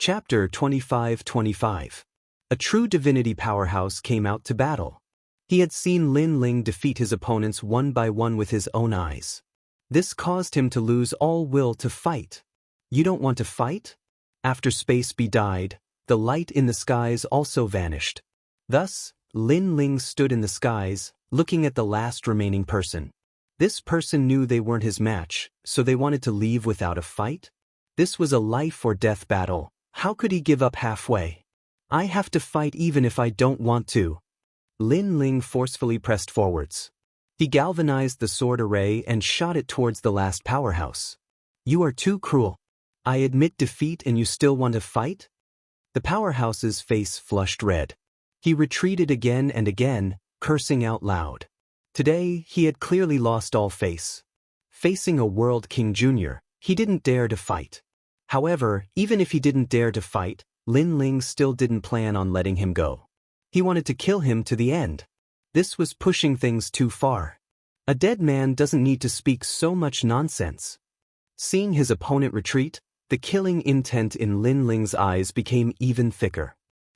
Chapter 25-25. A true divinity powerhouse came out to battle. He had seen Lin Ling defeat his opponents one by one with his own eyes. This caused him to lose all will to fight. You don't want to fight? After Space Bee died, the light in the skies also vanished. Thus, Lin Ling stood in the skies, looking at the last remaining person. This person knew they weren't his match, so they wanted to leave without a fight? This was a life or death battle. How could he give up halfway? I have to fight even if I don't want to. Lin Ling forcefully pressed forwards. He galvanized the sword array and shot it towards the last powerhouse. You are too cruel. I admit defeat and you still want to fight? The powerhouse's face flushed red. He retreated again and again, cursing out loud. Today, he had clearly lost all face. Facing a World King Jr., he didn't dare to fight. However, even if he didn't dare to fight, Lin Ling still didn't plan on letting him go. He wanted to kill him to the end. This was pushing things too far. A dead man doesn't need to speak so much nonsense. Seeing his opponent retreat, the killing intent in Lin Ling's eyes became even thicker.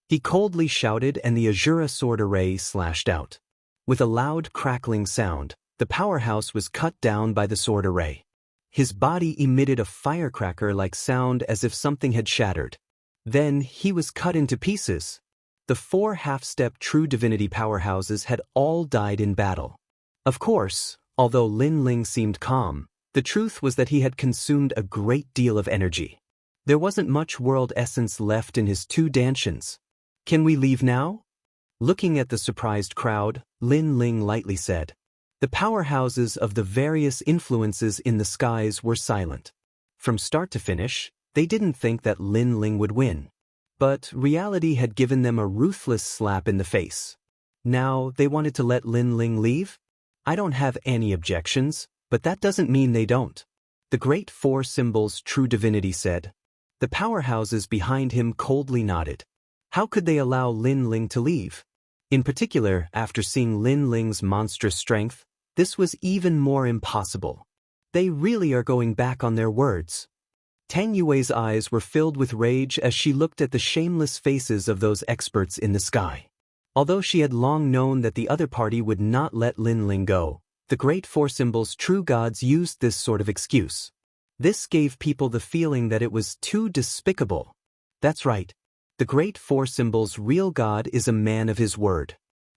He coldly shouted and the Azura sword array slashed out. With a loud crackling sound, the powerhouse was cut down by the sword array. His body emitted a firecracker-like sound as if something had shattered. Then he was cut into pieces. The 4 half-step true divinity powerhouses had all died in battle. Of course, although Lin Ling seemed calm, the truth was that he had consumed a great deal of energy. There wasn't much world essence left in his 2 dantians. Can we leave now? Looking at the surprised crowd, Lin Ling lightly said. The powerhouses of the various influences in the skies were silent. From start to finish, they didn't think that Lin Ling would win. But reality had given them a ruthless slap in the face. Now they wanted to let Lin Ling leave? I don't have any objections, but that doesn't mean they don't. The Great 4 Symbols True Divinity said. The powerhouses behind him coldly nodded. How could they allow Lin Ling to leave? In particular, after seeing Lin Ling's monstrous strength, this was even more impossible. They really are going back on their words. Tang Yue's eyes were filled with rage as she looked at the shameless faces of those experts in the sky. Although she had long known that the other party would not let Lin Ling go, the Great 4 Symbols True Gods used this sort of excuse. This gave people the feeling that it was too despicable. That's right. The Great 4 Symbols' real god is a man of his word.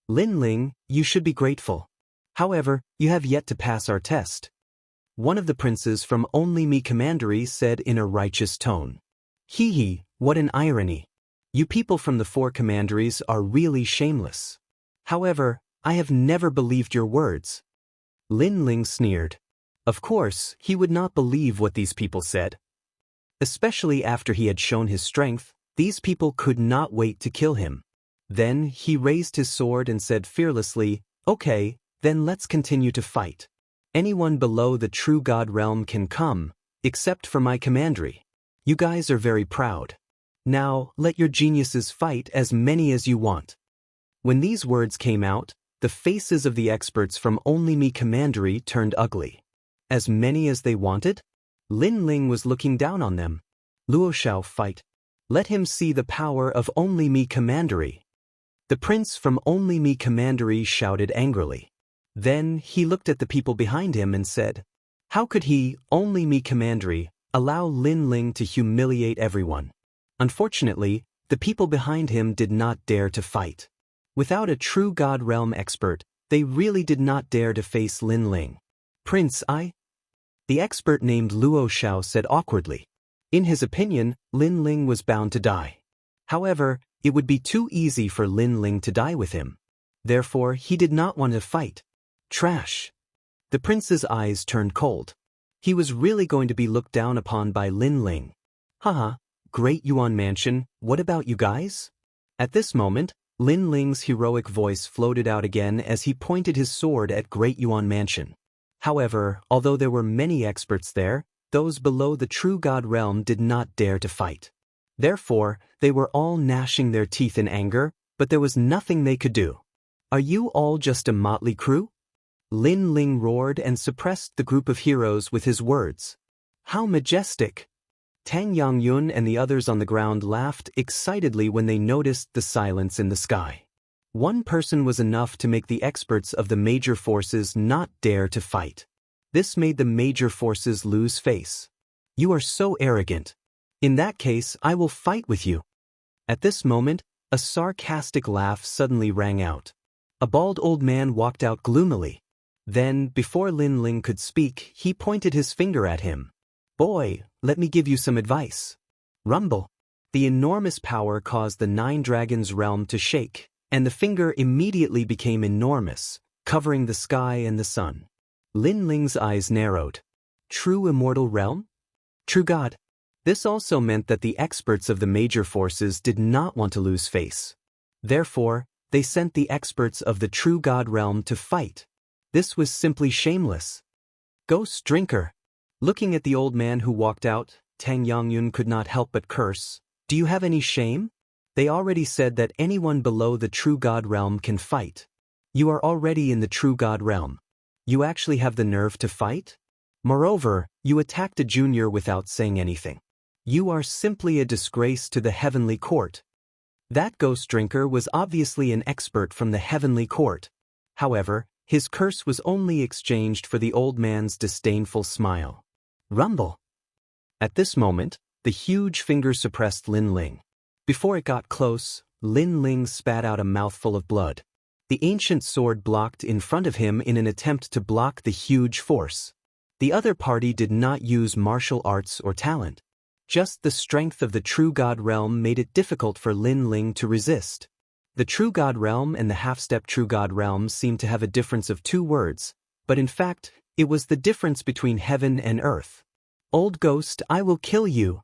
Lin Ling, you should be grateful. However, you have yet to pass our test. One of the princes from Only Me Commandery said in a righteous tone. Hee hee, what an irony. You people from the 4 commanderies are really shameless. However, I have never believed your words. Lin Ling sneered. Of course, he would not believe what these people said. Especially after he had shown his strength, these people could not wait to kill him. Then he raised his sword and said fearlessly, Okay, then let's continue to fight. Anyone below the true god realm can come, except for my commandery. You guys are very proud. Now, let your geniuses fight as many as you want. When these words came out, the faces of the experts from Only Me Commandery turned ugly. As many as they wanted? Lin Ling was looking down on them. Luo Shao fight. Let him see the power of Only Me Commandery. The prince from Only Me Commandery shouted angrily. Then he looked at the people behind him and said, How could he, Only Me Commandery, allow Lin Ling to humiliate everyone? Unfortunately, the people behind him did not dare to fight. Without a true God Realm expert, they really did not dare to face Lin Ling. Prince The expert named Luo Shao said awkwardly. In his opinion, Lin Ling was bound to die. However, it would be too easy for Lin Ling to die with him. Therefore, he did not want to fight. Trash. The prince's eyes turned cold. He was really going to be looked down upon by Lin Ling. Haha, Great Yuan Mansion, what about you guys? At this moment, Lin Ling's heroic voice floated out again as he pointed his sword at Great Yuan Mansion. However, although there were many experts there, those below the true god realm did not dare to fight. Therefore, they were all gnashing their teeth in anger, but there was nothing they could do. Are you all just a motley crew? Lin Ling roared and suppressed the group of heroes with his words. How majestic! Tang Yangyun and the others on the ground laughed excitedly when they noticed the silence in the sky. One person was enough to make the experts of the major forces not dare to fight. This made the major forces lose face. You are so arrogant. In that case, I will fight with you. At this moment, a sarcastic laugh suddenly rang out. A bald old man walked out gloomily. Then, before Lin Ling could speak, he pointed his finger at him. Boy, let me give you some advice. Rumble. The enormous power caused the Nine Dragons' realm to shake, and the finger immediately became enormous, covering the sky and the sun. Lin Ling's eyes narrowed. True immortal realm? True God. This also meant that the experts of the major forces did not want to lose face. Therefore, they sent the experts of the true God realm to fight. This was simply shameless. Ghost drinker. Looking at the old man who walked out, Tang Yangyun could not help but curse. Do you have any shame? They already said that anyone below the true God realm can fight. You are already in the true God realm. You actually have the nerve to fight? Moreover, you attacked a junior without saying anything. You are simply a disgrace to the heavenly court. That ghost drinker was obviously an expert from the heavenly court. However, his curse was only exchanged for the old man's disdainful smile. Rumble. At this moment, the huge finger suppressed Lin Ling. Before it got close, Lin Ling spat out a mouthful of blood. The ancient sword blocked in front of him in an attempt to block the huge force. The other party did not use martial arts or talent. Just the strength of the true God realm made it difficult for Lin Ling to resist. The true God realm and the half-step true God realm seemed to have a difference of 2 words, but in fact, it was the difference between heaven and earth. Old ghost, I will kill you.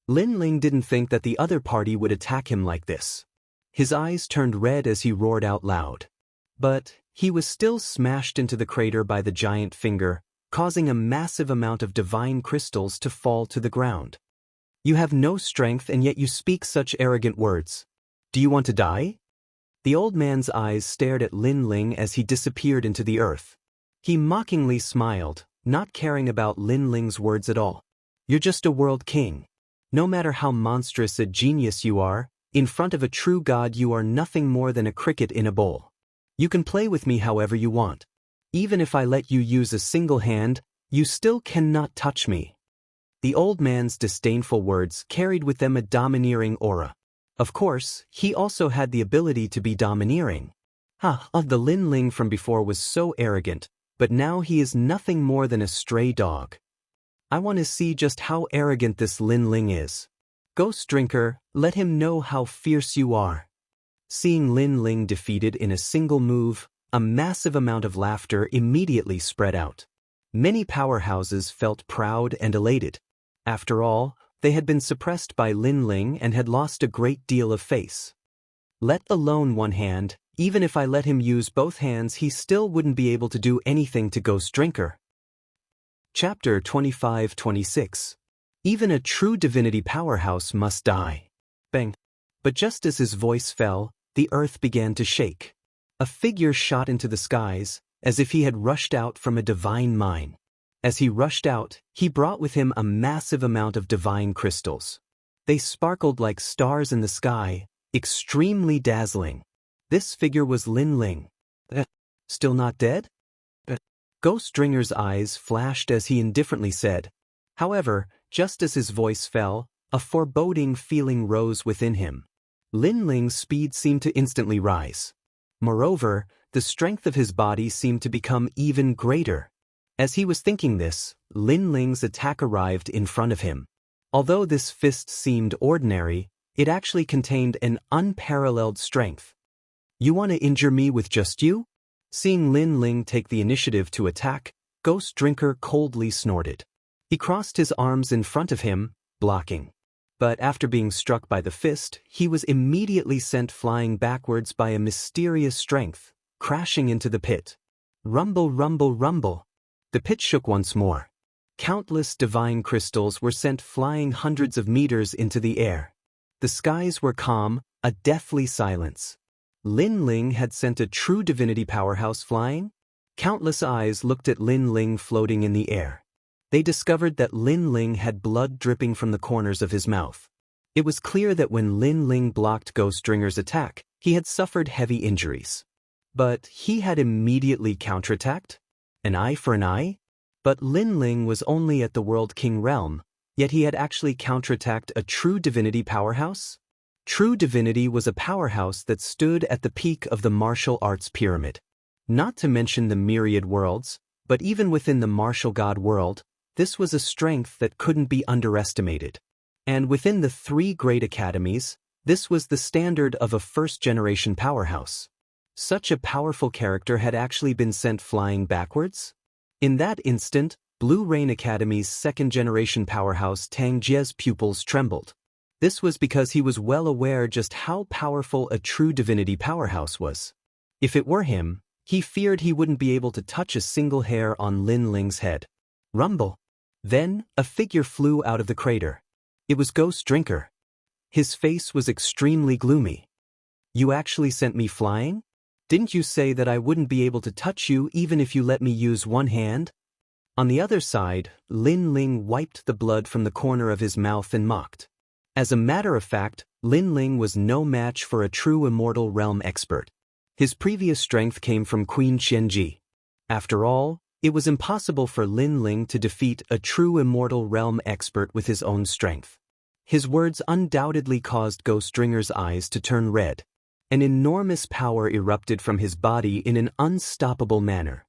Lin Ling didn't think that the other party would attack him like this. His eyes turned red as he roared out loud. But he was still smashed into the crater by the giant finger, causing a massive amount of divine crystals to fall to the ground. You have no strength and yet you speak such arrogant words. Do you want to die? The old man's eyes stared at Lin Ling as he disappeared into the earth. He mockingly smiled, not caring about Lin Ling's words at all. You're just a world king. No matter how monstrous a genius you are, in front of a true god you are nothing more than a cricket in a bowl. You can play with me however you want. Even if I let you use a single hand, you still cannot touch me. The old man's disdainful words carried with them a domineering aura. Of course, he also had the ability to be domineering. The Lin Ling from before was so arrogant, but now he is nothing more than a stray dog. I want to see just how arrogant this Lin Ling is. Ghost drinker, let him know how fierce you are. Seeing Lin Ling defeated in a single move, a massive amount of laughter immediately spread out. Many powerhouses felt proud and elated. After all, they had been suppressed by Lin Ling and had lost a great deal of face. Let alone one hand, even if I let him use both hands he still wouldn't be able to do anything to Ghost Drinker. Chapter 25-26. Even a true divinity powerhouse must die. Bang. But just as his voice fell, the earth began to shake. A figure shot into the skies, as if he had rushed out from a divine mine. As he rushed out, he brought with him a massive amount of divine crystals. They sparkled like stars in the sky, extremely dazzling. This figure was Lin Ling. Still not dead? Ghost Dringer's eyes flashed as he indifferently said. However, just as his voice fell, a foreboding feeling rose within him. Lin Ling's speed seemed to instantly rise. Moreover, the strength of his body seemed to become even greater. As he was thinking this, Lin Ling's attack arrived in front of him. Although this fist seemed ordinary, it actually contained an unparalleled strength. You want to injure me with just you? Seeing Lin Ling take the initiative to attack, Ghost Drinker coldly snorted. He crossed his arms in front of him, blocking. But after being struck by the fist, he was immediately sent flying backwards by a mysterious strength, crashing into the pit. Rumble, rumble, rumble. The pit shook once more. Countless divine crystals were sent flying hundreds of meters into the air. The skies were calm, a deathly silence. Lin Ling had sent a true divinity powerhouse flying? Countless eyes looked at Lin Ling floating in the air. They discovered that Lin Ling had blood dripping from the corners of his mouth. It was clear that when Lin Ling blocked Ghostdringer's attack, he had suffered heavy injuries. But he had immediately counterattacked? An eye for an eye? But Lin Ling was only at the World King realm, yet he had actually counterattacked a true divinity powerhouse? True divinity was a powerhouse that stood at the peak of the martial arts pyramid. Not to mention the myriad worlds, but even within the martial god world, this was a strength that couldn't be underestimated. And within the 3 great academies, this was the standard of a first-generation powerhouse. Such a powerful character had actually been sent flying backwards? In that instant, Blue Rain Academy's second-generation powerhouse Tang Jie's pupils trembled. This was because he was well aware just how powerful a true divinity powerhouse was. If it were him, he feared he wouldn't be able to touch a single hair on Lin Ling's head. Rumble. Then, a figure flew out of the crater. It was Ghost Drinker. His face was extremely gloomy. You actually sent me flying? Didn't you say that I wouldn't be able to touch you even if you let me use one hand? On the other side, Lin Ling wiped the blood from the corner of his mouth and mocked. As a matter of fact, Lin Ling was no match for a true Immortal realm expert. His previous strength came from Queen Xianxia. After all, it was impossible for Lin Ling to defeat a true Immortal realm expert with his own strength. His words undoubtedly caused Ghostdringer's eyes to turn red. An enormous power erupted from his body in an unstoppable manner.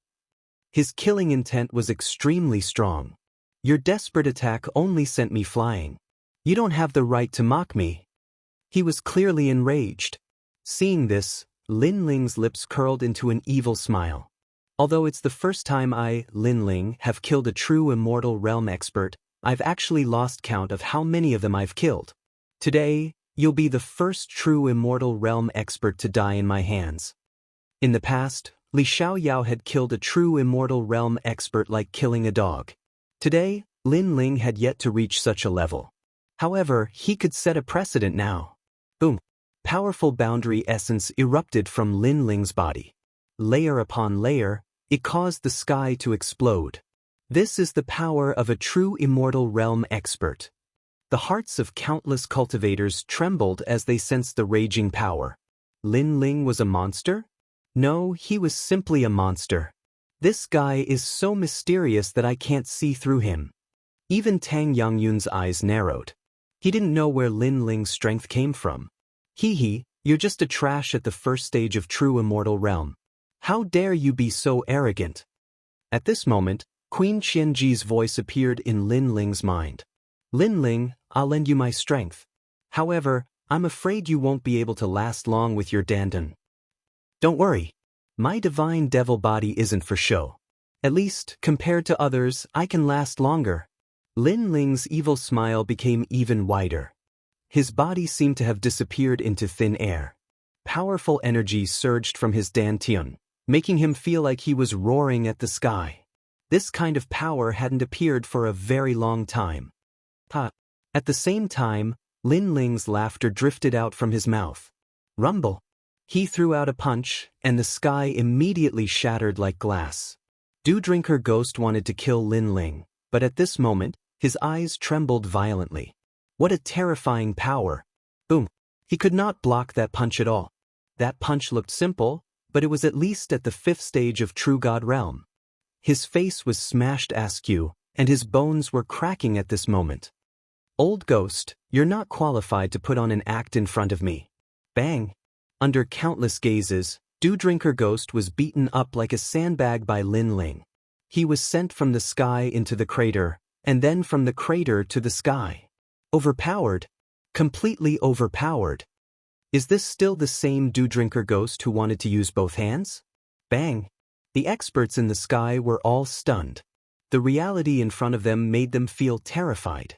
His killing intent was extremely strong. Your desperate attack only sent me flying. You don't have the right to mock me. He was clearly enraged. Seeing this, Lin Ling's lips curled into an evil smile. Although it's the first time I, Lin Ling, have killed a true Immortal realm expert, I've actually lost count of how many of them I've killed. Today, you'll be the first true Immortal realm expert to die in my hands. In the past, Li Xiaoyao had killed a true Immortal realm expert like killing a dog. Today, Lin Ling had yet to reach such a level. However, he could set a precedent now. Boom! Powerful boundary essence erupted from Lin Ling's body. Layer upon layer, it caused the sky to explode. This is the power of a true Immortal realm expert. The hearts of countless cultivators trembled as they sensed the raging power. Lin Ling was a monster? No, he was simply a monster. This guy is so mysterious that I can't see through him. Even Tang Yangyun's eyes narrowed. He didn't know where Lin Ling's strength came from. Hee, you're just a trash at the first stage of true Immortal realm. How dare you be so arrogant? At this moment, Queen Qianji's voice appeared in Lin Ling's mind. Lin Ling, I'll lend you my strength. However, I'm afraid you won't be able to last long with your dandan. Don't worry. My divine devil body isn't for show. At least, compared to others, I can last longer. Lin Ling's evil smile became even wider. His body seemed to have disappeared into thin air. Powerful energy surged from his dantian, making him feel like he was roaring at the sky. This kind of power hadn't appeared for a very long time. At the same time, Lin Ling's laughter drifted out from his mouth. Rumble! He threw out a punch, and the sky immediately shattered like glass. Drinker Ghost wanted to kill Lin Ling, but at this moment, his eyes trembled violently. What a terrifying power! Boom! He could not block that punch at all. That punch looked simple, but it was at least at the 5th stage of True God Realm. His face was smashed askew, and his bones were cracking at this moment. Old Ghost, you're not qualified to put on an act in front of me. Bang! Under countless gazes, Drinker Ghost was beaten up like a sandbag by Lin Ling. He was sent from the sky into the crater, and then from the crater to the sky. Overpowered. Completely overpowered. Is this still the same Drinker Ghost who wanted to use both hands? Bang! The experts in the sky were all stunned. The reality in front of them made them feel terrified.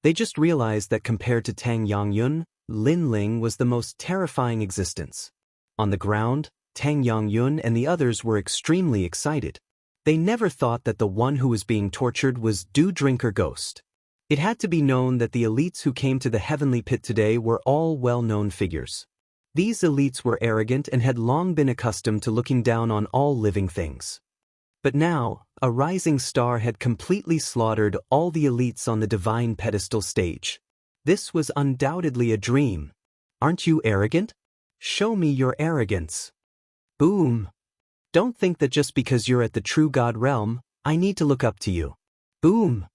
They just realized that compared to Tang Yangyun, Lin Ling was the most terrifying existence. On the ground, Tang Yangyun and the others were extremely excited. They never thought that the one who was being tortured was Drinker Ghost. It had to be known that the elites who came to the heavenly pit today were all well-known figures. These elites were arrogant and had long been accustomed to looking down on all living things. But now, a rising star had completely slaughtered all the elites on the divine pedestal stage. This was undoubtedly a dream. Aren't you arrogant? Show me your arrogance. Boom. Don't think that just because you're at the true God realm, I need to look up to you. Boom.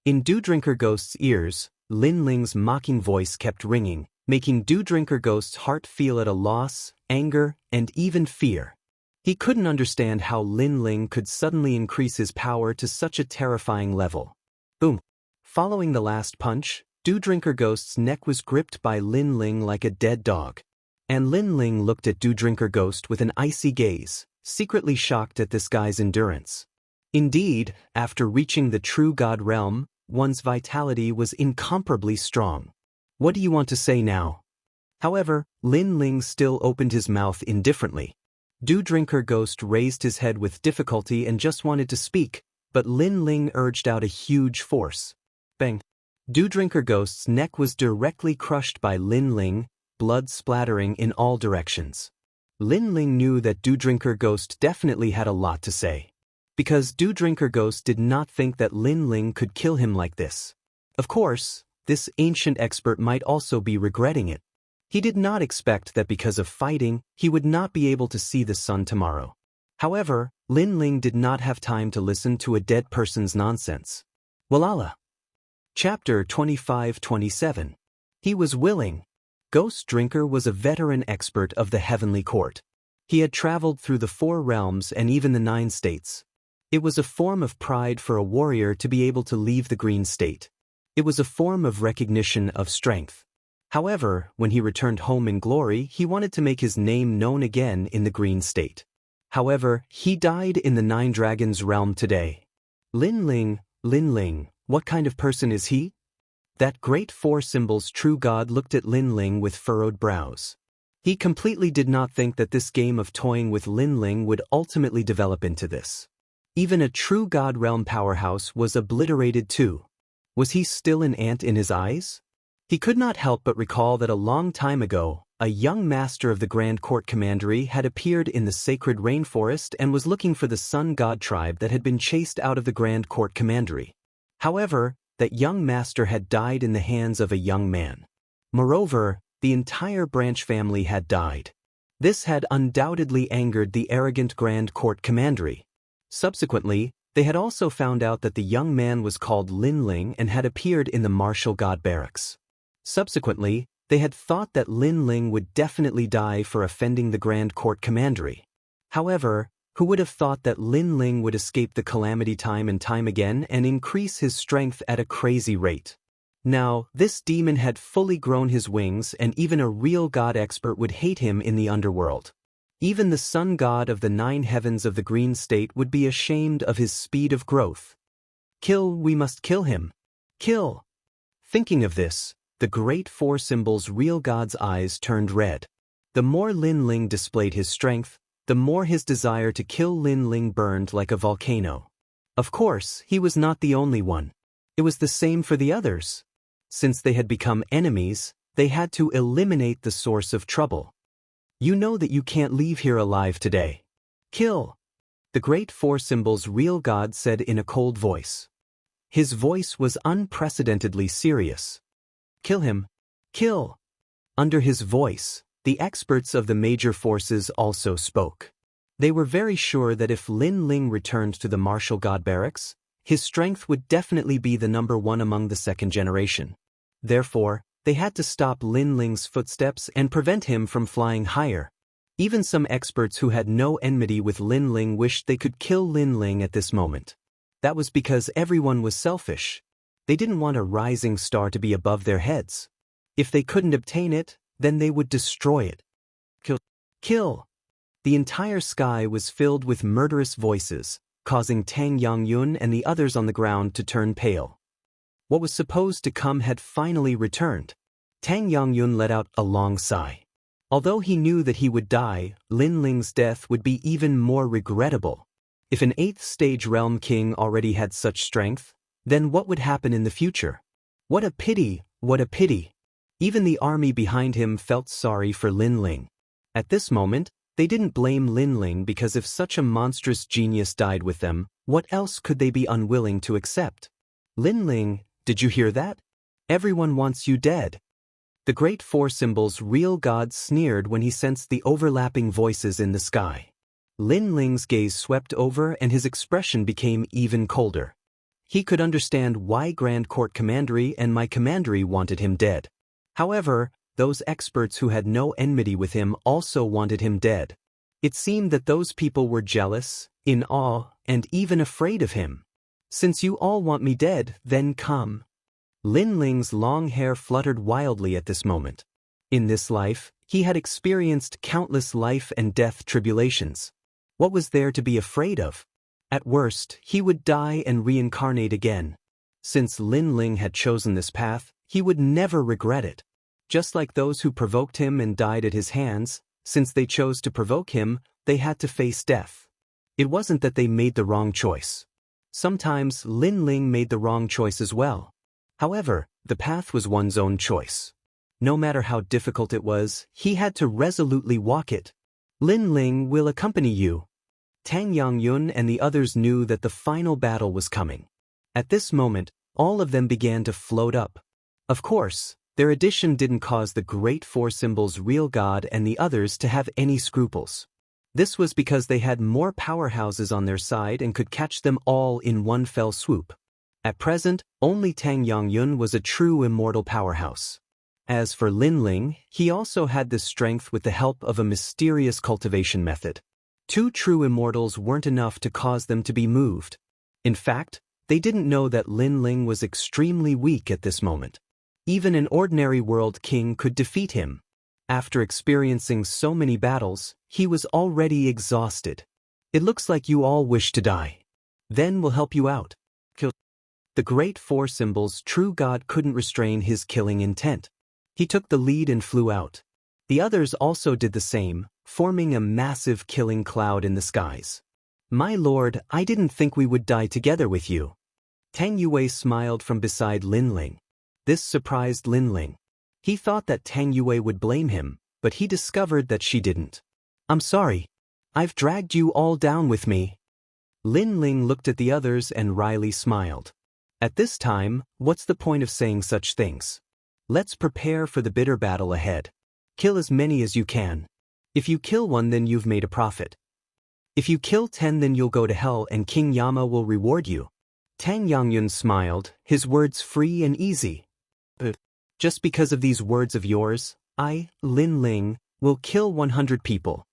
In Dew Drinker Ghost's ears, Lin Ling's mocking voice kept ringing, making Dew Drinker Ghost's heart feel at a loss, anger, and even fear. He couldn't understand how Lin Ling could suddenly increase his power to such a terrifying level. Boom. Following the last punch, Dew Drinker Ghost's neck was gripped by Lin Ling like a dead dog. And Lin Ling looked at Dew Drinker Ghost with an icy gaze, secretly shocked at this guy's endurance. Indeed, after reaching the true God realm, one's vitality was incomparably strong. What do you want to say now? However, Lin Ling still opened his mouth indifferently. Dew Drinker Ghost raised his head with difficulty and just wanted to speak, but Lin Ling urged out a huge force. Bang! Dew Drinker Ghost's neck was directly crushed by Lin Ling, blood splattering in all directions. Lin Ling knew that Dew Drinker Ghost definitely had a lot to say. Because Dew Drinker Ghost did not think that Lin Ling could kill him like this. Of course, this ancient expert might also be regretting it. He did not expect that because of fighting, he would not be able to see the sun tomorrow. However, Lin Ling did not have time to listen to a dead person's nonsense. Walala. Chapter 25-27. He was willing. Ghost Drinker was a veteran expert of the Heavenly Court. He had traveled through the 4 realms and even the 9 states. It was a form of pride for a warrior to be able to leave the green state. It was a form of recognition of strength. However, when he returned home in glory, he wanted to make his name known again in the green state. However, he died in the 9 Dragons realm today. Lin Ling, what kind of person is he? That great 4 symbols true God looked at Lin Ling with furrowed brows. He completely did not think that this game of toying with Lin Ling would ultimately develop into this. Even a true God realm powerhouse was obliterated too. Was he still an ant in his eyes? He could not help but recall that a long time ago, a young master of the Grand Court Commandery had appeared in the sacred rainforest and was looking for the Sun God tribe that had been chased out of the Grand Court Commandery. However, that young master had died in the hands of a young man. Moreover, the entire branch family had died. This had undoubtedly angered the arrogant Grand Court Commandery. Subsequently, they had also found out that the young man was called Lin Ling and had appeared in the martial god barracks. Subsequently, they had thought that Lin Ling would definitely die for offending the Grand Court Commandery. However, who would have thought that Lin Ling would escape the calamity time and time again and increase his strength at a crazy rate? Now, this demon had fully grown his wings, and even a real god expert would hate him in the underworld. Even the sun god of the 9 heavens of the green state would be ashamed of his speed of growth. Kill, we must kill him. Kill. Thinking of this, the great 4 symbols real god's eyes turned red. The more Lin Ling displayed his strength, the more his desire to kill Lin Ling burned like a volcano. Of course, he was not the only one. It was the same for the others. Since they had become enemies, they had to eliminate the source of trouble. You know that you can't leave here alive today. Kill. The great 4 symbols real god said in a cold voice. His voice was unprecedentedly serious. Kill him. Kill. Under his voice, the experts of the major forces also spoke. They were very sure that if Lin Ling returned to the martial god barracks, his strength would definitely be the number 1 among the 2nd generation. Therefore, they had to stop Lin Ling's footsteps and prevent him from flying higher. Even some experts who had no enmity with Lin Ling wished they could kill Lin Ling at this moment. That was because everyone was selfish. They didn't want a rising star to be above their heads. If they couldn't obtain it, then they would destroy it. Kill. Kill. The entire sky was filled with murderous voices, causing Tang Yongyun and the others on the ground to turn pale. What was supposed to come had finally returned. Tang Yongyun let out a long sigh. Although he knew that he would die, Lin Ling's death would be even more regrettable. If an 8th stage realm king already had such strength, then what would happen in the future? What a pity, what a pity. Even the army behind him felt sorry for Lin Ling. At this moment, They didn't blame Lin Ling because if such a monstrous genius died with them, what else could they be unwilling to accept? Lin Ling, did you hear that? Everyone wants you dead. The great four symbols' real god sneered when he sensed the overlapping voices in the sky. Lin Ling's gaze swept over and his expression became even colder. He could understand why Grand Court Commandery and my commandery wanted him dead. However, those experts who had no enmity with him also wanted him dead. It seemed that those people were jealous, in awe, and even afraid of him. Since you all want me dead, then come. Lin Ling's long hair fluttered wildly at this moment. In this life, he had experienced countless life and death tribulations. What was there to be afraid of? At worst, he would die and reincarnate again. Since Lin Ling had chosen this path, he would never regret it. Just like those who provoked him and died at his hands, since they chose to provoke him, they had to face death. It wasn't that they made the wrong choice. Sometimes Lin Ling made the wrong choice as well. However, the path was one's own choice. No matter how difficult it was, he had to resolutely walk it. Lin Ling will accompany you. Tang Yangyun and the others knew that the final battle was coming. At this moment, all of them began to float up. Of course, their addition didn't cause the great four symbols' real god and the others to have any scruples. This was because they had more powerhouses on their side and could catch them all in one fell swoop. At present, only Tang Yangyun was a true immortal powerhouse. As for Lin Ling, he also had this strength with the help of a mysterious cultivation method. 2 true immortals weren't enough to cause them to be moved. In fact, they didn't know that Lin Ling was extremely weak at this moment. Even an ordinary world king could defeat him. After experiencing so many battles, he was already exhausted. It looks like you all wish to die. Then we'll help you out. Kill. The great four symbols' true god couldn't restrain his killing intent. He took the lead and flew out. The others also did the same, forming a massive killing cloud in the skies. My lord, I didn't think we would die together with you. Tang Yue smiled from beside Lin Ling. This surprised Lin Ling. He thought that Tang Yue would blame him, but he discovered that she didn't. I'm sorry. I've dragged you all down with me. Lin Ling looked at the others and wryly smiled. At this time, what's the point of saying such things? Let's prepare for the bitter battle ahead. Kill as many as you can. If you kill one, then you've made a profit. If you kill 10, then you'll go to hell and King Yama will reward you. Tang Yangyun smiled, his words free and easy. But just because of these words of yours, I, Lin Ling, will kill 100 people.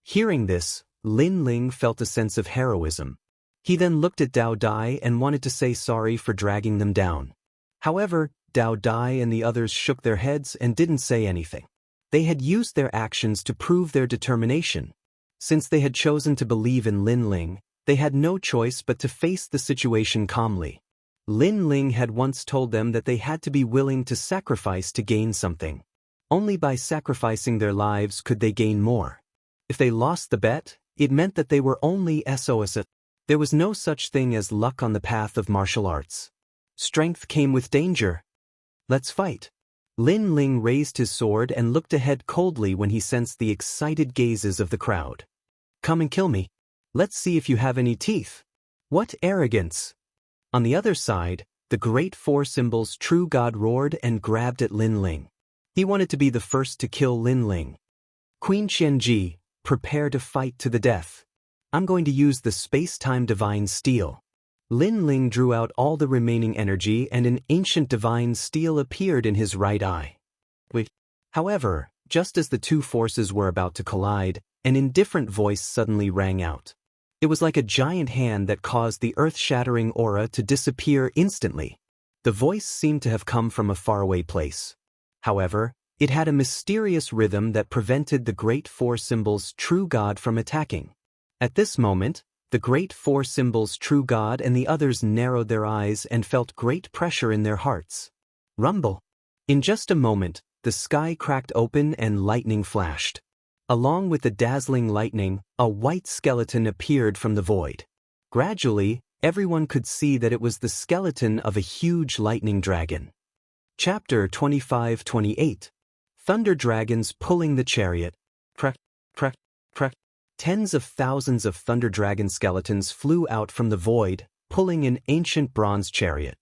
Hearing this, Lin Ling felt a sense of heroism. He then looked at Dao Dai and wanted to say sorry for dragging them down. However, Dao Dai and the others shook their heads and didn't say anything. They had used their actions to prove their determination. Since they had chosen to believe in Lin Ling, they had no choice but to face the situation calmly. Lin Ling had once told them that they had to be willing to sacrifice to gain something. Only by sacrificing their lives could they gain more. If they lost the bet, it meant that they were only SOS. There was no such thing as luck on the path of martial arts. Strength came with danger. Let's fight. Lin Ling raised his sword and looked ahead coldly when he sensed the excited gazes of the crowd. Come and kill me. Let's see if you have any teeth. What arrogance! On the other side, the great four symbols' true god roared and grabbed at Lin Ling. He wanted to be the first to kill Lin Ling. Queen Xianji, prepare to fight to the death. I'm going to use the space-time divine steel. Lin Ling drew out all the remaining energy and an ancient divine steel appeared in his right eye. However, just as the two forces were about to collide, an indifferent voice suddenly rang out. It was like a giant hand that caused the earth-shattering aura to disappear instantly. The voice seemed to have come from a faraway place. However, it had a mysterious rhythm that prevented the great four symbols' true god from attacking. At this moment, the great four symbols' true god and the others narrowed their eyes and felt great pressure in their hearts. Rumble. In just a moment, the sky cracked open and lightning flashed. Along with the dazzling lightning, a white skeleton appeared from the void. Gradually, everyone could see that it was the skeleton of a huge lightning dragon. Chapter 25-28. Thunder Dragons Pulling the Chariot. Tens of thousands of thunder dragon skeletons flew out from the void, pulling an ancient bronze chariot.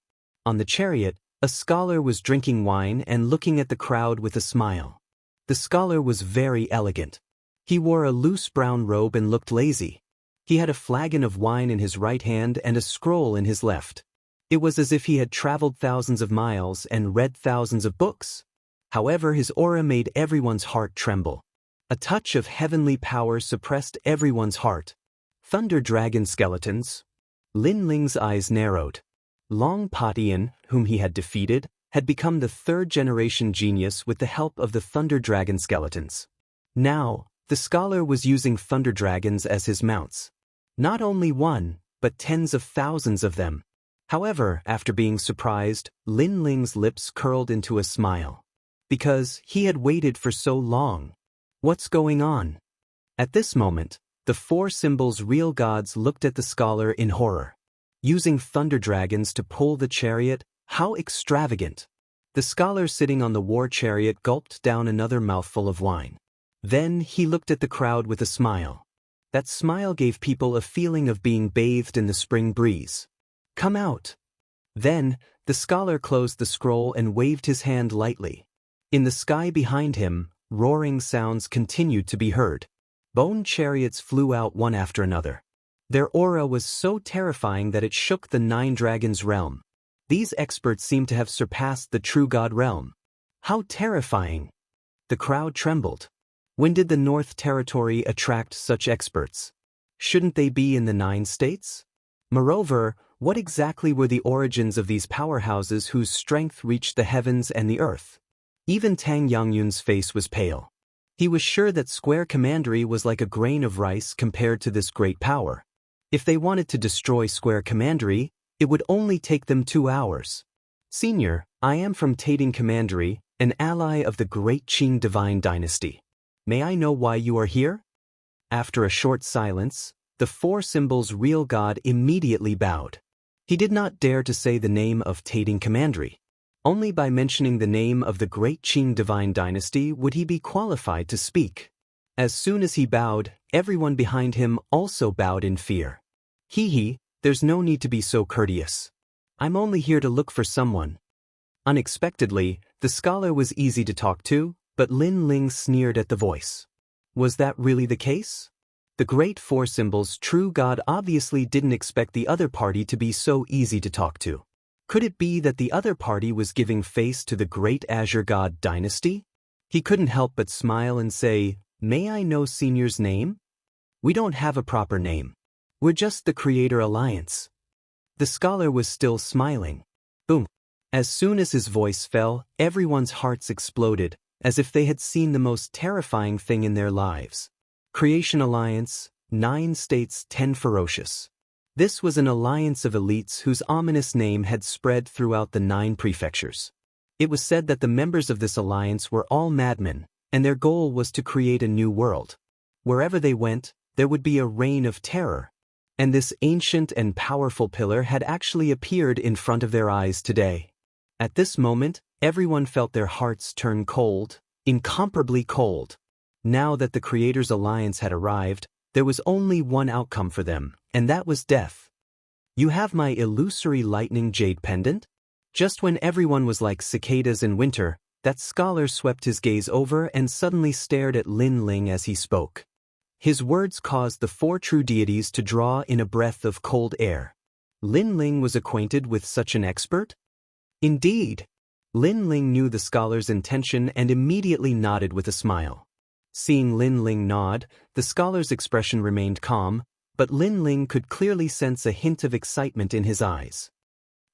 On the chariot, a scholar was drinking wine and looking at the crowd with a smile. The scholar was very elegant. He wore a loose brown robe and looked lazy. He had a flagon of wine in his right hand and a scroll in his left. It was as if he had traveled thousands of miles and read thousands of books. However, his aura made everyone's heart tremble. A touch of heavenly power suppressed everyone's heart. Thunder dragon skeletons. Lin Ling's eyes narrowed. Long Patian, whom he had defeated, had become the third-generation genius with the help of the thunder dragon skeletons. Now, the scholar was using thunder dragons as his mounts. Not only one, but tens of thousands of them. However, after being surprised, Lin Ling's lips curled into a smile. Because he had waited for so long. What's going on? At this moment, the four symbols' real gods looked at the scholar in horror. Using thunder dragons to pull the chariot, how extravagant! The scholar sitting on the war chariot gulped down another mouthful of wine. Then he looked at the crowd with a smile. That smile gave people a feeling of being bathed in the spring breeze. Come out! Then, the scholar closed the scroll and waved his hand lightly. In the sky behind him, roaring sounds continued to be heard. Bone chariots flew out one after another. Their aura was so terrifying that it shook the Nine Dragons' realm. These experts seemed to have surpassed the true god realm. How terrifying! The crowd trembled. When did the North Territory attract such experts? Shouldn't they be in the 9 states? Moreover, what exactly were the origins of these powerhouses whose strength reached the heavens and the earth? Even Tang Yangyun's face was pale. He was sure that Square Commandery was like a grain of rice compared to this great power. If they wanted to destroy Square Commandery, it would only take them 2 hours. Senior, I am from Tating Commandery, an ally of the Great Qing Divine Dynasty. May I know why you are here? After a short silence, the four symbols' real god immediately bowed. He did not dare to say the name of Tating Commandery. Only by mentioning the name of the Great Qing Divine Dynasty would he be qualified to speak. As soon as he bowed, everyone behind him also bowed in fear. Hee, there's no need to be so courteous. I'm only here to look for someone. Unexpectedly, the scholar was easy to talk to, but Lin Ling sneered at the voice. Was that really the case? The Great Four Symbols' true god obviously didn't expect the other party to be so easy to talk to. Could it be that the other party was giving face to the Great Azure God Dynasty? He couldn't help but smile and say, "May I know Senior's name?" "We don't have a proper name. We're just the Creator Alliance." The scholar was still smiling. Boom! As soon as his voice fell, everyone's hearts exploded, as if they had seen the most terrifying thing in their lives. Creation Alliance, 9 states, 10 ferocious. This was an alliance of elites whose ominous name had spread throughout the 9 prefectures. It was said that the members of this alliance were all madmen, and their goal was to create a new world. Wherever they went, there would be a reign of terror. And this ancient and powerful pillar had actually appeared in front of their eyes today. At this moment, everyone felt their hearts turn cold, incomparably cold. Now that the Creator's Alliance had arrived, there was only one outcome for them, and that was death. You have my illusory lightning jade pendant? Just when everyone was like cicadas in winter, that scholar swept his gaze over and suddenly stared at Lin Ling as he spoke. His words caused the 4 true deities to draw in a breath of cold air. Lin Ling was acquainted with such an expert? Indeed. Lin Ling knew the scholar's intention and immediately nodded with a smile. Seeing Lin Ling nod, the scholar's expression remained calm, but Lin Ling could clearly sense a hint of excitement in his eyes.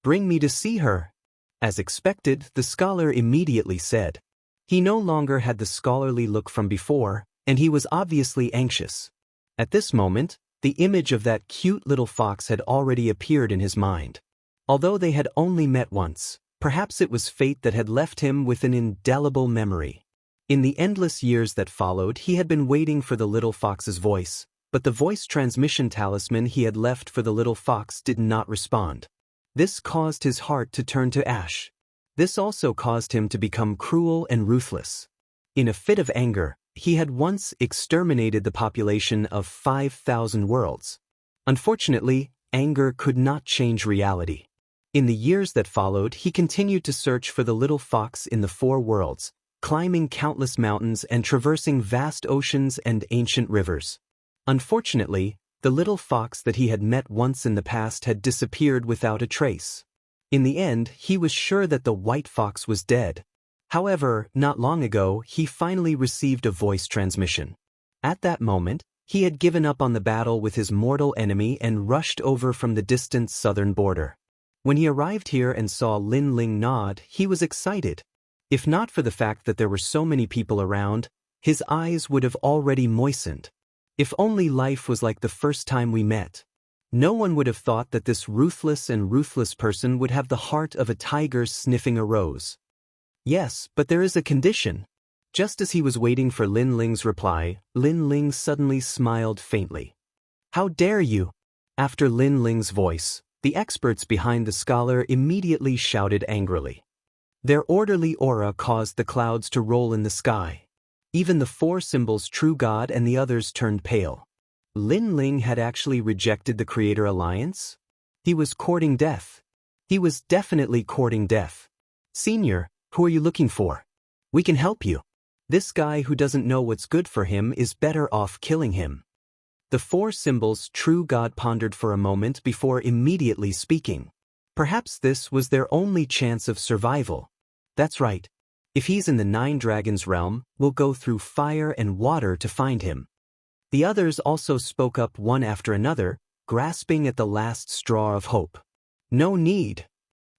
"Bring me to see her." As expected, the scholar immediately said. He no longer had the scholarly look from before, and he was obviously anxious. At this moment, the image of that cute little fox had already appeared in his mind. Although they had only met once, perhaps it was fate that had left him with an indelible memory. In the endless years that followed, he had been waiting for the little fox's voice, but the voice transmission talisman he had left for the little fox did not respond. This caused his heart to turn to ash. This also caused him to become cruel and ruthless. In a fit of anger, He had once exterminated the population of 5,000 worlds. Unfortunately, anger could not change reality. In the years that followed, he continued to search for the little fox in the four worlds, climbing countless mountains and traversing vast oceans and ancient rivers. Unfortunately, the little fox that he had met once in the past had disappeared without a trace. In the end, he was sure that the white fox was dead. However, not long ago, he finally received a voice transmission. At that moment, he had given up on the battle with his mortal enemy and rushed over from the distant southern border. When he arrived here and saw Lin Ling nod, he was excited. If not for the fact that there were so many people around, his eyes would have already moistened. If only life was like the first time we met. No one would have thought that this ruthless person would have the heart of a tiger sniffing a rose. Yes, but there is a condition. Just as he was waiting for Lin Ling's reply, Lin Ling suddenly smiled faintly. How dare you? After Lin Ling's voice, the experts behind the scholar immediately shouted angrily. Their orderly aura caused the clouds to roll in the sky. Even the four symbols True God and the others turned pale. Lin Ling had actually rejected the Creator Alliance? He was courting death. He was definitely courting death. Senior, who are you looking for? We can help you. This guy who doesn't know what's good for him is better off killing him. The four symbols True God pondered for a moment before immediately speaking. Perhaps this was their only chance of survival. That's right. If he's in the Nine Dragons realm, we'll go through fire and water to find him. The others also spoke up one after another, grasping at the last straw of hope. No need.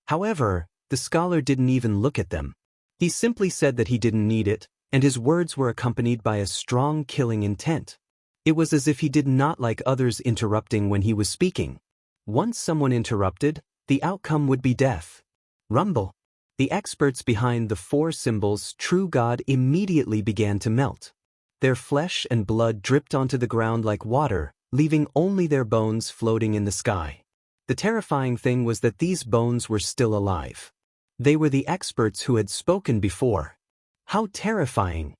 However, the scholar didn't even look at them. He simply said that he didn't need it, and his words were accompanied by a strong killing intent. It was as if he did not like others interrupting when he was speaking. Once someone interrupted, the outcome would be death. Rumble. The experts behind the four symbols True God immediately began to melt. Their flesh and blood dripped onto the ground like water, leaving only their bones floating in the sky. The terrifying thing was that these bones were still alive. They were the experts who had spoken before. How terrifying!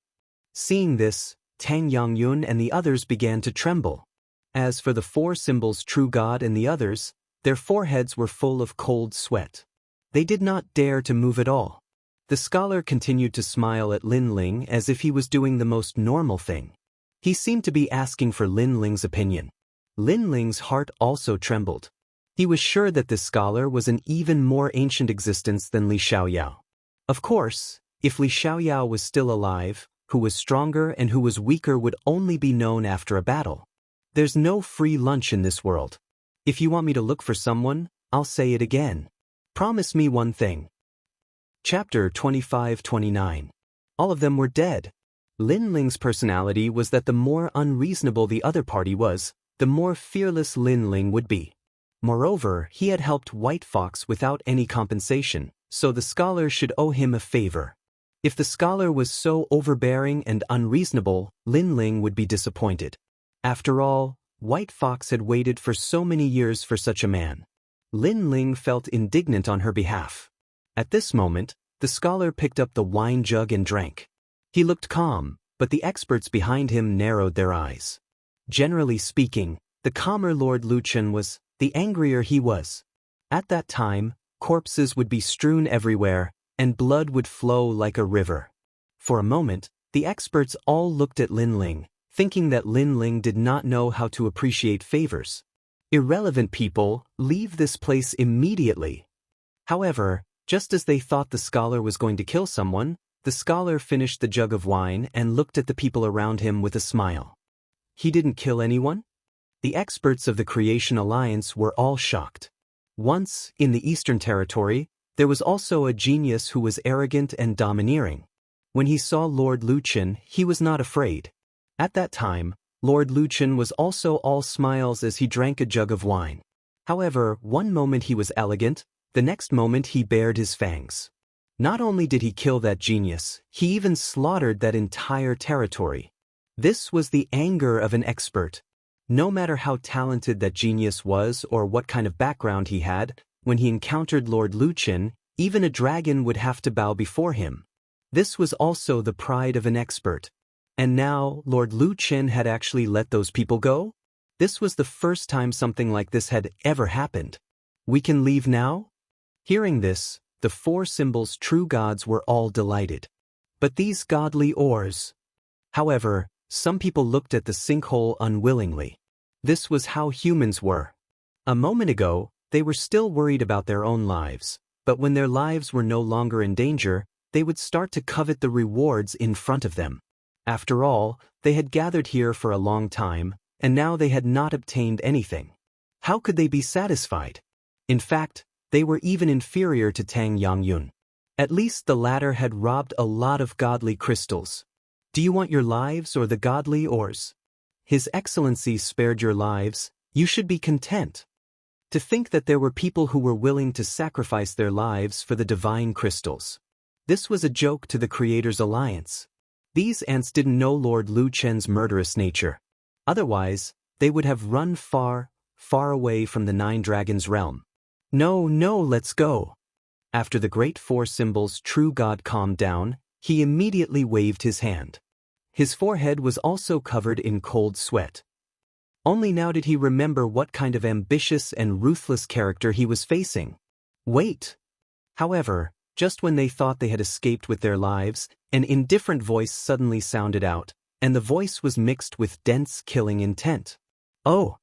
Seeing this, Tang Yangyun and the others began to tremble. As for the four symbols True God and the others, their foreheads were full of cold sweat. They did not dare to move at all. The scholar continued to smile at Lin Ling as if he was doing the most normal thing. He seemed to be asking for Lin Ling's opinion. Lin Ling's heart also trembled. He was sure that this scholar was an even more ancient existence than Li Xiaoyao. Of course, if Li Xiaoyao was still alive, who was stronger and who was weaker would only be known after a battle. There's no free lunch in this world. If you want me to look for someone, I'll say it again. Promise me one thing. Chapter 25-29. All of them were dead. Lin Ling's personality was that the more unreasonable the other party was, the more fearless Lin Ling would be. Moreover, he had helped White Fox without any compensation, so the scholar should owe him a favor. If the scholar was so overbearing and unreasonable, Lin Ling would be disappointed. After all, White Fox had waited for so many years for such a man. Lin Ling felt indignant on her behalf. At this moment, the scholar picked up the wine jug and drank. He looked calm, but the experts behind him narrowed their eyes. Generally speaking, the calmer Lord Luchen was, the angrier he was. At that time, corpses would be strewn everywhere, and blood would flow like a river. For a moment, the experts all looked at Lin Ling, thinking that Lin Ling did not know how to appreciate favors. Irrelevant people, leave this place immediately. However, just as they thought the scholar was going to kill someone, the scholar finished the jug of wine and looked at the people around him with a smile. He didn't kill anyone? The experts of the Creation Alliance were all shocked. Once, in the Eastern Territory, there was also a genius who was arrogant and domineering. When he saw Lord Luchen, he was not afraid. At that time, Lord Luchen was also all smiles as he drank a jug of wine. However, one moment he was elegant, the next moment he bared his fangs. Not only did he kill that genius, he even slaughtered that entire territory. This was the anger of an expert. No matter how talented that genius was or what kind of background he had, when he encountered Lord Luchen, even a dragon would have to bow before him. This was also the pride of an expert. And now, Lord Lu Chen had actually let those people go? This was the first time something like this had ever happened. We can leave now? Hearing this, the four symbols' true gods were all delighted. But these godly oars. However, some people looked at the sinkhole unwillingly. This was how humans were. A moment ago, they were still worried about their own lives, but when their lives were no longer in danger, they would start to covet the rewards in front of them. After all, they had gathered here for a long time, and now they had not obtained anything. How could they be satisfied? In fact, they were even inferior to Tang Yangyun. At least the latter had robbed a lot of godly crystals. Do you want your lives or the godly ores? His Excellency spared your lives, you should be content. To think that there were people who were willing to sacrifice their lives for the divine crystals. This was a joke to the Creators' Alliance. These ants didn't know Lord Lu Chen's murderous nature. Otherwise, they would have run far, far away from the Nine Dragons' realm. No, let's go. After the great four symbols' true god calmed down, he immediately waved his hand. His forehead was also covered in cold sweat. Only now did he remember what kind of ambitious and ruthless character he was facing. Wait! However, just when they thought they had escaped with their lives, an indifferent voice suddenly sounded out, and the voice was mixed with dense killing intent. Oh!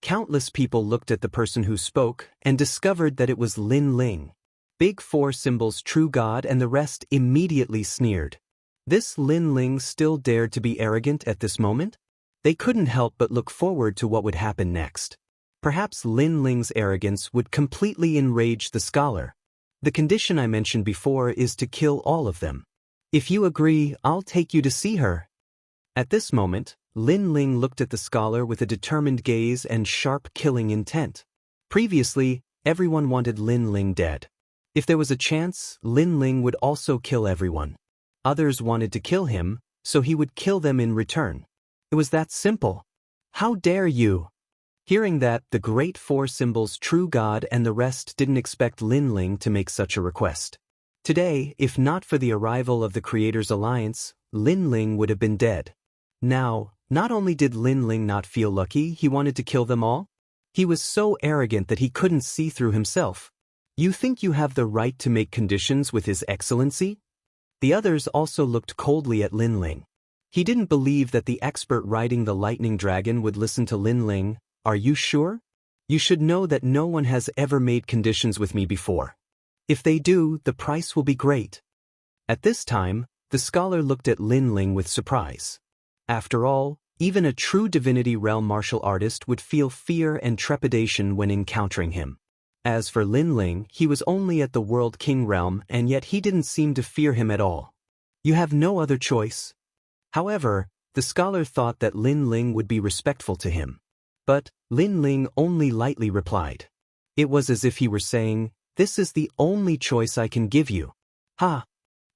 Countless people looked at the person who spoke and discovered that it was Lin Ling. Big Four symbols' true god and the rest immediately sneered. This Lin Ling still dared to be arrogant at this moment? They couldn't help but look forward to what would happen next. Perhaps Lin Ling's arrogance would completely enrage the scholar. The condition I mentioned before is to kill all of them. If you agree, I'll take you to see her. At this moment, Lin Ling looked at the scholar with a determined gaze and sharp killing intent. Previously, everyone wanted Lin Ling dead. If there was a chance, Lin Ling would also kill everyone. Others wanted to kill him, so he would kill them in return. It was that simple. How dare you? Hearing that, the great four symbols' true god and the rest didn't expect Lin Ling to make such a request. Today, if not for the arrival of the Creators' Alliance, Lin Ling would have been dead. Now, not only did Lin Ling not feel lucky, he wanted to kill them all. He was so arrogant that he couldn't see through himself. You think you have the right to make conditions with His Excellency? The others also looked coldly at Lin Ling. He didn't believe that the expert riding the lightning dragon would listen to Lin Ling. Are you sure? You should know that no one has ever made conditions with me before. If they do, the price will be great. At this time, the scholar looked at Lin Ling with surprise. After all, even a true divinity realm martial artist would feel fear and trepidation when encountering him. As for Lin Ling, he was only at the World King realm and yet he didn't seem to fear him at all. You have no other choice. However, the scholar thought that Lin Ling would be respectful to him. But Lin Ling only lightly replied. It was as if he were saying, "This is the only choice I can give you." Ha!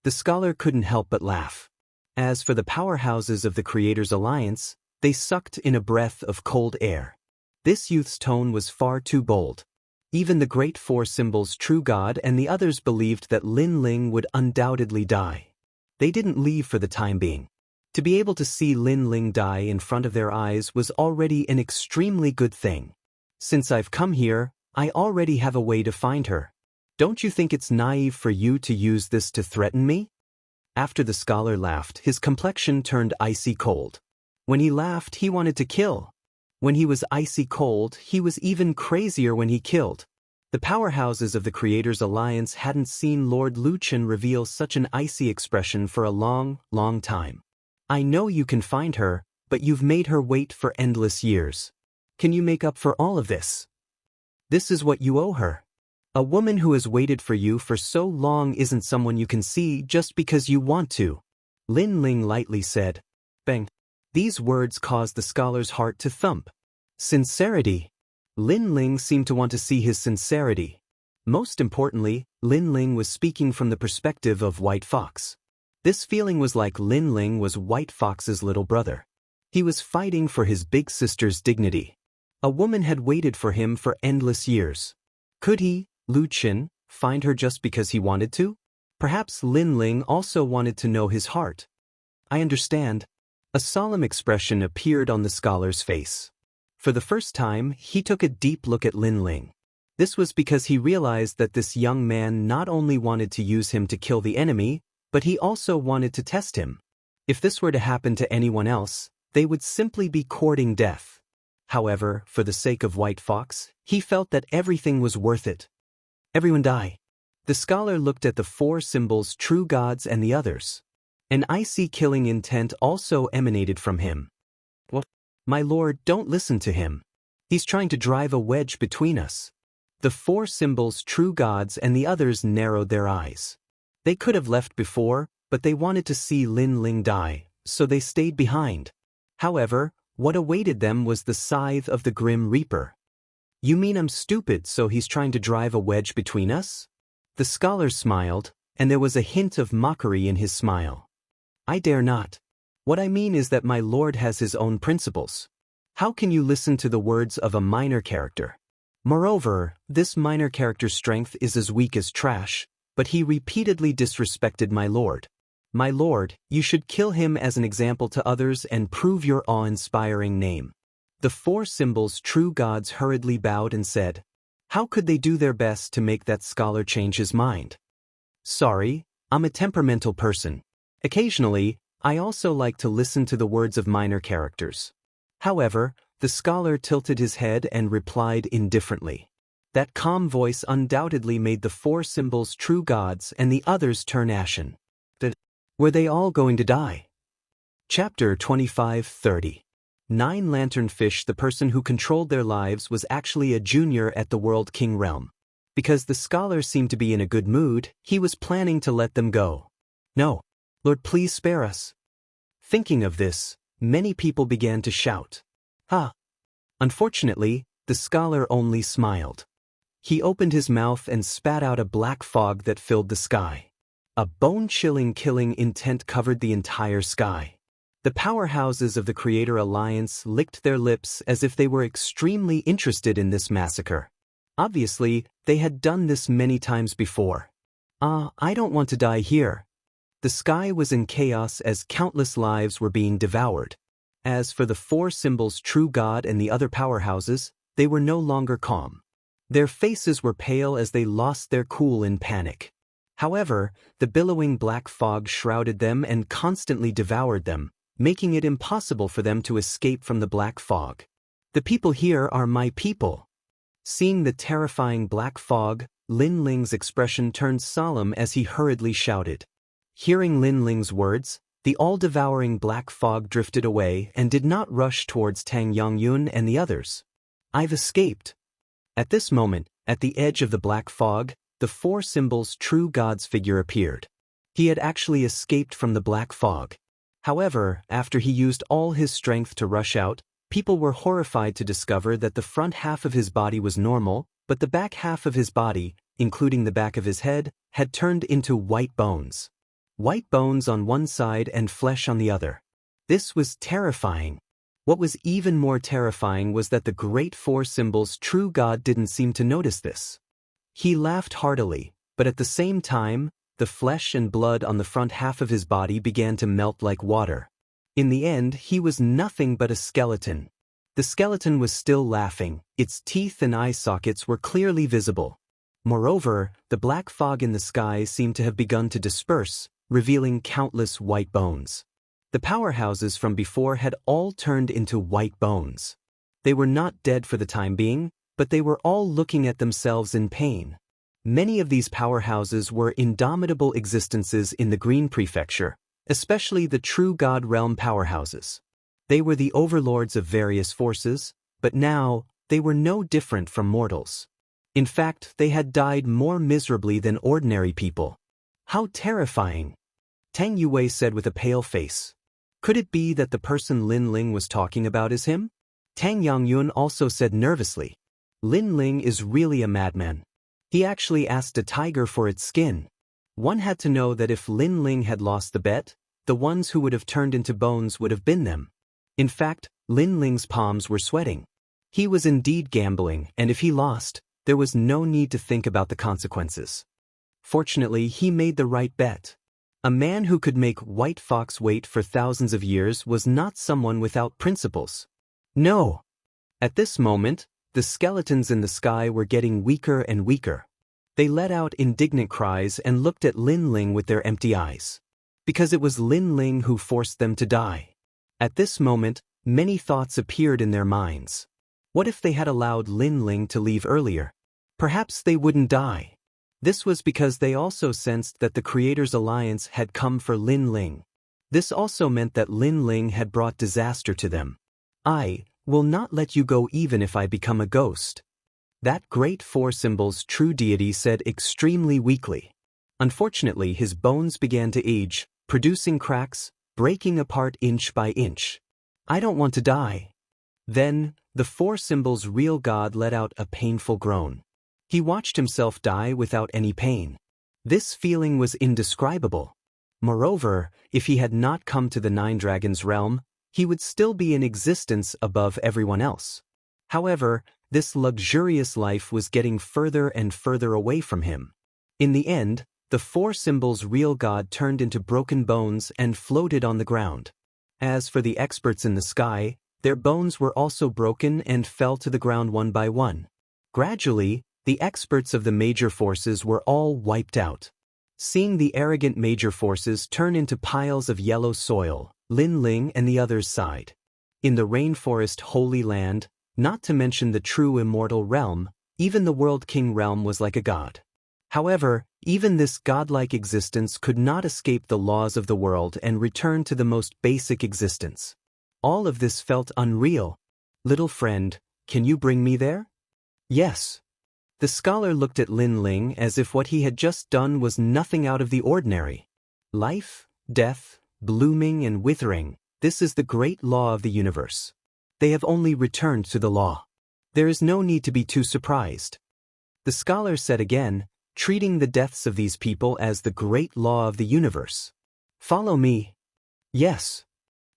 The scholar couldn't help but laugh. As for the powerhouses of the Creators' Alliance, they sucked in a breath of cold air. This youth's tone was far too bold. Even the great four symbols' true god and the others believed that Lin Ling would undoubtedly die. They didn't leave for the time being. To be able to see Lin Ling die in front of their eyes was already an extremely good thing. Since I've come here, I already have a way to find her. Don't you think it's naive for you to use this to threaten me? After the scholar laughed, his complexion turned icy cold. When he laughed, he wanted to kill. When he was icy cold, he was even crazier when he killed. The powerhouses of the Creators' Alliance hadn't seen Lord Lu Chen reveal such an icy expression for a long, long time. I know you can find her, but you've made her wait for endless years. Can you make up for all of this? This is what you owe her. A woman who has waited for you for so long isn't someone you can see just because you want to. Lin Ling lightly said. Bang. These words caused the scholar's heart to thump. Sincerity. Lin Ling seemed to want to see his sincerity. Most importantly, Lin Ling was speaking from the perspective of White Fox. This feeling was like Lin Ling was White Fox's little brother. He was fighting for his big sister's dignity. A woman had waited for him for endless years. Could he, Lu Chen, find her just because he wanted to? Perhaps Lin Ling also wanted to know his heart. I understand. A solemn expression appeared on the scholar's face. For the first time, he took a deep look at Lin Ling. This was because he realized that this young man not only wanted to use him to kill the enemy, but he also wanted to test him. If this were to happen to anyone else, they would simply be courting death. However, for the sake of White Fox, he felt that everything was worth it. Everyone die. The scholar looked at the four symbols, true gods and the others. An icy killing intent also emanated from him. What? My lord, don't listen to him. He's trying to drive a wedge between us. The four symbols, true gods and the others, narrowed their eyes. They could have left before, but they wanted to see Lin Ling die, so they stayed behind. However, what awaited them was the scythe of the Grim Reaper. You mean I'm stupid, so he's trying to drive a wedge between us? The scholar smiled, and there was a hint of mockery in his smile. I dare not. What I mean is that my lord has his own principles. How can you listen to the words of a minor character? Moreover, this minor character's strength is as weak as trash, but he repeatedly disrespected my lord. My lord, you should kill him as an example to others and prove your awe-inspiring name. The four symbols, true gods, hurriedly bowed and said, how could they do their best to make that scholar change his mind? Sorry, I'm a temperamental person. Occasionally, I also like to listen to the words of minor characters. However, the scholar tilted his head and replied indifferently. That calm voice undoubtedly made the four symbols, true gods, and the others turn ashen. Were they all going to die? Chapter 25-30. Nine Lanternfish. The person who controlled their lives was actually a junior at the World King realm. Because the scholar seemed to be in a good mood, he was planning to let them go. No. Lord, please spare us. Thinking of this, many people began to shout. Ah! Unfortunately, the scholar only smiled. He opened his mouth and spat out a black fog that filled the sky. A bone-chilling killing intent covered the entire sky. The powerhouses of the Creator Alliance licked their lips as if they were extremely interested in this massacre. Obviously, they had done this many times before. I don't want to die here. The sky was in chaos as countless lives were being devoured. As for the four symbols, true god and the other powerhouses, they were no longer calm. Their faces were pale as they lost their cool in panic. However, the billowing black fog shrouded them and constantly devoured them, making it impossible for them to escape from the black fog. The people here are my people. Seeing the terrifying black fog, Lin Ling's expression turned solemn as he hurriedly shouted. Hearing Lin Ling's words, the all-devouring black fog drifted away and did not rush towards Tang Yongyun and the others. I've escaped. At this moment, at the edge of the black fog, the four symbols, true god's figure appeared. He had actually escaped from the black fog. However, after he used all his strength to rush out, people were horrified to discover that the front half of his body was normal, but the back half of his body, including the back of his head, had turned into white bones. White bones on one side and flesh on the other. This was terrifying. What was even more terrifying was that the great four symbols, true god, didn't seem to notice this. He laughed heartily, but at the same time, the flesh and blood on the front half of his body began to melt like water. In the end, he was nothing but a skeleton. The skeleton was still laughing, its teeth and eye sockets were clearly visible. Moreover, the black fog in the sky seemed to have begun to disperse, revealing countless white bones. The powerhouses from before had all turned into white bones. They were not dead for the time being, but they were all looking at themselves in pain. Many of these powerhouses were indomitable existences in the Green Prefecture, especially the True God Realm powerhouses. They were the overlords of various forces, but now, they were no different from mortals. In fact, they had died more miserably than ordinary people. How terrifying! Tang Yue said with a pale face. Could it be that the person Lin Ling was talking about is him? Tang Yongyun also said nervously. Lin Ling is really a madman. He actually asked a tiger for its skin. One had to know that if Lin Ling had lost the bet, the ones who would have turned into bones would have been them. In fact, Lin Ling's palms were sweating. He was indeed gambling, and if he lost, there was no need to think about the consequences. Fortunately, he made the right bet. A man who could make White Fox wait for thousands of years was not someone without principles. No. At this moment, the skeletons in the sky were getting weaker and weaker. They let out indignant cries and looked at Lin Ling with their empty eyes. Because it was Lin Ling who forced them to die. At this moment, many thoughts appeared in their minds. What if they had allowed Lin Ling to leave earlier? Perhaps they wouldn't die. This was because they also sensed that the Creator's Alliance had come for Lin Ling. This also meant that Lin Ling had brought disaster to them. I will not let you go even if I become a ghost. That great four symbols true deity said extremely weakly. Unfortunately, his bones began to age, producing cracks, breaking apart inch by inch. I don't want to die. Then, the four symbols real God let out a painful groan. He watched himself die without any pain. This feeling was indescribable. Moreover, if he had not come to the Nine Dragons realm, he would still be in existence above everyone else. However, this luxurious life was getting further and further away from him. In the end, the four symbols real God turned into broken bones and floated on the ground. As for the experts in the sky, their bones were also broken and fell to the ground one by one. Gradually, the experts of the major forces were all wiped out. Seeing the arrogant major forces turn into piles of yellow soil, Lin Ling and the others sighed. In the rainforest Holy Land, not to mention the true immortal realm, even the World King realm was like a god. However, even this godlike existence could not escape the laws of the world and return to the most basic existence. All of this felt unreal. Little friend, can you bring me there? Yes. The scholar looked at Lin Ling as if what he had just done was nothing out of the ordinary. Life, death, blooming and withering, this is the great law of the universe. They have only returned to the law. There is no need to be too surprised. The scholar said again, treating the deaths of these people as the great law of the universe. Follow me. Yes.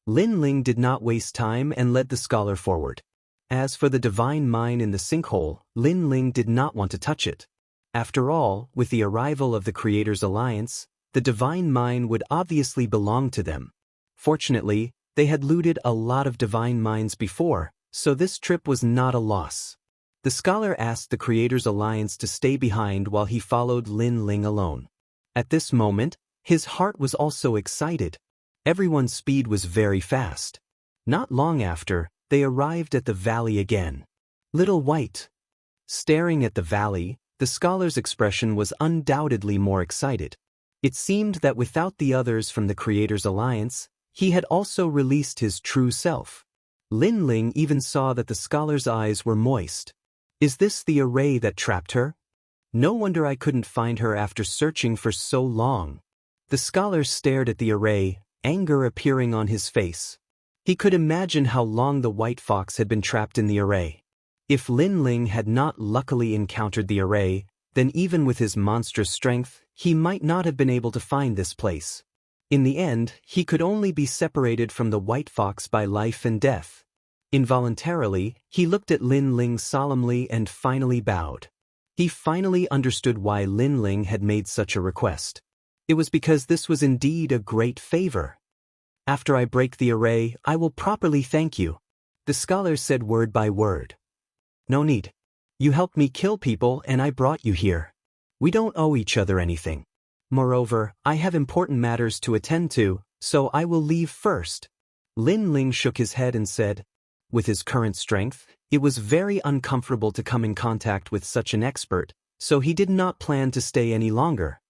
Lin Ling did not waste time and led the scholar forward. As for the divine mine in the sinkhole, Lin Ling did not want to touch it. After all, with the arrival of the Creator's Alliance, the divine mine would obviously belong to them. Fortunately, they had looted a lot of divine mines before, so this trip was not a loss. The scholar asked the Creator's Alliance to stay behind while he followed Lin Ling alone. At this moment, his heart was also excited. Everyone's speed was very fast. Not long after, they arrived at the valley again. Little White. Staring at the valley, the scholar's expression was undoubtedly more excited. It seemed that without the others from the Creator's Alliance, he had also released his true self. Lin Ling even saw that the scholar's eyes were moist. Is this the array that trapped her? No wonder I couldn't find her after searching for so long. The scholar stared at the array, anger appearing on his face. He could imagine how long the white fox had been trapped in the array. If Lin Ling had not luckily encountered the array, then even with his monstrous strength, he might not have been able to find this place. In the end, he could only be separated from the white fox by life and death. Involuntarily, he looked at Lin Ling solemnly and finally bowed. He finally understood why Lin Ling had made such a request. It was because this was indeed a great favor. After I break the array, I will properly thank you. The scholar said word by word. No need. You helped me kill people and I brought you here. We don't owe each other anything. Moreover, I have important matters to attend to, so I will leave first. Lin Ling shook his head and said, with his current strength, it was very uncomfortable to come in contact with such an expert, so he did not plan to stay any longer.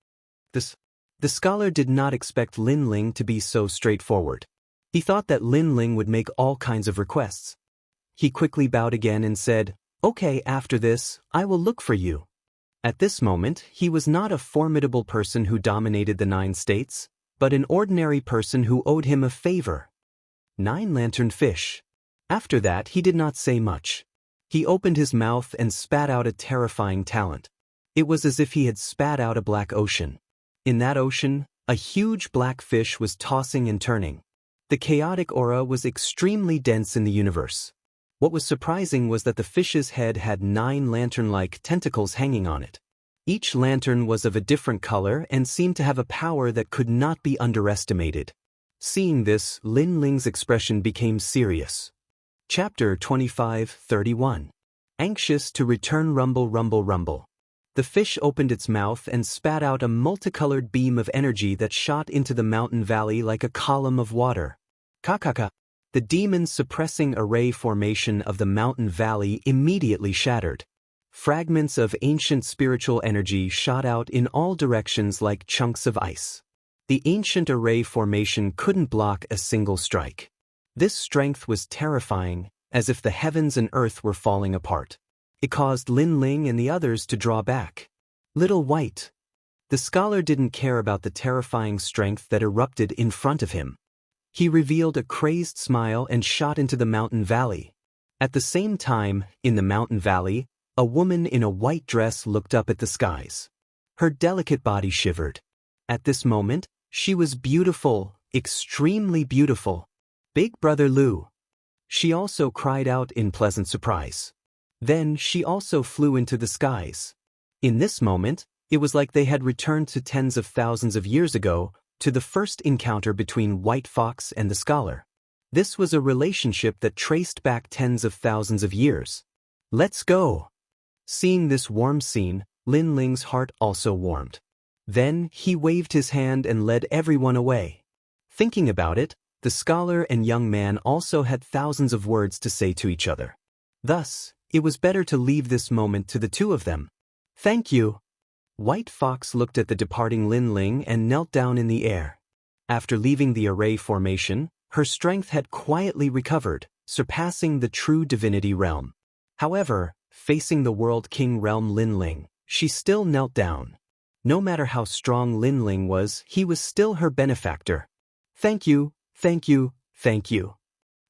The scholar did not expect Lin Ling to be so straightforward. He thought that Lin Ling would make all kinds of requests. He quickly bowed again and said, "Okay, after this, I will look for you." At this moment, he was not a formidable person who dominated the 9 states, but an ordinary person who owed him a favor. 9-lantern fish. After that, he did not say much. He opened his mouth and spat out a terrifying talent. It was as if he had spat out a black ocean. In that ocean, a huge black fish was tossing and turning. The chaotic aura was extremely dense in the universe. What was surprising was that the fish's head had 9 lantern-like tentacles hanging on it. Each lantern was of a different color and seemed to have a power that could not be underestimated. Seeing this, Lin Ling's expression became serious. Chapter 25:31. Anxious to return. Rumble, rumble, rumble. The fish opened its mouth and spat out a multicolored beam of energy that shot into the mountain valley like a column of water. Kakaka. The demon's suppressing array formation of the mountain valley immediately shattered. Fragments of ancient spiritual energy shot out in all directions like chunks of ice. The ancient array formation couldn't block a single strike. This strength was terrifying, as if the heavens and earth were falling apart. It caused Lin Ling and the others to draw back. Little White. The scholar didn't care about the terrifying strength that erupted in front of him. He revealed a crazed smile and shot into the mountain valley. At the same time, in the mountain valley, a woman in a white dress looked up at the skies. Her delicate body shivered. At this moment, she was beautiful, extremely beautiful. Big Brother Lu. She also cried out in pleasant surprise. Then she also flew into the skies. In this moment, it was like they had returned to tens of thousands of years ago, to the first encounter between White Fox and the scholar. This was a relationship that traced back tens of thousands of years. Let's go! Seeing this warm scene, Lin Ling's heart also warmed. Then he waved his hand and led everyone away. Thinking about it, the scholar and young man also had thousands of words to say to each other. Thus, it was better to leave this moment to the two of them. Thank you. White Fox looked at the departing Lin Ling and knelt down in the air. After leaving the array formation, her strength had quietly recovered, surpassing the true divinity realm. However, facing the World King realm Lin Ling, she still knelt down. No matter how strong Lin Ling was, he was still her benefactor. Thank you, thank you, thank you.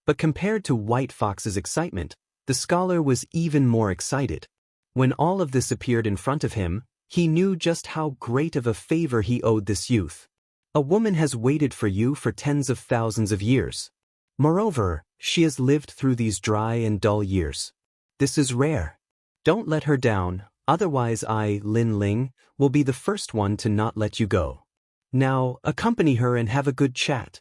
But compared to White Fox's excitement, the scholar was even more excited. When all of this appeared in front of him, he knew just how great of a favor he owed this youth. A woman has waited for you for tens of thousands of years. Moreover, she has lived through these dry and dull years. This is rare. Don't let her down, otherwise I, Lin Ling, will be the first one to not let you go. Now, accompany her and have a good chat.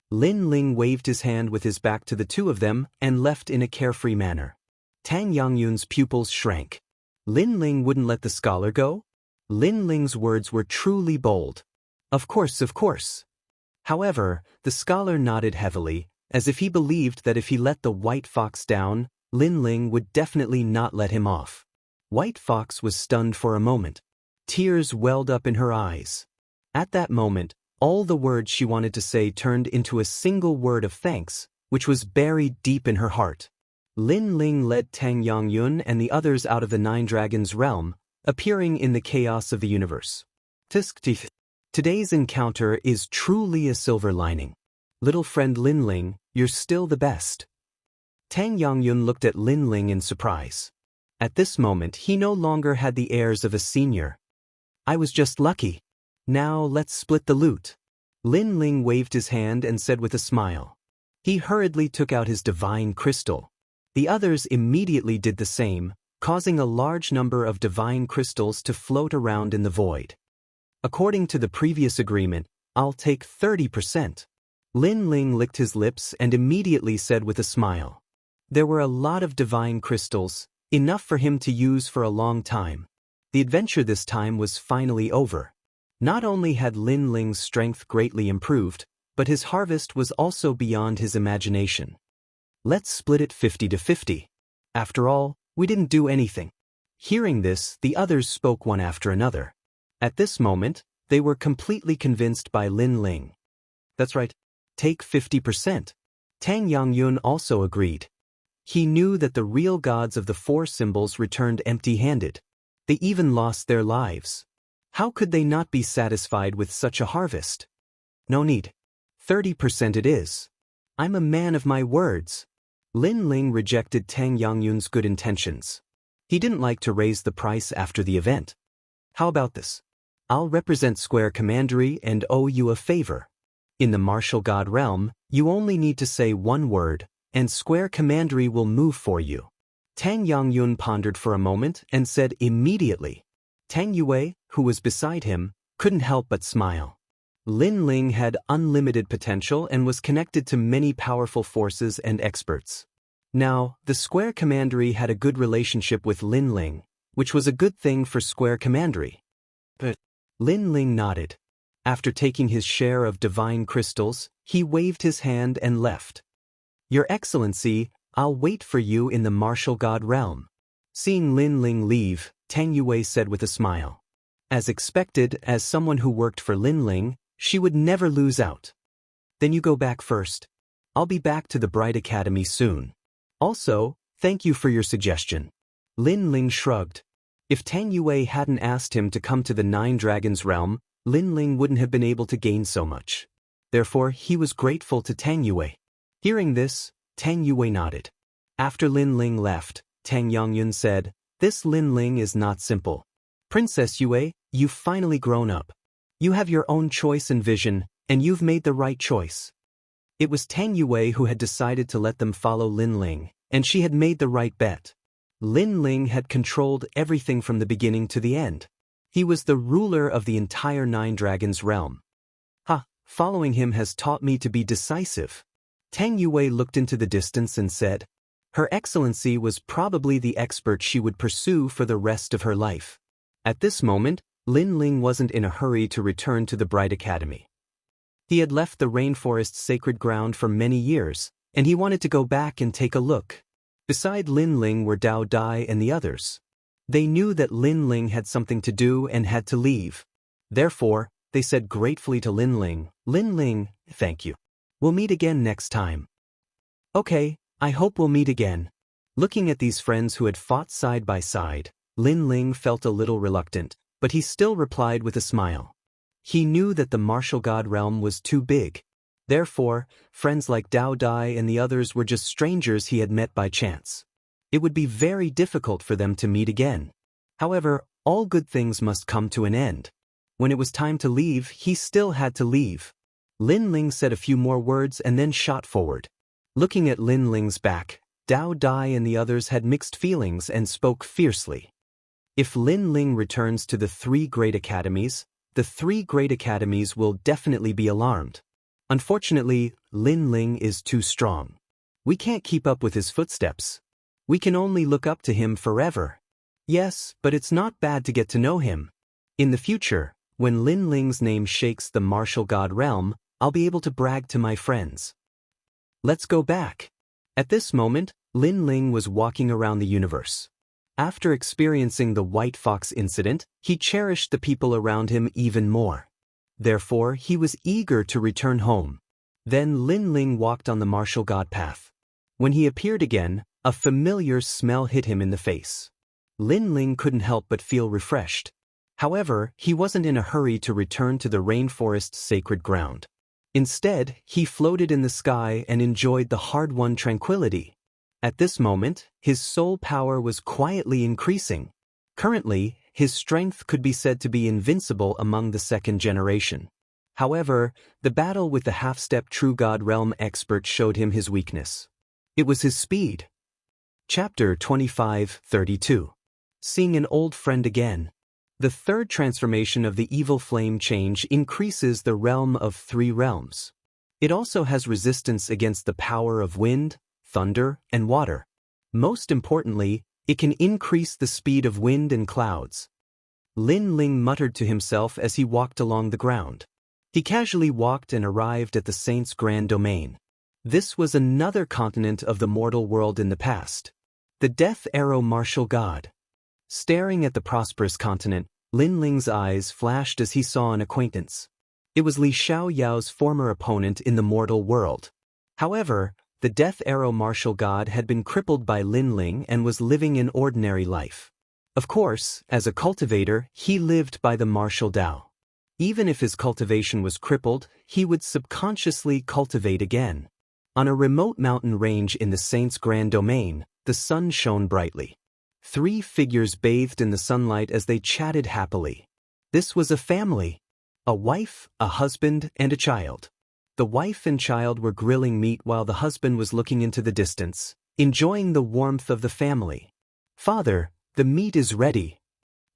Lin Ling waved his hand with his back to the two of them and left in a carefree manner. Tang Yangyun's pupils shrank. Lin Ling wouldn't let the scholar go? Lin Ling's words were truly bold. Of course, of course. However, the scholar nodded heavily, as if he believed that if he let the White Fox down, Lin Ling would definitely not let him off. White Fox was stunned for a moment. Tears welled up in her eyes. At that moment, all the words she wanted to say turned into a single word of thanks, which was buried deep in her heart. Lin Ling led Tang Yangyun and the others out of the Nine Dragons realm, appearing in the chaos of the universe. Today's encounter is truly a silver lining. Little friend Lin Ling, you're still the best. Tang Yangyun looked at Lin Ling in surprise. At this moment he no longer had the airs of a senior. I was just lucky. Now let's split the loot. Lin Ling waved his hand and said with a smile. He hurriedly took out his divine crystal. The others immediately did the same, causing a large number of divine crystals to float around in the void. According to the previous agreement, I'll take 30%. Lin Ling licked his lips and immediately said with a smile. There were a lot of divine crystals, enough for him to use for a long time. The adventure this time was finally over. Not only had Lin Ling's strength greatly improved, but his harvest was also beyond his imagination. Let's split it 50-50. After all, we didn't do anything. Hearing this, the others spoke one after another. At this moment, they were completely convinced by Lin Ling. That's right. Take 50%. Tang Yangyun also agreed. He knew that the real gods of the four symbols returned empty-handed. They even lost their lives. How could they not be satisfied with such a harvest? No need. 30% it is. I'm a man of my words. Lin Ling rejected Tang Yangyun's good intentions. He didn't like to raise the price after the event. How about this? I'll represent Square Commandery and owe you a favor. In the martial god realm, you only need to say one word, and Square Commandery will move for you. Tang Yangyun pondered for a moment and said immediately, Tang Yue, who was beside him, couldn't help but smile. Lin Ling had unlimited potential and was connected to many powerful forces and experts. Now, the Square Commandery had a good relationship with Lin Ling, which was a good thing for Square Commandery. But Lin Ling nodded. After taking his share of divine crystals, he waved his hand and left. Your Excellency, I'll wait for you in the martial god realm. Seeing Lin Ling leave, Tang Yue said with a smile. As expected, as someone who worked for Lin Ling, she would never lose out. Then you go back first. I'll be back to the Bright Academy soon. Also, thank you for your suggestion. Lin Ling shrugged. If Tang Yue hadn't asked him to come to the Nine Dragons realm, Lin Ling wouldn't have been able to gain so much. Therefore, he was grateful to Tang Yue. Hearing this, Tang Yue nodded. After Lin Ling left, Tang Yongyun said, "This Lin Ling is not simple. Princess Yue, you've finally grown up. You have your own choice and vision, and you've made the right choice." It was Tang Yue who had decided to let them follow Lin Ling, and she had made the right bet. Lin Ling had controlled everything from the beginning to the end. He was the ruler of the entire Nine Dragons realm. Following him has taught me to be decisive. Tang Yue looked into the distance and said, Her Excellency was probably the expert she would pursue for the rest of her life. At this moment, Lin Ling wasn't in a hurry to return to the Bright Academy. He had left the rainforest's sacred ground for many years, and he wanted to go back and take a look. Beside Lin Ling were Dao Dai and the others. They knew that Lin Ling had something to do and had to leave. Therefore, they said gratefully to Lin Ling, thank you. We'll meet again next time. Okay, I hope we'll meet again. Looking at these friends who had fought side by side, Lin Ling felt a little reluctant, but he still replied with a smile. He knew that the martial god realm was too big. Therefore, friends like Dao Dai and the others were just strangers he had met by chance. It would be very difficult for them to meet again. However, all good things must come to an end. When it was time to leave, he still had to leave. Lin Ling said a few more words and then shot forward. Looking at Lin Ling's back, Dao Dai and the others had mixed feelings and spoke fiercely. If Lin Ling returns to the three great academies, the three great academies will definitely be alarmed. Unfortunately, Lin Ling is too strong. We can't keep up with his footsteps. We can only look up to him forever. Yes, but it's not bad to get to know him. In the future, when Lin Ling's name shakes the martial god realm, I'll be able to brag to my friends. Let's go back. At this moment, Lin Ling was walking around the universe. After experiencing the White Fox incident, he cherished the people around him even more. Therefore, he was eager to return home. Then Lin Ling walked on the martial god path. When he appeared again, a familiar smell hit him in the face. Lin Ling couldn't help but feel refreshed. However, he wasn't in a hurry to return to the rainforest's sacred ground. Instead, he floated in the sky and enjoyed the hard-won tranquility. At this moment, his soul power was quietly increasing. Currently, his strength could be said to be invincible among the second generation. However, the battle with the half-step true god realm expert showed him his weakness. It was his speed. Chapter 25:32. Seeing an old friend again. The third transformation of the evil flame change increases the realm of three realms. It also has resistance against the power of wind, thunder, and water. Most importantly, it can increase the speed of wind and clouds. Lin Ling muttered to himself as he walked along the ground. He casually walked and arrived at the Saint's grand domain. This was another continent of the mortal world in the past. The Death Arrow martial god. Staring at the prosperous continent, Lin Ling's eyes flashed as he saw an acquaintance. It was Li Xiaoyao's former opponent in the mortal world. However, the Death Arrow martial god had been crippled by Lin Ling and was living an ordinary life. Of course, as a cultivator, he lived by the martial Dao. Even if his cultivation was crippled, he would subconsciously cultivate again. On a remote mountain range in the Saint's grand domain, the sun shone brightly. Three figures bathed in the sunlight as they chatted happily. This was a family. A wife, a husband, and a child. The wife and child were grilling meat while the husband was looking into the distance, enjoying the warmth of the family. "Father, the meat is ready."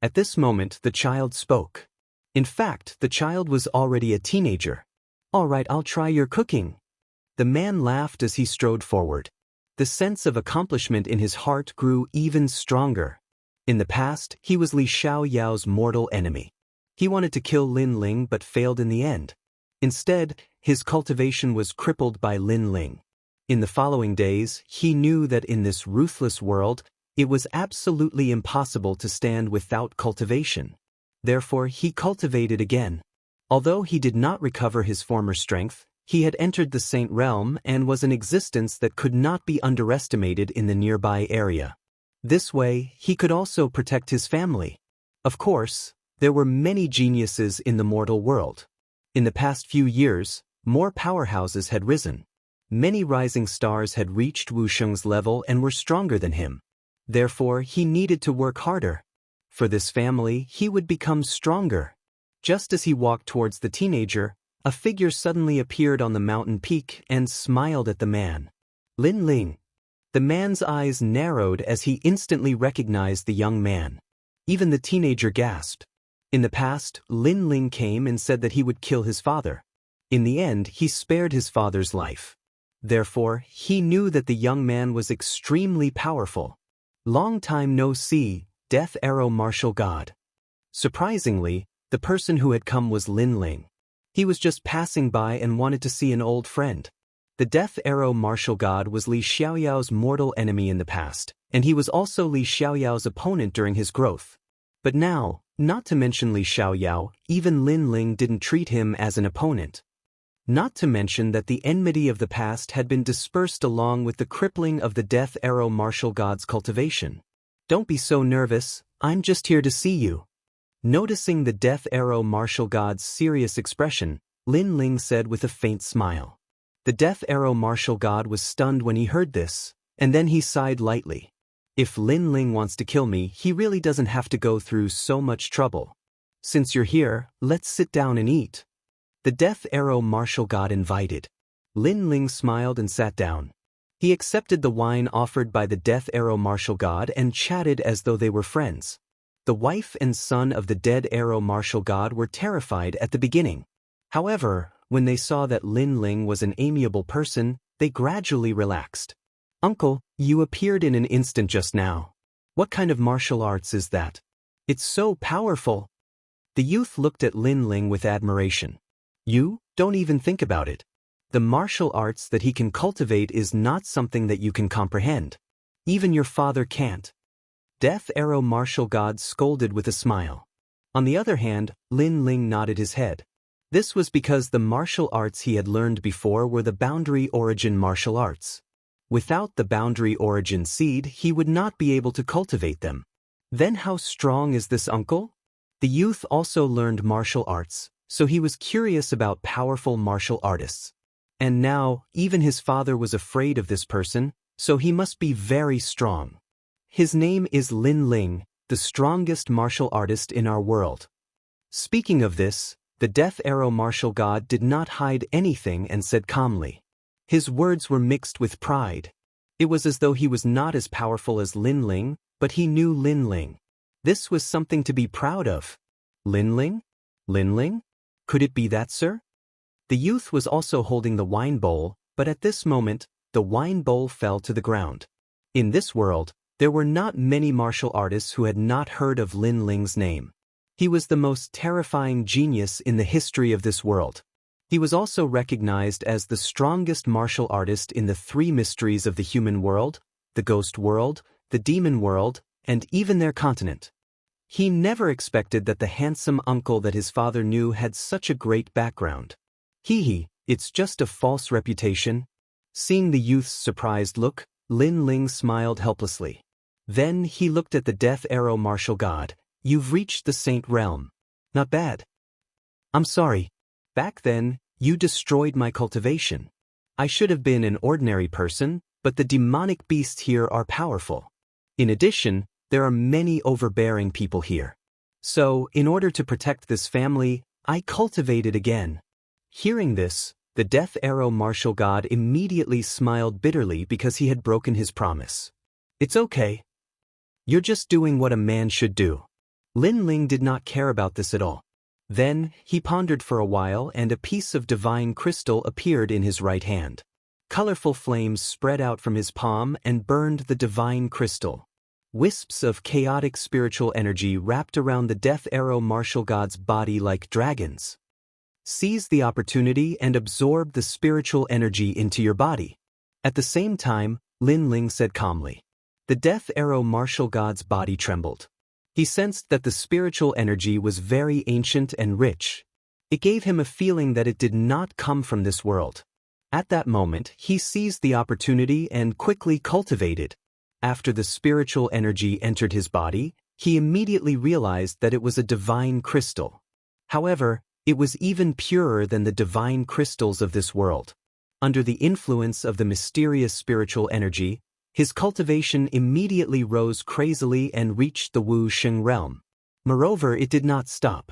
At this moment, the child spoke. In fact, the child was already a teenager. "All right, I'll try your cooking." The man laughed as he strode forward. The sense of accomplishment in his heart grew even stronger. In the past, he was Li Xiaoyao's mortal enemy. He wanted to kill Lin Ling but failed in the end. Instead, his cultivation was crippled by Lin Ling. In the following days, he knew that in this ruthless world, it was absolutely impossible to stand without cultivation. Therefore, he cultivated again. Although he did not recover his former strength, he had entered the Saint Realm and was an existence that could not be underestimated in the nearby area. This way, he could also protect his family. Of course, there were many geniuses in the mortal world. In the past few years, more powerhouses had risen. Many rising stars had reached Wu Sheng's level and were stronger than him. Therefore, he needed to work harder. For this family, he would become stronger. Just as he walked towards the teenager, a figure suddenly appeared on the mountain peak and smiled at the man. Lin Ling. The man's eyes narrowed as he instantly recognized the young man. Even the teenager gasped. In the past, Lin Ling came and said that he would kill his father. In the end, he spared his father's life. Therefore, he knew that the young man was extremely powerful. Long time no see, Death Arrow Martial God. Surprisingly, the person who had come was Lin Ling. He was just passing by and wanted to see an old friend. The Death Arrow Martial God was Li Xiaoyao's mortal enemy in the past, and he was also Li Xiaoyao's opponent during his growth. But now, not to mention Li Xiaoyao, even Lin Ling didn't treat him as an opponent. Not to mention that the enmity of the past had been dispersed along with the crippling of the Death Arrow Martial God's cultivation. "Don't be so nervous, I'm just here to see you." Noticing the Death Arrow Martial God's serious expression, Lin Ling said with a faint smile. The Death Arrow Martial God was stunned when he heard this, and then he sighed lightly. "If Lin Ling wants to kill me, he really doesn't have to go through so much trouble. Since you're here, let's sit down and eat." The Death Arrow Martial God invited. Lin Ling smiled and sat down. He accepted the wine offered by the Death Arrow Martial God and chatted as though they were friends. The wife and son of the Dead Arrow Martial God were terrified at the beginning. However, when they saw that Lin Ling was an amiable person, they gradually relaxed. "Uncle, you appeared in an instant just now. What kind of martial arts is that? It's so powerful." The youth looked at Lin Ling with admiration. "You don't even think about it. The martial arts that he can cultivate is not something that you can comprehend. Even your father can't." Death Arrow Martial God scolded with a smile. On the other hand, Lin Ling nodded his head. This was because the martial arts he had learned before were the boundary origin martial arts. Without the boundary origin seed, he would not be able to cultivate them. Then how strong is this uncle? The youth also learned martial arts, so he was curious about powerful martial artists. And now, even his father was afraid of this person, so he must be very strong. His name is Lin Ling, the strongest martial artist in our world. Speaking of this, the Death Arrow Martial God did not hide anything and said calmly. His words were mixed with pride. It was as though he was not as powerful as Lin Ling, but he knew Lin Ling. This was something to be proud of. Lin Ling? Lin Ling? Could it be that, sir? The youth was also holding the wine bowl, but at this moment, the wine bowl fell to the ground. In this world, there were not many martial artists who had not heard of Lin Ling's name. He was the most terrifying genius in the history of this world. He was also recognized as the strongest martial artist in the three mysteries of the human world, the ghost world, the demon world, and even their continent. He never expected that the handsome uncle that his father knew had such a great background. It's just a false reputation. Seeing the youth's surprised look, Lin Ling smiled helplessly. Then he looked at the Death Arrow Martial God. "You've reached the Saint Realm. Not bad. I'm sorry. Back then, you destroyed my cultivation. I should have been an ordinary person, but the demonic beasts here are powerful. In addition, there are many overbearing people here. So, in order to protect this family, I cultivated again." Hearing this, the Death Arrow Martial God immediately smiled bitterly because he had broken his promise. "It's okay. You're just doing what a man should do." Lin Ling did not care about this at all. Then, he pondered for a while and a piece of divine crystal appeared in his right hand. Colorful flames spread out from his palm and burned the divine crystal. Wisps of chaotic spiritual energy wrapped around the Death Arrow martial god's body like dragons. Seize the opportunity and absorb the spiritual energy into your body. At the same time, Lin Ling said calmly. The Death Arrow martial god's body trembled. He sensed that the spiritual energy was very ancient and rich. It gave him a feeling that it did not come from this world. At that moment, he seized the opportunity and quickly cultivated. After the spiritual energy entered his body, he immediately realized that it was a divine crystal. However, it was even purer than the divine crystals of this world. Under the influence of the mysterious spiritual energy, his cultivation immediately rose crazily and reached the Wuxia realm. Moreover, it did not stop.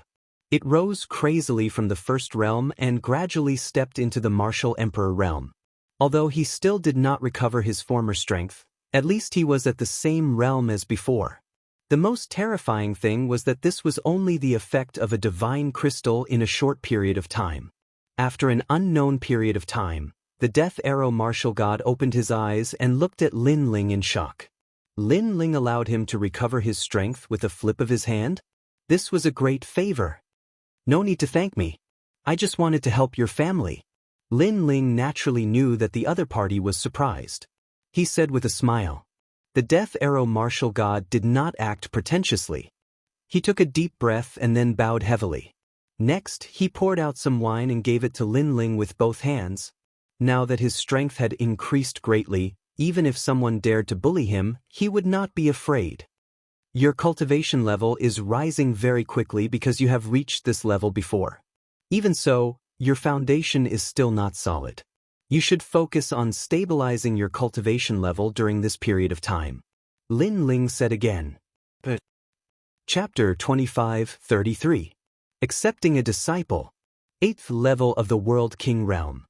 It rose crazily from the first realm and gradually stepped into the martial emperor realm. Although he still did not recover his former strength, at least he was at the same realm as before. The most terrifying thing was that this was only the effect of a divine crystal in a short period of time. After an unknown period of time, the Death Arrow martial god opened his eyes and looked at Lin Ling in shock. Lin Ling allowed him to recover his strength with a flip of his hand? This was a great favor. No need to thank me. I just wanted to help your family. Lin Ling naturally knew that the other party was surprised. He said with a smile. The Death Arrow martial god did not act pretentiously. He took a deep breath and then bowed heavily. Next, he poured out some wine and gave it to Lin Ling with both hands. Now that his strength had increased greatly, even if someone dared to bully him, he would not be afraid. Your cultivation level is rising very quickly because you have reached this level before. Even so, your foundation is still not solid. You should focus on stabilizing your cultivation level during this period of time. Lin Ling said again. But Chapter 25:33. Accepting a disciple. 8th level of the World King Realm.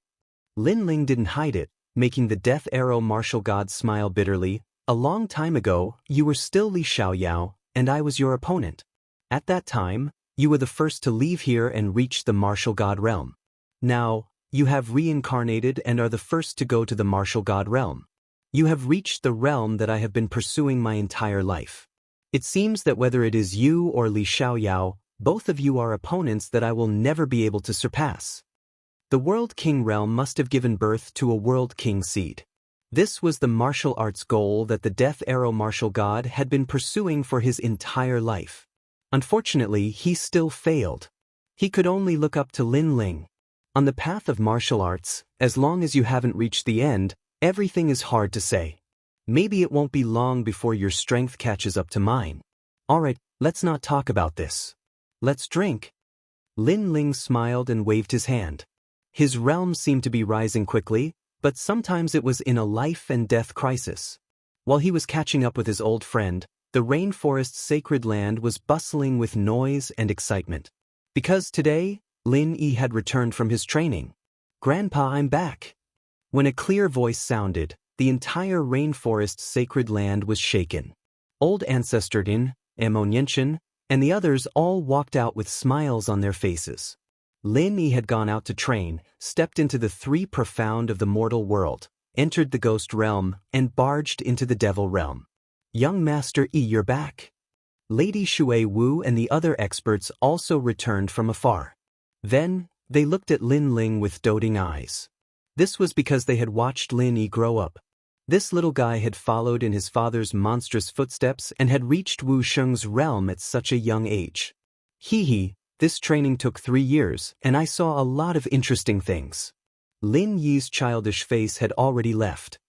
Lin Ling didn't hide it, making the Death Arrow martial god smile bitterly. A long time ago, you were still Li Xiaoyao, and I was your opponent. At that time, you were the first to leave here and reach the martial god realm. Now, you have reincarnated and are the first to go to the martial god realm. You have reached the realm that I have been pursuing my entire life. It seems that whether it is you or Li Xiaoyao, both of you are opponents that I will never be able to surpass. The World King realm must have given birth to a World King seed. This was the martial arts goal that the Death Arrow martial god had been pursuing for his entire life. Unfortunately, he still failed. He could only look up to Lin Ling. On the path of martial arts, as long as you haven't reached the end, everything is hard to say. Maybe it won't be long before your strength catches up to mine. Alright, let's not talk about this. Let's drink. Lin Ling smiled and waved his hand. His realm seemed to be rising quickly, but sometimes it was in a life and death crisis. While he was catching up with his old friend, the rainforest's sacred land was bustling with noise and excitement. Because today, Lin Yi had returned from his training. Grandpa, I'm back. When a clear voice sounded, the entire rainforest's sacred land was shaken. Old ancestor Din, Ammonienchen, and the others all walked out with smiles on their faces. Lin Yi had gone out to train, stepped into the 3 profound of the mortal world, entered the ghost realm, and barged into the devil realm. Young Master Yi, you're back. Lady Shui Wu and the other experts also returned from afar. Then, they looked at Lin Ling with doting eyes. This was because they had watched Lin Yi grow up. This little guy had followed in his father's monstrous footsteps and had reached Wu Sheng's realm at such a young age. Hee. This training took 3 years, and I saw a lot of interesting things. Lin Yi's childish face had already left.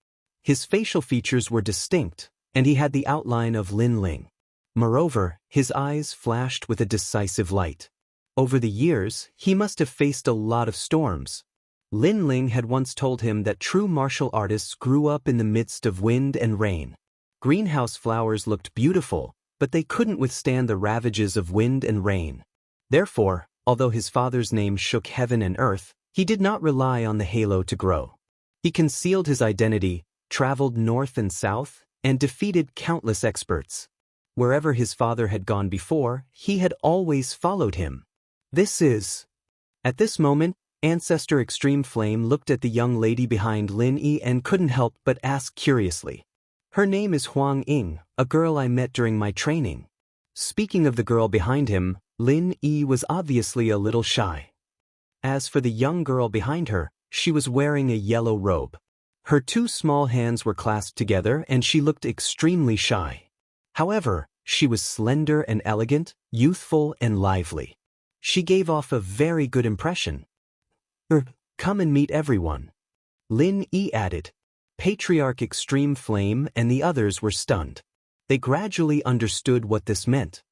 His facial features were distinct, and he had the outline of Lin Ling. Moreover, his eyes flashed with a decisive light. Over the years, he must have faced a lot of storms. Lin Ling had once told him that true martial artists grew up in the midst of wind and rain. Greenhouse flowers looked beautiful, but they couldn't withstand the ravages of wind and rain. Therefore, although his father's name shook heaven and earth, he did not rely on the halo to grow. He concealed his identity, traveled north and south, and defeated countless experts. Wherever his father had gone before, he had always followed him. This is... At this moment, Ancestor Extreme Flame looked at the young lady behind Lin Yi and couldn't help but ask curiously. Her name is Huang Ying, a girl I met during my training. Speaking of the girl behind him, Lin Yi was obviously a little shy. As for the young girl behind her, she was wearing a yellow robe. Her two small hands were clasped together and she looked extremely shy. However, she was slender and elegant, youthful and lively. She gave off a very good impression. Come and meet everyone. Lin Yi added. Patriarch Extreme Flame and the others were stunned. They gradually understood what this meant.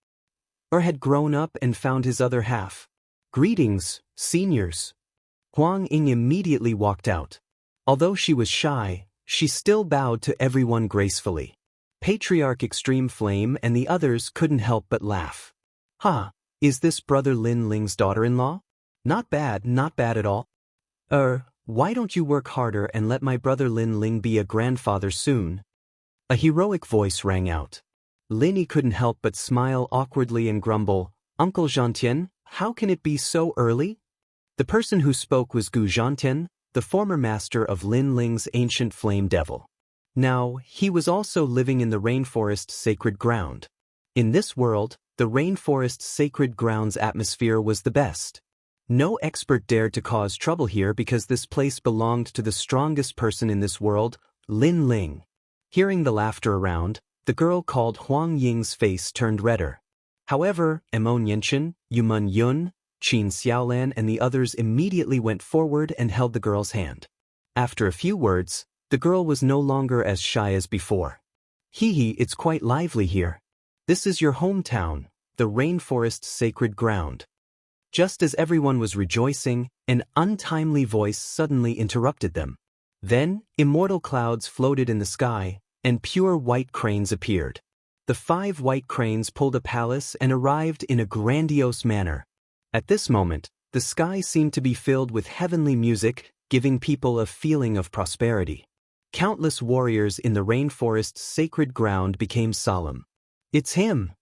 Had grown up and found his other half. Greetings, seniors. Huang Ying immediately walked out. Although she was shy, she still bowed to everyone gracefully. Patriarch Extreme Flame and the others couldn't help but laugh. Is this brother Lin Ling's daughter-in-law? Not bad at all. Why don't you work harder and let my brother Lin Ling be a grandfather soon? A heroic voice rang out. Lin Yi couldn't help but smile awkwardly and grumble, Uncle Zhantian, how can it be so early? The person who spoke was Gu Zhantian, the former master of Lin Ling's ancient flame devil. Now, he was also living in the rainforest sacred ground. In this world, the rainforest sacred ground's atmosphere was the best. No expert dared to cause trouble here because this place belonged to the strongest person in this world, Lin Ling. Hearing the laughter around, the girl called Huang Ying's face turned redder. However, Emon Yenchen, Yumun Yun, Qin Xiaolan and the others immediately went forward and held the girl's hand. After a few words, the girl was no longer as shy as before. It's quite lively here. This is your hometown, the rainforest sacred ground. Just as everyone was rejoicing, an untimely voice suddenly interrupted them. Then, immortal clouds floated in the sky, and pure white cranes appeared. The 5 white cranes pulled a palace and arrived in a grandiose manner. At this moment, the sky seemed to be filled with heavenly music, giving people a feeling of prosperity. Countless warriors in the rainforest's sacred ground became solemn. It's him!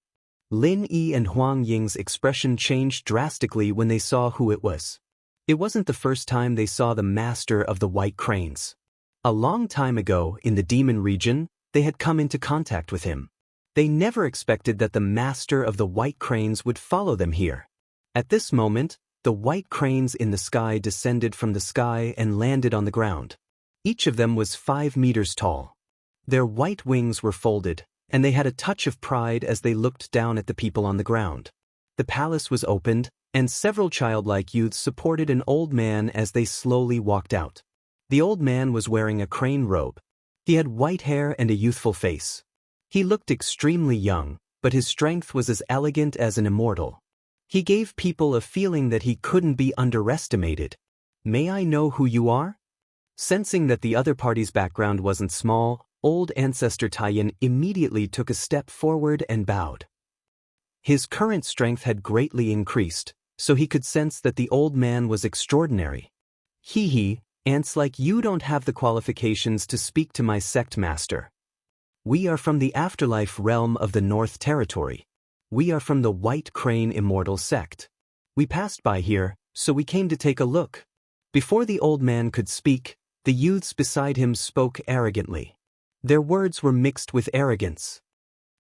Lin Yi and Huang Ying's expression changed drastically when they saw who it was. It wasn't the first time they saw the master of the white cranes. A long time ago, in the demon region, they had come into contact with him. They never expected that the master of the white cranes would follow them here. At this moment, the white cranes in the sky descended from the sky and landed on the ground. Each of them was 5 meters tall. Their white wings were folded, and they had a touch of pride as they looked down at the people on the ground. The palace was opened, and several childlike youths supported an old man as they slowly walked out. The old man was wearing a crane robe. He had white hair and a youthful face. He looked extremely young, but his strength was as elegant as an immortal. He gave people a feeling that he couldn't be underestimated. May I know who you are? Sensing that the other party's background wasn't small, old ancestor Taiyan immediately took a step forward and bowed. His current strength had greatly increased, so he could sense that the old man was extraordinary. Ants like you don't have the qualifications to speak to my sect master. We are from the afterlife realm of the North Territory. We are from the White Crane Immortal sect. We passed by here, so we came to take a look. Before the old man could speak, the youths beside him spoke arrogantly. Their words were mixed with arrogance.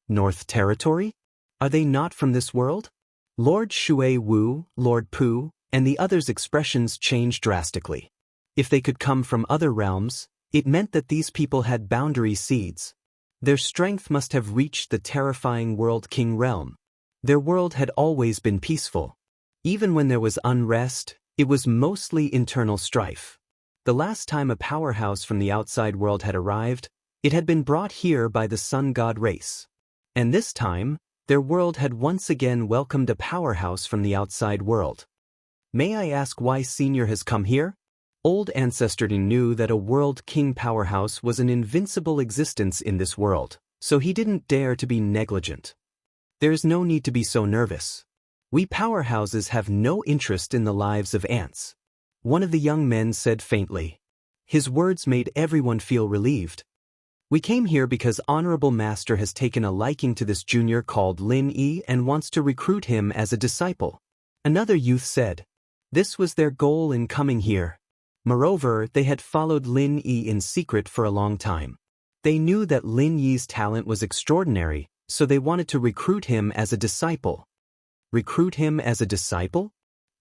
North Territory? Are they not from this world? Lord Shui Wu, Lord Pu, and the others' expressions changed drastically. If they could come from other realms, it meant that these people had boundary seeds. Their strength must have reached the terrifying World King realm. Their world had always been peaceful. Even when there was unrest, it was mostly internal strife. The last time a powerhouse from the outside world had arrived, it had been brought here by the sun god race. And this time, their world had once again welcomed a powerhouse from the outside world. May I ask why Senior has come here? Old Ancestor knew that a World King powerhouse was an invincible existence in this world, so he didn't dare to be negligent. There's no need to be so nervous. We powerhouses have no interest in the lives of ants. One of the young men said faintly. His words made everyone feel relieved. We came here because Honorable Master has taken a liking to this junior called Lin Yi and wants to recruit him as a disciple. Another youth said. This was their goal in coming here. Moreover, they had followed Lin Yi in secret for a long time. They knew that Lin Yi's talent was extraordinary, so they wanted to recruit him as a disciple. Recruit him as a disciple?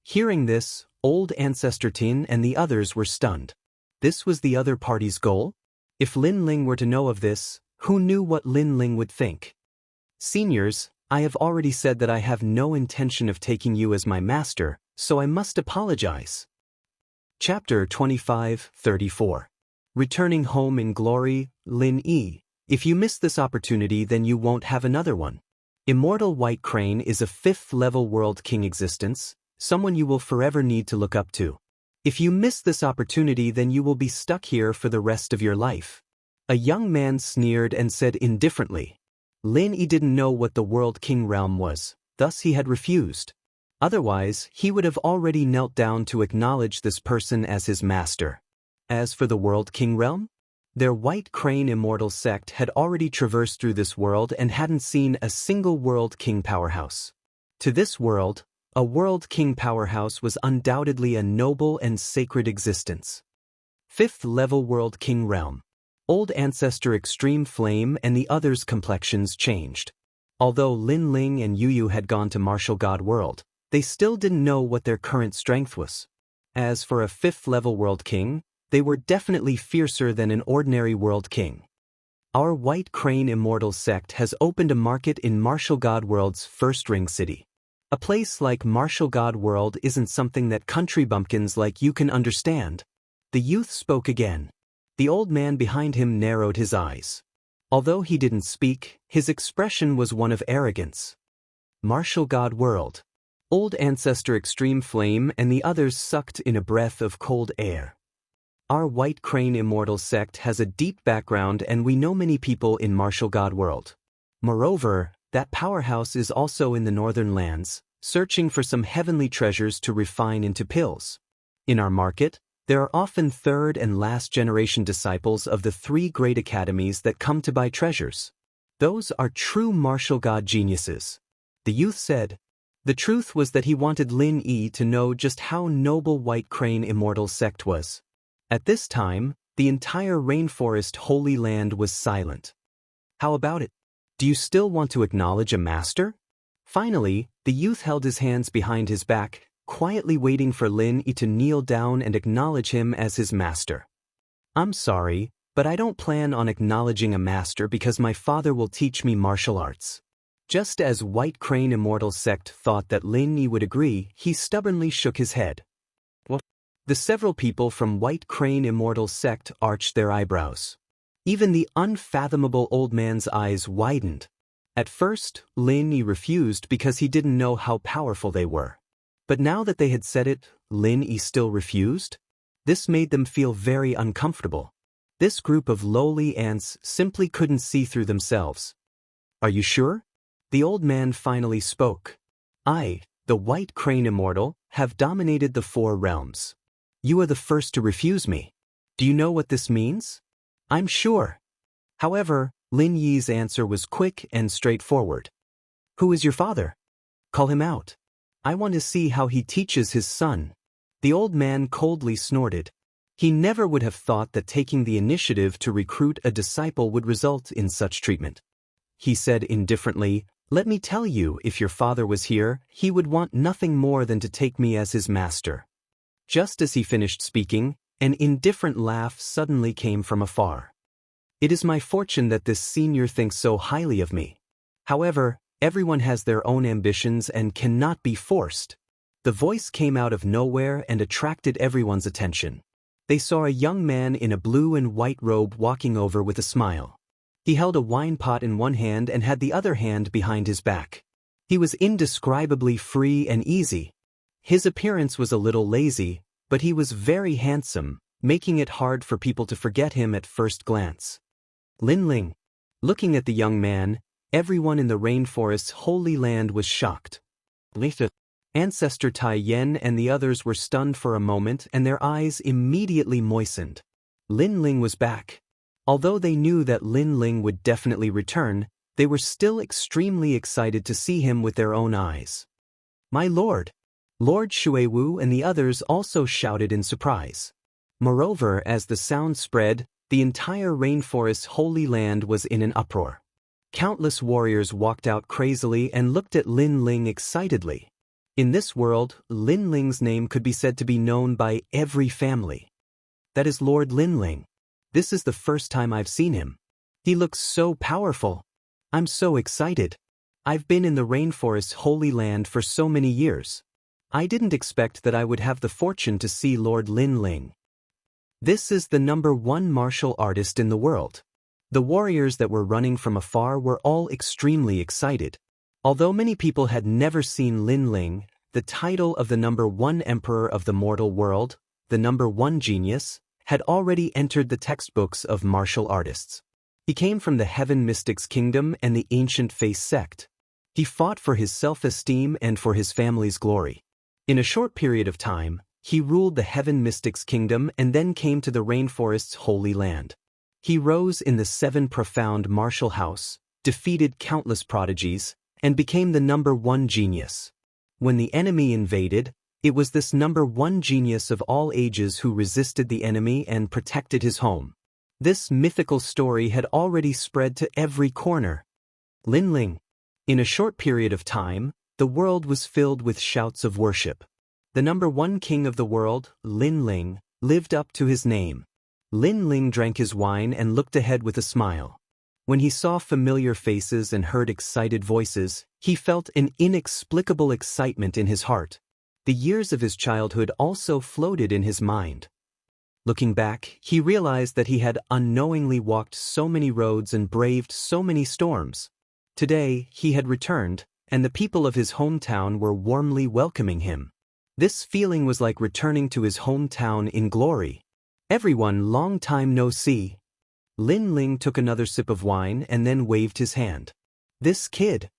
Hearing this, old Ancestor Tin and the others were stunned. This was the other party's goal? If Lin Ling were to know of this, who knew what Lin Ling would think? Seniors, I have already said that I have no intention of taking you as my master, so I must apologize. Chapter 25-34. Returning home in glory, Lin Yi. If you miss this opportunity, then you won't have another one. Immortal White Crane is a 5th-level world king existence, someone you will forever need to look up to. If you miss this opportunity, then you will be stuck here for the rest of your life. A young man sneered and said indifferently. Lin Yi didn't know what the World King realm was, thus he had refused. Otherwise, he would have already knelt down to acknowledge this person as his master. As for the World King realm, their White Crane Immortal sect had already traversed through this world and hadn't seen a single World King powerhouse. To this world, a World King powerhouse was undoubtedly a noble and sacred existence. 5th-level World King realm. Old Ancestor Extreme Flame and the others' complexions changed. Although Lin Ling and Yu Yu had gone to Martial God World, they still didn't know what their current strength was. As for a 5th-level World King, they were definitely fiercer than an ordinary World King. Our White Crane Immortal sect has opened a market in Martial God World's first ring city. A place like Martial God World isn't something that country bumpkins like you can understand. The youth spoke again. The old man behind him narrowed his eyes. Although he didn't speak, his expression was one of arrogance. Martial God World. Old Ancestor Extreme Flame and the others sucked in a breath of cold air. Our White Crane Immortal sect has a deep background and we know many people in Martial God World. Moreover, that powerhouse is also in the northern lands, searching for some heavenly treasures to refine into pills. In our market, there are often 3rd and last generation disciples of the 3 great academies that come to buy treasures. Those are true martial god geniuses. The youth said. The truth was that he wanted Lin Yi to know just how noble White Crane Immortal sect was. At this time, the entire rainforest Holy Land was silent. How about it? Do you still want to acknowledge a master? Finally, the youth held his hands behind his back, quietly waiting for Lin Yi to kneel down and acknowledge him as his master. I'm sorry, but I don't plan on acknowledging a master because my father will teach me martial arts. Just as White Crane Immortal sect thought that Lin Yi would agree, he stubbornly shook his head. What? The several people from White Crane Immortal sect arched their eyebrows. Even the unfathomable old man's eyes widened. At first, Lin Yi refused because he didn't know how powerful they were. But now that they had said it, Lin Yi still refused? This made them feel very uncomfortable. This group of lowly ants simply couldn't see through themselves. Are you sure? The old man finally spoke. I, the White Crane Immortal, have dominated the 4 realms. You are the first to refuse me. Do you know what this means? I'm sure. However, Lin Yi's answer was quick and straightforward. Who is your father? Call him out. I want to see how he teaches his son. The old man coldly snorted. He never would have thought that taking the initiative to recruit a disciple would result in such treatment. He said indifferently, let me tell you, if your father was here, he would want nothing more than to take me as his master. Just as he finished speaking, an indifferent laugh suddenly came from afar. It is my fortune that this senior thinks so highly of me. However, everyone has their own ambitions and cannot be forced. The voice came out of nowhere and attracted everyone's attention. They saw a young man in a blue and white robe walking over with a smile. He held a wine pot in one hand and had the other hand behind his back. He was indescribably free and easy. His appearance was a little lazy, but he was very handsome, making it hard for people to forget him at first glance. Lin Ling. Looking at the young man, everyone in the rainforest's holy land was shocked. Ancestor Tai Yen and the others were stunned for a moment and their eyes immediately moistened. Lin Ling was back. Although they knew that Lin Ling would definitely return, they were still extremely excited to see him with their own eyes. "My lord!" Lord Xuewu and the others also shouted in surprise. Moreover, as the sound spread, the entire rainforest's holy land was in an uproar. Countless warriors walked out crazily and looked at Lin Ling excitedly. In this world, Lin Ling's name could be said to be known by every family. "That is Lord Lin Ling. This is the first time I've seen him. He looks so powerful. I'm so excited. I've been in the rainforest's holy land for so many years. I didn't expect that I would have the fortune to see Lord Lin Ling. This is the #1 martial artist in the world." The warriors that were running from afar were all extremely excited. Although many people had never seen Lin Ling, the title of the #1 emperor of the mortal world, the #1 genius, had already entered the textbooks of martial artists. He came from the Heaven Mystics Kingdom and the Ancient Face sect. He fought for his self-esteem and for his family's glory. In a short period of time, he ruled the Heaven Mystics Kingdom and then came to the rainforest's holy land. He rose in the 7 profound martial house, defeated countless prodigies, and became the #1 genius. When the enemy invaded, it was this #1 genius of all ages who resisted the enemy and protected his home. This mythical story had already spread to every corner. Lin Ling. In a short period of time, the world was filled with shouts of worship. The #1 king of the world, Lin Ling, lived up to his name. Lin Ling drank his wine and looked ahead with a smile. When he saw familiar faces and heard excited voices, he felt an inexplicable excitement in his heart. The years of his childhood also floated in his mind. Looking back, he realized that he had unknowingly walked so many roads and braved so many storms. Today, he had returned, and the people of his hometown were warmly welcoming him. This feeling was like returning to his hometown in glory. "Everyone, long time no see." Lin Ling took another sip of wine and then waved his hand. "This kid."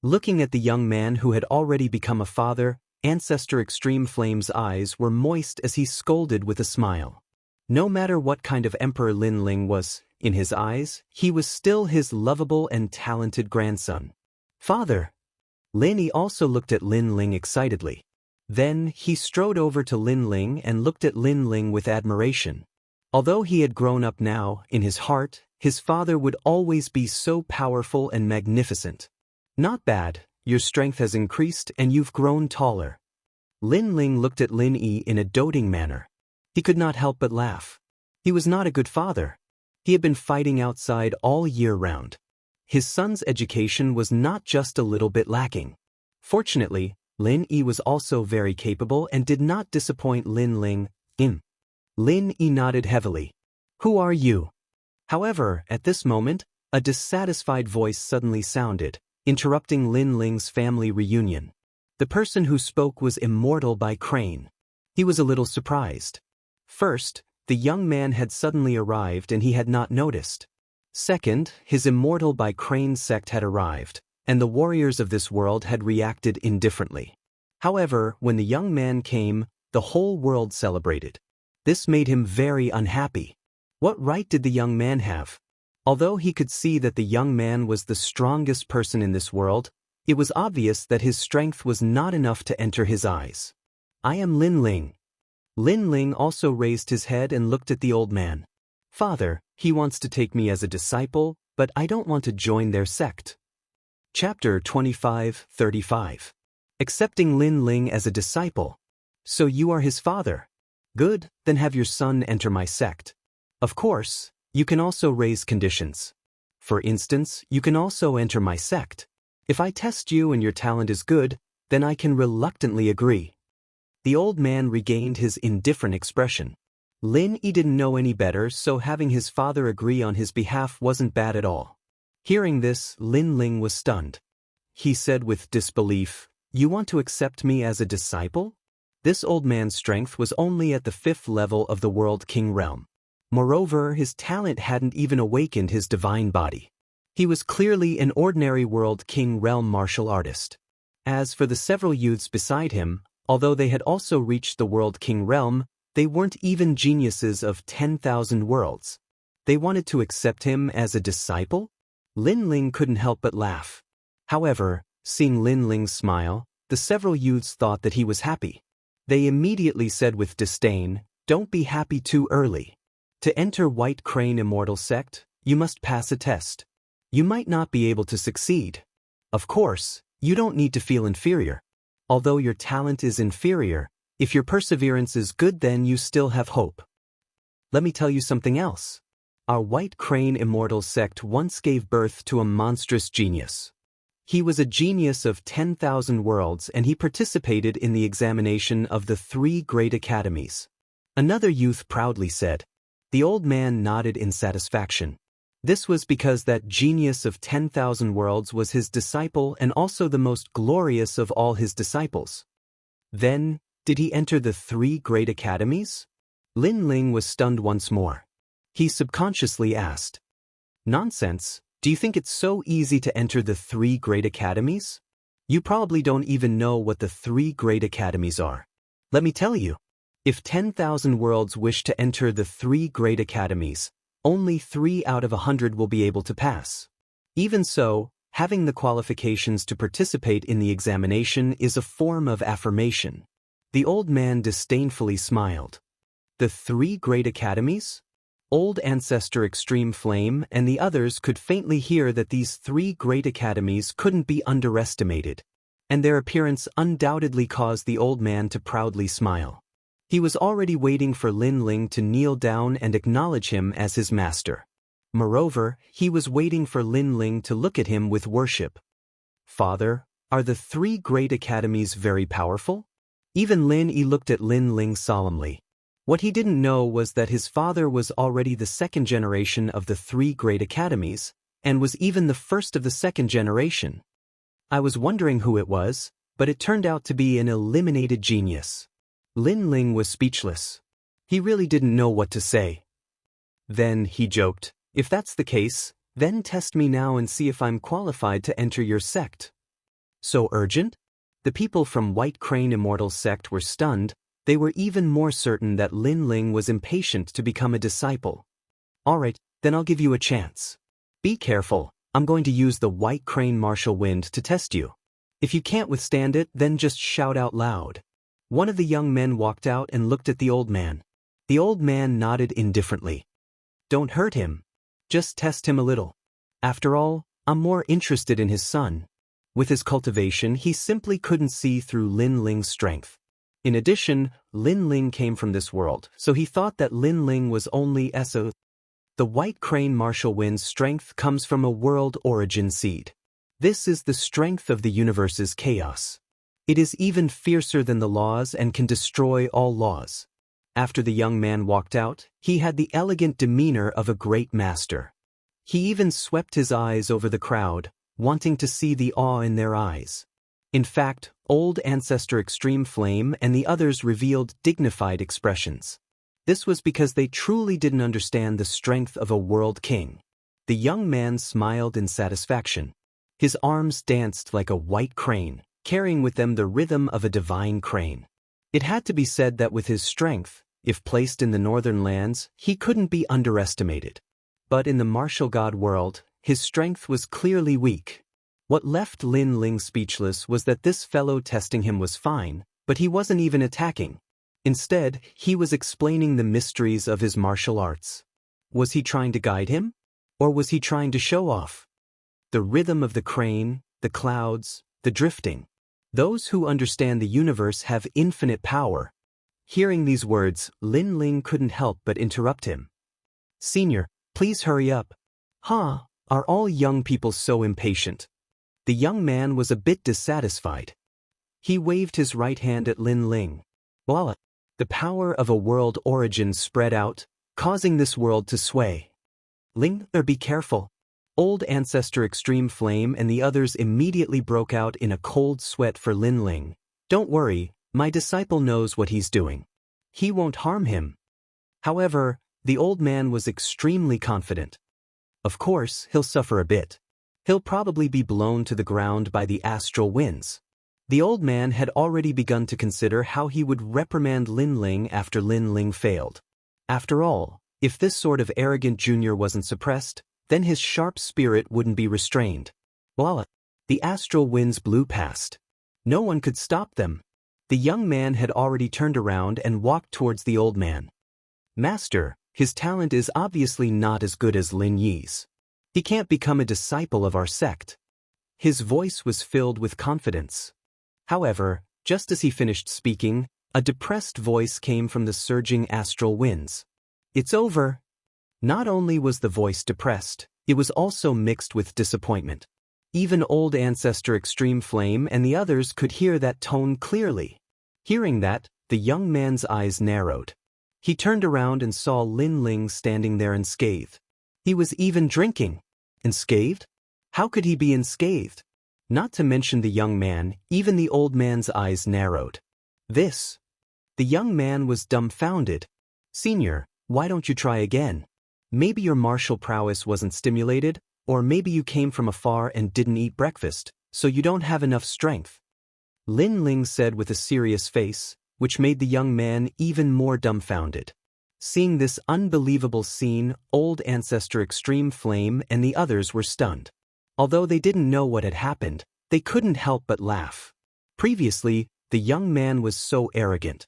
Looking at the young man who had already become a father, Ancestor Extreme Flame's eyes were moist as he scolded with a smile. No matter what kind of emperor Lin Ling was, in his eyes, he was still his lovable and talented grandson. "Father." Lin Yi also looked at Lin Ling excitedly. Then, he strode over to Lin Ling and looked at Lin Ling with admiration. Although he had grown up now, in his heart, his father would always be so powerful and magnificent. "Not bad, your strength has increased and you've grown taller." Lin Ling looked at Lin Yi in a doting manner. He could not help but laugh. He was not a good father. He had been fighting outside all year round. His son's education was not just a little bit lacking. Fortunately, Lin Yi was also very capable and did not disappoint Lin Ling. Lin Yi nodded heavily. "Who are you?" However, at this moment, a dissatisfied voice suddenly sounded, interrupting Lin Ling's family reunion. The person who spoke was Immortal by Crane. He was a little surprised. First, the young man had suddenly arrived and he had not noticed. Second, his Immortal by Crane sect had arrived, and the warriors of this world had reacted indifferently. However, when the young man came, the whole world celebrated. This made him very unhappy. What right did the young man have? Although he could see that the young man was the strongest person in this world, it was obvious that his strength was not enough to enter his eyes. "I am Lin Ling." Lin Ling also raised his head and looked at the old man. "Father, he wants to take me as a disciple, but I don't want to join their sect." Chapter 25:35. Accepting Lin Ling as a disciple. "So you are his father? Good, then have your son enter my sect. Of course, you can also raise conditions. For instance, you can also enter my sect. If I test you and your talent is good, then I can reluctantly agree." The old man regained his indifferent expression. Lin Yi didn't know any better, so having his father agree on his behalf wasn't bad at all. Hearing this, Lin Ling was stunned. He said with disbelief, "You want to accept me as a disciple?" This old man's strength was only at the 5th level of the World King realm. Moreover, his talent hadn't even awakened his divine body. He was clearly an ordinary World King realm martial artist. As for the several youths beside him, although they had also reached the World King realm, they weren't even geniuses of 10,000 worlds. They wanted to accept him as a disciple? Lin Ling couldn't help but laugh. However, seeing Lin Ling's smile, the several youths thought that he was happy. They immediately said with disdain, "Don't be happy too early. To enter White Crane Immortal sect, you must pass a test. You might not be able to succeed. Of course, you don't need to feel inferior. Although your talent is inferior, if your perseverance is good, then you still have hope. Let me tell you something else. Our White Crane Immortal sect once gave birth to a monstrous genius. He was a genius of 10,000 worlds, and he participated in the examination of the 3 great academies." Another youth proudly said. The old man nodded in satisfaction. This was because that genius of 10,000 worlds was his disciple and also the most glorious of all his disciples. Then, did he enter the 3 great academies? Lin Ling was stunned once more. He subconsciously asked, "Nonsense. Do you think it's so easy to enter the 3 great academies? You probably don't even know what the 3 great academies are. Let me tell you. If 10,000 worlds wish to enter the 3 great academies, only 3 out of 100 will be able to pass. Even so, having the qualifications to participate in the examination is a form of affirmation." The old man disdainfully smiled. The 3 great academies? Old Ancestor Extreme Flame and the others could faintly hear that these 3 great academies couldn't be underestimated, and their appearance undoubtedly caused the old man to proudly smile. He was already waiting for Lin Ling to kneel down and acknowledge him as his master. Moreover, he was waiting for Lin Ling to look at him with worship. "Father, are the 3 great academies very powerful?" Even Lin Yi looked at Lin Ling solemnly. What he didn't know was that his father was already the 2nd generation of the 3 great academies, and was even the first of the 2nd generation. I was wondering who it was, but it turned out to be an eliminated genius. Lin Ling was speechless. He really didn't know what to say. Then, he joked, "If that's the case, then test me now and see if I'm qualified to enter your sect." So urgent? The people from White Crane Immortal sect were stunned. They were even more certain that Lin Ling was impatient to become a disciple. "All right, then I'll give you a chance. Be careful, I'm going to use the White Crane Martial Wind to test you. If you can't withstand it, then just shout out loud." One of the young men walked out and looked at the old man. The old man nodded indifferently. "Don't hurt him. Just test him a little. After all, I'm more interested in his son." With his cultivation, he simply couldn't see through Lin Ling's strength. In addition, Lin Ling came from this world, so he thought that Lin Ling was only SO. The White Crane Martial Wind's strength comes from a world origin seed. This is the strength of the universe's chaos. It is even fiercer than the laws and can destroy all laws. After the young man walked out, he had the elegant demeanor of a great master. He even swept his eyes over the crowd, wanting to see the awe in their eyes. In fact, Old Ancestor Extreme Flame and the others revealed dignified expressions. This was because they truly didn't understand the strength of a world king. The young man smiled in satisfaction. His arms danced like a white crane, carrying with them the rhythm of a divine crane. It had to be said that with his strength, if placed in the northern lands, he couldn't be underestimated. But in the martial god world, his strength was clearly weak. What left Lin Ling speechless was that this fellow testing him was fine, but he wasn't even attacking. Instead, he was explaining the mysteries of his martial arts. Was he trying to guide him? Or was he trying to show off? The rhythm of the crane, the clouds, the drifting. Those who understand the universe have infinite power. Hearing these words, Lin Ling couldn't help but interrupt him. "Senior, please hurry up." "Huh, are all young people so impatient?" The young man was a bit dissatisfied. He waved his right hand at Lin Ling. Voila! The power of a world origin spread out, causing this world to sway. "Ling, be careful." Old Ancestor Extreme Flame and the others immediately broke out in a cold sweat for Lin Ling. "Don't worry, my disciple knows what he's doing. He won't harm him." However, the old man was extremely confident. Of course, he'll suffer a bit. He'll probably be blown to the ground by the astral winds. The old man had already begun to consider how he would reprimand Lin Ling after Lin Ling failed. After all, If this sort of arrogant junior wasn't suppressed, then his sharp spirit wouldn't be restrained. Voila! The astral winds blew past. No one could stop them. The young man had already turned around and walked towards the old man. Master, his talent is obviously not as good as Lin Yi's. He can't become a disciple of our sect. His voice was filled with confidence. However, just as he finished speaking, a depressed voice came from the surging astral winds. It's over. Not only was the voice depressed, it was also mixed with disappointment. Even old ancestor Extreme Flame and the others could hear that tone clearly. Hearing that, the young man's eyes narrowed. He turned around and saw Lin Ling standing there unscathed. He was even drinking. Unscathed? How could he be unscathed? Not to mention the young man, even the old man's eyes narrowed. This. The young man was dumbfounded. Senior, why don't you try again? Maybe your martial prowess wasn't stimulated, or maybe you came from afar and didn't eat breakfast, so you don't have enough strength. Lin Ling said with a serious face, which made the young man even more dumbfounded. Seeing this unbelievable scene, old ancestor Extreme Flame and the others were stunned. Although they didn't know what had happened, they couldn't help but laugh. Previously, the young man was so arrogant.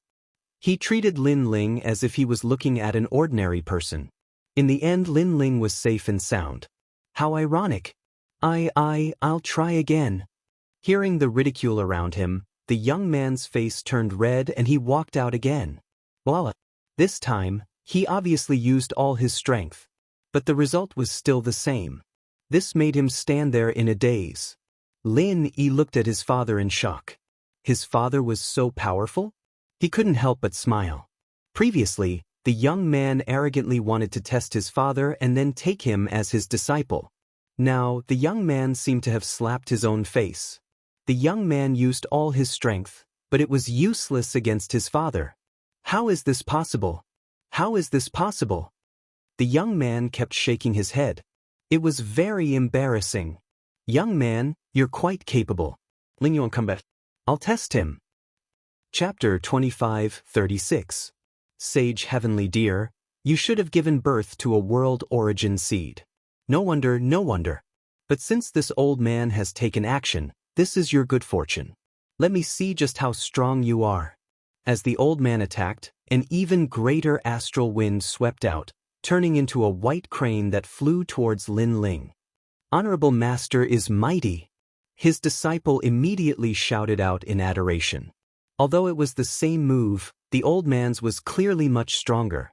He treated Lin Ling as if he was looking at an ordinary person. In the end, Lin Ling was safe and sound. How ironic. I'll try again. Hearing the ridicule around him, the young man's face turned red and he walked out again. Voila! This time, he obviously used all his strength. But the result was still the same. This made him stand there in a daze. Lin Yi looked at his father in shock. His father was so powerful? He couldn't help but smile. Previously, the young man arrogantly wanted to test his father and then take him as his disciple. Now, the young man seemed to have slapped his own face. The young man used all his strength, but it was useless against his father. How is this possible? How is this possible? The young man kept shaking his head. It was very embarrassing. Young man, you're quite capable. Ling Yuan, come back. I'll test him. Chapter 25:36. Sage Heavenly Dear, you should have given birth to a world origin seed. No wonder, no wonder. But since this old man has taken action, this is your good fortune. Let me see just how strong you are. As the old man attacked, an even greater astral wind swept out, turning into a white crane that flew towards Lin Ling. Honorable Master is mighty. His disciple immediately shouted out in adoration. Although it was the same move, the old man's was clearly much stronger.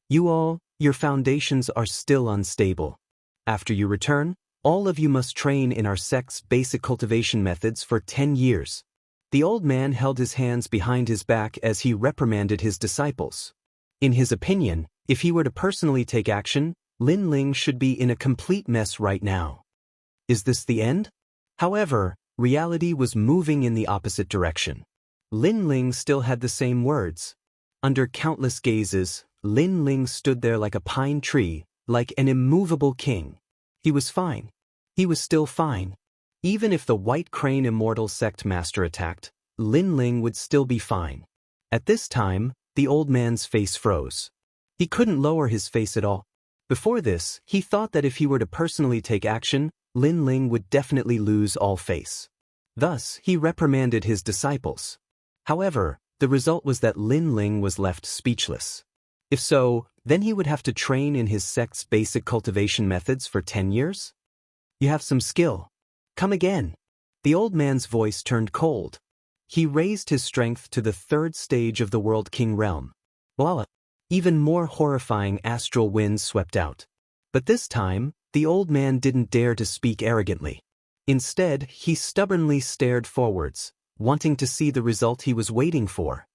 Your foundations are still unstable. After you return, all of you must train in our sect's basic cultivation methods for 10 years. The old man held his hands behind his back as he reprimanded his disciples. In his opinion, if he were to personally take action, Lin Ling should be in a complete mess right now. Is this the end? However, reality was moving in the opposite direction. Lin Ling still had the same words. Under countless gazes, Lin Ling stood there like a pine tree, like an immovable king. He was fine. He was still fine. Even if the White Crane Immortal sect master attacked, Lin Ling would still be fine. At this time, the old man's face froze. He couldn't lower his face at all. Before this, he thought that if he were to personally take action, Lin Ling would definitely lose all face. Thus, he reprimanded his disciples. However, the result was that Lin Ling was left speechless. If so, then he would have to train in his sect's basic cultivation methods for 10 years? You have some skill. Come again. The old man's voice turned cold. He raised his strength to the 3rd stage of the World King realm. Voila! Even more horrifying astral winds swept out. But this time, the old man didn't dare to speak arrogantly. Instead, he stubbornly stared forwards, wanting to see the result he was waiting for.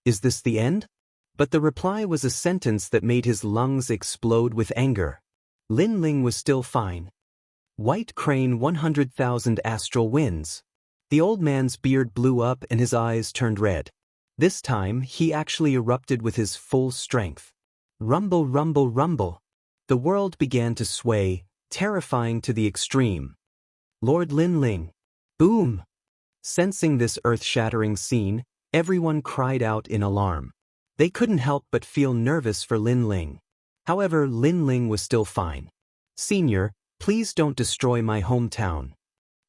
Is this the end? But the reply was a sentence that made his lungs explode with anger. Lin Ling was still fine. White Crane 100,000 astral winds. The old man's beard blew up and his eyes turned red. This time, he actually erupted with his full strength. Rumble, rumble, rumble. The world began to sway, terrifying to the extreme. Lord Lin Ling. Boom! Sensing this earth-shattering scene, everyone cried out in alarm. They couldn't help but feel nervous for Lin Ling. However, Lin Ling was still fine. "Senior, please don't destroy my hometown."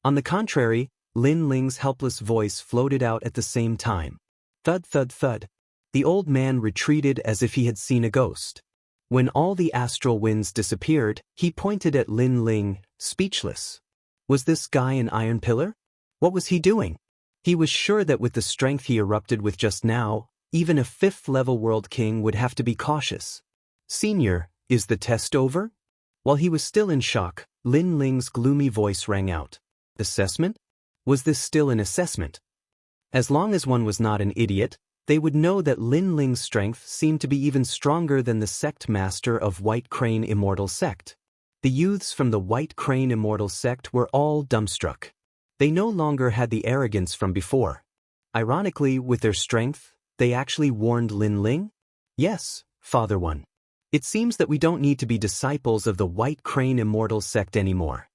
On the contrary, Lin Ling's helpless voice floated out at the same time. Thud thud thud. The old man retreated as if he had seen a ghost. When all the astral winds disappeared, he pointed at Lin Ling, speechless. Was this guy an iron pillar? What was he doing? He was sure that with the strength he erupted with just now, even a 5th-level world king would have to be cautious. "Senior, is the test over?" While he was still in shock, Lin Ling's gloomy voice rang out. "Assessment? Was this still an assessment?" As long as one was not an idiot, they would know that Lin Ling's strength seemed to be even stronger than the sect master of White Crane Immortal Sect. The youths from the White Crane Immortal Sect were all dumbstruck. They no longer had the arrogance from before. Ironically, with their strength, they actually warned Lin Ling? "Yes, Father One. It seems that we don't need to be disciples of the White Crane Immortal Sect anymore."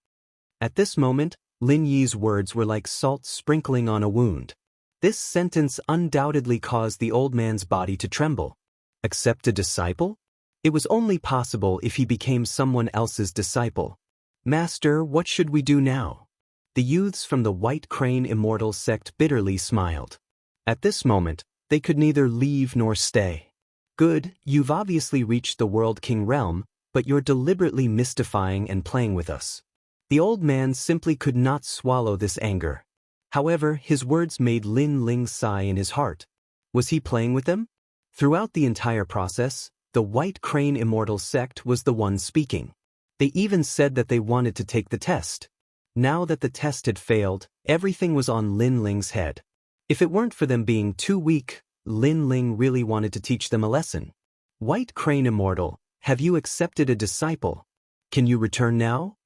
At this moment, Lin Yi's words were like salt sprinkling on a wound. This sentence undoubtedly caused the old man's body to tremble. Accept a disciple? It was only possible if he became someone else's disciple. "Master, what should we do now?" The youths from the White Crane Immortal Sect bitterly smiled. At this moment, they could neither leave nor stay. "Good, you've obviously reached the World King realm, but you're deliberately mystifying and playing with us." The old man simply could not swallow this anger. However, his words made Lin Ling sigh in his heart. Was he playing with them? Throughout the entire process, the White Crane Immortal Sect was the one speaking. They even said that they wanted to take the test. Now that the test had failed, everything was on Lin Ling's head. If it weren't for them being too weak, Lin Ling really wanted to teach them a lesson. "White Crane Immortal, have you accepted a disciple? Can you return now?"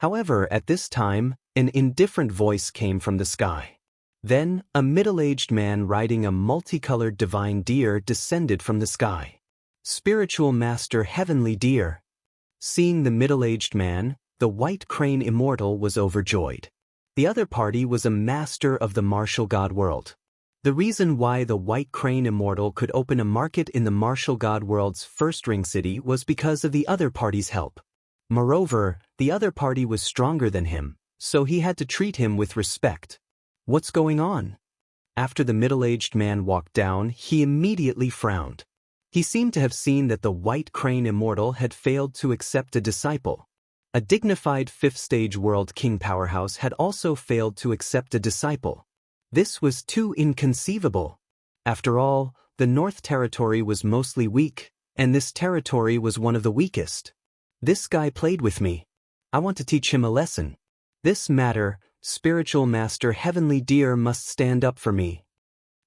However, at this time, an indifferent voice came from the sky. Then, a middle-aged man riding a multicolored divine deer descended from the sky. "Spiritual Master Heavenly Deer." Seeing the middle-aged man, the White Crane Immortal was overjoyed. The other party was a master of the martial god world. The reason why the White Crane Immortal could open a market in the martial god world's first ring city was because of the other party's help. Moreover, the other party was stronger than him, so he had to treat him with respect. "What's going on?" After the middle-aged man walked down, he immediately frowned. He seemed to have seen that the White Crane Immortal had failed to accept a disciple. A dignified 5th-stage world king powerhouse had also failed to accept a disciple. This was too inconceivable. After all, the North Territory was mostly weak, and this territory was one of the weakest. "This guy played with me. I want to teach him a lesson. This matter, Spiritual Master Heavenly Deer must stand up for me."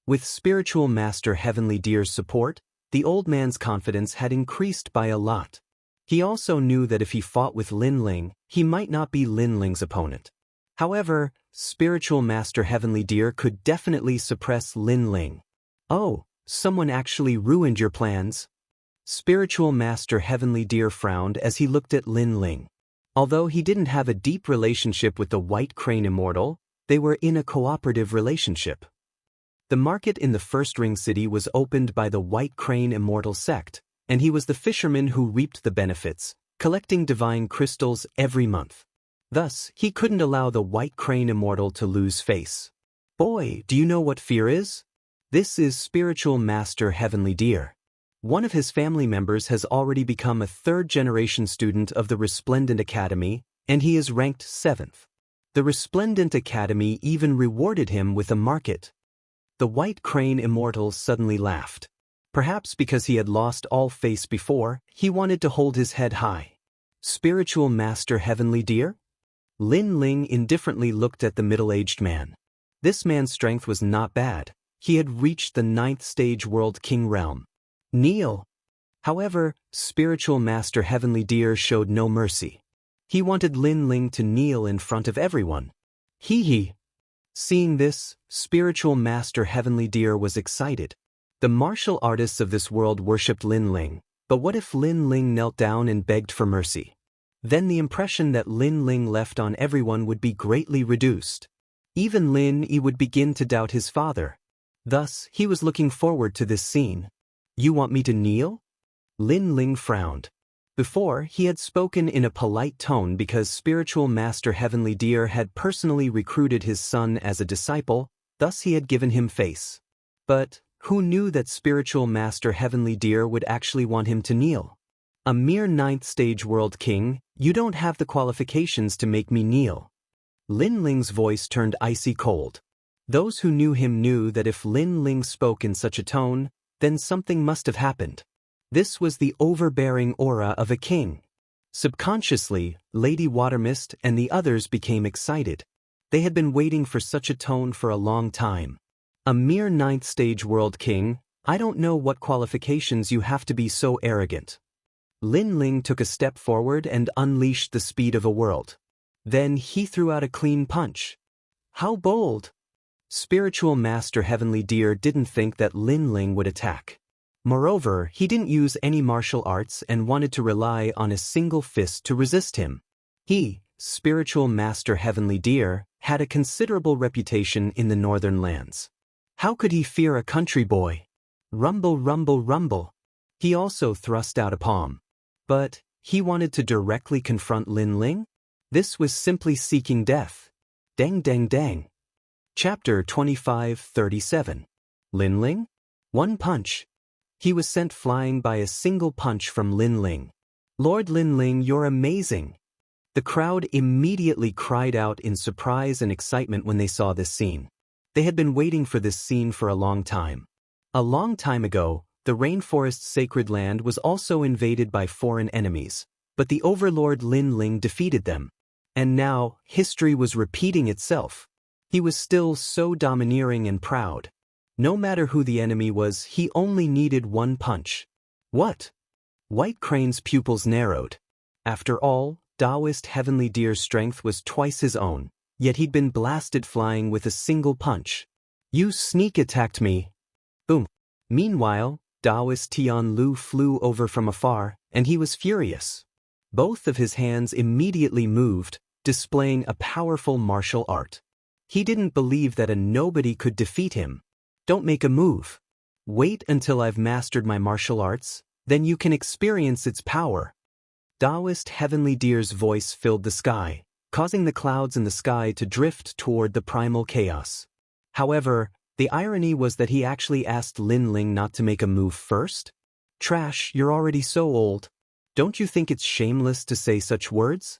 With Spiritual Master Heavenly Deer's support, the old man's confidence had increased by a lot. He also knew that if he fought with Lin Ling, he might not be Lin Ling's opponent. However, Spiritual Master Heavenly Deer could definitely suppress Lin Ling. "Oh, someone actually ruined your plans." Spiritual Master Heavenly Deer frowned as he looked at Lin Ling. Although he didn't have a deep relationship with the White Crane Immortal, they were in a cooperative relationship. The market in the first ring city was opened by the White Crane Immortal Sect, and he was the fisherman who reaped the benefits, collecting divine crystals every month. Thus, he couldn't allow the White Crane Immortal to lose face. "Boy, do you know what fear is?" This is Spiritual Master Heavenly Deer. One of his family members has already become a 3rd-generation student of the Resplendent Academy, and he is ranked 7th. The Resplendent Academy even rewarded him with a market. The White Crane Immortal suddenly laughed. Perhaps because he had lost all face before, he wanted to hold his head high. "Spiritual Master Heavenly Deer?" Lin Ling indifferently looked at the middle-aged man. This man's strength was not bad. He had reached the 9th-stage World King realm. "Kneel." However, Spiritual Master Heavenly Deer showed no mercy. He wanted Lin Ling to kneel in front of everyone. Hee. Seeing this, Spiritual Master Heavenly Deer was excited. The martial artists of this world worshipped Lin Ling, but what if Lin Ling knelt down and begged for mercy? Then the impression that Lin Ling left on everyone would be greatly reduced. Even Lin Yi would begin to doubt his father. Thus, he was looking forward to this scene. "You want me to kneel?" Lin Ling frowned. Before, he had spoken in a polite tone because Spiritual Master Heavenly Deer had personally recruited his son as a disciple, thus he had given him face. But who knew that Spiritual Master Heavenly Deer would actually want him to kneel? A mere 9th stage world king, you don't have the qualifications to make me kneel. Lin Ling's voice turned icy cold. Those who knew him knew that if Lin Ling spoke in such a tone, then something must have happened. This was the overbearing aura of a king. Subconsciously, Lady Watermist and the others became excited. They had been waiting for such a tone for a long time. A mere 9th stage world king, I don't know what qualifications you have to be so arrogant. Lin Ling took a step forward and unleashed the speed of a world. Then he threw out a clean punch. How bold! Spiritual Master Heavenly Deer didn't think that Lin Ling would attack. Moreover, he didn't use any martial arts and wanted to rely on a single fist to resist him. He, Spiritual Master Heavenly Deer, had a considerable reputation in the northern lands. How could he fear a country boy? Rumble, rumble, rumble. He also thrust out a palm. But he wanted to directly confront Lin Ling? This was simply seeking death. Dang, dang, dang. Chapter 25:37. Lin Ling? One punch. He was sent flying by a single punch from Lin Ling. Lord Lin Ling, you're amazing. The crowd immediately cried out in surprise and excitement when they saw this scene. They had been waiting for this scene for a long time. A long time ago, the rainforest's sacred land was also invaded by foreign enemies, but the overlord Lin Ling defeated them. And now, history was repeating itself. He was still so domineering and proud. No matter who the enemy was, he only needed one punch. What? White Crane's pupils narrowed. After all, Daoist Heavenly Deer's strength was twice his own, yet he'd been blasted flying with a single punch. You sneak attacked me. Boom. Meanwhile, Daoist Tianlu flew over from afar, and he was furious. Both of his hands immediately moved, displaying a powerful martial art. He didn't believe that a nobody could defeat him. Don't make a move. Wait until I've mastered my martial arts, then you can experience its power. Daoist Heavenly Deer's voice filled the sky, causing the clouds in the sky to drift toward the primal chaos. However, the irony was that he actually asked Lin Ling not to make a move first. Trash, you're already so old. Don't you think it's shameless to say such words?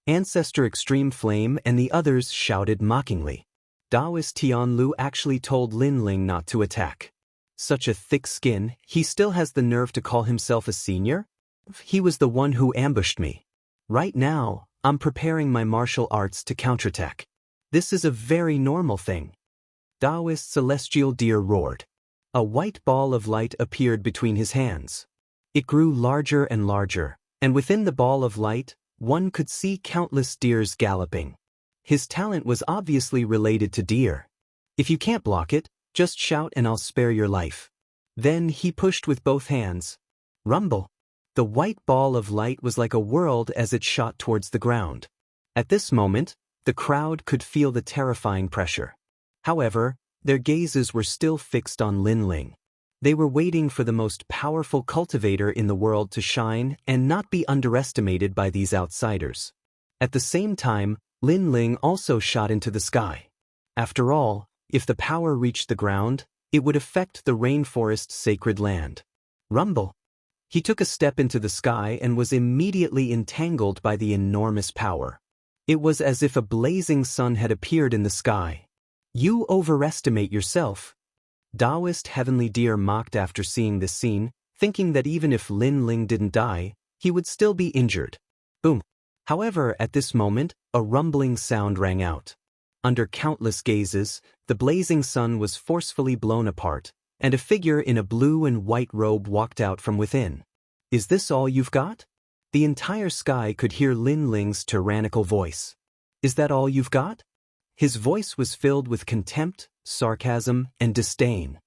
Ancestor Extreme Flame and the others shouted mockingly. Daoist Tianlu actually told Lin Ling not to attack. Such a thick skin, he still has the nerve to call himself a senior? He was the one who ambushed me. Right now, I'm preparing my martial arts to counterattack. This is a very normal thing. Daoist Celestial Deer roared. A white ball of light appeared between his hands. It grew larger and larger, and within the ball of light, one could see countless deers galloping. His talent was obviously related to deer. If you can't block it, just shout and I'll spare your life. Then he pushed with both hands. Rumble. The white ball of light was like a world as it shot towards the ground. At this moment, the crowd could feel the terrifying pressure. However, their gazes were still fixed on Lin Ling. They were waiting for the most powerful cultivator in the world to shine and not be underestimated by these outsiders. At the same time, Lin Ling also shot into the sky. After all, if the power reached the ground, it would affect the rainforest's sacred land. Rumble. He took a step into the sky and was immediately entangled by the enormous power. It was as if a blazing sun had appeared in the sky. You overestimate yourself. Daoist Heavenly Deer mocked after seeing this scene, thinking that even if Lin Ling didn't die, he would still be injured. Boom. However, at this moment, a rumbling sound rang out. Under countless gazes, the blazing sun was forcefully blown apart, and a figure in a blue and white robe walked out from within. Is this all you've got? The entire sky could hear Lin Ling's tyrannical voice. Is that all you've got? His voice was filled with contempt, sarcasm, and disdain.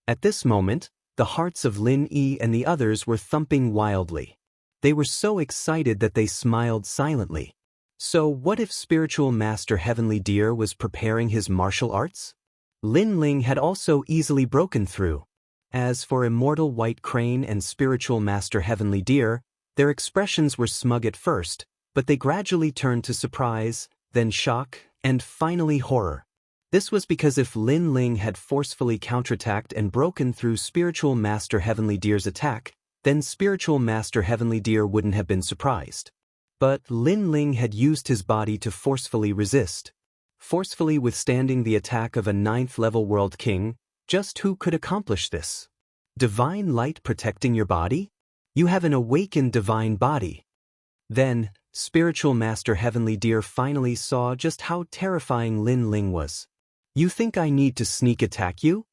At this moment, the hearts of Lin Yi and the others were thumping wildly. They were so excited that they smiled silently. So what if Spiritual Master Heavenly Deer was preparing his martial arts? Lin Ling had also easily broken through. As for Immortal White Crane and Spiritual Master Heavenly Deer, Their expressions were smug at first, but they gradually turned to surprise, then shock, and finally horror. This was because if Lin Ling had forcefully counterattacked and broken through Spiritual Master Heavenly Deer's attack, then Spiritual Master Heavenly Deer wouldn't have been surprised. But Lin Ling had used his body to forcefully resist. Forcefully withstanding the attack of a 9th-level World King. Just who could accomplish this? Divine light protecting your body? You have an awakened divine body. Then, Spiritual Master Heavenly Deer finally saw just how terrifying Lin Ling was. You think I need to sneak attack you?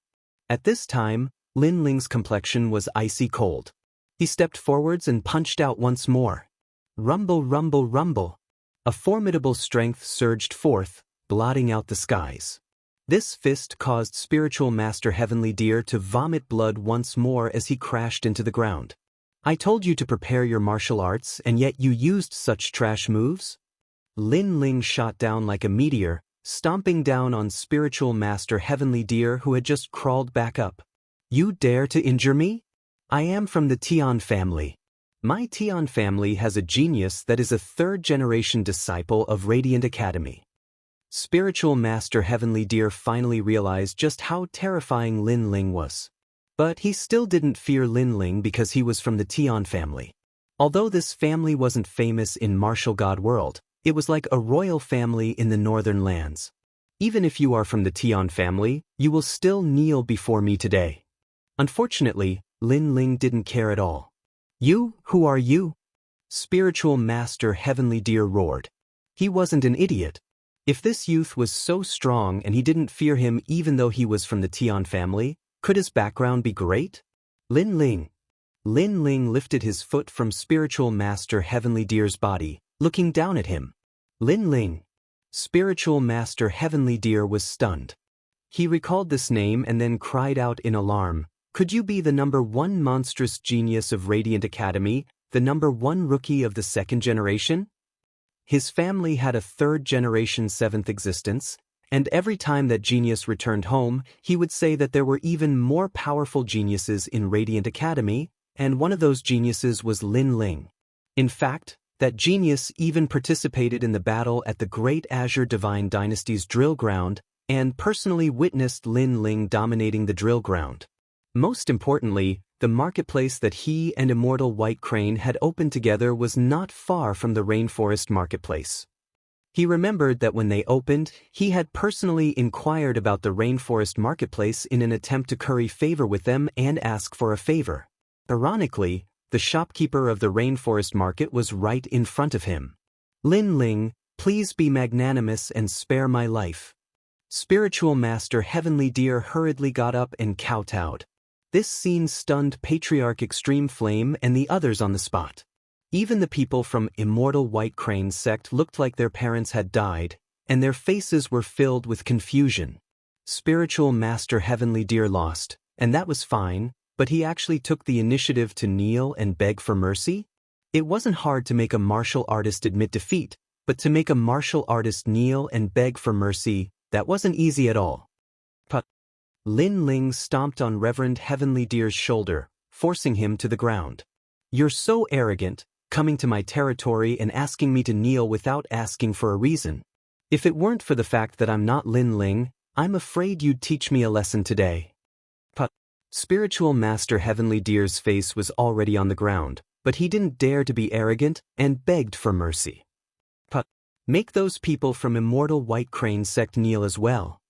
At this time, Lin Ling's complexion was icy cold. He stepped forwards and punched out once more. Rumble, rumble, rumble. A formidable strength surged forth, blotting out the skies. This fist caused Spiritual Master Heavenly Deer to vomit blood once more as he crashed into the ground. I told you to prepare your martial arts, and yet you used such trash moves? Lin Ling shot down like a meteor, stomping down on Spiritual Master Heavenly Deer who had just crawled back up. You dare to injure me? I am from the Tian family. My Tian family has a genius that is a 3rd-generation disciple of Radiant Academy. Spiritual Master Heavenly Deer finally realized just how terrifying Lin Ling was. But he still didn't fear Lin Ling because he was from the Tian family. Although this family wasn't famous in Martial God World, it was like a royal family in the northern lands. Even if you are from the Tian family, you will still kneel before me today. Unfortunately, Lin Ling didn't care at all. You, who are you? Spiritual Master Heavenly Deer roared. He wasn't an idiot. If this youth was so strong and he didn't fear him even though he was from the Tian family, could his background be great? Lin Ling. Lin Ling lifted his foot from Spiritual Master Heavenly Deer's body, looking down at him. Lin Ling. Spiritual Master Heavenly Deer was stunned. He recalled this name and then cried out in alarm, could you be the #1 monstrous genius of Radiant Academy, the #1 rookie of the 2nd generation? His family had a 3rd-generation 7th existence, and every time that genius returned home, he would say that there were even more powerful geniuses in Radiant Academy, and one of those geniuses was Lin Ling. In fact, that genius even participated in the battle at the Great Azure Divine Dynasty's drill ground, and personally witnessed Lin Ling dominating the drill ground. Most importantly, the marketplace that he and Immortal White Crane had opened together was not far from the Rainforest Marketplace. He remembered that when they opened, he had personally inquired about the Rainforest Marketplace in an attempt to curry favor with them and ask for a favor. Ironically, the shopkeeper of the Rainforest Market was right in front of him. Lin Ling, please be magnanimous and spare my life. Spiritual Master Heavenly Deer hurriedly got up and kowtowed. This scene stunned Patriarch Extreme Flame and the others on the spot. Even the people from Immortal White Crane's sect looked like their parents had died, and their faces were filled with confusion. Spiritual Master Heavenly Deer lost, and that was fine, but he actually took the initiative to kneel and beg for mercy? It wasn't hard to make a martial artist admit defeat, but to make a martial artist kneel and beg for mercy, that wasn't easy at all. But Lin Ling stomped on Reverend Heavenly Deer's shoulder, forcing him to the ground. You're so arrogant, coming to my territory and asking me to kneel without asking for a reason. If it weren't for the fact that I'm not Lin Ling, I'm afraid you'd teach me a lesson today. But Spiritual Master Heavenly Deer's face was already on the ground, but he didn't dare to be arrogant and begged for mercy. But make those people from Immortal White Crane sect kneel as well.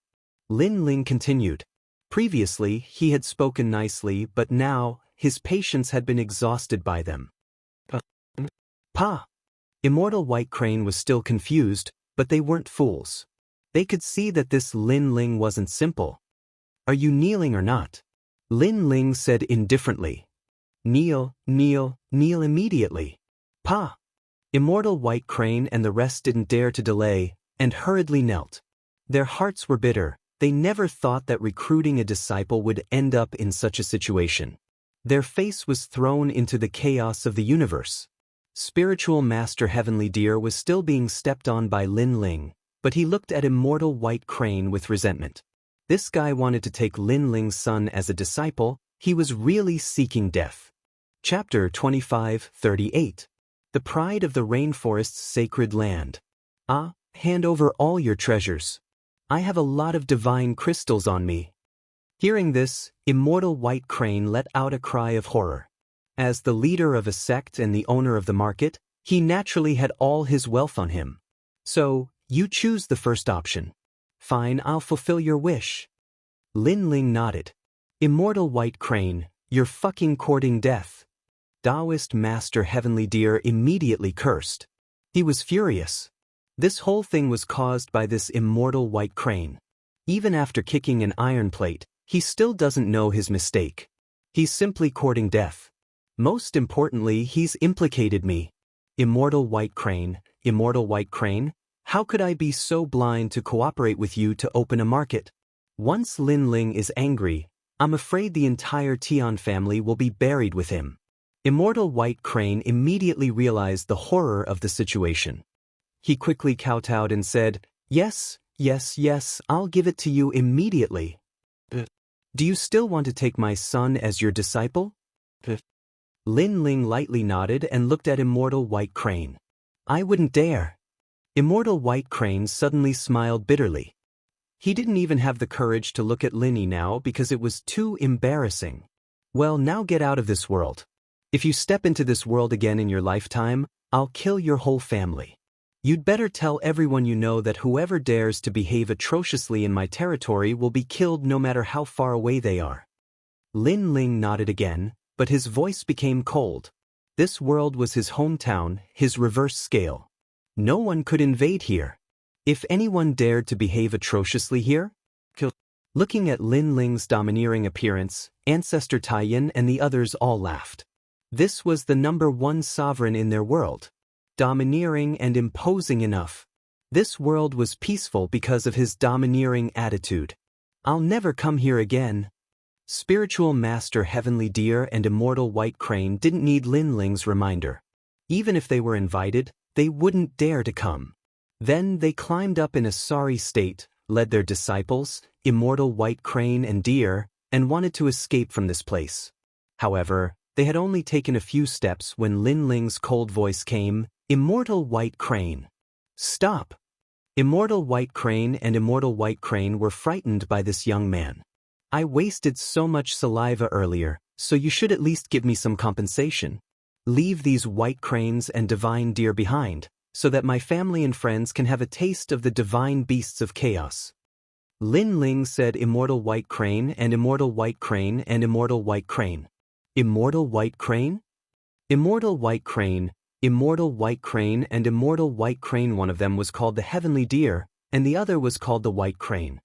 Lin Ling continued. Previously, he had spoken nicely, but now, his patience had been exhausted by them. Pa! Immortal White Crane was still confused, but they weren't fools. They could see that this Lin Ling wasn't simple. Are you kneeling or not? Lin Ling said indifferently. Kneel, kneel, kneel immediately. Pa! Immortal White Crane and the rest didn't dare to delay, and hurriedly knelt. Their hearts were bitter. They never thought that recruiting a disciple would end up in such a situation. Their face was thrown into the chaos of the universe. Spiritual Master Heavenly Deer was still being stepped on by Lin Ling, but he looked at Immortal White Crane with resentment. This guy wanted to take Lin Ling's son as a disciple. He was really seeking death. Chapter 25:38. The Pride of the Rainforest's Sacred Land. Ah, hand over all your treasures. I have a lot of divine crystals on me. Hearing this, Immortal White Crane let out a cry of horror. As the leader of a sect and the owner of the market, he naturally had all his wealth on him. So, you choose the first option. Fine, I'll fulfill your wish. Lin Ling nodded. Immortal White Crane, you're fucking courting death. Daoist Master Heavenly Deer immediately cursed. He was furious. This whole thing was caused by this Immortal White Crane. Even after kicking an iron plate, he still doesn't know his mistake. He's simply courting death. Most importantly, he's implicated me. Immortal White Crane, how could I be so blind to cooperate with you to open a market? Once Lin Ling is angry, I'm afraid the entire Tian family will be buried with him. Immortal White Crane immediately realized the horror of the situation. He quickly kowtowed and said, Yes, I'll give it to you immediately. Do you still want to take my son as your disciple? Lin Ling lightly nodded and looked at Immortal White Crane. I wouldn't dare. Immortal White Crane suddenly smiled bitterly. He didn't even have the courage to look at Linny now because it was too embarrassing. Well, now get out of this world. If you step into this world again in your lifetime, I'll kill your whole family. You'd better tell everyone you know that whoever dares to behave atrociously in my territory will be killed no matter how far away they are. Lin Ling nodded again, but his voice became cold. This world was his hometown, his reverse scale. No one could invade here. If anyone dared to behave atrociously here, kill. Looking at Lin Ling's domineering appearance, Ancestor Taiyin and the others all laughed. This was the #1 sovereign in their world. Domineering and imposing enough. This world was peaceful because of his domineering attitude. I'll never come here again. Spiritual Master Heavenly Deer and Immortal White Crane didn't need Lin Ling's reminder. Even if they were invited, they wouldn't dare to come. Then they climbed up in a sorry state, led their disciples, Immortal White Crane and Deer, and wanted to escape from this place. However, they had only taken a few steps when Lin Ling's cold voice came, Immortal White Crane. Stop! Immortal White Crane and Immortal White Crane were frightened by this young man. I wasted so much saliva earlier, so you should at least give me some compensation. Leave these white cranes and divine deer behind, so that my family and friends can have a taste of the divine beasts of chaos. Lin Ling said Immortal White Crane and Immortal White Crane and Immortal White Crane. Immortal White Crane? Immortal White Crane, Immortal White Crane and Immortal White Crane. One of them was called the Heavenly Deer, and the other was called the White Crane.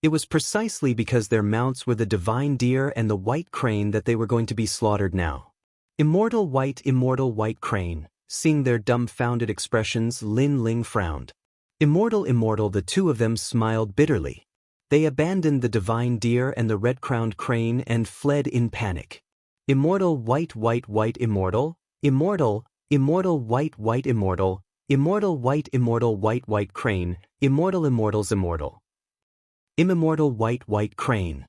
It was precisely because their mounts were the divine deer and the white crane that they were going to be slaughtered now. Immortal White Crane. Seeing their dumbfounded expressions, Lin Ling frowned. Immortal, the two of them smiled bitterly. They abandoned the divine deer and the red-crowned crane and fled in panic. Immortal White Immortal, Immortal White Immortal, Immortal White Crane, Immortal. Immortal White Crane.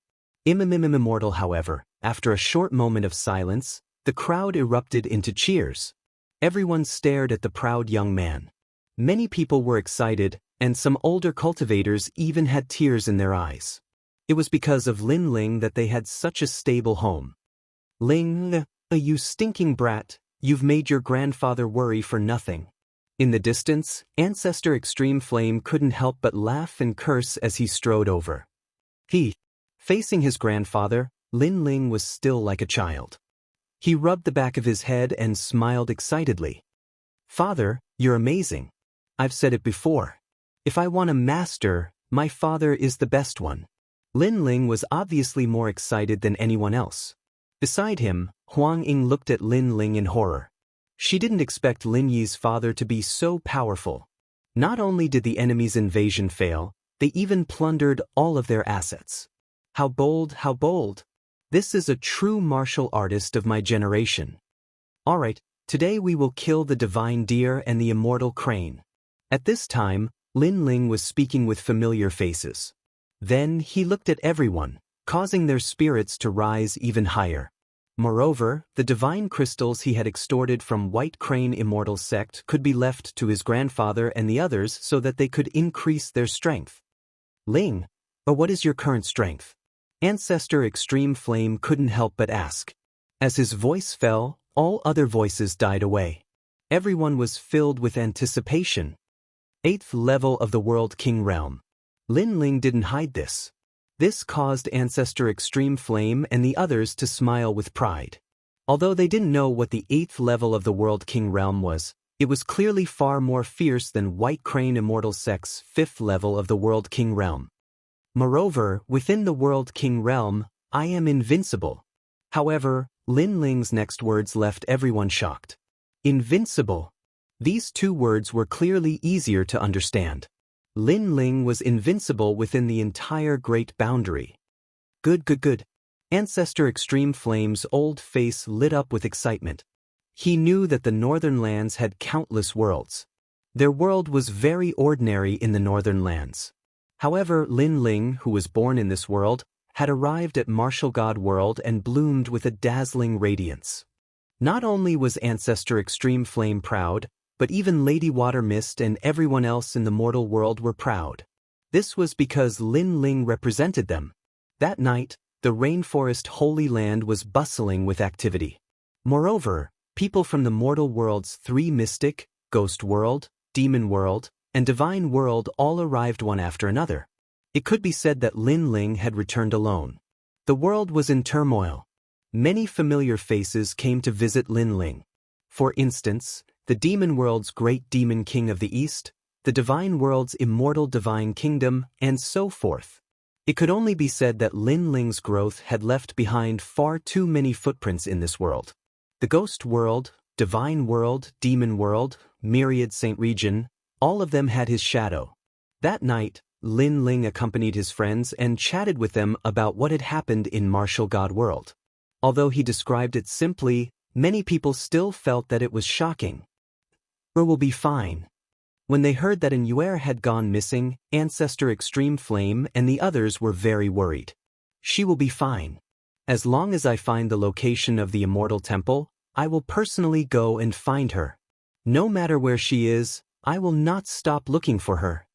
Immortal. However, after a short moment of silence, the crowd erupted into cheers. Everyone stared at the proud young man. Many people were excited, and some older cultivators even had tears in their eyes. It was because of Lin Ling that they had such a stable home. Ling, you stinking brat, you've made your grandfather worry for nothing. In the distance, Ancestor Extreme Flame couldn't help but laugh and curse as he strode over. Facing his grandfather, Lin Ling was still like a child. He rubbed the back of his head and smiled excitedly. Father, you're amazing. I've said it before. If I want a master, my father is the best one. Lin Ling was obviously more excited than anyone else. Beside him, Huang Ying looked at Lin Ling in horror. She didn't expect Lin Yi's father to be so powerful. Not only did the enemy's invasion fail, they even plundered all of their assets. How bold. This is a true martial artist of my generation. Alright, today we will kill the divine deer and the immortal crane. At this time, Lin Ling was speaking with familiar faces. Then he looked at everyone, causing their spirits to rise even higher. Moreover, the divine crystals he had extorted from White Crane Immortal sect could be left to his grandfather and the others so that they could increase their strength. Ling, what is your current strength? Ancestor Extreme Flame couldn't help but ask. As his voice fell, all other voices died away. Everyone was filled with anticipation. 8th level of the World King Realm. Lin Ling didn't hide this. This caused Ancestor Extreme Flame and the others to smile with pride. Although they didn't know what the 8th level of the World King Realm was, it was clearly far more fierce than White Crane Immortal Sect's 5th level of the World King Realm. Moreover, within the World King Realm, I am invincible. However, Lin Ling's next words left everyone shocked. Invincible. These two words were clearly easier to understand. Lin Ling was invincible within the entire Great Boundary. Good. Ancestor Extreme Flame's old face lit up with excitement. He knew that the Northern Lands had countless worlds. Their world was very ordinary in the Northern Lands. However, Lin Ling, who was born in this world, had arrived at Martial God World and bloomed with a dazzling radiance. Not only was Ancestor Extreme Flame proud, but even Lady Water Mist and everyone else in the mortal world were proud. This was because Lin Ling represented them. That night, the Rainforest Holy Land was bustling with activity. Moreover, people from the mortal worlds 3 Mystic, Ghost World, Demon World, and Divine World all arrived one after another. It could be said that Lin Ling had returned alone. The world was in turmoil. Many familiar faces came to visit Lin Ling. For instance, the Demon World's Great Demon King of the East, the Divine World's Immortal Divine Kingdom, and so forth. It could only be said that Lin Ling's growth had left behind far too many footprints in this world. The Ghost World, Divine World, Demon World, Myriad Saint Region, all of them had his shadow. That night, Lin Ling accompanied his friends and chatted with them about what had happened in Martial God World. Although he described it simply, many people still felt that it was shocking. Will be fine. When they heard that Inuer had gone missing, Ancestor Extreme Flame and the others were very worried. She will be fine. As long as I find the location of the Immortal Temple, I will personally go and find her. No matter where she is, I will not stop looking for her.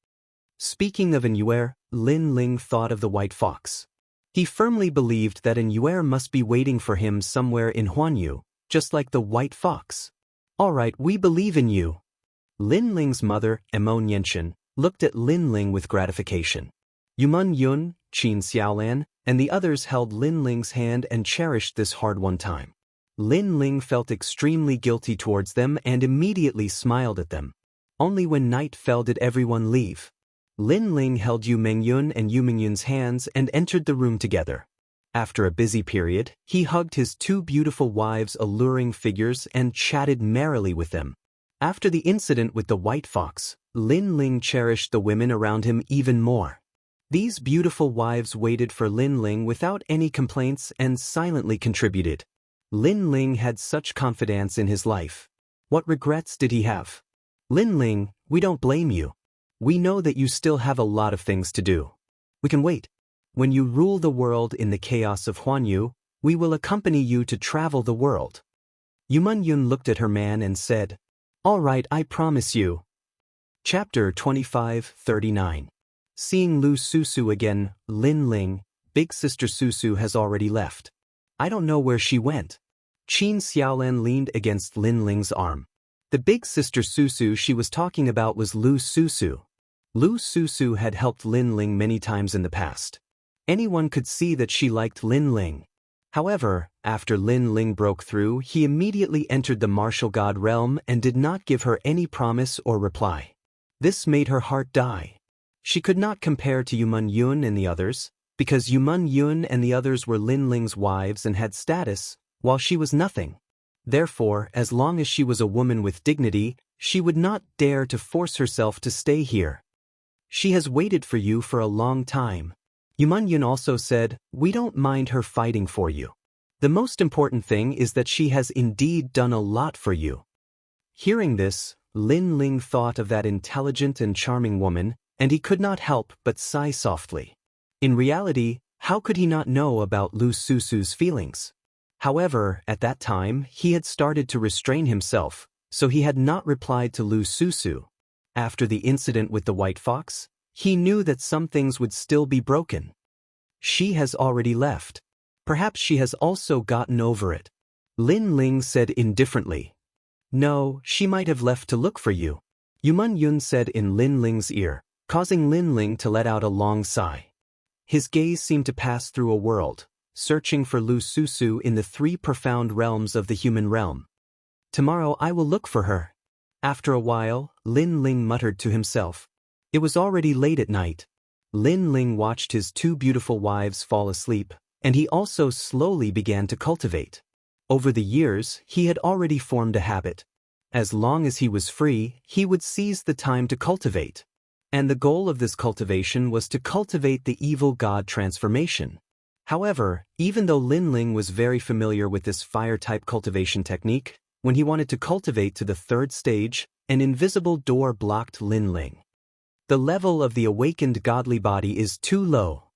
Speaking of Inuer, Lin Ling thought of the White Fox. He firmly believed that Inuer must be waiting for him somewhere in Huanyu, just like the White Fox. All right, we believe in you. Lin Ling's mother, Emon Yenshin, looked at Lin Ling with gratification. Yumun Yun, Qin Xiaolan, and the others held Lin Ling's hand and cherished this hard-won time. Lin Ling felt extremely guilty towards them and immediately smiled at them. Only when night fell did everyone leave. Lin Ling held Yu Mengyun and Yu Mingyun's hands and entered the room together. After a busy period, he hugged his 2 beautiful wives' alluring figures and chatted merrily with them. After the incident with the White Fox, Lin Ling cherished the women around him even more. These beautiful wives waited for Lin Ling without any complaints and silently contributed. Lin Ling had such confidence in his life. What regrets did he have? Lin Ling, we don't blame you. We know that you still have a lot of things to do. We can wait. When you rule the world in the chaos of Huanyu, we will accompany you to travel the world. Yumun Yun looked at her man and said, All right, I promise you. Chapter 25:39. Seeing Lu Susu again, Lin Ling, big sister Susu has already left. I don't know where she went. Qin Xiaolan leaned against Lin Ling's arm. The big sister Susu she was talking about was Lu Susu. Lu Susu had helped Lin Ling many times in the past. Anyone could see that she liked Lin Ling. However, after Lin Ling broke through, he immediately entered the Martial God realm and did not give her any promise or reply. This made her heart die. She could not compare to Yumun Yun and the others, because Yumun Yun and the others were Lin Ling's wives and had status, while she was nothing. Therefore, as long as she was a woman with dignity, she would not dare to force herself to stay here. She has waited for you for a long time. Yumun Yun also said, We don't mind her fighting for you. The most important thing is that she has indeed done a lot for you. Hearing this, Lin Ling thought of that intelligent and charming woman, and he could not help but sigh softly. In reality, how could he not know about Lu Susu's feelings? However, at that time, he had started to restrain himself, so he had not replied to Lu Susu. After the incident with the white fox, he knew that some things would still be broken. She has already left. Perhaps she has also gotten over it. Lin Ling said indifferently. No, she might have left to look for you. Yuman Yun said in Lin Ling's ear, causing Lin Ling to let out a long sigh. His gaze seemed to pass through a world, searching for Lu Susu in the 3 profound realms of the human realm. Tomorrow I will look for her. After a while, Lin Ling muttered to himself. It was already late at night. Lin Ling watched his 2 beautiful wives fall asleep, and he also slowly began to cultivate. Over the years, he had already formed a habit. As long as he was free, he would seize the time to cultivate. And the goal of this cultivation was to cultivate the evil god transformation. However, even though Lin Ling was very familiar with this fire-type cultivation technique, when he wanted to cultivate to the 3rd stage, an invisible door blocked Lin Ling. The level of the awakened godly body is too low.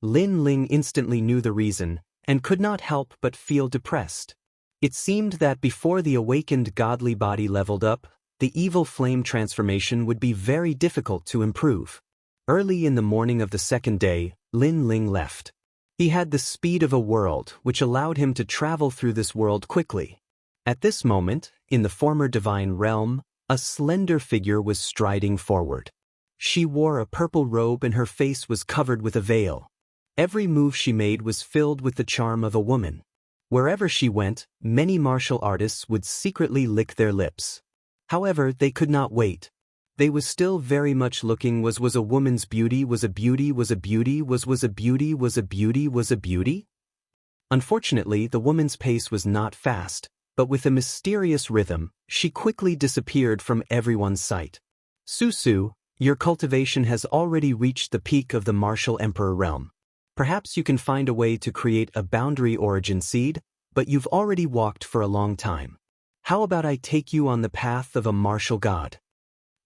Lin Ling instantly knew the reason, and could not help but feel depressed. It seemed that before the awakened godly body leveled up, the evil flame transformation would be very difficult to improve. Early in the morning of the 2nd day, Lin Ling left. He had the speed of a world, which allowed him to travel through this world quickly. At this moment, in the former divine realm, a slender figure was striding forward. She wore a purple robe and her face was covered with a veil. Every move she made was filled with the charm of a woman. Wherever she went, many martial artists would secretly lick their lips. However, they could not wait. They was still very much looking was a woman's beauty was a beauty was a beauty was a beauty was a beauty was a beauty? Unfortunately, the woman's pace was not fast, but with a mysterious rhythm, she quickly disappeared from everyone's sight. Susu, your cultivation has already reached the peak of the martial emperor realm. Perhaps you can find a way to create a boundary origin seed, but you've already walked for a long time. How about I take you on the path of a martial god?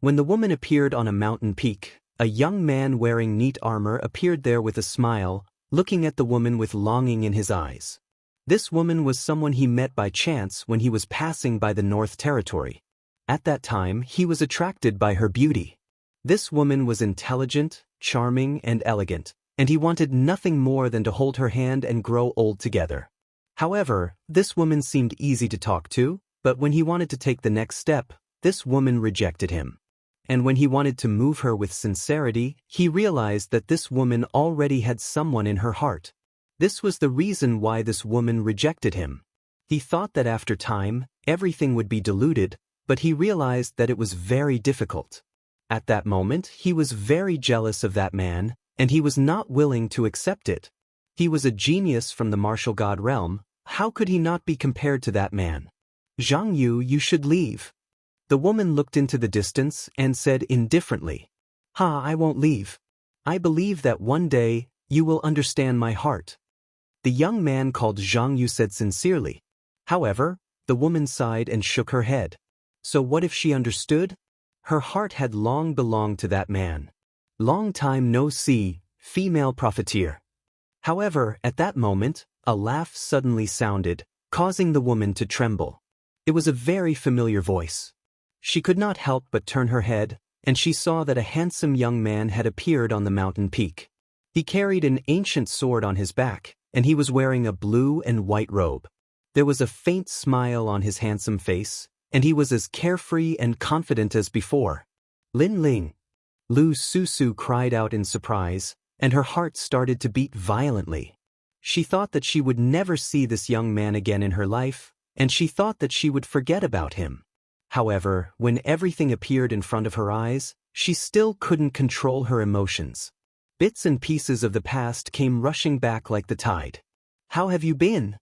When the woman appeared on a mountain peak, a young man wearing neat armor appeared there with a smile, looking at the woman with longing in his eyes. This woman was someone he met by chance when he was passing by the North Territory. At that time, he was attracted by her beauty. This woman was intelligent, charming, and elegant, and he wanted nothing more than to hold her hand and grow old together. However, this woman seemed easy to talk to, but when he wanted to take the next step, this woman rejected him. And when he wanted to move her with sincerity, he realized that this woman already had someone in her heart. This was the reason why this woman rejected him. He thought that after time, everything would be diluted, but he realized that it was very difficult. At that moment, he was very jealous of that man, and he was not willing to accept it. He was a genius from the martial god realm. How could he not be compared to that man? Zhang Yu, you should leave. The woman looked into the distance and said indifferently, I won't leave. I believe that one day, you will understand my heart. The young man called Zhang Yu said sincerely. However, the woman sighed and shook her head. So what if she understood? Her heart had long belonged to that man. Long time no see, female profiteer. However, at that moment, a laugh suddenly sounded, causing the woman to tremble. It was a very familiar voice. She could not help but turn her head, and she saw that a handsome young man had appeared on the mountain peak. He carried an ancient sword on his back, and he was wearing a blue and white robe. There was a faint smile on his handsome face, and he was as carefree and confident as before. Lin Ling. Lu Susu cried out in surprise, and her heart started to beat violently. She thought that she would never see this young man again in her life, and she thought that she would forget about him. However, when everything appeared in front of her eyes, she still couldn't control her emotions. Bits and pieces of the past came rushing back like the tide. How have you been?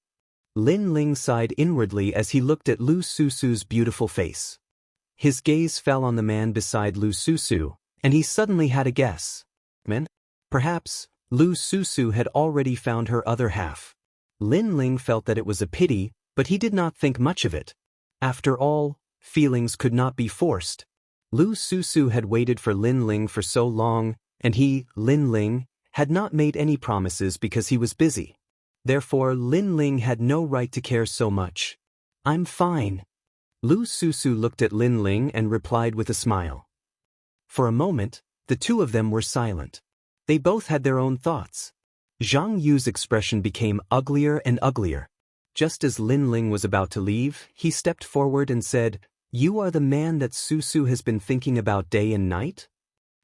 Lin Ling sighed inwardly as he looked at Lu Susu's beautiful face. His gaze fell on the man beside Lu Susu, and he suddenly had a guess. Perhaps, Lu Susu had already found her other half. Lin Ling felt that it was a pity, but he did not think much of it. After all, feelings could not be forced. Lu Susu had waited for Lin Ling for so long, and he, Lin Ling, had not made any promises because he was busy. Therefore Lin Ling had no right to care so much. I'm fine. Lu Susu looked at Lin Ling and replied with a smile. For a moment, the two of them were silent. They both had their own thoughts. Zhang Yu's expression became uglier and uglier. Just as Lin Ling was about to leave, he stepped forward and said, "You are the man that Susu has been thinking about day and night?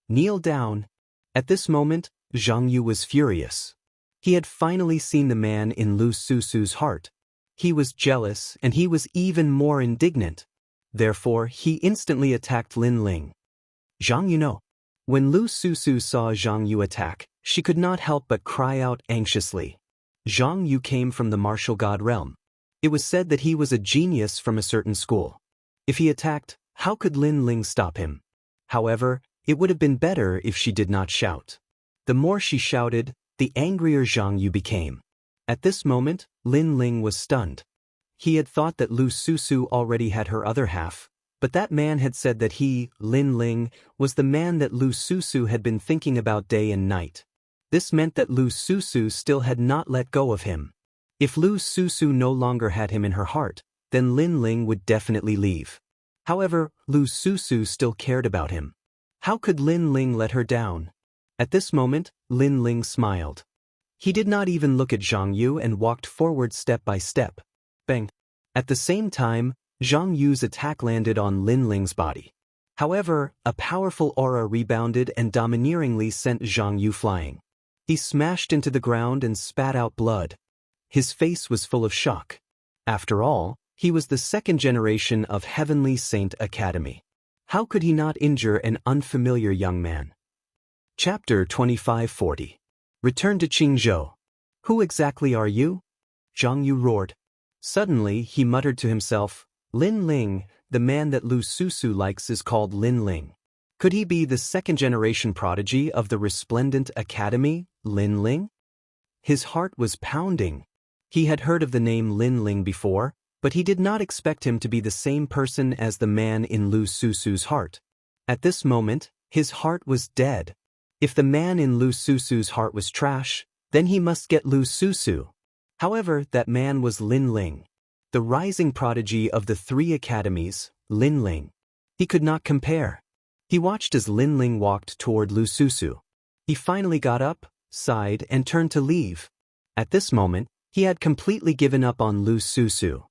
Kneel down." At this moment, Zhang Yu was furious. He had finally seen the man in Lu Susu's heart. He was jealous, and he was even more indignant. Therefore, he instantly attacked Lin Ling. Zhang Yu no. When Lu Susu saw Zhang Yu attack, she could not help but cry out anxiously. Zhang Yu came from the martial god realm. It was said that he was a genius from a certain school. If he attacked, how could Lin Ling stop him? However, it would have been better if she did not shout. The more she shouted, the angrier Zhang Yu became. At this moment, Lin Ling was stunned. He had thought that Lu Susu already had her other half, but that man had said that he, Lin Ling, was the man that Lu Susu had been thinking about day and night. This meant that Lu Susu still had not let go of him. If Lu Susu no longer had him in her heart, then Lin Ling would definitely leave. However, Lu Susu still cared about him. How could Lin Ling let her down? At this moment, Lin Ling smiled. He did not even look at Zhang Yu and walked forward step by step. Bang! At the same time, Zhang Yu's attack landed on Lin Ling's body. However, a powerful aura rebounded and domineeringly sent Zhang Yu flying. He smashed into the ground and spat out blood. His face was full of shock. After all, he was the second generation of Heavenly Saint Academy. How could he not injure an unfamiliar young man? Chapter 2540. Return to Qingzhou. Who exactly are you? Zhang Yu roared. Suddenly, he muttered to himself, Lin Ling, the man that Lu Susu likes is called Lin Ling. Could he be the second-generation prodigy of the resplendent academy, Lin Ling? His heart was pounding. He had heard of the name Lin Ling before, but he did not expect him to be the same person as the man in Lu Susu's heart. At this moment, his heart was dead. If the man in Lu Susu's heart was trash, then he must get Lu Susu. However, that man was Lin Ling, the rising prodigy of the three academies, Lin Ling. He could not compare. He watched as Lin Ling walked toward Lu Susu. He finally got up, sighed, and turned to leave. At this moment, he had completely given up on Lu Susu.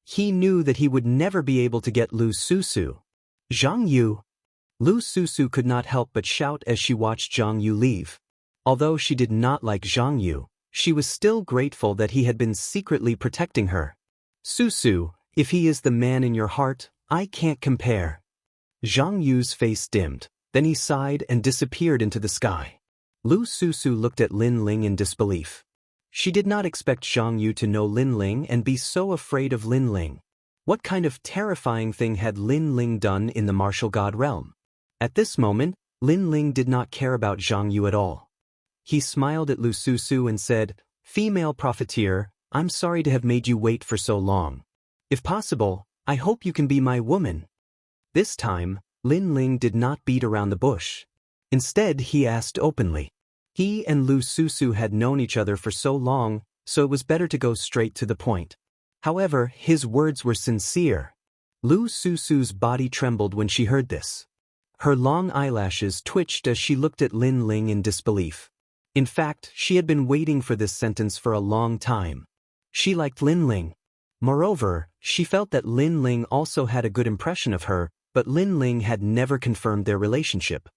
He knew that he would never be able to get Lu Susu. Zhang Yu. Lu Susu could not help but shout as she watched Zhang Yu leave. Although she did not like Zhang Yu, she was still grateful that he had been secretly protecting her. Susu, if he is the man in your heart, I can't compare. Zhang Yu's face dimmed, then he sighed and disappeared into the sky. Lu Susu looked at Lin Ling in disbelief. She did not expect Zhang Yu to know Lin Ling and be so afraid of Lin Ling. What kind of terrifying thing had Lin Ling done in the martial god realm? At this moment, Lin Ling did not care about Zhang Yu at all. He smiled at Lu Susu and said, Female profiteer, I'm sorry to have made you wait for so long. If possible, I hope you can be my woman. This time, Lin Ling did not beat around the bush. Instead, he asked openly. He and Lu Susu had known each other for so long, so it was better to go straight to the point. However, his words were sincere. Lu Susu's body trembled when she heard this. Her long eyelashes twitched as she looked at Lin Ling in disbelief. In fact, she had been waiting for this sentence for a long time. She liked Lin Ling. Moreover, she felt that Lin Ling also had a good impression of her, but Lin Ling had never confirmed their relationship.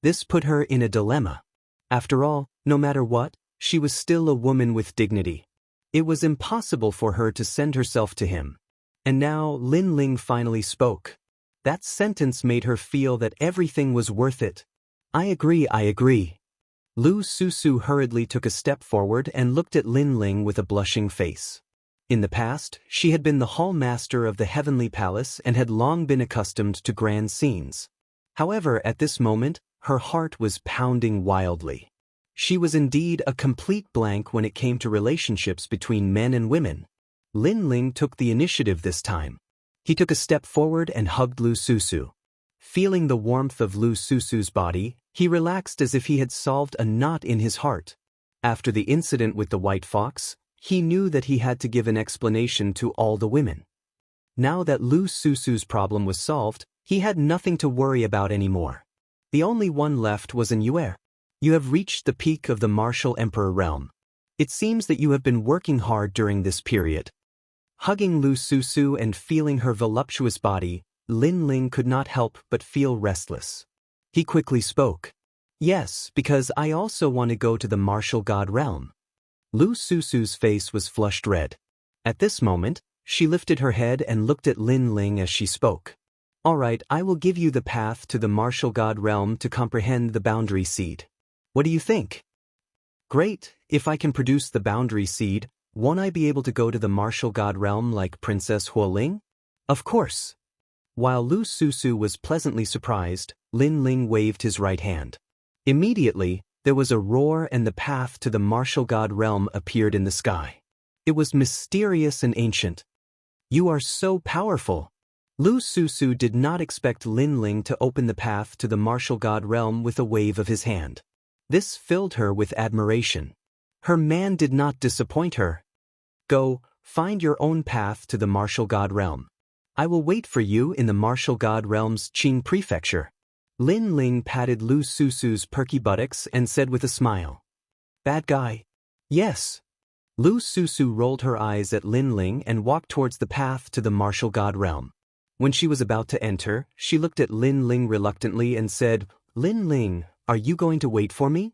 This put her in a dilemma. After all, no matter what, she was still a woman with dignity. It was impossible for her to send herself to him. And now Lin Ling finally spoke. That sentence made her feel that everything was worth it. I agree. Lu Susu hurriedly took a step forward and looked at Lin Ling with a blushing face. In the past, she had been the hall master of the Heavenly Palace and had long been accustomed to grand scenes. However, at this moment, her heart was pounding wildly. She was indeed a complete blank when it came to relationships between men and women. Lin Ling took the initiative this time. He took a step forward and hugged Lu Susu. Feeling the warmth of Lu Susu's body, he relaxed as if he had solved a knot in his heart. After the incident with the white fox, he knew that he had to give an explanation to all the women. Now that Lu Susu's problem was solved, he had nothing to worry about anymore. The only one left was an Yue. You have reached the peak of the martial emperor realm. It seems that you have been working hard during this period. Hugging Lu Susu and feeling her voluptuous body, Lin Ling could not help but feel restless. He quickly spoke. Yes, because I also want to go to the martial god realm. Lu Susu's face was flushed red. At this moment, she lifted her head and looked at Lin Ling as she spoke. All right, I will give you the path to the martial god realm to comprehend the boundary seed. What do you think? Great, if I can produce the boundary seed, won't I be able to go to the martial god realm like Princess Huoling? Of course. While Lu Susu was pleasantly surprised, Lin Ling waved his right hand. Immediately, there was a roar and the path to the martial god realm appeared in the sky. It was mysterious and ancient. You are so powerful. Lu Susu did not expect Lin Ling to open the path to the martial god realm with a wave of his hand. This filled her with admiration. Her man did not disappoint her. Go, find your own path to the martial god realm. I will wait for you in the martial god realm's Qing prefecture. Lin Ling patted Lu Susu's perky buttocks and said with a smile. Bad guy. Yes. Lu Susu rolled her eyes at Lin Ling and walked towards the path to the martial god realm. When she was about to enter, she looked at Lin Ling reluctantly and said, Lin Ling, are you going to wait for me?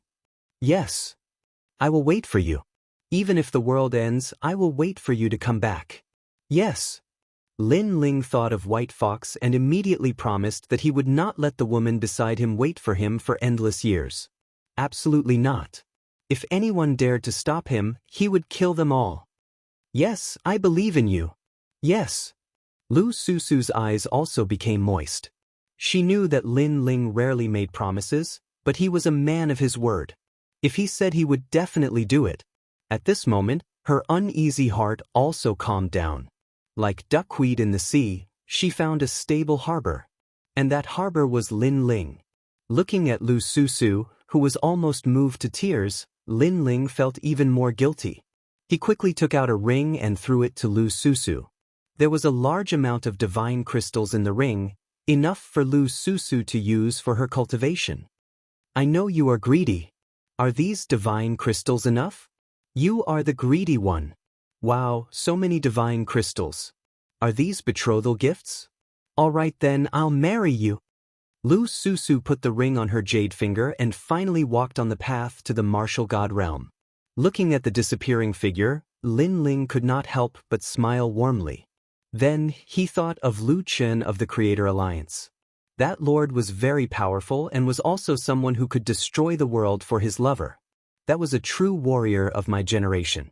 Yes. I will wait for you. Even if the world ends, I will wait for you to come back. Yes. Lin Ling thought of White Fox and immediately promised that he would not let the woman beside him wait for him for endless years. Absolutely not. If anyone dared to stop him, he would kill them all. Yes, I believe in you. Yes. Lu Susu's eyes also became moist. She knew that Lin Ling rarely made promises, but he was a man of his word. If he said he would definitely do it. At this moment, her uneasy heart also calmed down. Like duckweed in the sea, she found a stable harbor. And that harbor was Lin Ling. Looking at Lu Susu, who was almost moved to tears, Lin Ling felt even more guilty. He quickly took out a ring and threw it to Lu Susu. There was a large amount of divine crystals in the ring, enough for Lu Susu to use for her cultivation. I know you are greedy. Are these divine crystals enough? You are the greedy one. Wow, so many divine crystals. Are these betrothal gifts? All right then, I'll marry you. Lu Susu put the ring on her jade finger and finally walked on the path to the martial god realm. Looking at the disappearing figure, Lin Ling could not help but smile warmly. Then he thought of Lu Chen of the Creator Alliance. That lord was very powerful and was also someone who could destroy the world for his lover. That was a true warrior of my generation.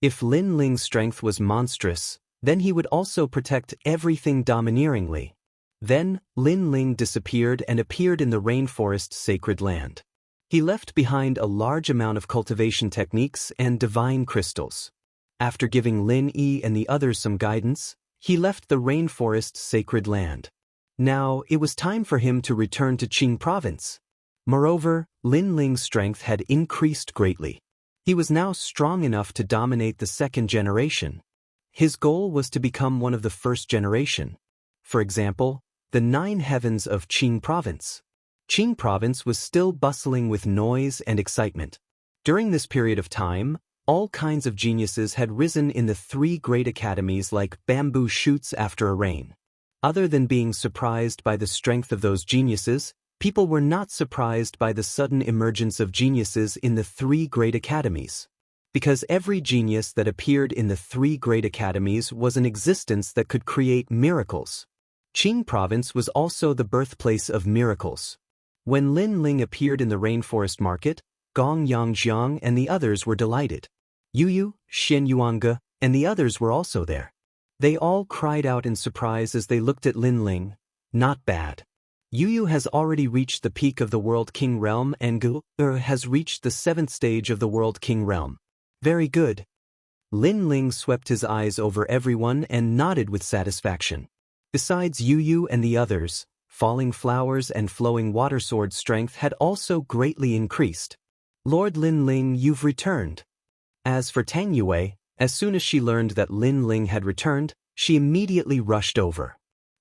If Lin Ling's strength was monstrous, then he would also protect everything domineeringly. Then, Lin Ling disappeared and appeared in the rainforest's sacred land. He left behind a large amount of cultivation techniques and divine crystals. After giving Lin Yi and the others some guidance, he left the rainforest's sacred land. Now, it was time for him to return to Qing province. Moreover, Lin Ling's strength had increased greatly. He was now strong enough to dominate the second generation. His goal was to become one of the first generation. For example, the 9 heavens of Qing province. Qing province was still bustling with noise and excitement. During this period of time, all kinds of geniuses had risen in the 3 great academies like bamboo shoots after a rain. Other than being surprised by the strength of those geniuses, people were not surprised by the sudden emergence of geniuses in the 3 great academies. Because every genius that appeared in the 3 great academies was an existence that could create miracles. Qing province was also the birthplace of miracles. When Lin Ling appeared in the rainforest market, Gong Yangjiang and the others were delighted. Yu, Xian Yuanga, and the others were also there. They all cried out in surprise as they looked at Lin Ling. Not bad. Yu has already reached the peak of the World King Realm and Gu has reached the 7th stage of the World King Realm. Very good. Lin Ling swept his eyes over everyone and nodded with satisfaction. Besides Yu and the others, falling flowers and flowing water sword strength had also greatly increased. Lord Lin Ling, you've returned. As for Tang Yue, as soon as she learned that Lin Ling had returned, she immediately rushed over.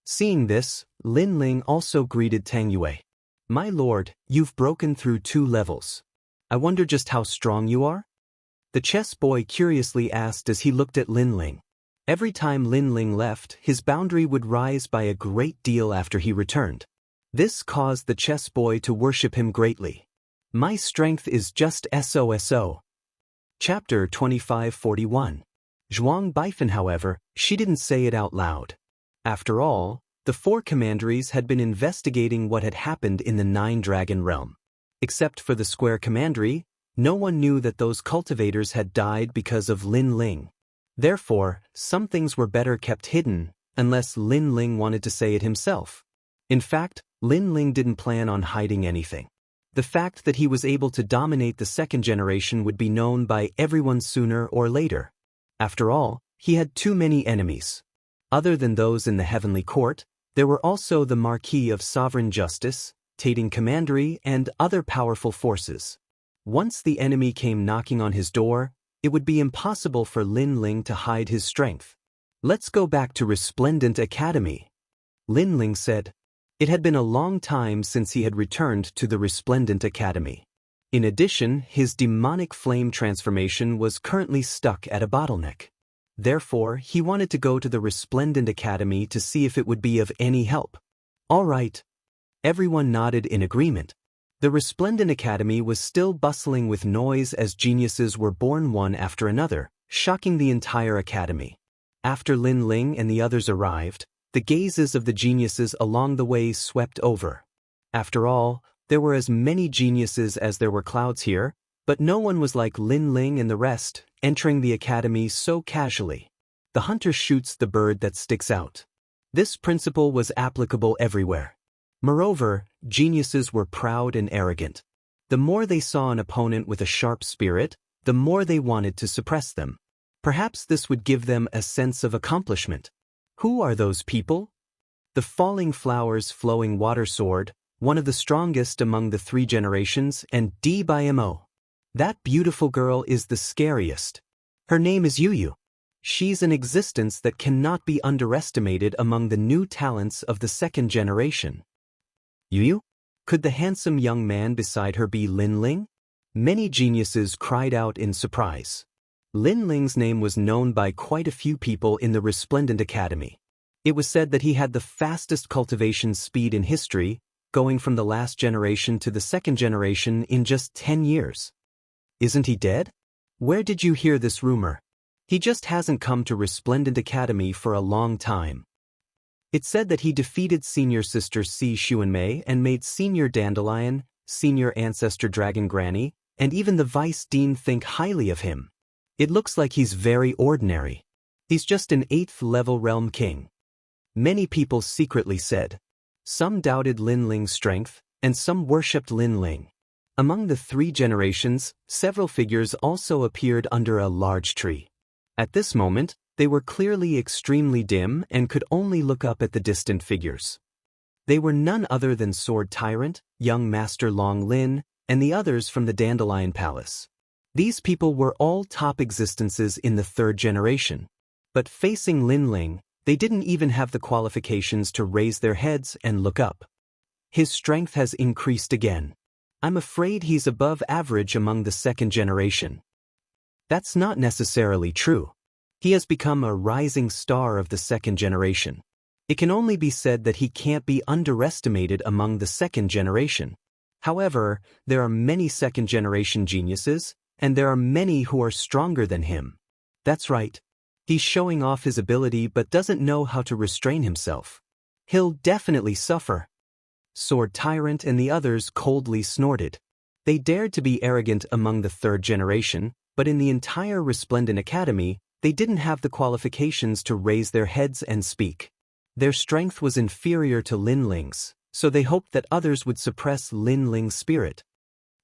Seeing this, Lin Ling also greeted Tang Yue. "My lord, you've broken through 2 levels. I wonder just how strong you are?" The chess boy curiously asked as he looked at Lin Ling. Every time Lin Ling left, his boundary would rise by a great deal after he returned. This caused the chess boy to worship him greatly. "My strength is just SOSO. Chapter 2541. Zhuang Baifen, however, she didn't say it out loud. After all, the 4 commanderies had been investigating what had happened in the 9-dragon realm. Except for the square commandery, no one knew that those cultivators had died because of Lin Ling. Therefore, some things were better kept hidden, unless Lin Ling wanted to say it himself. In fact, Lin Ling didn't plan on hiding anything. The fact that he was able to dominate the 2nd generation would be known by everyone sooner or later. After all, he had too many enemies. Other than those in the Heavenly Court, there were also the Marquis of Sovereign Justice, Tating Commandery, and other powerful forces. Once the enemy came knocking on his door, it would be impossible for Lin Ling to hide his strength. "Let's go back to Resplendent Academy," Lin Ling said. It had been a long time since he had returned to the Resplendent Academy. In addition, his demonic flame transformation was currently stuck at a bottleneck. Therefore, he wanted to go to the Resplendent Academy to see if it would be of any help. "All right." Everyone nodded in agreement. The Resplendent Academy was still bustling with noise as geniuses were born one after another, shocking the entire academy. After Lin Ling and the others arrived, the gazes of the geniuses along the way swept over. After all, there were as many geniuses as there were clouds here, but no one was like Lin Ling and the rest, entering the academy so casually. The hunter shoots the bird that sticks out. This principle was applicable everywhere. Moreover, geniuses were proud and arrogant. The more they saw an opponent with a sharp spirit, the more they wanted to suppress them. Perhaps this would give them a sense of accomplishment. Who are those people? The Falling Flowers Flowing Water Sword, one of the strongest among the 3 generations, and D/MO. That beautiful girl is the scariest. Her name is Yuyu. She's an existence that cannot be underestimated among the new talents of the 2nd generation. Yuyu? Could the handsome young man beside her be Lin Ling? Many geniuses cried out in surprise. Lin Ling's name was known by quite a few people in the Resplendent Academy. It was said that he had the fastest cultivation speed in history, going from the last generation to the 2nd generation in just 10 years. Isn't he dead? Where did you hear this rumor? He just hasn't come to Resplendent Academy for a long time. It said that he defeated Senior Sister Si Xuanmei and made Senior Dandelion, Senior Ancestor Dragon Granny, and even the Vice Dean think highly of him. It looks like he's very ordinary. He's just an 8th-level realm king. Many people secretly said. Some doubted Lin Ling's strength, and some worshipped Lin Ling. Among the 3 generations, several figures also appeared under a large tree. At this moment, they were clearly extremely dim and could only look up at the distant figures. They were none other than Sword Tyrant, young Master Wang Lin, and the others from the Dandelion Palace. These people were all top existences in the 3rd generation. But facing Lin Ling, they didn't even have the qualifications to raise their heads and look up. His strength has increased again. I'm afraid he's above average among the 2nd generation. That's not necessarily true. He has become a rising star of the 2nd generation. It can only be said that he can't be underestimated among the 2nd generation. However, there are many 2nd generation geniuses, and there are many who are stronger than him. That's right. He's showing off his ability but doesn't know how to restrain himself. He'll definitely suffer. Sword Tyrant and the others coldly snorted. They dared to be arrogant among the 3rd generation, but in the entire Resplendent Academy, they didn't have the qualifications to raise their heads and speak. Their strength was inferior to Lin Ling's, so they hoped that others would suppress Lin Ling's spirit.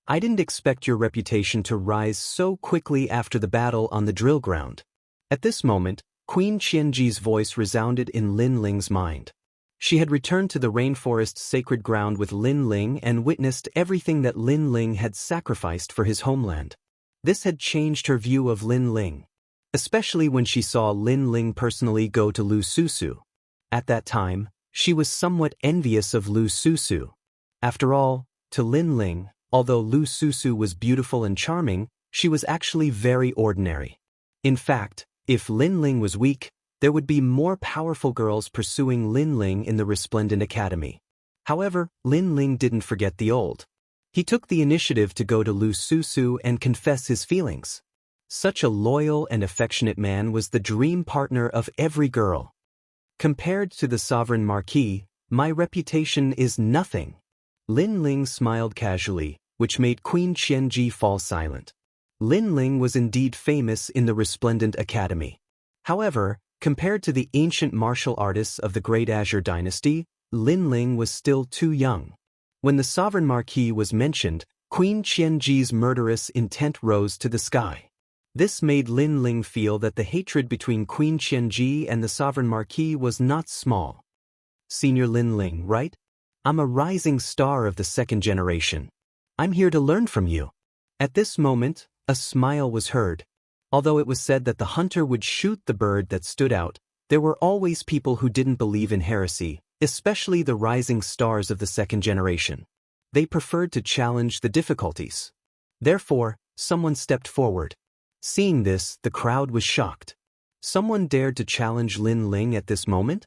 I didn't expect your reputation to rise so quickly after the battle on the drill ground. At this moment, Queen Qianji's voice resounded in Lin Ling's mind. She had returned to the rainforest sacred ground with Lin Ling and witnessed everything that Lin Ling had sacrificed for his homeland. This had changed her view of Lin Ling, especially when she saw Lin Ling personally go to Lu Susu. At that time, she was somewhat envious of Lu Susu. After all, to Lin Ling, although Lu Susu was beautiful and charming, she was actually very ordinary. In fact, if Lin Ling was weak, there would be more powerful girls pursuing Lin Ling in the Resplendent Academy. However, Lin Ling didn't forget the old. He took the initiative to go to Lu Susu and confess his feelings. Such a loyal and affectionate man was the dream partner of every girl. Compared to the Sovereign Marquis, my reputation is nothing. Lin Ling smiled casually, which made Queen Qianji fall silent. Lin Ling was indeed famous in the Resplendent Academy. However, compared to the ancient martial artists of the Great Azure Dynasty, Lin Ling was still too young. When the Sovereign Marquis was mentioned, Queen Qianji's murderous intent rose to the sky. This made Lin Ling feel that the hatred between Queen Qianji and the Sovereign Marquis was not small. Senior Lin Ling, right? I'm a rising star of the second generation. I'm here to learn from you. At this moment, a smile was heard. Although it was said that the hunter would shoot the bird that stood out, there were always people who didn't believe in heresy, especially the rising stars of the second generation. They preferred to challenge the difficulties. Therefore, someone stepped forward. Seeing this, the crowd was shocked. Someone dared to challenge Lin Ling at this moment?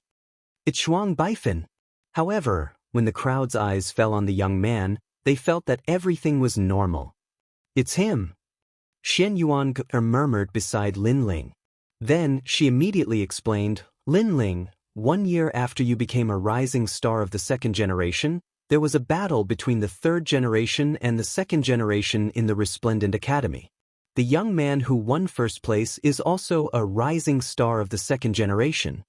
It's Zhuang Baifan. However, when the crowd's eyes fell on the young man, they felt that everything was normal. It's him. Xian Yuan murmured beside Lin Ling. Then, she immediately explained, Lin Ling, 1 year after you became a rising star of the second generation, there was a battle between the third generation and the second generation in the Resplendent Academy. The young man who won first place is also a rising star of the second generation.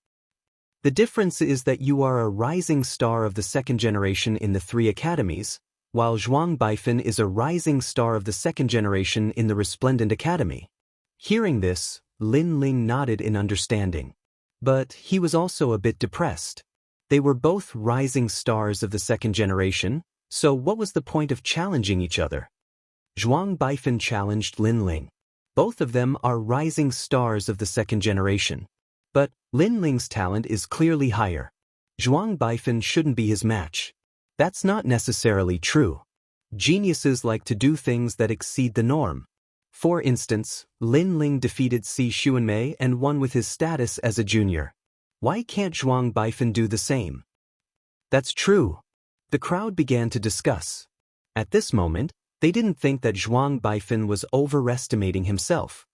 The difference is that you are a rising star of the second generation in the 3 academies, while Zhuang Baifan is a rising star of the second generation in the Resplendent Academy. Hearing this, Lin Ling nodded in understanding. But he was also a bit depressed. They were both rising stars of the second generation, so what was the point of challenging each other? Zhuang Baifan challenged Lin Ling. Both of them are rising stars of the second generation. But Lin Ling's talent is clearly higher. Zhuang Baifan shouldn't be his match. That's not necessarily true. Geniuses like to do things that exceed the norm. For instance, Lin Ling defeated Si Xuanmei and won with his status as a junior. Why can't Zhuang Baifan do the same? That's true. The crowd began to discuss. At this moment, they didn't think that Zhuang Baifan was overestimating himself.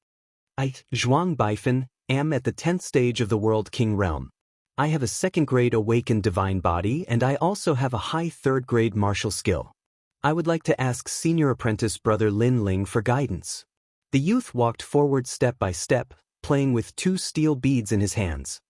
Zhuang Baifan, am at the 10th stage of the World King realm. I have a 2nd grade awakened divine body and I also have a high 3rd grade martial skill. I would like to ask senior apprentice brother Lin Ling for guidance. The youth walked forward step by step, playing with 2 steel beads in his hands.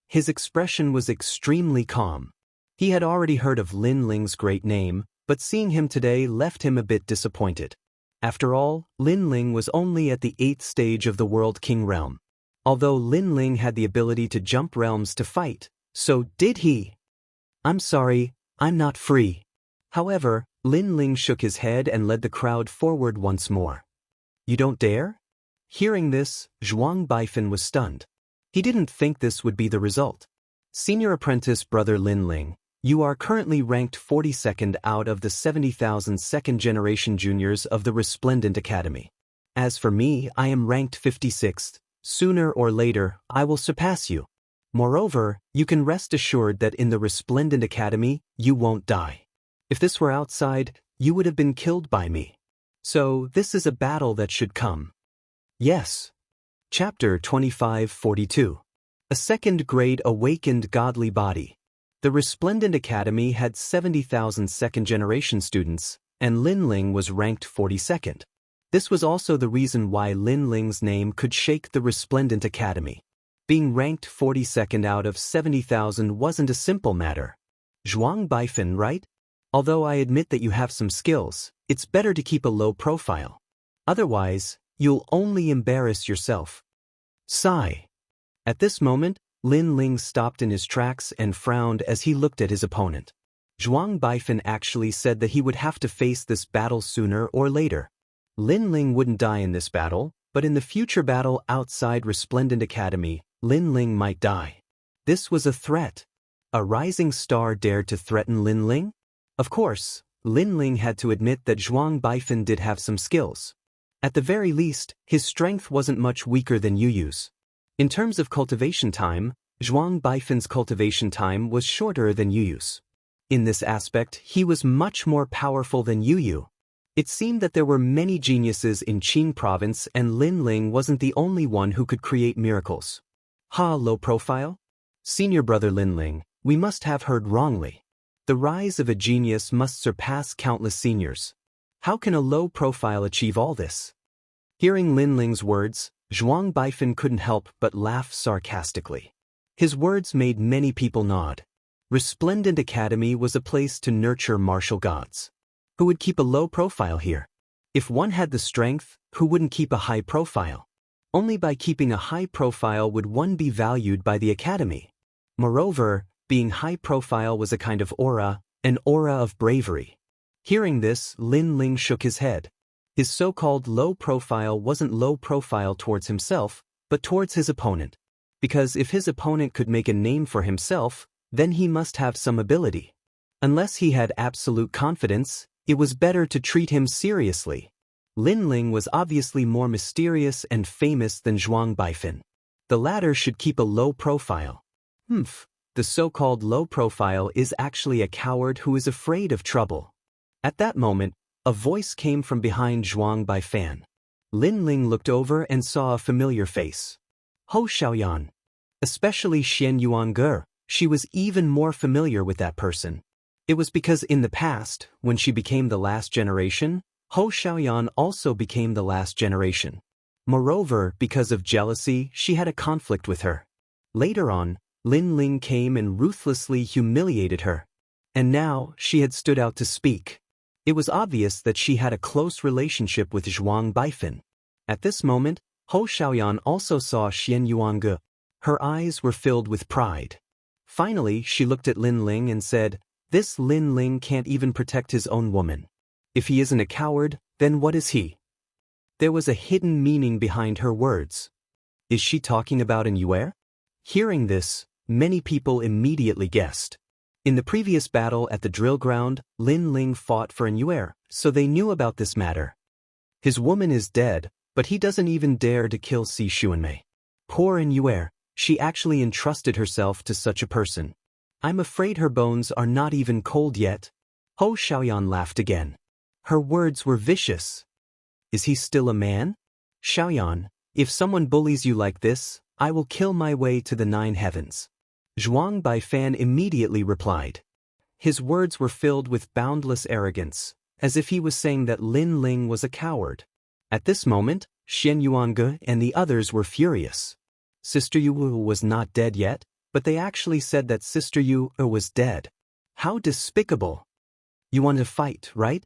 His expression was extremely calm. He had already heard of Lin Ling's great name, but seeing him today left him a bit disappointed. After all, Lin Ling was only at the 8th stage of the World King realm. Although Lin Ling had the ability to jump realms to fight, so did he. I'm sorry, I'm not free. However, Lin Ling shook his head and led the crowd forward once more. You don't dare? Hearing this, Zhuang Baifan was stunned. He didn't think this would be the result. Senior apprentice brother Lin Ling, you are currently ranked 42nd out of the 70,000 second-generation juniors of the Resplendent Academy. As for me, I am ranked 56th. Sooner or later, I will surpass you. Moreover, you can rest assured that in the Resplendent Academy, you won't die. If this were outside, you would have been killed by me. So, this is a battle that should come. Yes. Chapter 2542. A 2nd grade awakened godly body. The Resplendent Academy had 70,000 second-generation students, and Lin Ling was ranked 42nd. This was also the reason why Lin Ling's name could shake the Resplendent Academy. Being ranked 42nd out of 70,000 wasn't a simple matter. Zhuang Baifan, right? Although I admit that you have some skills, it's better to keep a low profile. Otherwise, you'll only embarrass yourself. Sigh. At this moment, Lin Ling stopped in his tracks and frowned as he looked at his opponent. Zhuang Baifan actually said that he would have to face this battle sooner or later. Lin Ling wouldn't die in this battle, but in the future battle outside Resplendent Academy, Lin Ling might die. This was a threat. A rising star dared to threaten Lin Ling? Of course, Lin Ling had to admit that Zhuang Baifan did have some skills. At the very least, his strength wasn't much weaker than Yu Yu's. In terms of cultivation time, Zhuang Baifan's cultivation time was shorter than Yu Yu's. In this aspect, he was much more powerful than Yu Yu. It seemed that there were many geniuses in Qing province and Lin Ling wasn't the only one who could create miracles. Low profile? Senior brother Lin Ling, we must have heard wrongly. The rise of a genius must surpass countless seniors. How can a low profile achieve all this? Hearing Lin Ling's words, Zhuang Baifan couldn't help but laugh sarcastically. His words made many people nod. Resplendent Academy was a place to nurture martial gods. Who would keep a low profile here? If one had the strength, who wouldn't keep a high profile? Only by keeping a high profile would one be valued by the Academy. Moreover, being high profile was a kind of aura, an aura of bravery. Hearing this, Lin Ling shook his head. His so-called low profile wasn't low profile towards himself, but towards his opponent. Because if his opponent could make a name for himself, then he must have some ability. Unless he had absolute confidence, it was better to treat him seriously. Lin Ling was obviously more mysterious and famous than Zhuang Baifan. The latter should keep a low profile. The so-called low profile is actually a coward who is afraid of trouble. At that moment, a voice came from behind Zhuang Baifan. Lin Ling looked over and saw a familiar face. Hou Xiaoyan. Especially Xian Yuange, she was even more familiar with that person. It was because in the past, when she became the last generation, Hou Xiaoyan also became the last generation. Moreover, because of jealousy, she had a conflict with her. Later on, Lin Ling came and ruthlessly humiliated her. And now, she had stood out to speak. It was obvious that she had a close relationship with Zhuang Baifan. At this moment, Hou Xiaoyan also saw Xian Yuange. Her eyes were filled with pride. Finally, she looked at Lin Ling and said, "This Lin Ling can't even protect his own woman. If he isn't a coward, then what is he?" There was a hidden meaning behind her words. Is she talking about an Yue? Hearing this, many people immediately guessed. In the previous battle at the drill ground, Lin Ling fought for an Yue, so they knew about this matter. His woman is dead, but he doesn't even dare to kill Si Xuanmei. Poor an Yue, she actually entrusted herself to such a person. I'm afraid her bones are not even cold yet. Hou Xiaoyan laughed again. Her words were vicious. Is he still a man? Xiaoyan, if someone bullies you like this, I will kill my way to the 9 heavens. Zhuang Baifan immediately replied. His words were filled with boundless arrogance, as if he was saying that Lin Ling was a coward. At this moment, Xian Yuange and the others were furious. Sister Yu was not dead yet, but they actually said that Sister Yu was dead. How despicable. You want to fight, right?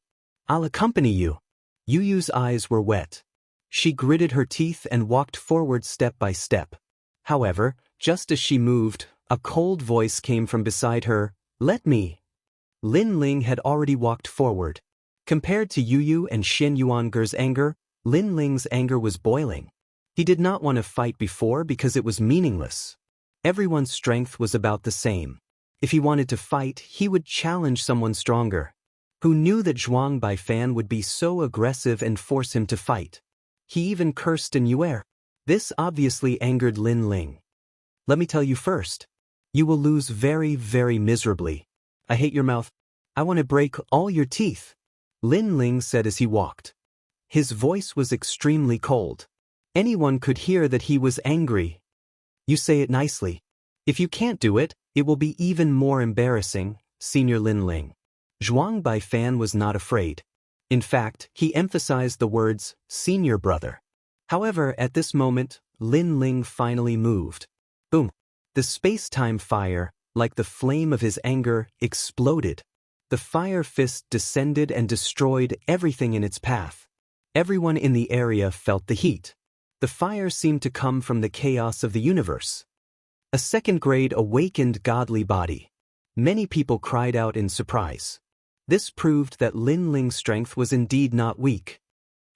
I'll accompany you. Yu Yu's eyes were wet. She gritted her teeth and walked forward step by step. However, just as she moved, a cold voice came from beside her. Let me. Lin Ling had already walked forward. Compared to Yu Yu and Xian Yuange's anger, Lin Ling's anger was boiling. He did not want to fight before because it was meaningless. Everyone's strength was about the same. If he wanted to fight, he would challenge someone stronger. Who knew that Zhuang Baifan would be so aggressive and force him to fight? He even cursed in Yue. This obviously angered Lin Ling. Let me tell you first. You will lose very, very miserably. I hate your mouth. I want to break all your teeth. Lin Ling said as he walked. His voice was extremely cold. Anyone could hear that he was angry. You say it nicely. If you can't do it, it will be even more embarrassing, Senior Lin Ling. Zhuang Baifan was not afraid. In fact, he emphasized the words, senior brother. However, at this moment, Lin Ling finally moved. Boom. The space-time fire, like the flame of his anger, exploded. The fire fist descended and destroyed everything in its path. Everyone in the area felt the heat. The fire seemed to come from the chaos of the universe. A second-grade awakened godly body. Many people cried out in surprise. This proved that Lin Ling's strength was indeed not weak.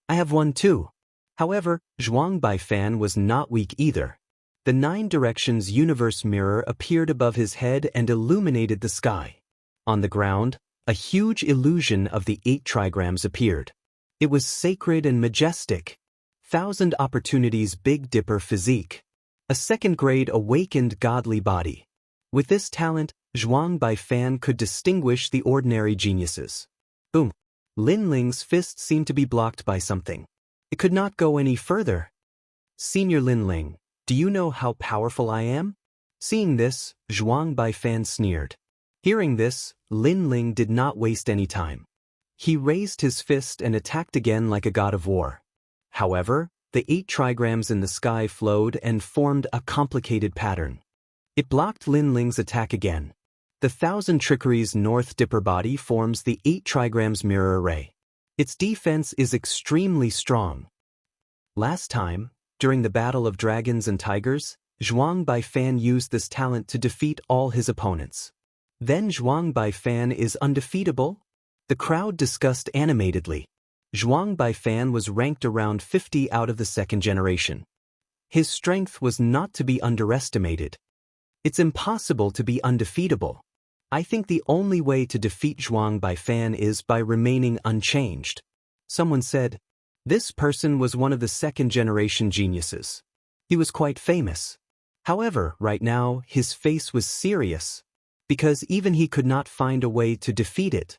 I have one too. However, Zhuang Baifan was not weak either. The 9 directions universe mirror appeared above his head and illuminated the sky. On the ground, a huge illusion of the 8 trigrams appeared. It was sacred and majestic. 1,000 opportunities Big Dipper physique. A second-grade awakened godly body. With this talent, Zhuang Baifan could distinguish the ordinary geniuses. Boom. Lin Ling's fist seemed to be blocked by something. It could not go any further. Senior Lin Ling, do you know how powerful I am? Seeing this, Zhuang Baifan sneered. Hearing this, Lin Ling did not waste any time. He raised his fist and attacked again like a god of war. However, the 8 trigrams in the sky flowed and formed a complicated pattern. It blocked Lin Ling's attack again. The 1,000 trickeries North Dipper body forms the 8 trigrams mirror array. Its defense is extremely strong. Last time, during the Battle of Dragons and Tigers, Zhuang Baifan used this talent to defeat all his opponents. Then Zhuang Baifan is undefeatable? The crowd discussed animatedly. Zhuang Baifan was ranked around 50 out of the 2nd generation. His strength was not to be underestimated. It's impossible to be undefeatable. I think the only way to defeat Zhuang Baifan is by remaining unchanged. Someone said, this person was one of the 2nd generation geniuses. He was quite famous. However, right now, his face was serious, because even he could not find a way to defeat it.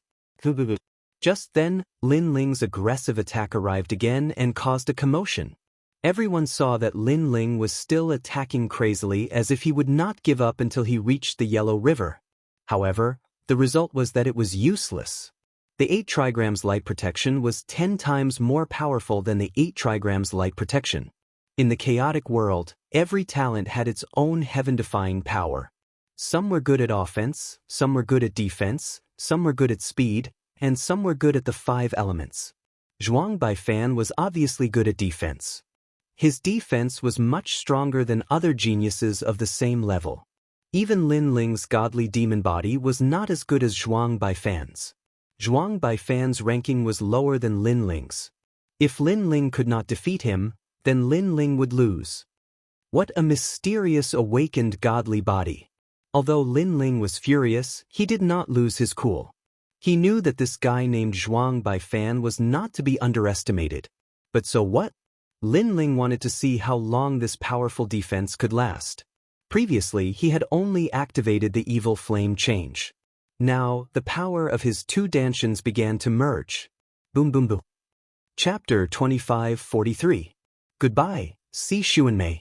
Just then, Lin Ling's aggressive attack arrived again and caused a commotion. Everyone saw that Lin Ling was still attacking crazily as if he would not give up until he reached the Yellow River. However, the result was that it was useless. The 8 trigrams light protection was 10 times more powerful than the 8 trigrams light protection. In the chaotic world, every talent had its own heaven-defying power. Some were good at offense, some were good at defense, some were good at speed, and some were good at the 5 elements. Zhuang Baifan was obviously good at defense. His defense was much stronger than other geniuses of the same level. Even Lin Ling's godly demon body was not as good as Zhuang Baifan's. Zhuang Baifan's ranking was lower than Lin Ling's. If Lin Ling could not defeat him, then Lin Ling would lose. What a mysterious awakened godly body. Although Lin Ling was furious, he did not lose his cool. He knew that this guy named Zhuang Baifan was not to be underestimated. But so what? Lin Ling wanted to see how long this powerful defense could last. Previously, he had only activated the evil flame change. Now, the power of his 2 dantians began to merge. Boom boom boom. Chapter 2543. Goodbye, Si Xuanmei.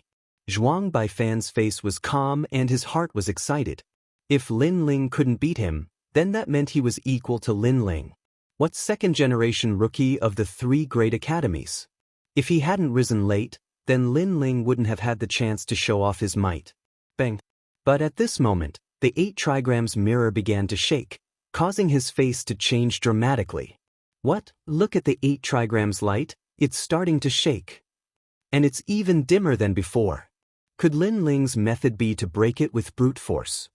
Zhuang Baifan's face was calm and his heart was excited. If Lin Ling couldn't beat him, then that meant he was equal to Lin Ling. What 2nd generation rookie of the 3 great academies? If he hadn't risen late, then Lin Ling wouldn't have had the chance to show off his might. Bang. But at this moment, the 8 trigrams mirror began to shake, causing his face to change dramatically. What? Look at the 8 trigrams light, it's starting to shake. And it's even dimmer than before. Could Lin Ling's method be to break it with brute force?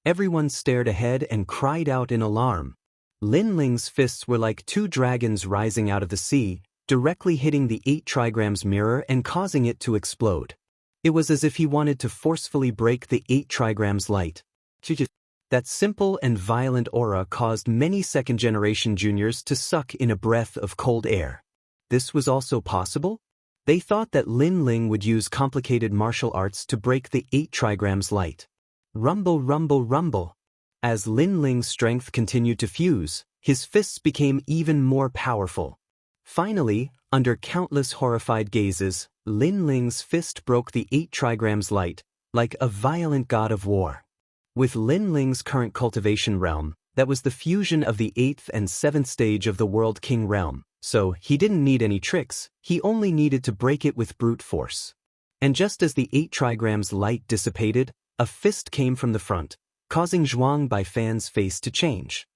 Everyone stared ahead and cried out in alarm. Lin Ling's fists were like 2 dragons rising out of the sea, directly hitting the 8 trigrams mirror and causing it to explode. It was as if he wanted to forcefully break the 8 trigrams light. That simple and violent aura caused many 2nd generation juniors to suck in a breath of cold air. This was also possible? They thought that Lin Ling would use complicated martial arts to break the 8 trigrams light. Rumble rumble rumble. As Lin Ling's strength continued to fuse, his fists became even more powerful. Finally, under countless horrified gazes, Lin Ling's fist broke the 8 trigrams light, like a violent god of war. With Lin Ling's current cultivation realm, that was the fusion of the 8th and 7th stage of the World King realm, so he didn't need any tricks, he only needed to break it with brute force. And just as the 8 trigrams light dissipated, a fist came from the front, causing Zhuang Baifan's face to change.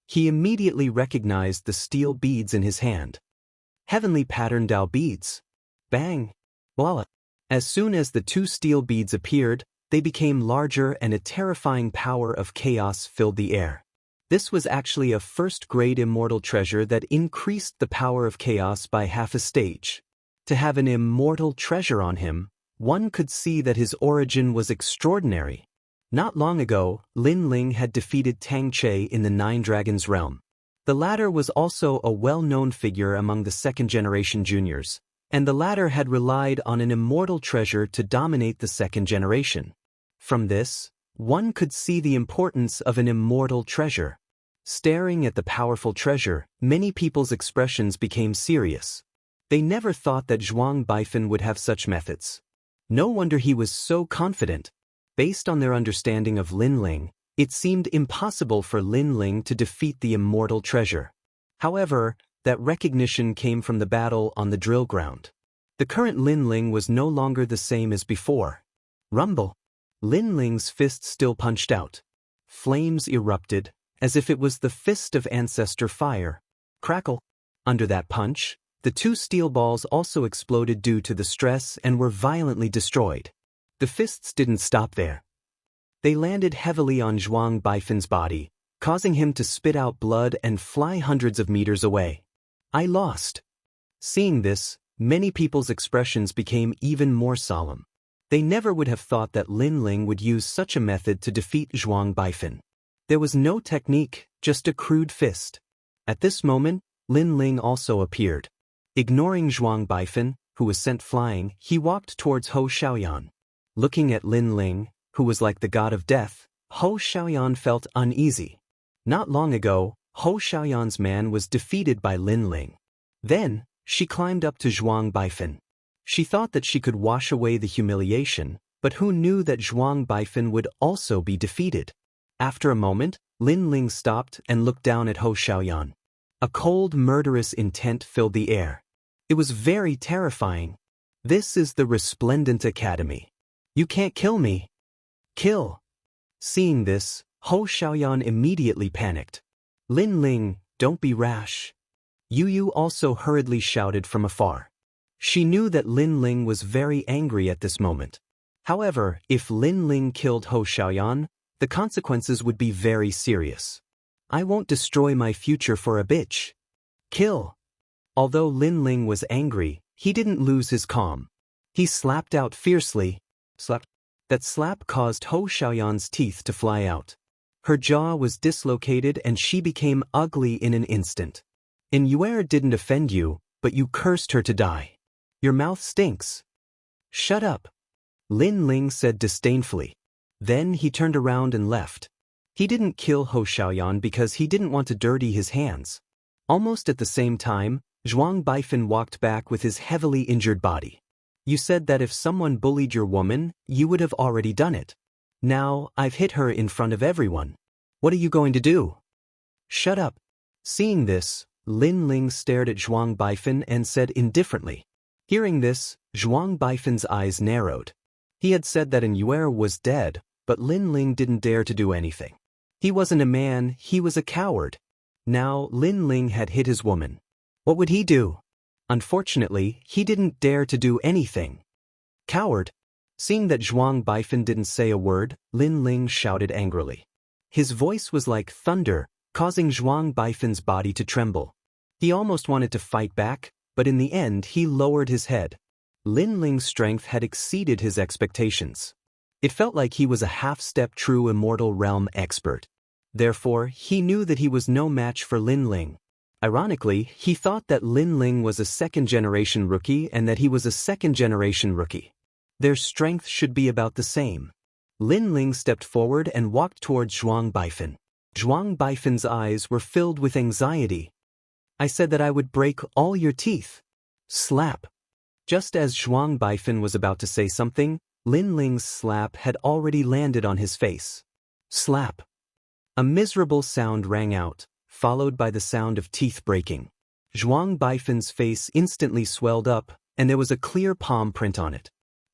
He immediately recognized the steel beads in his hand. Heavenly pattern Dao beads. Bang! Voila! As soon as the 2 steel beads appeared, they became larger and a terrifying power of chaos filled the air. This was actually a first-grade immortal treasure that increased the power of chaos by half a stage. To have an immortal treasure on him, one could see that his origin was extraordinary. Not long ago, Lin Ling had defeated Tang Che in the Nine Dragons realm. The latter was also a well-known figure among the second-generation juniors, and the latter had relied on an immortal treasure to dominate the second generation. From this, one could see the importance of an immortal treasure. Staring at the powerful treasure, many people's expressions became serious. They never thought that Zhuang Baifeng would have such methods. No wonder he was so confident. Based on their understanding of Lin Ling, it seemed impossible for Lin Ling to defeat the immortal treasure. However, that recognition came from the battle on the drill ground. The current Lin Ling was no longer the same as before. Rumble. Lin Ling's fist still punched out. Flames erupted, as if it was the fist of ancestor fire. Crackle. Under that punch, the two steel balls also exploded due to the stress and were violently destroyed. The fists didn't stop there. They landed heavily on Zhuang Baifen's body, causing him to spit out blood and fly hundreds of meters away. I lost. Seeing this, many people's expressions became even more solemn. They never would have thought that Lin Ling would use such a method to defeat Zhuang Baifeng. There was no technique, just a crude fist. At this moment, Lin Ling also appeared. Ignoring Zhuang Baifeng, who was sent flying, he walked towards Hou Xiaoyan. Looking at Lin Ling, who was like the god of death, Hou Xiaoyan felt uneasy. Not long ago, Hou Xiaoyan's man was defeated by Lin Ling. Then, she climbed up to Zhuang Baifeng. She thought that she could wash away the humiliation, but who knew that Zhuang Baifeng would also be defeated? After a moment, Lin Ling stopped and looked down at Hou Xiaoyan. A cold, murderous intent filled the air. It was very terrifying. This is the Resplendent Academy. You can't kill me. Kill. Seeing this, Hou Xiaoyan immediately panicked. Lin Ling, don't be rash. Yu also hurriedly shouted from afar. She knew that Lin Ling was very angry at this moment. However, if Lin Ling killed Hou Xiaoyan, the consequences would be very serious. I won't destroy my future for a bitch. Kill. Although Lin Ling was angry, he didn't lose his calm. He slapped out fiercely. Slap. That slap caused Hou Xiaoyan's teeth to fly out. Her jaw was dislocated and she became ugly in an instant. Immortal didn't offend you, but you cursed her to die. Your mouth stinks. Shut up. Lin Ling said disdainfully. Then he turned around and left. He didn't kill Hou Xiaoyan because he didn't want to dirty his hands. Almost at the same time, Zhuang Baifeng walked back with his heavily injured body. You said that if someone bullied your woman, you would have already done it. Now, I've hit her in front of everyone. What are you going to do? Shut up. Seeing this, Lin Ling stared at Zhuang Baifeng and said indifferently. Hearing this, Zhuang Baifen's eyes narrowed. He had said that Immortal was dead, but Lin Ling didn't dare to do anything. He wasn't a man, he was a coward. Now, Lin Ling had hit his woman. What would he do? Unfortunately, he didn't dare to do anything. Coward. Seeing that Zhuang Baifeng didn't say a word, Lin Ling shouted angrily. His voice was like thunder, causing Zhuang Baifen's body to tremble. He almost wanted to fight back, but in the end he lowered his head. Lin Ling's strength had exceeded his expectations. It felt like he was a half-step true Immortal realm expert. Therefore, he knew that he was no match for Lin Ling. Ironically, he thought that Lin Ling was a second-generation rookie and that he was a second-generation rookie. Their strength should be about the same. Lin Ling stepped forward and walked towards Zhuang Baifeng. Zhuang Baifen's eyes were filled with anxiety. I said that I would break all your teeth. Slap. Just as Zhuang Baifeng was about to say something, Lin Ling's slap had already landed on his face. Slap. A miserable sound rang out, followed by the sound of teeth breaking. Zhuang Baifen's face instantly swelled up, and there was a clear palm print on it.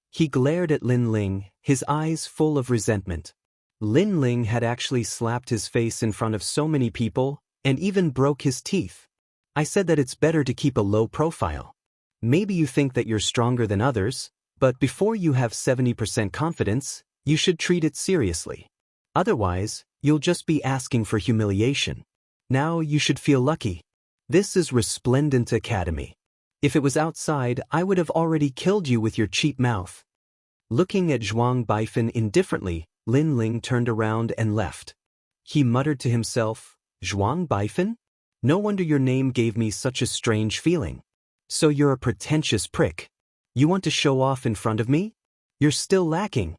He glared at Lin Ling, his eyes full of resentment. Lin Ling had actually slapped his face in front of so many people, and even broke his teeth. I said that it's better to keep a low profile. Maybe you think that you're stronger than others, but before you have 70% confidence, you should treat it seriously. Otherwise, you'll just be asking for humiliation. Now you should feel lucky. This is Resplendent Academy. If it was outside, I would have already killed you with your cheap mouth." Looking at Zhuang Baifan indifferently, Lin Ling turned around and left. He muttered to himself, "Zhuang Baifan? No wonder your name gave me such a strange feeling. So you're a pretentious prick. You want to show off in front of me? You're still lacking."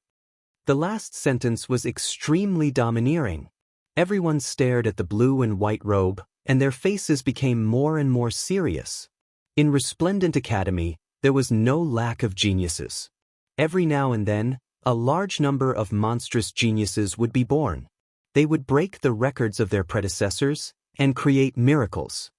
The last sentence was extremely domineering. Everyone stared at the blue and white robe, and their faces became more and more serious. In Resplendent Academy, there was no lack of geniuses. Every now and then, a large number of monstrous geniuses would be born. They would break the records of their predecessors and create miracles.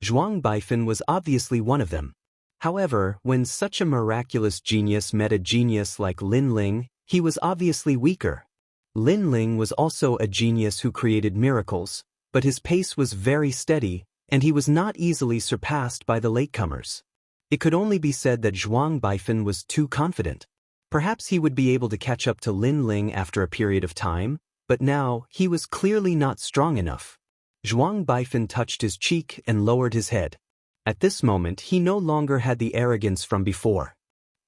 Zhuang Baifan was obviously one of them. However, when such a miraculous genius met a genius like Lin Ling, he was obviously weaker. Lin Ling was also a genius who created miracles, but his pace was very steady, and he was not easily surpassed by the latecomers. It could only be said that Zhuang Baifan was too confident. Perhaps he would be able to catch up to Lin Ling after a period of time, but now he was clearly not strong enough. Zhuang Baifan touched his cheek and lowered his head. At this moment he no longer had the arrogance from before.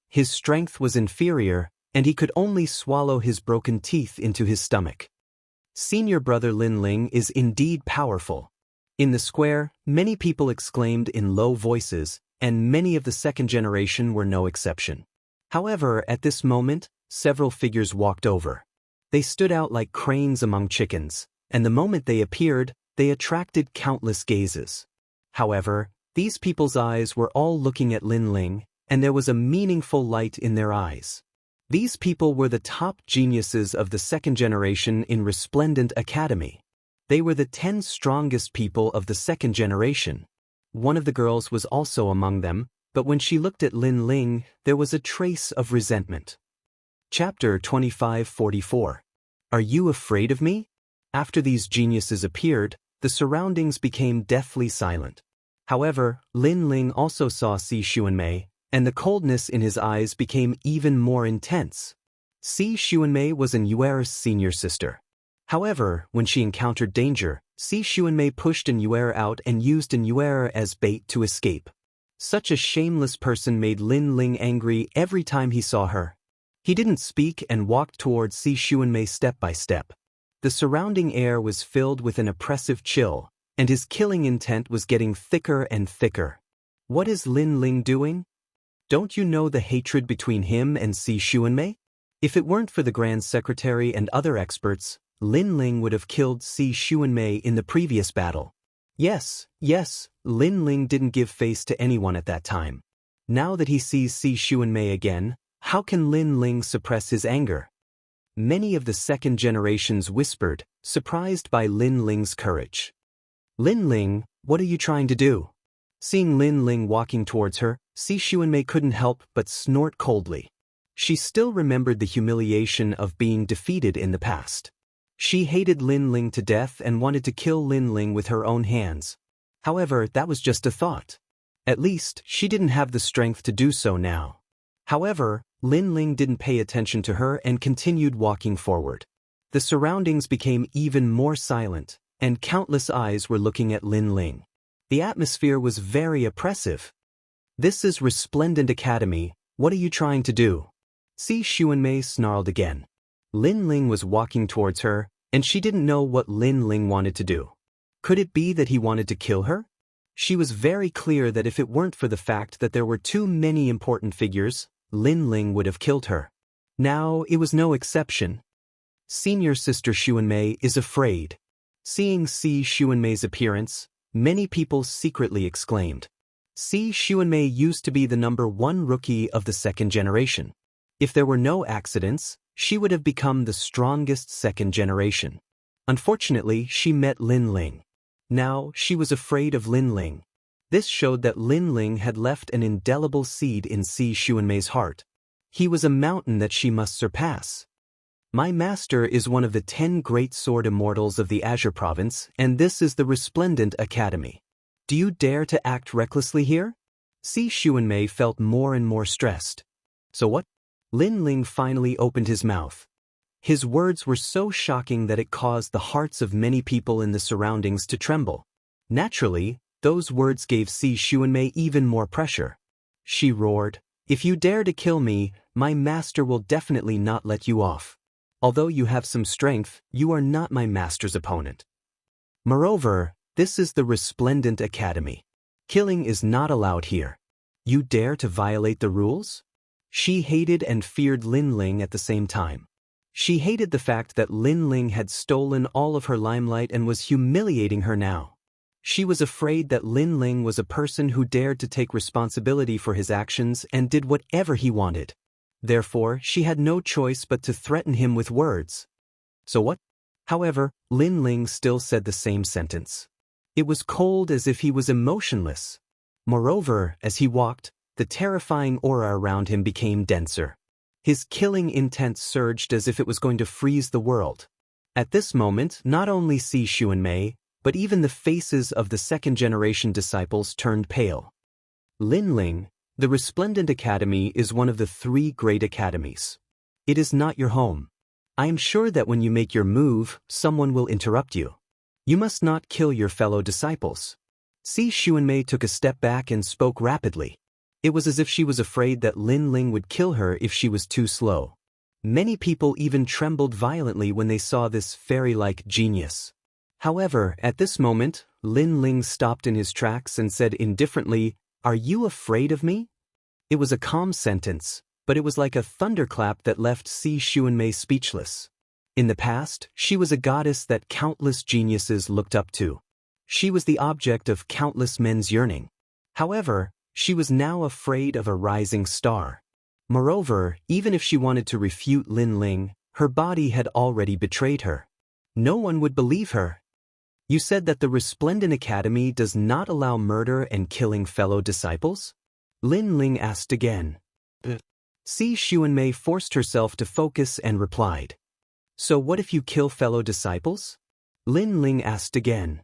His strength was inferior, and he could only swallow his broken teeth into his stomach. Senior brother Lin Ling is indeed powerful. In the square, many people exclaimed in low voices, and many of the second generation were no exception. However, at this moment, several figures walked over. They stood out like cranes among chickens, and the moment they appeared, they attracted countless gazes. However, these people's eyes were all looking at Lin Ling, and there was a meaningful light in their eyes. These people were the top geniuses of the second generation in Resplendent Academy. They were the 10 strongest people of the second generation. One of the girls was also among them, but when she looked at Lin Ling, there was a trace of resentment. Chapter 2544. Are you afraid of me? After these geniuses appeared, the surroundings became deathly silent. However, Lin Ling also saw Si Xuanmei, and the coldness in his eyes became even more intense. Si Xuanmei was Yuer's senior sister. However, when she encountered danger, Si Xuanmei pushed Yuer out and used Yuer as bait to escape. Such a shameless person made Lin Ling angry every time he saw her. He didn't speak and walked towards Si Xuanmei step by step. The surrounding air was filled with an oppressive chill, and his killing intent was getting thicker and thicker. What is Lin Ling doing? Don't you know the hatred between him and Si Xuanmei? If it weren't for the Grand Secretary and other experts, Lin Ling would have killed Si Xuanmei in the previous battle. Yes, Lin Ling didn't give face to anyone at that time. Now that he sees Si Xuanmei again, how can Lin Ling suppress his anger? Many of the second generations whispered, surprised by Lin Ling's courage. Lin Ling, what are you trying to do? Seeing Lin Ling walking towards her, Si Xuanmei couldn't help but snort coldly. She still remembered the humiliation of being defeated in the past. She hated Lin Ling to death and wanted to kill Lin Ling with her own hands. However, that was just a thought. At least, she didn't have the strength to do so now. However, Lin Ling didn't pay attention to her and continued walking forward. The surroundings became even more silent, and countless eyes were looking at Lin Ling. The atmosphere was very oppressive. This is Resplendent Academy, what are you trying to do? Si Xuanmei snarled again. Lin Ling was walking towards her, and she didn't know what Lin Ling wanted to do. Could it be that he wanted to kill her? She was very clear that if it weren't for the fact that there were too many important figures, Lin Ling would have killed her. Now it was no exception. Senior sister Xuanmei is afraid. Seeing Si Xuanmei's appearance, many people secretly exclaimed. Si Xuanmei used to be the #1 rookie of the second generation. If there were no accidents, she would have become the strongest second generation. Unfortunately, she met Lin Ling. Now, she was afraid of Lin Ling. This showed that Lin Ling had left an indelible seed in Si Xuanmei's heart. He was a mountain that she must surpass. My master is one of the 10 great sword immortals of the Azure Province, and this is the Resplendent Academy. Do you dare to act recklessly here? Si Xuanmei felt more and more stressed. So what? Lin Ling finally opened his mouth. His words were so shocking that it caused the hearts of many people in the surroundings to tremble. Naturally, those words gave Si Xuanmei even more pressure. She roared, "If you dare to kill me, my master will definitely not let you off. Although you have some strength, you are not my master's opponent. Moreover, this is the Resplendent Academy. Killing is not allowed here. You dare to violate the rules?" She hated and feared Lin Ling at the same time. She hated the fact that Lin Ling had stolen all of her limelight and was humiliating her now. She was afraid that Lin Ling was a person who dared to take responsibility for his actions and did whatever he wanted. Therefore, she had no choice but to threaten him with words. So what? However, Lin Ling still said the same sentence. It was cold as if he was emotionless. Moreover, as he walked, the terrifying aura around him became denser. His killing intent surged as if it was going to freeze the world. At this moment, not only Si Xuanmei, but even the faces of the second-generation disciples turned pale. Lin Ling, the Resplendent Academy is one of the 3 great academies. It is not your home. I am sure that when you make your move, someone will interrupt you. You must not kill your fellow disciples. Si Xuanmei took a step back and spoke rapidly. It was as if she was afraid that Lin Ling would kill her if she was too slow. Many people even trembled violently when they saw this fairy-like genius. However, at this moment, Lin Ling stopped in his tracks and said indifferently, "Are you afraid of me?" It was a calm sentence, but it was like a thunderclap that left Si Xuanmei speechless. In the past, she was a goddess that countless geniuses looked up to. She was the object of countless men's yearning. However, she was now afraid of a rising star. Moreover, even if she wanted to refute Lin Ling, her body had already betrayed her. No one would believe her. "You said that the Resplendent Academy does not allow murder and killing fellow disciples?" Lin Ling asked again. Si Xuanmei forced herself to focus and replied. "So what if you kill fellow disciples?" Lin Ling asked again.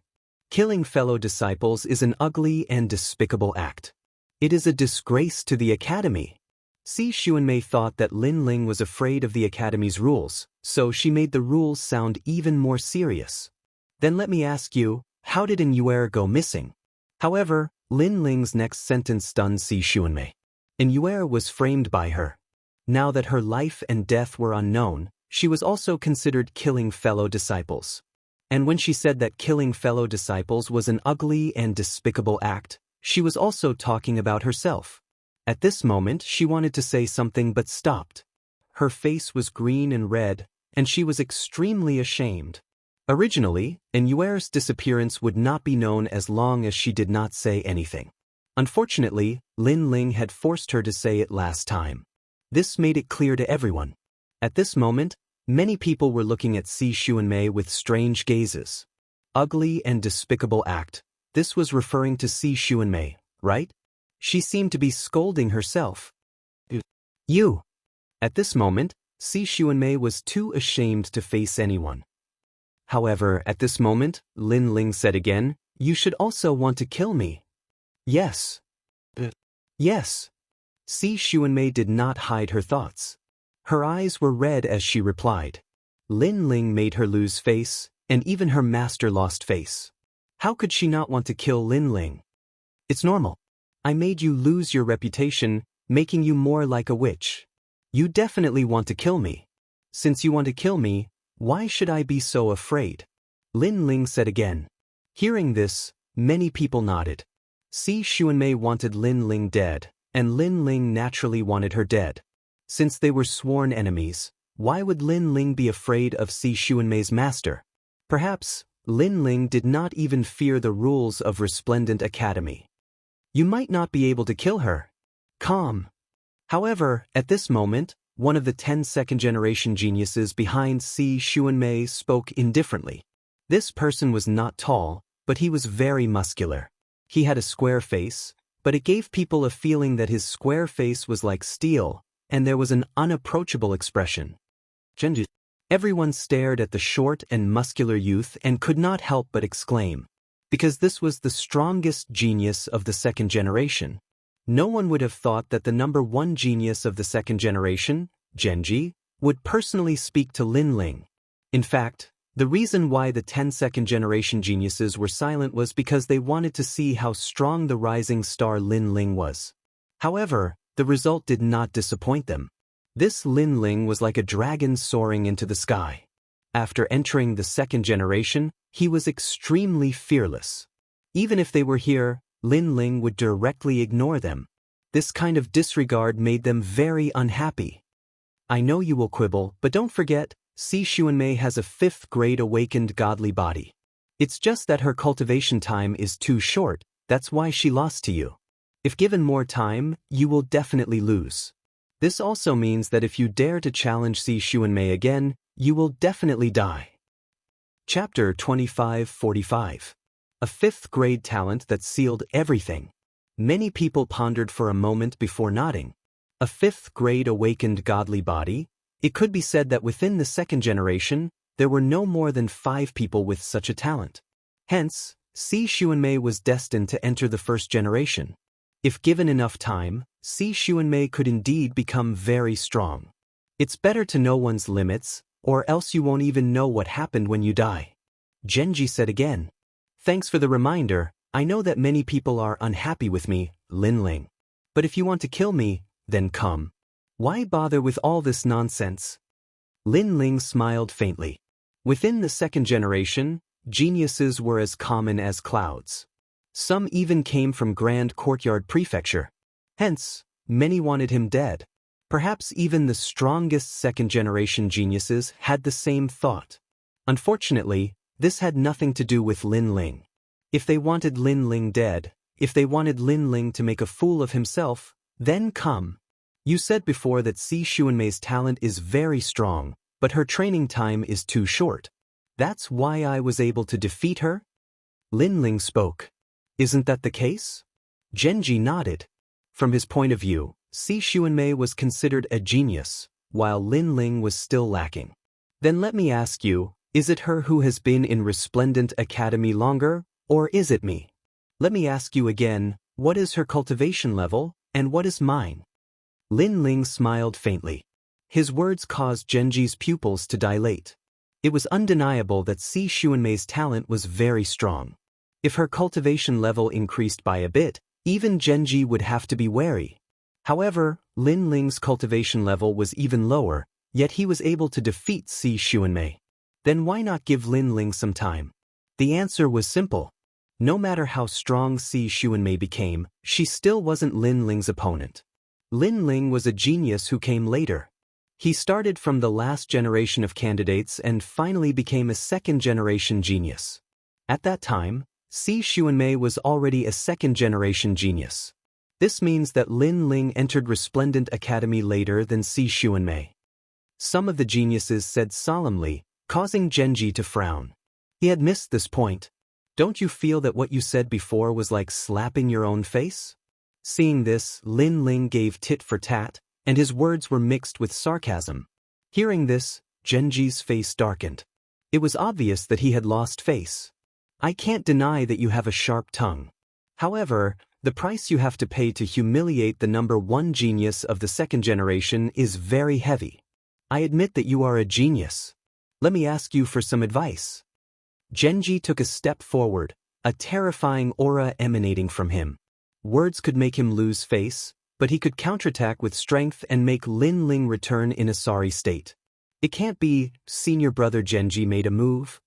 "Killing fellow disciples is an ugly and despicable act. It is a disgrace to the Academy." Si Xuanmei thought that Lin Ling was afraid of the Academy's rules, so she made the rules sound even more serious. "Then let me ask you, how did Immortal go missing?" However, Lin Ling's next sentence stunned Si Xuanmei. Immortal was framed by her. Now that her life and death were unknown, she was also considered killing fellow disciples. And when she said that killing fellow disciples was an ugly and despicable act, she was also talking about herself. At this moment, she wanted to say something but stopped. Her face was green and red, and she was extremely ashamed. Originally, Immortal's disappearance would not be known as long as she did not say anything. Unfortunately, Lin Ling had forced her to say it last time. This made it clear to everyone. At this moment, many people were looking at Si Xuanmei with strange gazes. Ugly and despicable act. This was referring to Si Xuanmei, right? She seemed to be scolding herself. "You!" At this moment, Si Xuanmei was too ashamed to face anyone. However, at this moment, Lin Ling said again, "You should also want to kill me." "Yes." "Yes." Si Xuanmei did not hide her thoughts. Her eyes were red as she replied. Lin Ling made her lose face, and even her master lost face. How could she not want to kill Lin Ling? "It's normal. I made you lose your reputation, making you more like a witch. You definitely want to kill me. Since you want to kill me, why should I be so afraid?" Lin Ling said again. Hearing this, many people nodded. Si Xuanmei wanted Lin Ling dead, and Lin Ling naturally wanted her dead. Since they were sworn enemies, why would Lin Ling be afraid of Si Xuanmei's master? Perhaps, Lin Ling did not even fear the rules of Resplendent Academy. "You might not be able to kill her." Calm. However, at this moment, one of the 10 second-generation geniuses behind Si Xuanmei spoke indifferently. This person was not tall, but he was very muscular. He had a square face, but it gave people a feeling that his square face was like steel, and there was an unapproachable expression. Everyone stared at the short and muscular youth and could not help but exclaim, because this was the strongest genius of the second generation. No one would have thought that the number 1 genius of the second generation, Genji, would personally speak to Lin Ling. In fact, the reason why the 10 second-generation geniuses were silent was because they wanted to see how strong the rising star Lin Ling was. However, the result did not disappoint them. This Lin Ling was like a dragon soaring into the sky. After entering the second generation, he was extremely fearless. Even if they were here, Lin Ling would directly ignore them. This kind of disregard made them very unhappy. I know you will quibble, but don't forget, Xianxia has a 5th grade awakened godly body. It's just that her cultivation time is too short, that's why she lost to you. If given more time, you will definitely lose. This also means that if you dare to challenge Xianxia again, you will definitely die. Chapter 2545. A 5th grade talent that sealed everything. Many people pondered for a moment before nodding. A 5th grade awakened godly body? It could be said that within the second generation, there were no more than 5 people with such a talent. Hence, Xianxia was destined to enter the first generation. If given enough time, Xianxia could indeed become very strong. It's better to know one's limits, or else you won't even know what happened when you die. Genji said again. Thanks for the reminder, I know that many people are unhappy with me, Lin Ling. But if you want to kill me, then come. Why bother with all this nonsense? Lin Ling smiled faintly. Within the second generation, geniuses were as common as clouds. Some even came from Grand Courtyard Prefecture. Hence, many wanted him dead. Perhaps even the strongest second-generation geniuses had the same thought. Unfortunately, this had nothing to do with Lin Ling. If they wanted Lin Ling dead, if they wanted Lin Ling to make a fool of himself, then come. You said before that Xianxia's talent is very strong, but her training time is too short. That's why I was able to defeat her? Lin Ling spoke. Isn't that the case? Genji nodded. From his point of view, Xianxia was considered a genius, while Lin Ling was still lacking. Then let me ask you, is it her who has been in Resplendent Academy longer, or is it me? Let me ask you again, what is her cultivation level, and what is mine? Lin Ling smiled faintly. His words caused Genji's pupils to dilate. It was undeniable that Xianxia's talent was very strong. If her cultivation level increased by a bit, even Genji would have to be wary. However, Lin Ling's cultivation level was even lower, yet he was able to defeat Xianxia. Then why not give Lin Ling some time? The answer was simple. No matter how strong Xianxia became, she still wasn't Lin Ling's opponent. Lin Ling was a genius who came later. He started from the last generation of candidates and finally became a second-generation genius. At that time, Xianxia was already a second-generation genius. This means that Lin Ling entered Resplendent Academy later than Xianxia. Some of the geniuses said solemnly, causing Genji to frown. He had missed this point. Don't you feel that what you said before was like slapping your own face? Seeing this, Lin Ling gave tit for tat, and his words were mixed with sarcasm. Hearing this, Genji's face darkened. It was obvious that he had lost face. I can't deny that you have a sharp tongue. However, the price you have to pay to humiliate the number 1 genius of the second generation is very heavy. I admit that you are a genius. Let me ask you for some advice. Genji took a step forward, a terrifying aura emanating from him. Words could make him lose face, but he could counterattack with strength and make Lin Ling return in a sorry state. It can't be, senior brother Genji made a move.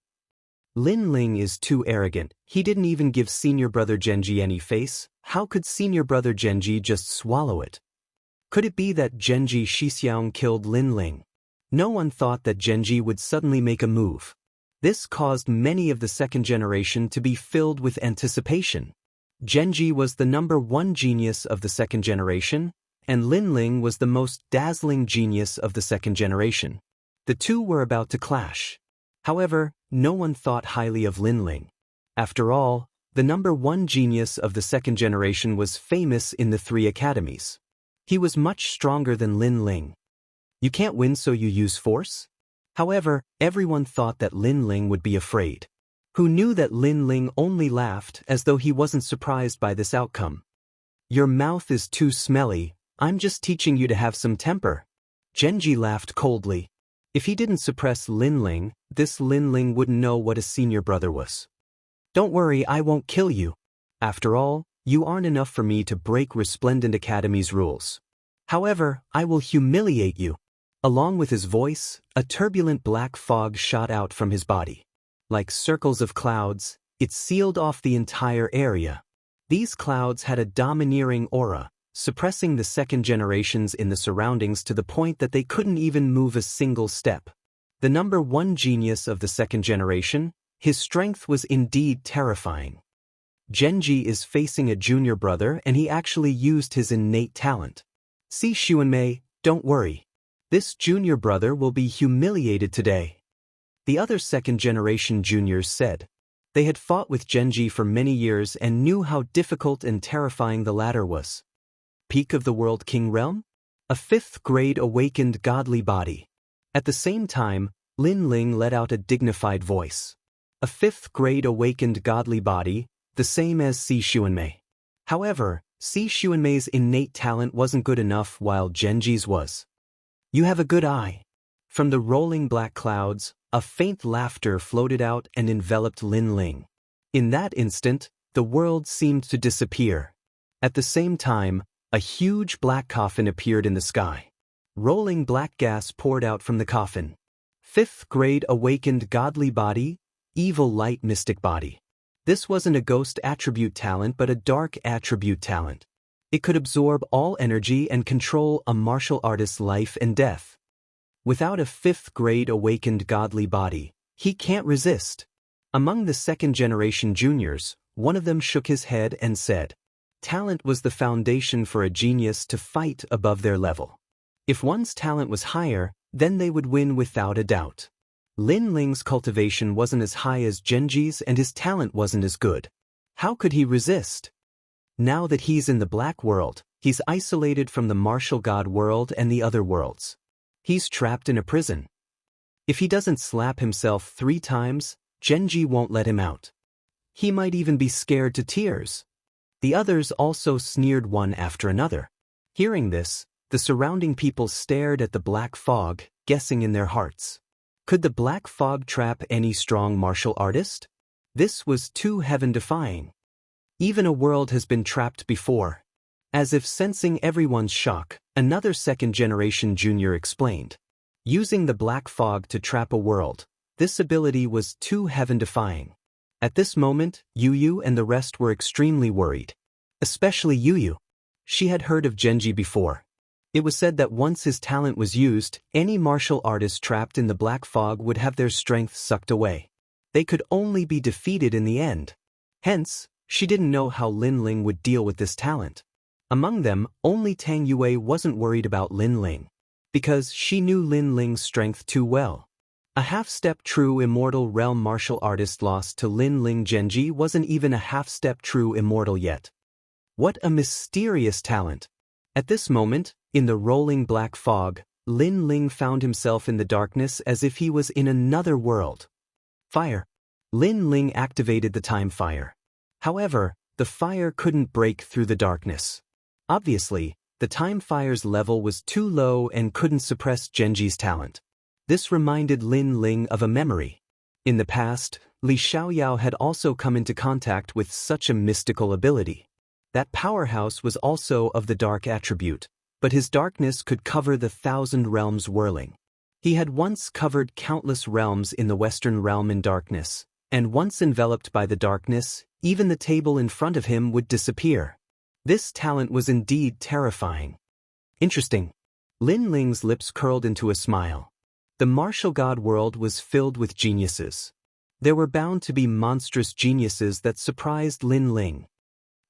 Lin Ling is too arrogant, he didn't even give senior brother Genji any face. How could senior brother Genji just swallow it? Could it be that Genji Shixiang killed Lin Ling? No one thought that Genji would suddenly make a move. This caused many of the second generation to be filled with anticipation. Genji was the number 1 genius of the second generation, and Lin Ling was the most dazzling genius of the second generation. The two were about to clash. However, no one thought highly of Lin Ling. After all, the number 1 genius of the second generation was famous in the 3 academies. He was much stronger than Lin Ling. You can't win, so you use force? However, everyone thought that Lin Ling would be afraid. Who knew that Lin Ling only laughed as though he wasn't surprised by this outcome. Your mouth is too smelly, I'm just teaching you to have some temper. Genji laughed coldly. If he didn't suppress Lin Ling, this Lin Ling wouldn't know what a senior brother was. Don't worry, I won't kill you. After all, you aren't enough for me to break Resplendent Academy's rules. However, I will humiliate you. Along with his voice, a turbulent black fog shot out from his body. Like circles of clouds, it sealed off the entire area. These clouds had a domineering aura, suppressing the second generations in the surroundings to the point that they couldn't even move a single step. The number one genius of the second generation, his strength was indeed terrifying. Genji is facing a junior brother and he actually used his innate talent. See Xuanmei, don't worry. This junior brother will be humiliated today. The other second-generation juniors said. They had fought with Genji for many years and knew how difficult and terrifying the latter was. Peak of the World King Realm? A fifth-grade awakened godly body. At the same time, Lin Ling let out a dignified voice. A fifth-grade awakened godly body, the same as Si Xuanmei. However, Si Xuanmei's innate talent wasn't good enough while Genji's was. You have a good eye. From the rolling black clouds, a faint laughter floated out and enveloped Lin Ling. In that instant, the world seemed to disappear. At the same time, a huge black coffin appeared in the sky. Rolling black gas poured out from the coffin. Fifth-grade awakened godly body, evil light mystic body. This wasn't a ghost attribute talent but a dark attribute talent. It could absorb all energy and control a martial artist's life and death. Without a fifth-grade awakened godly body, he can't resist. Among the second-generation juniors, one of them shook his head and said, talent was the foundation for a genius to fight above their level. If one's talent was higher, then they would win without a doubt. Lin Ling's cultivation wasn't as high as Genji's and his talent wasn't as good. How could he resist? Now that he's in the black world, he's isolated from the martial god world and the other worlds. He's trapped in a prison. If he doesn't slap himself 3 times, Genji won't let him out. He might even be scared to tears. The others also sneered one after another. Hearing this, the surrounding people stared at the black fog, guessing in their hearts. Could the black fog trap any strong martial artist? This was too heaven-defying. Even a world has been trapped before. As if sensing everyone's shock, another second-generation junior explained. Using the black fog to trap a world, this ability was too heaven-defying. At this moment, Yu and the rest were extremely worried. Especially Yu. She had heard of Genji before. It was said that once his talent was used, any martial artist trapped in the black fog would have their strength sucked away. They could only be defeated in the end. Hence, she didn't know how Lin Ling would deal with this talent. Among them, only Tang Yue wasn't worried about Lin Ling. Because she knew Lin Ling's strength too well. A half-step true immortal realm martial artist lost to Lin Ling. Genji wasn't even a half-step true immortal yet. What a mysterious talent! At this moment, in the rolling black fog, Lin Ling found himself in the darkness as if he was in another world. Fire. Lin Ling activated the time fire. However, the fire couldn't break through the darkness. Obviously, the time fire's level was too low and couldn't suppress Genji's talent. This reminded Lin Ling of a memory. In the past, Li Xiaoyao had also come into contact with such a mystical ability. That powerhouse was also of the dark attribute, but his darkness could cover the 1,000 realms whirling. He had once covered countless realms in the Western realm in darkness, and once enveloped by the darkness, even the table in front of him would disappear. This talent was indeed terrifying. Interesting. Lin Ling's lips curled into a smile. The martial god world was filled with geniuses. There were bound to be monstrous geniuses that surprised Lin Ling.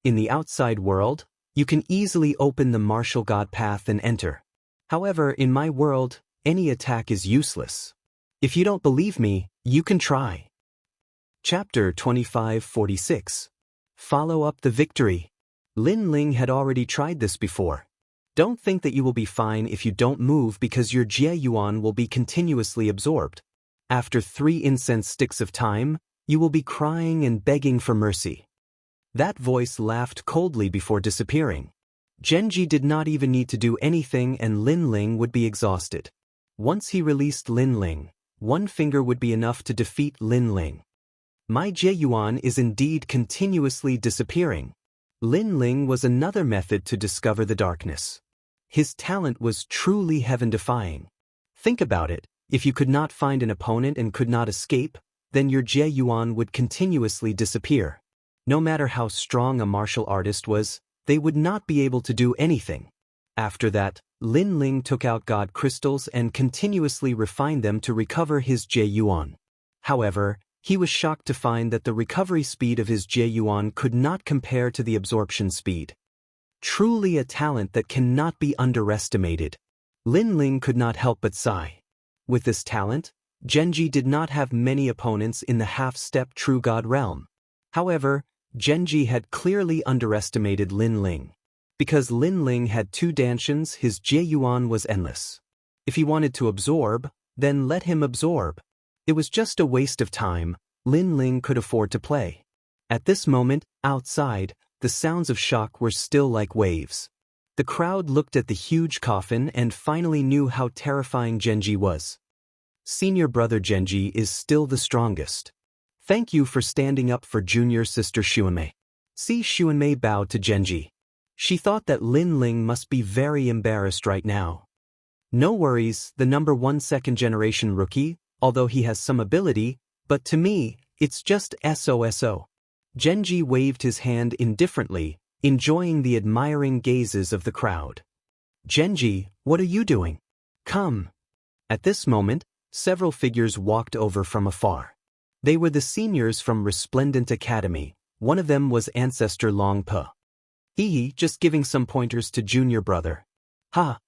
In the outside world, you can easily open the martial god path and enter. However, in my world, any attack is useless. If you don't believe me, you can try. Chapter 2546. Follow up the victory. Lin Ling had already tried this before. Don't think that you will be fine if you don't move because your Jie Yuan will be continuously absorbed. After 3 incense sticks of time, you will be crying and begging for mercy. That voice laughed coldly before disappearing. Genji did not even need to do anything and Lin Ling would be exhausted. Once he released Lin Ling, one finger would be enough to defeat Lin Ling. My Jieyuan is indeed continuously disappearing. Lin Ling was another method to discover the darkness. His talent was truly heaven-defying. Think about it, if you could not find an opponent and could not escape, then your Jieyuan would continuously disappear. No matter how strong a martial artist was, they would not be able to do anything. After that, Lin Ling took out God crystals and continuously refined them to recover his Jieyuan. However, he was shocked to find that the recovery speed of his Jieyuan could not compare to the absorption speed. Truly a talent that cannot be underestimated. Lin Ling could not help but sigh. With this talent, Genji did not have many opponents in the half-step True God realm. However, Genji had clearly underestimated Lin Ling. Because Lin Ling had 2 Danshians, his Jieyuan was endless. If he wanted to absorb, then let him absorb. It was just a waste of time. Lin Ling could afford to play. At this moment, outside, the sounds of shock were still like waves. The crowd looked at the huge coffin and finally knew how terrifying Genji was. Senior brother Genji is still the strongest. Thank you for standing up for junior sister Xuanmei. See, Xuanmei bowed to Genji. She thought that Lin Ling must be very embarrassed right now. No worries, the number 1 second-generation rookie, although he has some ability, but to me, it's just SOSO. Genji waved his hand indifferently, enjoying the admiring gazes of the crowd. Genji, what are you doing? Come. At this moment, several figures walked over from afar. They were the seniors from Resplendent Academy. One of them was Ancestor Long Po. Just giving some pointers to junior brother. Ha!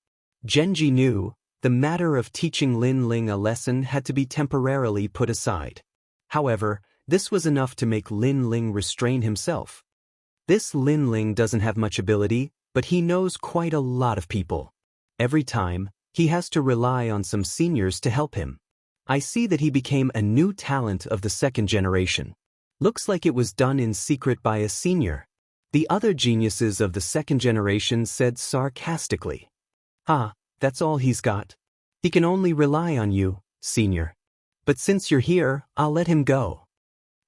Genji knew, the matter of teaching Lin Ling a lesson had to be temporarily put aside. However, this was enough to make Lin Ling restrain himself. This Lin Ling doesn't have much ability, but he knows quite a lot of people. Every time, he has to rely on some seniors to help him. I see that he became a new talent of the 2nd generation. Looks like it was done in secret by a senior. The other geniuses of the 2nd generation said sarcastically. That's all he's got. He can only rely on you, senior. But since you're here, I'll let him go.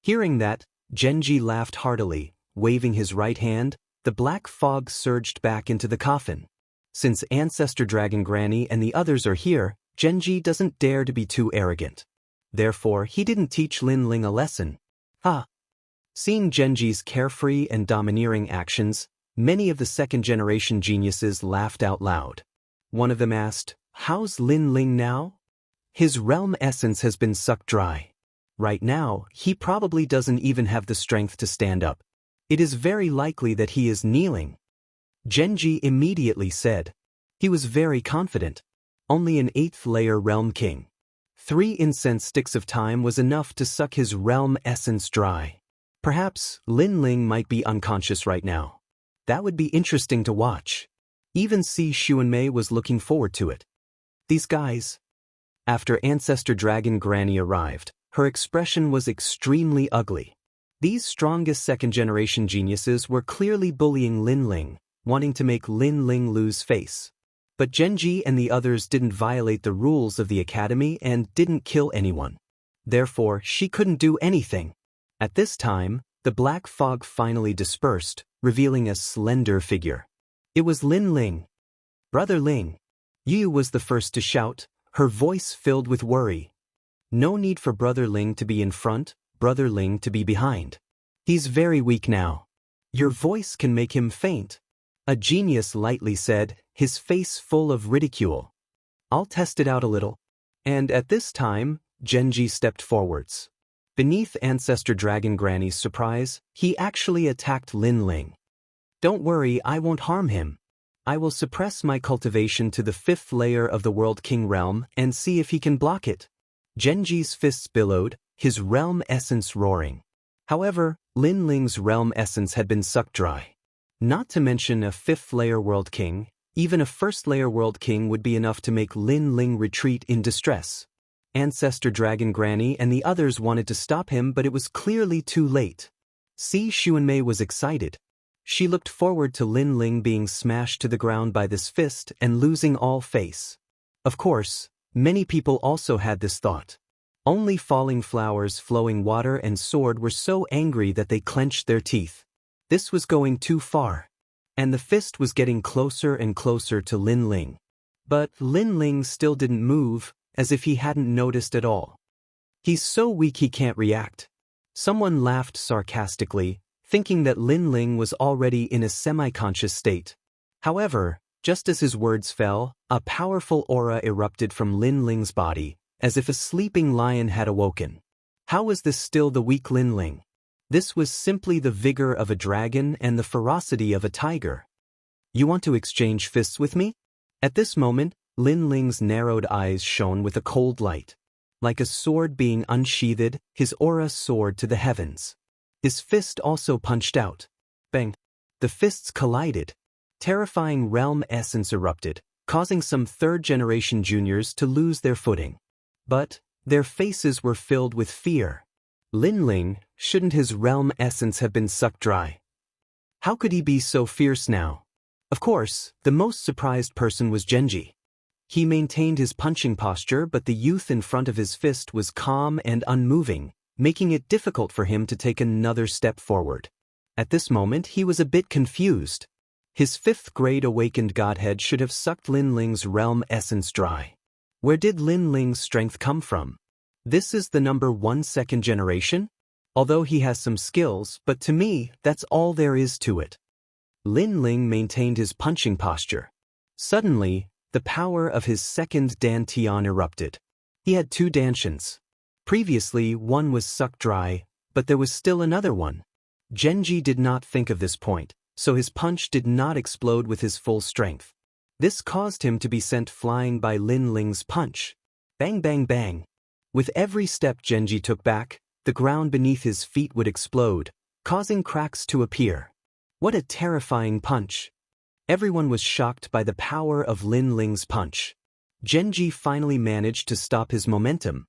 Hearing that, Genji laughed heartily, waving his right hand. The black fog surged back into the coffin. Since Ancestor Dragon Granny and the others are here, Genji doesn't dare to be too arrogant. Therefore, he didn't teach Lin Ling a lesson. Seeing Genji's carefree and domineering actions, many of the 2nd generation geniuses laughed out loud. One of them asked, "How's Lin Ling now?" His realm essence has been sucked dry. Right now, he probably doesn't even have the strength to stand up. It is very likely that he is kneeling. Genji immediately said. He was very confident. Only an 8th layer realm king. 3 incense sticks of time was enough to suck his realm essence dry. Perhaps Lin Ling might be unconscious right now. That would be interesting to watch. Even Si Xuanmei was looking forward to it. These guys. After Ancestor Dragon Granny arrived, her expression was extremely ugly. These strongest 2nd generation geniuses were clearly bullying Lin Ling, wanting to make Lin Ling lose face. But Genji and the others didn't violate the rules of the academy and didn't kill anyone. Therefore, she couldn't do anything. At this time, the black fog finally dispersed, revealing a slender figure. It was Lin Ling. Brother Ling. Yu was the first to shout, her voice filled with worry. No need for Brother Ling to be in front, Brother Ling to be behind. He's very weak now. Your voice can make him faint. A genius lightly said, his face full of ridicule. I'll test it out a little. And at this time, Genji stepped forwards. Beneath Ancestor Dragon Granny's surprise, he actually attacked Lin Ling. Don't worry, I won't harm him. I will suppress my cultivation to the 5th layer of the World King realm and see if he can block it. Genji's fists billowed, his realm essence roaring. However, Lin Ling's realm essence had been sucked dry. Not to mention a 5th layer World King, even a 1st layer World King would be enough to make Lin Ling retreat in distress. Ancestor Dragon Granny and the others wanted to stop him, but it was clearly too late. Si Xuanmei was excited. She looked forward to Lin Ling being smashed to the ground by this fist and losing all face. Of course, many people also had this thought. Only falling flowers, flowing water and sword were so angry that they clenched their teeth. This was going too far. And the fist was getting closer and closer to Lin Ling. But Lin Ling still didn't move, as if he hadn't noticed at all. He's so weak he can't react. Someone laughed sarcastically, thinking that Lin Ling was already in a semi-conscious state. However, just as his words fell, a powerful aura erupted from Lin Ling's body, as if a sleeping lion had awoken. How was this still the weak Lin Ling? This was simply the vigor of a dragon and the ferocity of a tiger. You want to exchange fists with me? At this moment, Lin Ling's narrowed eyes shone with a cold light. Like a sword being unsheathed, his aura soared to the heavens. His fist also punched out. Bang! The fists collided. Terrifying realm essence erupted, causing some third-generation juniors to lose their footing. But their faces were filled with fear. Lin Ling, shouldn't his realm essence have been sucked dry? How could he be so fierce now? Of course, the most surprised person was Genji. He maintained his punching posture, but the youth in front of his fist was calm and unmoving, making it difficult for him to take another step forward. At this moment, he was a bit confused. His fifth-grade awakened godhead should have sucked Lin Ling's realm essence dry. Where did Lin Ling's strength come from? This is the number 1 second generation? Although he has some skills, but to me, that's all there is to it. Lin Ling maintained his punching posture. Suddenly, the power of his second dantian erupted. He had 2 dantians. Previously, one was sucked dry, but there was still another one. Genji did not think of this point, so his punch did not explode with his full strength. This caused him to be sent flying by Lin Ling's punch. Bang bang bang. With every step Genji took back, the ground beneath his feet would explode, causing cracks to appear. What a terrifying punch. Everyone was shocked by the power of Lin Ling's punch. Genji finally managed to stop his momentum.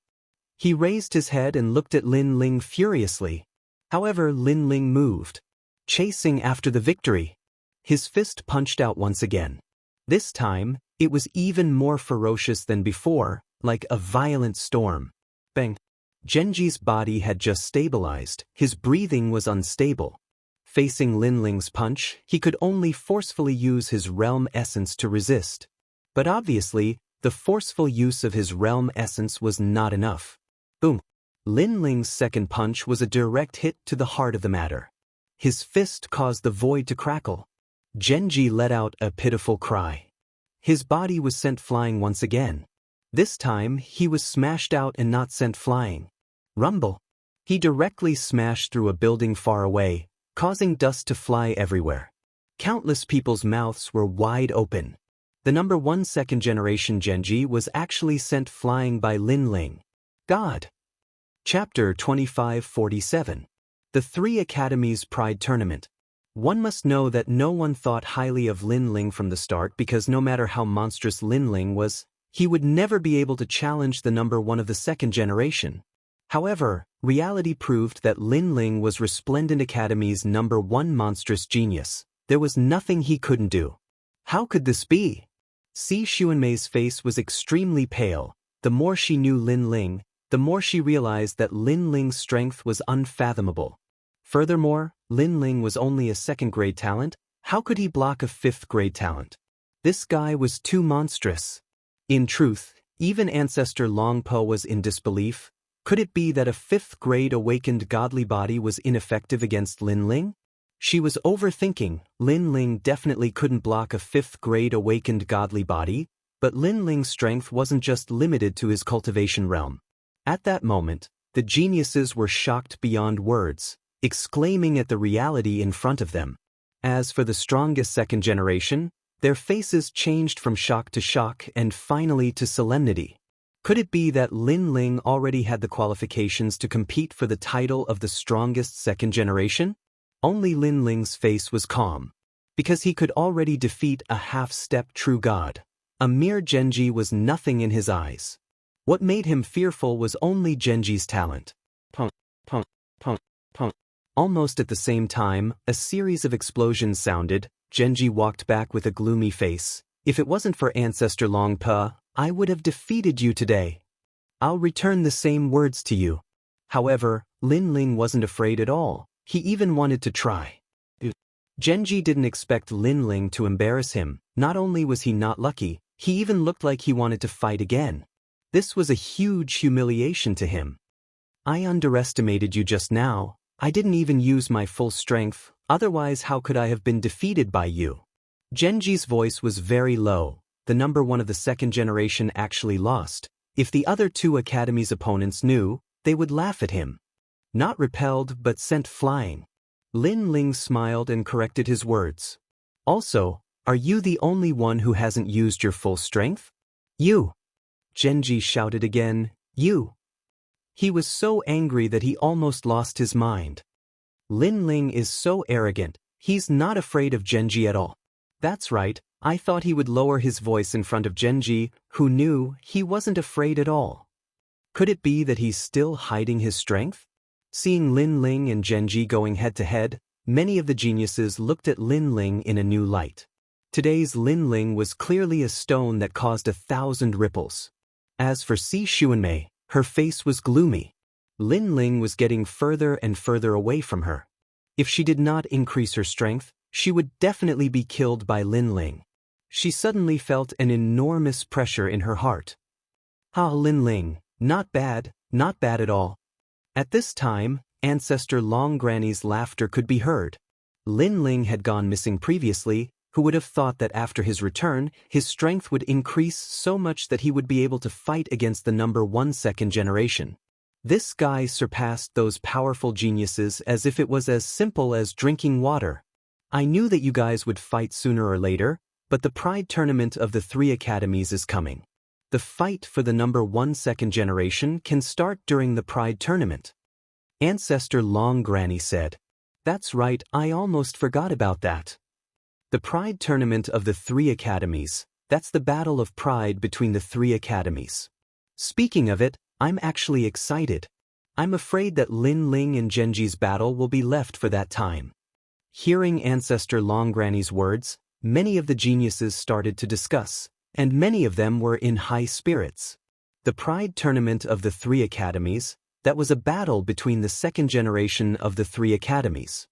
He raised his head and looked at Lin Ling furiously. However, Lin Ling moved, chasing after the victory. His fist punched out once again. This time, it was even more ferocious than before, like a violent storm. Bang! Genji's body had just stabilized, his breathing was unstable. Facing Lin Ling's punch, he could only forcefully use his realm essence to resist. But obviously, the forceful use of his realm essence was not enough. Boom! Lin Ling's second punch was a direct hit to the heart of the matter. His fist caused the void to crackle. Genji let out a pitiful cry. His body was sent flying once again. This time, he was smashed out and not sent flying. Rumble! He directly smashed through a building far away, causing dust to fly everywhere. Countless people's mouths were wide open. The number 1 second generation Genji was actually sent flying by Lin Ling. God! Chapter 2547. The 3 Academies Pride Tournament. One must know that no one thought highly of Lin Ling from the start because no matter how monstrous Lin Ling was, he would never be able to challenge the number 1 of the second generation. However, reality proved that Lin Ling was Resplendent Academy's number 1 monstrous genius. There was nothing he couldn't do. How could this be? Si Xuanmei's face was extremely pale. The more she knew Lin Ling, the more she realized that Lin Ling's strength was unfathomable. Furthermore, Lin Ling was only a 2nd-grade talent. How could he block a 5th-grade talent? This guy was too monstrous. In truth, even Ancestor Longpo was in disbelief. Could it be that a 5th-grade awakened godly body was ineffective against Lin Ling? She was overthinking. Lin Ling definitely couldn't block a 5th-grade awakened godly body, but Lin Ling's strength wasn't just limited to his cultivation realm. At that moment, the geniuses were shocked beyond words, exclaiming at the reality in front of them. As for the strongest 2nd generation, their faces changed from shock to shock and finally to solemnity. Could it be that Lin Ling already had the qualifications to compete for the title of the strongest 2nd generation? Only Lin Ling's face was calm, because he could already defeat a half-step true god. A mere Genji was nothing in his eyes. What made him fearful was only Genji's talent. Punk, punk, punk, punk. Almost at the same time, a series of explosions sounded. Genji walked back with a gloomy face. If it wasn't for Ancestor Longpa, I would have defeated you today. I'll return the same words to you. However, Lin Ling wasn't afraid at all. He even wanted to try. Genji didn't expect Lin Ling to embarrass him. Not only was he not lucky, he even looked like he wanted to fight again. This was a huge humiliation to him. I underestimated you just now. I didn't even use my full strength, otherwise how could I have been defeated by you? Genji's voice was very low. The number 1 of the second generation actually lost. If the other 2 Academy's opponents knew, they would laugh at him. Not repelled but sent flying. Lin Ling smiled and corrected his words. Also, are you the only one who hasn't used your full strength? You! Genji shouted again, you! He was so angry that he almost lost his mind. Lin Ling is so arrogant, he's not afraid of Genji at all. That's right, I thought he would lower his voice in front of Genji, who knew he wasn't afraid at all. Could it be that he's still hiding his strength? Seeing Lin Ling and Genji going head-to-head, many of the geniuses looked at Lin Ling in a new light. Today's Lin Ling was clearly a stone that caused 1,000 ripples. As for Xianxia, her face was gloomy. Lin Ling was getting further and further away from her. If she did not increase her strength, she would definitely be killed by Lin Ling. She suddenly felt an enormous pressure in her heart. Lin Ling, not bad at all. At this time, Ancestor Long Granny's laughter could be heard. Lin Ling had gone missing previously. Who would have thought that after his return, his strength would increase so much that he would be able to fight against the number 1 second generation. This guy surpassed those powerful geniuses as if it was as simple as drinking water. I knew that you guys would fight sooner or later, but the Pride Tournament of the 3 Academies is coming. The fight for the number 1 second generation can start during the Pride Tournament. Ancestor Long Granny said. That's right, I almost forgot about that. The Pride Tournament of the 3 Academies, that's the battle of pride between the 3 Academies. Speaking of it, I'm actually excited. I'm afraid that Lin Ling and Genji's battle will be left for that time. Hearing Ancestor Long Granny's words, many of the geniuses started to discuss, and many of them were in high spirits. The Pride Tournament of the 3 Academies, that was a battle between the second generation of the 3 Academies.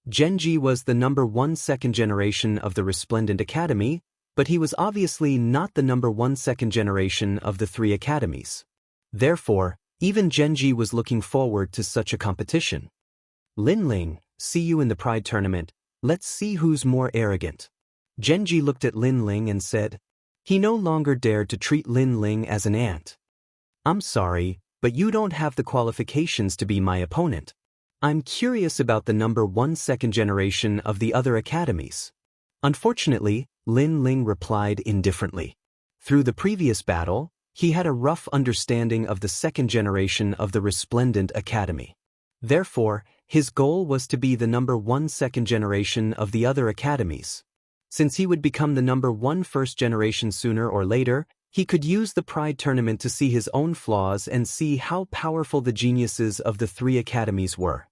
Genji was the number 1 second generation of the Resplendent Academy, but he was obviously not the number 1 second generation of the 3 Academies. Therefore, even Genji was looking forward to such a competition. Lin Ling, see you in the Pride Tournament, let's see who's more arrogant. Genji looked at Lin Ling and said, he no longer dared to treat Lin Ling as an ant. I'm sorry, but you don't have the qualifications to be my opponent. I'm curious about the number 1 second generation of the other academies. Unfortunately, Lin Ling replied indifferently. Through the previous battle, he had a rough understanding of the second generation of the Resplendent Academy. Therefore, his goal was to be the number 1 second generation of the other academies. Since he would become the number 1 first generation sooner or later, he could use the Pride Tournament to see his own flaws and see how powerful the geniuses of the 3 academies were.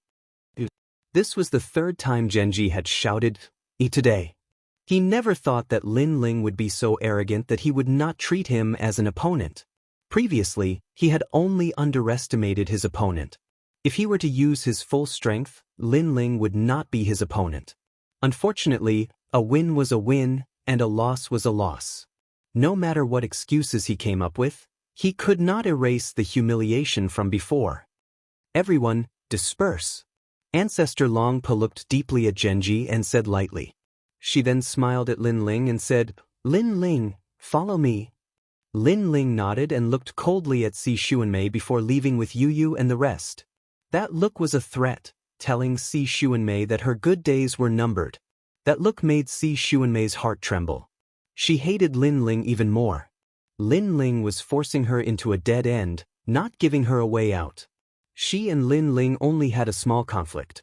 This was the 3rd time Genji had shouted, today. He never thought that Lin Ling would be so arrogant that he would not treat him as an opponent. Previously, he had only underestimated his opponent. If he were to use his full strength, Lin Ling would not be his opponent. Unfortunately, a win was a win, and a loss was a loss. No matter what excuses he came up with, he could not erase the humiliation from before. Everyone, disperse. Ancestor Longpa looked deeply at Genji and said lightly. She then smiled at Lin Ling and said, Lin Ling, follow me. Lin Ling nodded and looked coldly at Xianxia before leaving with Yu and the rest. That look was a threat, telling Xianxia that her good days were numbered. That look made Xianxia's heart tremble. She hated Lin Ling even more. Lin Ling was forcing her into a dead end, not giving her a way out. She and Lin Ling only had a small conflict.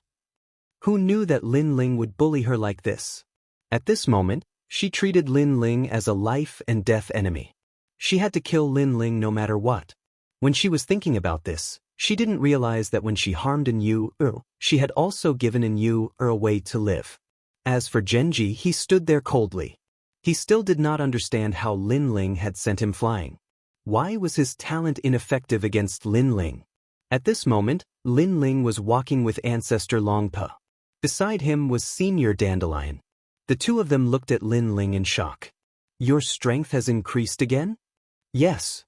Who knew that Lin Ling would bully her like this? At this moment, she treated Lin Ling as a life and death enemy. She had to kill Lin Ling no matter what. When she was thinking about this, she didn't realize that when she harmed an Yu, she had also given an Yu a way to live. As for Genji, he stood there coldly. He still did not understand how Lin Ling had sent him flying. Why was his talent ineffective against Lin Ling? At this moment, Lin Ling was walking with Ancestor Longpa. Beside him was Senior Dandelion. The two of them looked at Lin Ling in shock. Your strength has increased again? Yes.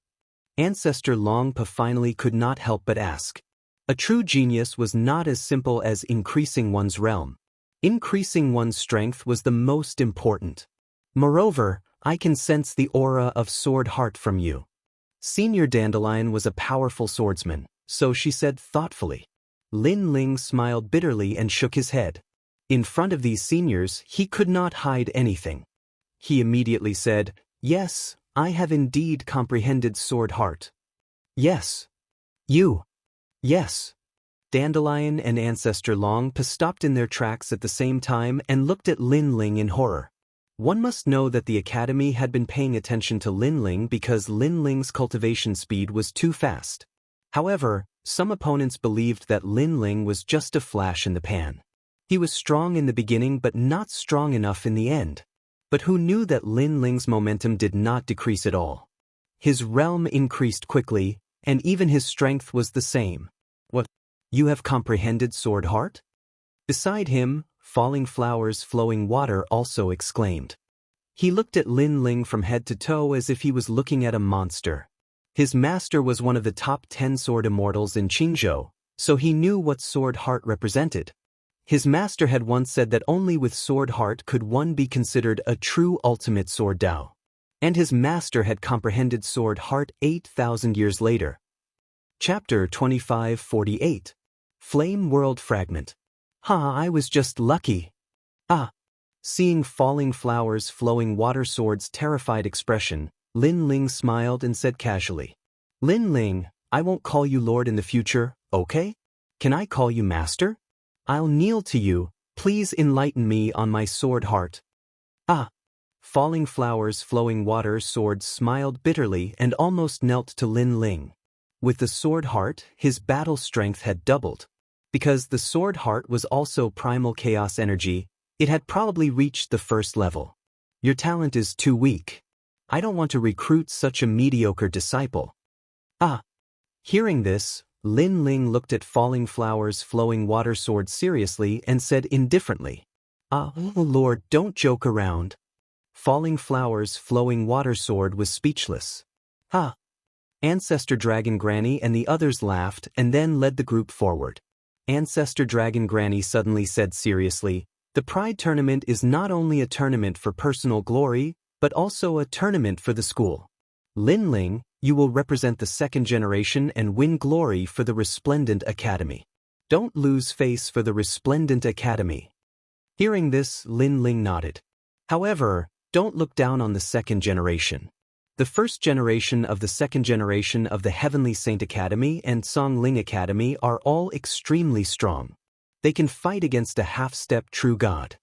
Ancestor Longpa finally could not help but ask. A true genius was not as simple as increasing one's realm. Increasing one's strength was the most important. Moreover, I can sense the aura of Sword Heart from you. Senior Dandelion was a powerful swordsman, so she said thoughtfully. Lin Ling smiled bitterly and shook his head. In front of these seniors, he could not hide anything. He immediately said, Yes, I have indeed comprehended Sword Heart. Yes. You. Yes. Dandelion and Ancestor Longpa stopped in their tracks at the same time and looked at Lin Ling in horror. One must know that the Academy had been paying attention to Lin Ling because Lin Ling's cultivation speed was too fast. However, some opponents believed that Lin Ling was just a flash in the pan. He was strong in the beginning but not strong enough in the end. But who knew that Lin Ling's momentum did not decrease at all? His realm increased quickly, and even his strength was the same. What? You have comprehended Sword Heart? Beside him, Falling Flowers Flowing Water also exclaimed. He looked at Lin Ling from head to toe as if he was looking at a monster. His master was one of the top 10 sword immortals in Qingzhou, so he knew what Sword Heart represented. His master had once said that only with Sword Heart could one be considered a true ultimate sword Dao. And his master had comprehended Sword Heart 8,000 years later. Chapter 2548. Flame World Fragment. I was just lucky. Seeing Falling Flowers Flowing Water Sword's terrified expression, Lin Ling smiled and said casually, Lin Ling, I won't call you Lord in the future, okay? Can I call you Master? I'll kneel to you, please enlighten me on my Sword Heart. Falling Flowers Flowing Water Sword smiled bitterly and almost knelt to Lin Ling. With the Sword Heart, his battle strength had doubled. Because the Sword Heart was also primal chaos energy, it had probably reached the first level. Your talent is too weak. I don't want to recruit such a mediocre disciple. Hearing this, Lin Ling looked at Falling Flowers Flowing Water Sword seriously and said indifferently, Lord, don't joke around. Falling Flowers Flowing Water Sword was speechless. Ancestor Dragon Granny and the others laughed and then led the group forward. Ancestor Dragon Granny suddenly said seriously, the Pride Tournament is not only a tournament for personal glory, but also a tournament for the school. Lin Ling, you will represent the second generation and win glory for the Resplendent Academy. Don't lose face for the Resplendent Academy. Hearing this, Lin Ling nodded. However, don't look down on the second generation. The first generation of the second generation of the Heavenly Saint Academy and Song Ling Academy are all extremely strong. They can fight against a half-step true god.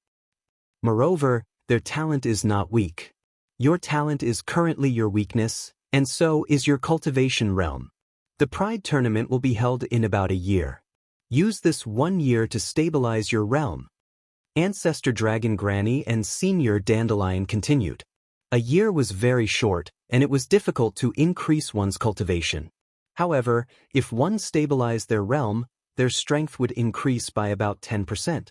Moreover, their talent is not weak. Your talent is currently your weakness, and so is your cultivation realm. The Pride Tournament will be held in about a year. Use this 1 year to stabilize your realm. Ancestor Dragon Granny and Senior Dandelion continued. A year was very short, and it was difficult to increase one's cultivation. However, if one stabilized their realm, their strength would increase by about 10%.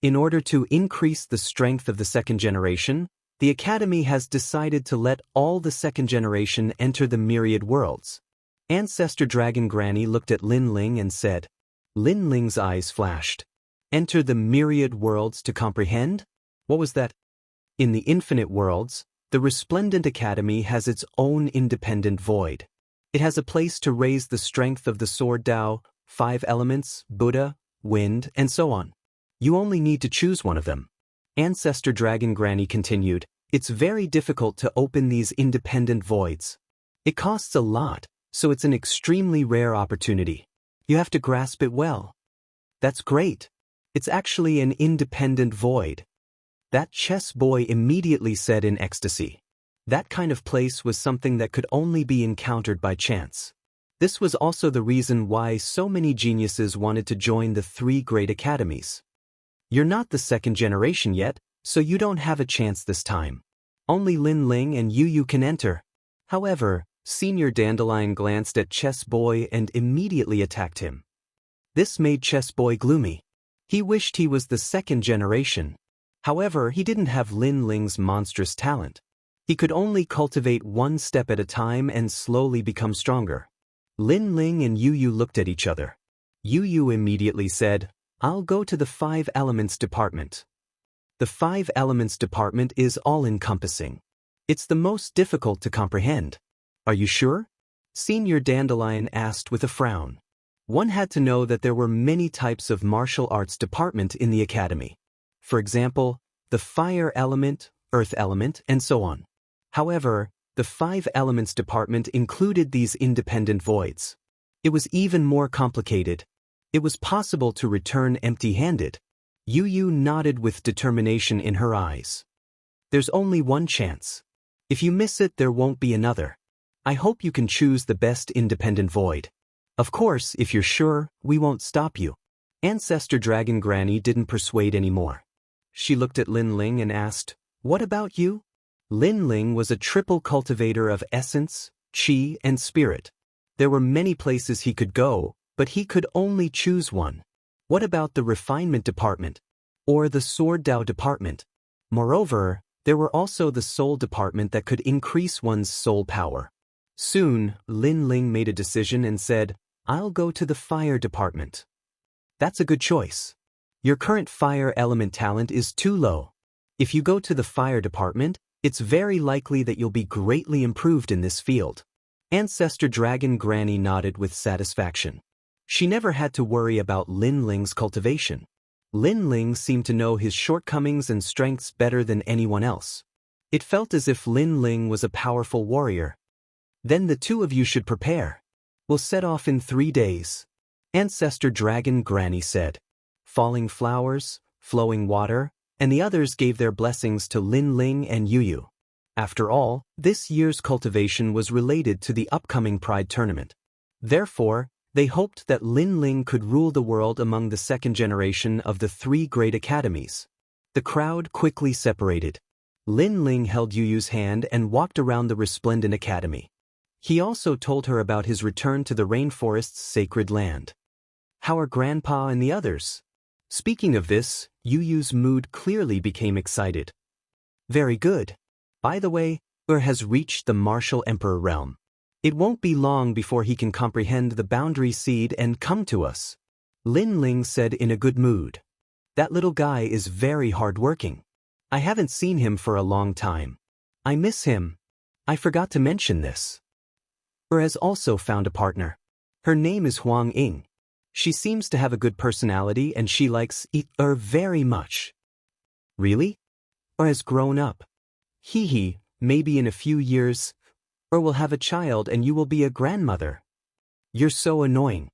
In order to increase the strength of the second generation, the Academy has decided to let all the second generation enter the myriad worlds. Ancestor Dragon Granny looked at Lin Ling and said. Lin Ling's eyes flashed. Enter the myriad worlds to comprehend? What was that? In the infinite worlds, the Resplendent Academy has its own independent void. It has a place to raise the strength of the Sword Dao, 5 elements, Buddha, wind, and so on. You only need to choose one of them. Ancestor Dragon Granny continued, it's very difficult to open these independent voids. It costs a lot, so it's an extremely rare opportunity. You have to grasp it well. That's great. It's actually an independent void. That chess boy immediately said in ecstasy. That kind of place was something that could only be encountered by chance. This was also the reason why so many geniuses wanted to join the three great academies. You're not the second generation yet, so you don't have a chance this time. Only Lin Ling and Yu can enter. However, Senior Dandelion glanced at Chess Boy and immediately attacked him. This made Chess Boy gloomy. He wished he was the second generation. However, he didn't have Lin Ling's monstrous talent. He could only cultivate one step at a time and slowly become stronger. Lin Ling and Yu looked at each other. Yu immediately said, "I'll go to the 5 Elements department." The 5 Elements department is all-encompassing. It's the most difficult to comprehend. Are you sure? Senior Dandelion asked with a frown. One had to know that there were many types of martial arts department in the academy. For example, the fire element, earth element, and so on. However, the 5 Elements department included these independent voids. It was even more complicated. It was possible to return empty-handed. Yu nodded with determination in her eyes. There's only one chance. If you miss it, there won't be another. I hope you can choose the best independent void. Of course, if you're sure, we won't stop you. Ancestor Dragon Granny didn't persuade anymore. She looked at Lin Ling and asked, "What about you?" Lin Ling was a triple cultivator of essence, qi, and spirit. There were many places he could go, but he could only choose one. What about the refinement department? Or the sword Dao department? Moreover, there were also the soul department that could increase one's soul power. Soon, Lin Ling made a decision and said, "I'll go to the fire department." That's a good choice. Your current fire element talent is too low. If you go to the fire department, it's very likely that you'll be greatly improved in this field. Ancestor Dragon Granny nodded with satisfaction. She never had to worry about Lin Ling's cultivation. Lin Ling seemed to know his shortcomings and strengths better than anyone else. It felt as if Lin Ling was a powerful warrior. Then the two of you should prepare. We'll set off in 3 days. Ancestor Dragon Granny said. Falling flowers, flowing water, and the others gave their blessings to Lin Ling and Yu. After all, this year's cultivation was related to the upcoming Pride tournament. Therefore, they hoped that Lin Ling could rule the world among the second generation of the 3 great academies. The crowd quickly separated. Lin Ling held Yu's hand and walked around the resplendent academy. He also told her about his return to the rainforest's sacred land. How are Grandpa and the others? Speaking of this, Yu's mood clearly became excited. Very good. By the way, has reached the martial emperor realm. It won't be long before he can comprehend the boundary seed and come to us. Lin Ling said in a good mood. That little guy is very hard-working. I haven't seen him for a long time. I miss him. I forgot to mention this. Has also found a partner. Her name is Huang Ying. She seems to have a good personality and she likes her very much. Really? Or has grown up. Hee, maybe in a few years, or will have a child and you will be a grandmother. You're so annoying.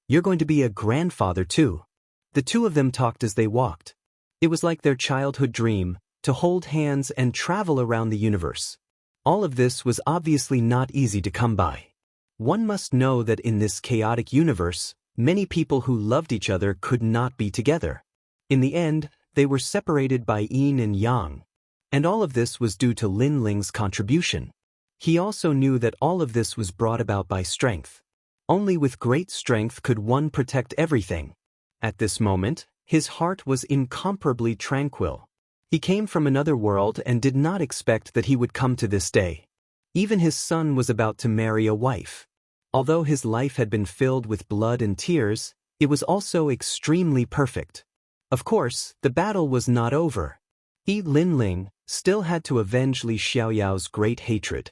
You're going to be a grandfather too. The two of them talked as they walked. It was like their childhood dream, to hold hands and travel around the universe. All of this was obviously not easy to come by. One must know that in this chaotic universe, many people who loved each other could not be together. In the end, they were separated by yin and yang. And all of this was due to Lin Ling's contribution. He also knew that all of this was brought about by strength. Only with great strength could one protect everything. At this moment, his heart was incomparably tranquil. He came from another world and did not expect that he would come to this day. Even his son was about to marry a wife. Although his life had been filled with blood and tears, it was also extremely perfect. Of course, the battle was not over. Lin Ling still had to avenge Li Xiaoyao's great hatred.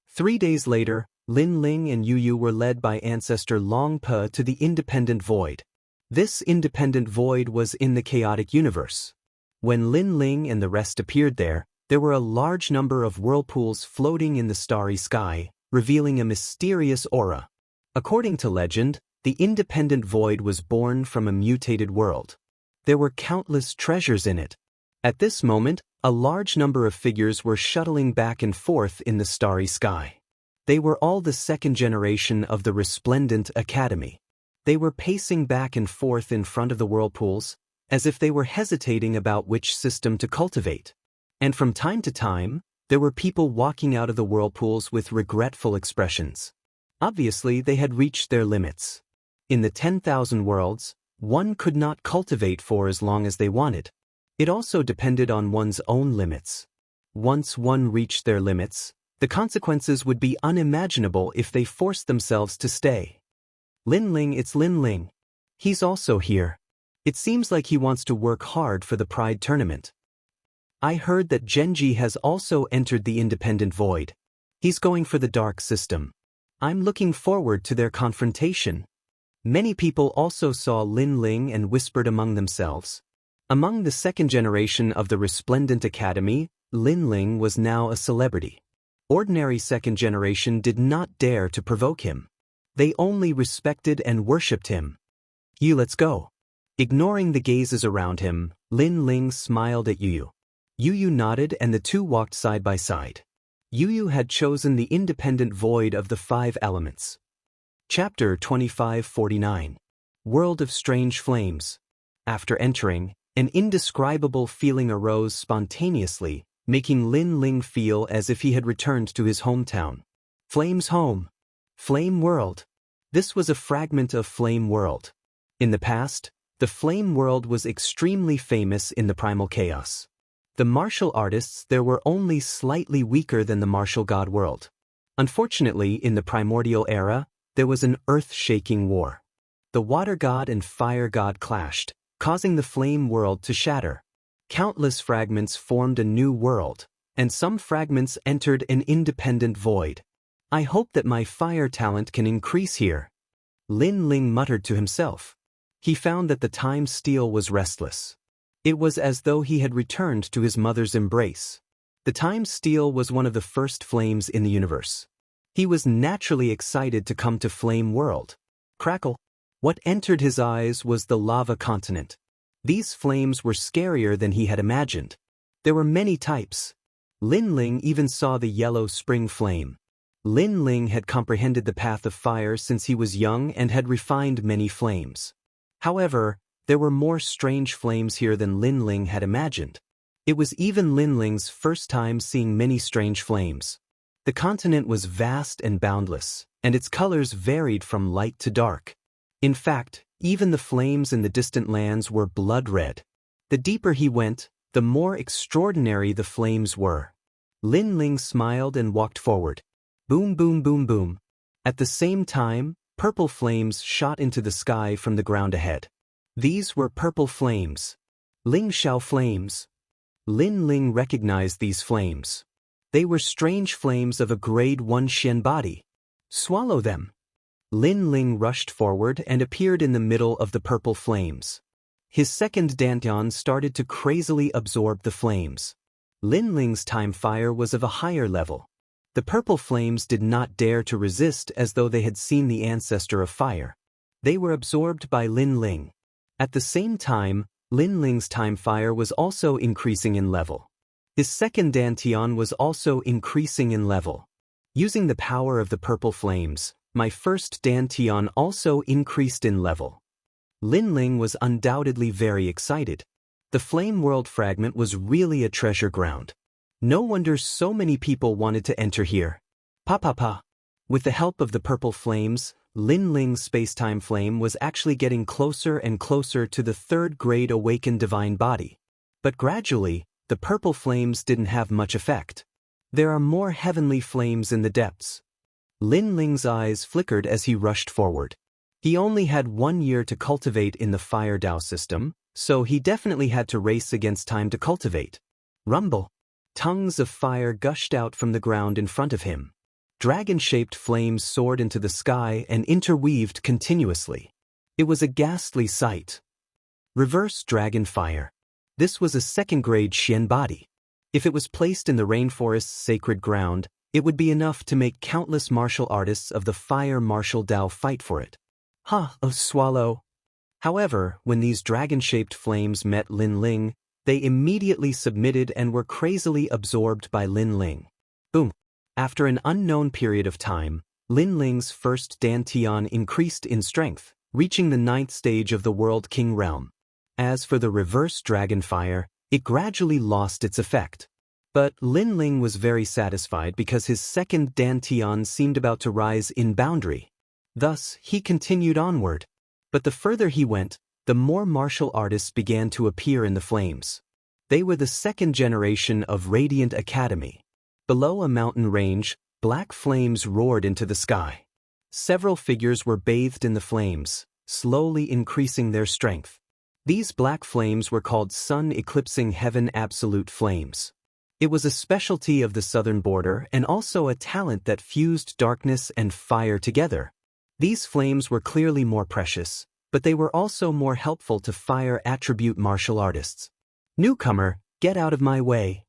3 days later, Lin Ling and Yu were led by ancestor Long Pe to the independent void. This independent void was in the chaotic universe. When Lin Ling and the rest appeared there were a large number of whirlpools floating in the starry sky, revealing a mysterious aura. According to legend, the independent void was born from a mutated world. There were countless treasures in it. At this moment, a large number of figures were shuttling back and forth in the starry sky. They were all the second generation of the Resplendent Academy. They were pacing back and forth in front of the whirlpools, as if they were hesitating about which system to cultivate. And from time to time, there were people walking out of the whirlpools with regretful expressions. Obviously, they had reached their limits. In the 10,000 worlds, one could not cultivate for as long as they wanted. It also depended on one's own limits. Once one reached their limits, the consequences would be unimaginable if they forced themselves to stay. Lin Ling, it's Lin Ling. He's also here. It seems like he wants to work hard for the Pride tournament. I heard that Genji has also entered the Independent Void. He's going for the Dark System. I'm looking forward to their confrontation. Many people also saw Lin Ling and whispered among themselves. Among the second generation of the Resplendent Academy, Lin Ling was now a celebrity. Ordinary second generation did not dare to provoke him. They only respected and worshipped him. Let's go. Ignoring the gazes around him, Lin Ling smiled at Yu. Yu nodded and the two walked side by side. Yu had chosen the independent void of the 5 elements. Chapter 2549. World of Strange Flames. After entering, an indescribable feeling arose spontaneously, making Lin Ling feel as if he had returned to his hometown. Flame's home. Flame World. This was a fragment of Flame World. In the past, the Flame World was extremely famous in the primal chaos. The martial artists there were only slightly weaker than the martial god world. Unfortunately, in the primordial era, there was an earth-shaking war. The water god and fire god clashed, causing the Flame World to shatter. Countless fragments formed a new world, and some fragments entered an independent void. I hope that my fire talent can increase here. Lin Ling muttered to himself. He found that the time steel was restless. It was as though he had returned to his mother's embrace. The time steel was one of the first flames in the universe. He was naturally excited to come to Flame World. Crackle! What entered his eyes was the lava continent. These flames were scarier than he had imagined. There were many types. Lin Ling even saw the yellow spring flame. Lin Ling had comprehended the path of fire since he was young and had refined many flames. However, there were more strange flames here than Lin Ling had imagined. It was even Lin Ling's first time seeing many strange flames. The continent was vast and boundless, and its colors varied from light to dark. In fact, even the flames in the distant lands were blood red. The deeper he went, the more extraordinary the flames were. Lin Ling smiled and walked forward. Boom, boom, boom, boom. At the same time, purple flames shot into the sky from the ground ahead. These were purple flames. Ling Xiao flames. Lin Ling recognized these flames. They were strange flames of a grade 1 Xian body. Swallow them. Lin Ling rushed forward and appeared in the middle of the purple flames. His second dantian started to crazily absorb the flames. Lin Ling's time fire was of a higher level. The purple flames did not dare to resist as though they had seen the ancestor of fire. They were absorbed by Lin Ling. At the same time, Lin Ling's time fire was also increasing in level. His second dantian was also increasing in level. Using the power of the purple flames, my first dantian also increased in level. Lin Ling was undoubtedly very excited. The Flame World fragment was really a treasure ground. No wonder so many people wanted to enter here. Pa. With the help of the purple flames, Lin Ling's space-time flame was actually getting closer and closer to the 3rd grade awakened divine body. But gradually, the purple flames didn't have much effect. There are more heavenly flames in the depths. Lin Ling's eyes flickered as he rushed forward. He only had 1 year to cultivate in the Fire Dao system, so he definitely had to race against time to cultivate. Rumble! Tongues of fire gushed out from the ground in front of him. Dragon-shaped flames soared into the sky and interweaved continuously. It was a ghastly sight. Reverse Dragon Fire. This was a 2nd grade Xian body. If it was placed in the rainforest's sacred ground, it would be enough to make countless martial artists of the fire martial Dao fight for it. Swallow. However, when these dragon-shaped flames met Lin Ling, they immediately submitted and were crazily absorbed by Lin Ling. Boom. After an unknown period of time, Lin Ling's first dantian increased in strength, reaching the 9th stage of the World King realm. As for the reverse dragon fire, it gradually lost its effect. But Lin Ling was very satisfied because his second dantian seemed about to rise in boundary. Thus, he continued onward. But the further he went, the more martial artists began to appear in the flames. They were the second generation of Radiant Academy. Below a mountain range, black flames roared into the sky. Several figures were bathed in the flames, slowly increasing their strength. These black flames were called sun-eclipsing heaven absolute flames. It was a specialty of the southern border and also a talent that fused darkness and fire together. These flames were clearly more precious, but they were also more helpful to fire attribute martial artists. "Newcomer, get out of my way."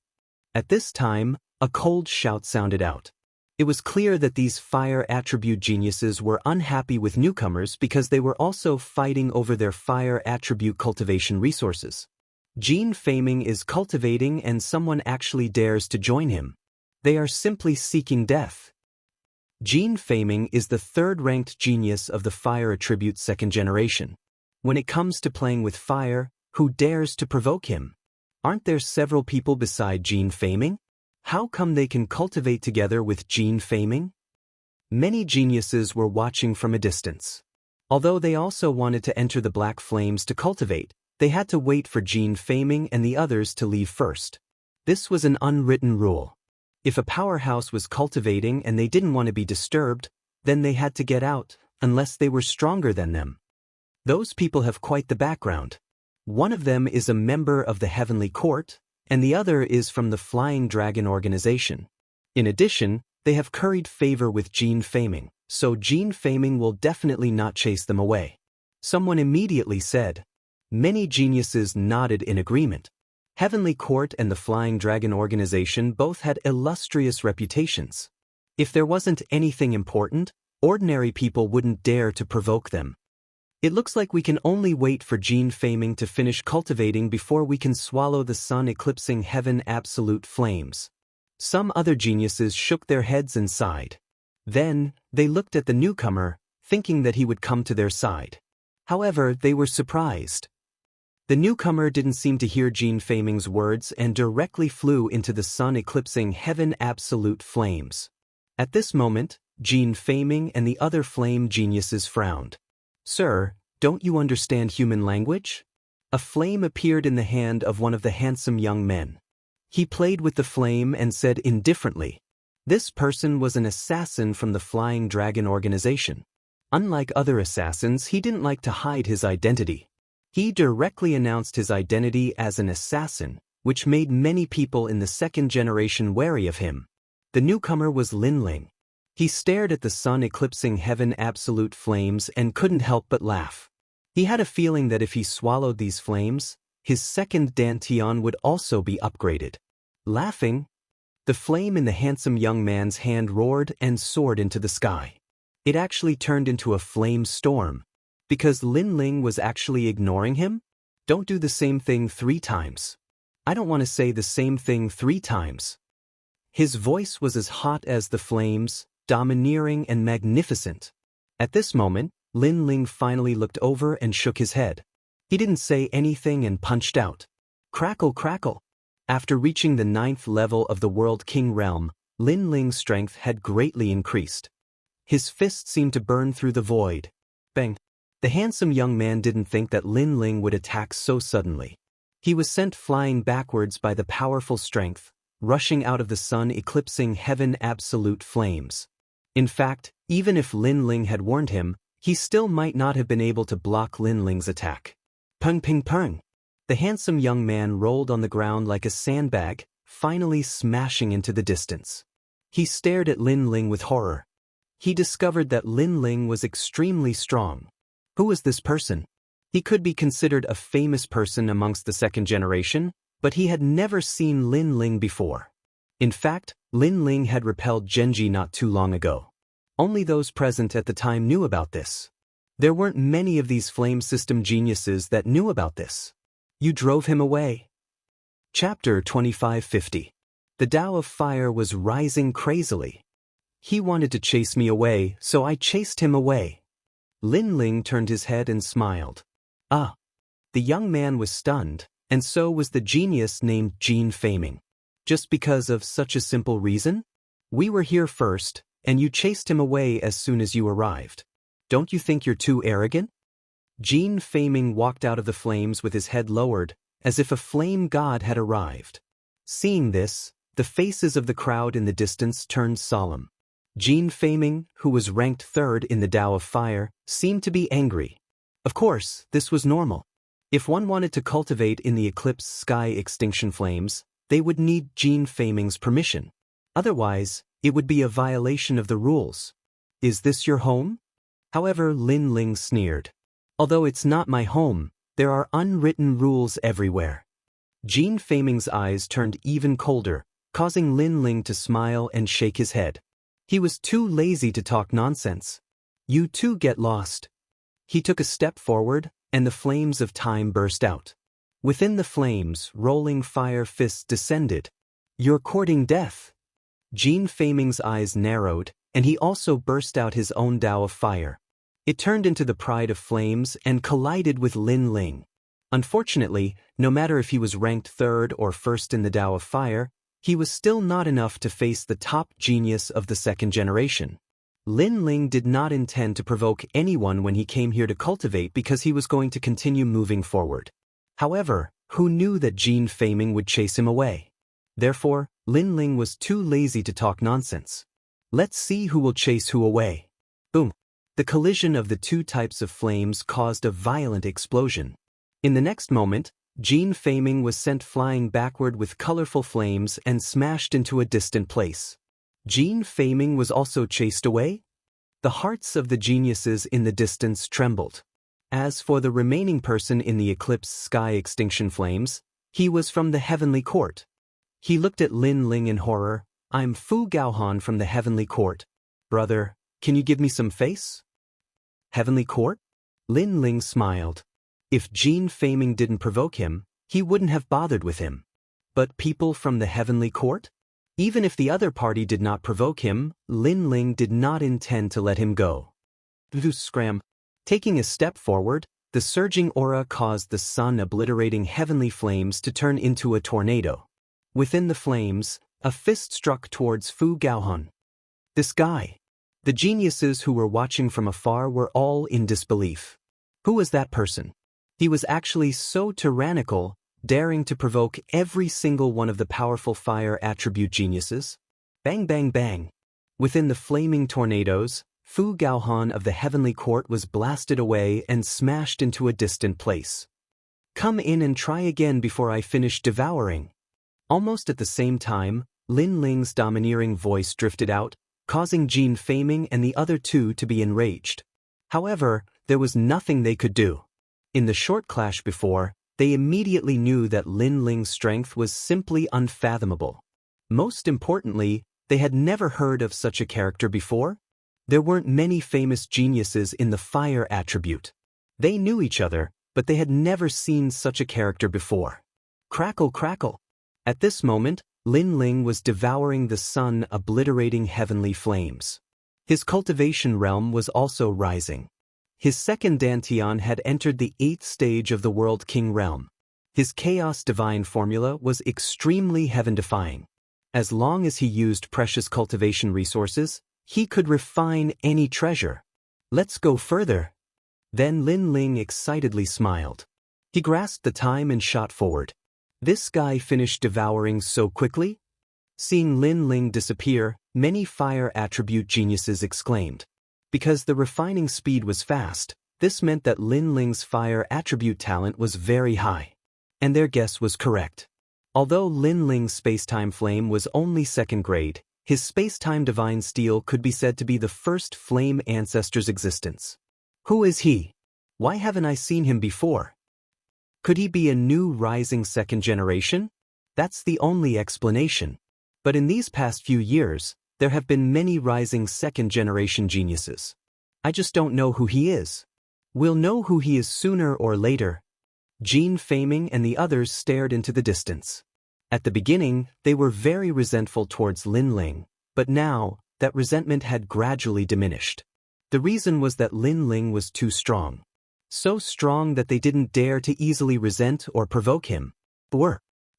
At this time, a cold shout sounded out. It was clear that these fire attribute geniuses were unhappy with newcomers because they were also fighting over their fire attribute cultivation resources. Gene Faming is cultivating and someone actually dares to join him. They are simply seeking death. Gene Faming is the third-ranked genius of the fire attribute 2nd generation. When it comes to playing with fire, who dares to provoke him? Aren't there several people beside Gene Faming? How come they can cultivate together with Gene Faming? Many geniuses were watching from a distance. Although they also wanted to enter the black flames to cultivate, they had to wait for Gene Faming and the others to leave first. This was an unwritten rule. If a powerhouse was cultivating and they didn't want to be disturbed, then they had to get out, unless they were stronger than them. Those people have quite the background. One of them is a member of the Heavenly Court, and the other is from the Flying Dragon organization. In addition, they have curried favor with Gene Faming, so Gene Faming will definitely not chase them away. Someone immediately said. Many geniuses nodded in agreement. Heavenly Court and the Flying Dragon organization both had illustrious reputations. If there wasn't anything important, ordinary people wouldn't dare to provoke them. It looks like we can only wait for Gene Faming to finish cultivating before we can swallow the sun-eclipsing heaven absolute flames. Some other geniuses shook their heads and sighed. Then, they looked at the newcomer, thinking that he would come to their side. However, they were surprised. The newcomer didn't seem to hear Gene Faming's words and directly flew into the sun-eclipsing heaven absolute flames. At this moment, Gene Faming and the other flame geniuses frowned. "Sir, don't you understand human language?" A flame appeared in the hand of one of the handsome young men. He played with the flame and said indifferently, "This person was an assassin from the Flying Dragon organization. Unlike other assassins, he didn't like to hide his identity. He directly announced his identity as an assassin, which made many people in the 2nd generation wary of him. The newcomer was Lin Ling. He stared at the sun-eclipsing heaven absolute flames and couldn't help but laugh. He had a feeling that if he swallowed these flames, his second dantian would also be upgraded. Laughing, the flame in the handsome young man's hand roared and soared into the sky. It actually turned into a flame storm. Because Lin Ling was actually ignoring him? Don't do the same thing 3 times. I don't want to say the same thing 3 times. His voice was as hot as the flames, domineering and magnificent. At this moment, Lin Ling finally looked over and shook his head. He didn't say anything and punched out. Crackle, crackle. After reaching the 9th level of the World King realm, Lin Ling's strength had greatly increased. His fist seemed to burn through the void. Bang. The handsome young man didn't think that Lin Ling would attack so suddenly. He was sent flying backwards by the powerful strength, rushing out of the sun-eclipsing heaven absolute flames. In fact, even if Lin Ling had warned him, he still might not have been able to block Lin Ling's attack. Pung ping pung. The handsome young man rolled on the ground like a sandbag, finally smashing into the distance. He stared at Lin Ling with horror. He discovered that Lin Ling was extremely strong. Who was this person? He could be considered a famous person amongst the 2nd generation, but he had never seen Lin Ling before. In fact, Lin Ling had repelled Genji not too long ago. Only those present at the time knew about this. There weren't many of these flame system geniuses that knew about this. You drove him away. Chapter 2550. The Tao of fire was rising crazily. He wanted to chase me away, so I chased him away. Lin Ling turned his head and smiled. Ah! The young man was stunned, and so was the genius named Jin Feiming. Just because of such a simple reason? We were here first, and you chased him away as soon as you arrived. Don't you think you're too arrogant? Jin Feiming walked out of the flames with his head lowered, as if a flame god had arrived. Seeing this, the faces of the crowd in the distance turned solemn. Jin Feiming, who was ranked third in the Tao of Fire, seemed to be angry. Of course, this was normal. If one wanted to cultivate in the eclipse sky extinction flames, they would need Jin Feiming's permission. Otherwise, it would be a violation of the rules. Is this your home? However, Lin Ling sneered. Although it's not my home, there are unwritten rules everywhere. Jin Feiming's eyes turned even colder, causing Lin Ling to smile and shake his head. He was too lazy to talk nonsense. You two get lost. He took a step forward, and the flames of time burst out. Within the flames, rolling fire fists descended. You're courting death. Jin Feiming's eyes narrowed, and he also burst out his own Tao of fire. It turned into the pride of flames and collided with Lin Ling. Unfortunately, no matter if he was ranked third or first in the Tao of fire, he was still not enough to face the top genius of the second generation. Lin Ling did not intend to provoke anyone when he came here to cultivate because he was going to continue moving forward. However, who knew that Jin Feiming would chase him away? Therefore, Lin Ling was too lazy to talk nonsense. Let's see who will chase who away. Boom! The collision of the two types of flames caused a violent explosion. In the next moment, Jin Feiming was sent flying backward with colorful flames and smashed into a distant place. Jin Feiming was also chased away? The hearts of the geniuses in the distance trembled. As for the remaining person in the eclipse sky extinction flames, he was from the heavenly court. He looked at Lin Ling in horror. I'm Fu Gaohan from the heavenly court. Brother, can you give me some face? Heavenly court? Lin Ling smiled. If Jin Feiming didn't provoke him, he wouldn't have bothered with him. But people from the heavenly court? Even if the other party did not provoke him, Lin Ling did not intend to let him go. Scram. Taking a step forward, the surging aura caused the sun obliterating heavenly flames to turn into a tornado. Within the flames, a fist struck towards Fu Gaohan. This guy. The geniuses who were watching from afar were all in disbelief. Who was that person? He was actually so tyrannical, daring to provoke every single one of the powerful fire attribute geniuses. Bang bang bang. Within the flaming tornadoes, Fu Gaohan of the heavenly court was blasted away and smashed into a distant place. Come in and try again before I finish devouring. Almost at the same time, Lin Ling's domineering voice drifted out, causing Jin Feiming and the other two to be enraged. However, there was nothing they could do. In the short clash before, they immediately knew that Lin Ling's strength was simply unfathomable. Most importantly, they had never heard of such a character before. There weren't many famous geniuses in the fire attribute. They knew each other, but they had never seen such a character before. Crackle crackle. At this moment, Lin Ling was devouring the sun, obliterating heavenly flames. His cultivation realm was also rising. His second Dantian had entered the 8th stage of the World King realm. His chaos divine formula was extremely heaven-defying. As long as he used precious cultivation resources, he could refine any treasure. Let's go further. Then Lin Ling excitedly smiled. He grasped the time and shot forward. This guy finished devouring so quickly? Seeing Lin Ling disappear, many fire attribute geniuses exclaimed. Because the refining speed was fast, this meant that Lin Ling's fire attribute talent was very high. And their guess was correct. Although Lin Ling's space-time flame was only second grade, his space-time divine steel could be said to be the first flame ancestor's existence. Who is he? Why haven't I seen him before? Could he be a new rising second generation? That's the only explanation. But in these past few years, there have been many rising second-generation geniuses. I just don't know who he is. We'll know who he is sooner or later. Jin Feiming and the others stared into the distance. At the beginning, they were very resentful towards Lin Ling, but now, that resentment had gradually diminished. The reason was that Lin Ling was too strong. So strong that they didn't dare to easily resent or provoke him.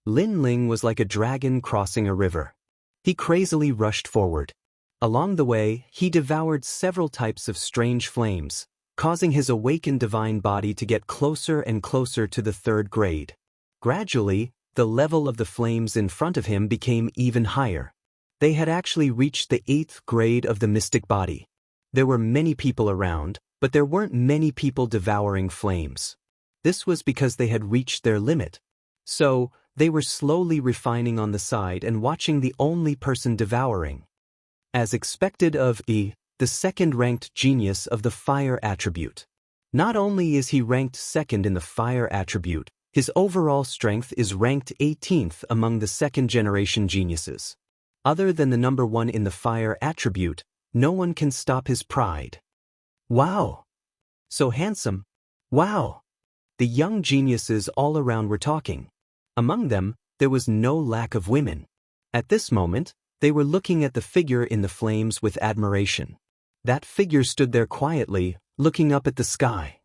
Lin Ling was like a dragon crossing a river. He crazily rushed forward. Along the way, he devoured several types of strange flames, causing his awakened divine body to get closer and closer to the third grade. Gradually, the level of the flames in front of him became even higher. They had actually reached the 8th grade of the mystic body. There were many people around, but there weren't many people devouring flames. This was because they had reached their limit. So, they were slowly refining on the side and watching the only person devouring. As expected of the second-ranked genius of the fire attribute. Not only is he ranked second in the fire attribute, his overall strength is ranked 18th among the second-generation geniuses. Other than the number 1 in the fire attribute, no one can stop his pride. Wow! So handsome! Wow! The young geniuses all around were talking. Among them, there was no lack of women. At this moment, they were looking at the figure in the flames with admiration. That figure stood there quietly, looking up at the sky.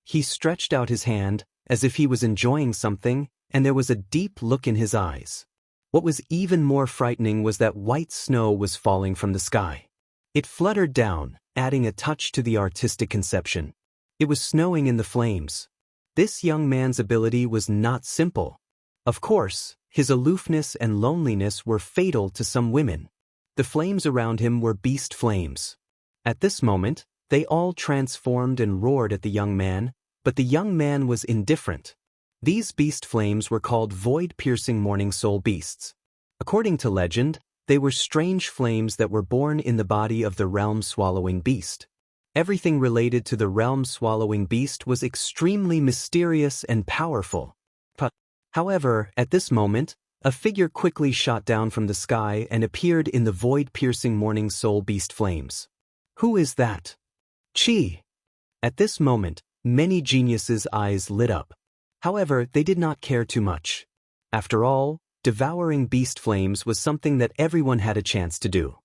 He stretched out his hand, as if he was enjoying something, and there was a deep look in his eyes. What was even more frightening was that white snow was falling from the sky. It fluttered down, adding a touch to the artistic conception. It was snowing in the flames. This young man's ability was not simple. Of course, his aloofness and loneliness were fatal to some women. The flames around him were beast flames. At this moment, they all transformed and roared at the young man, but the young man was indifferent. These beast flames were called void-piercing morning soul beasts. According to legend, they were strange flames that were born in the body of the realm-swallowing beast. Everything related to the realm-swallowing beast was extremely mysterious and powerful. However, at this moment, a figure quickly shot down from the sky and appeared in the void-piercing morning soul beast flames. Who is that? Chi! At this moment, many geniuses' eyes lit up. However, they did not care too much. After all, devouring beast flames was something that everyone had a chance to do.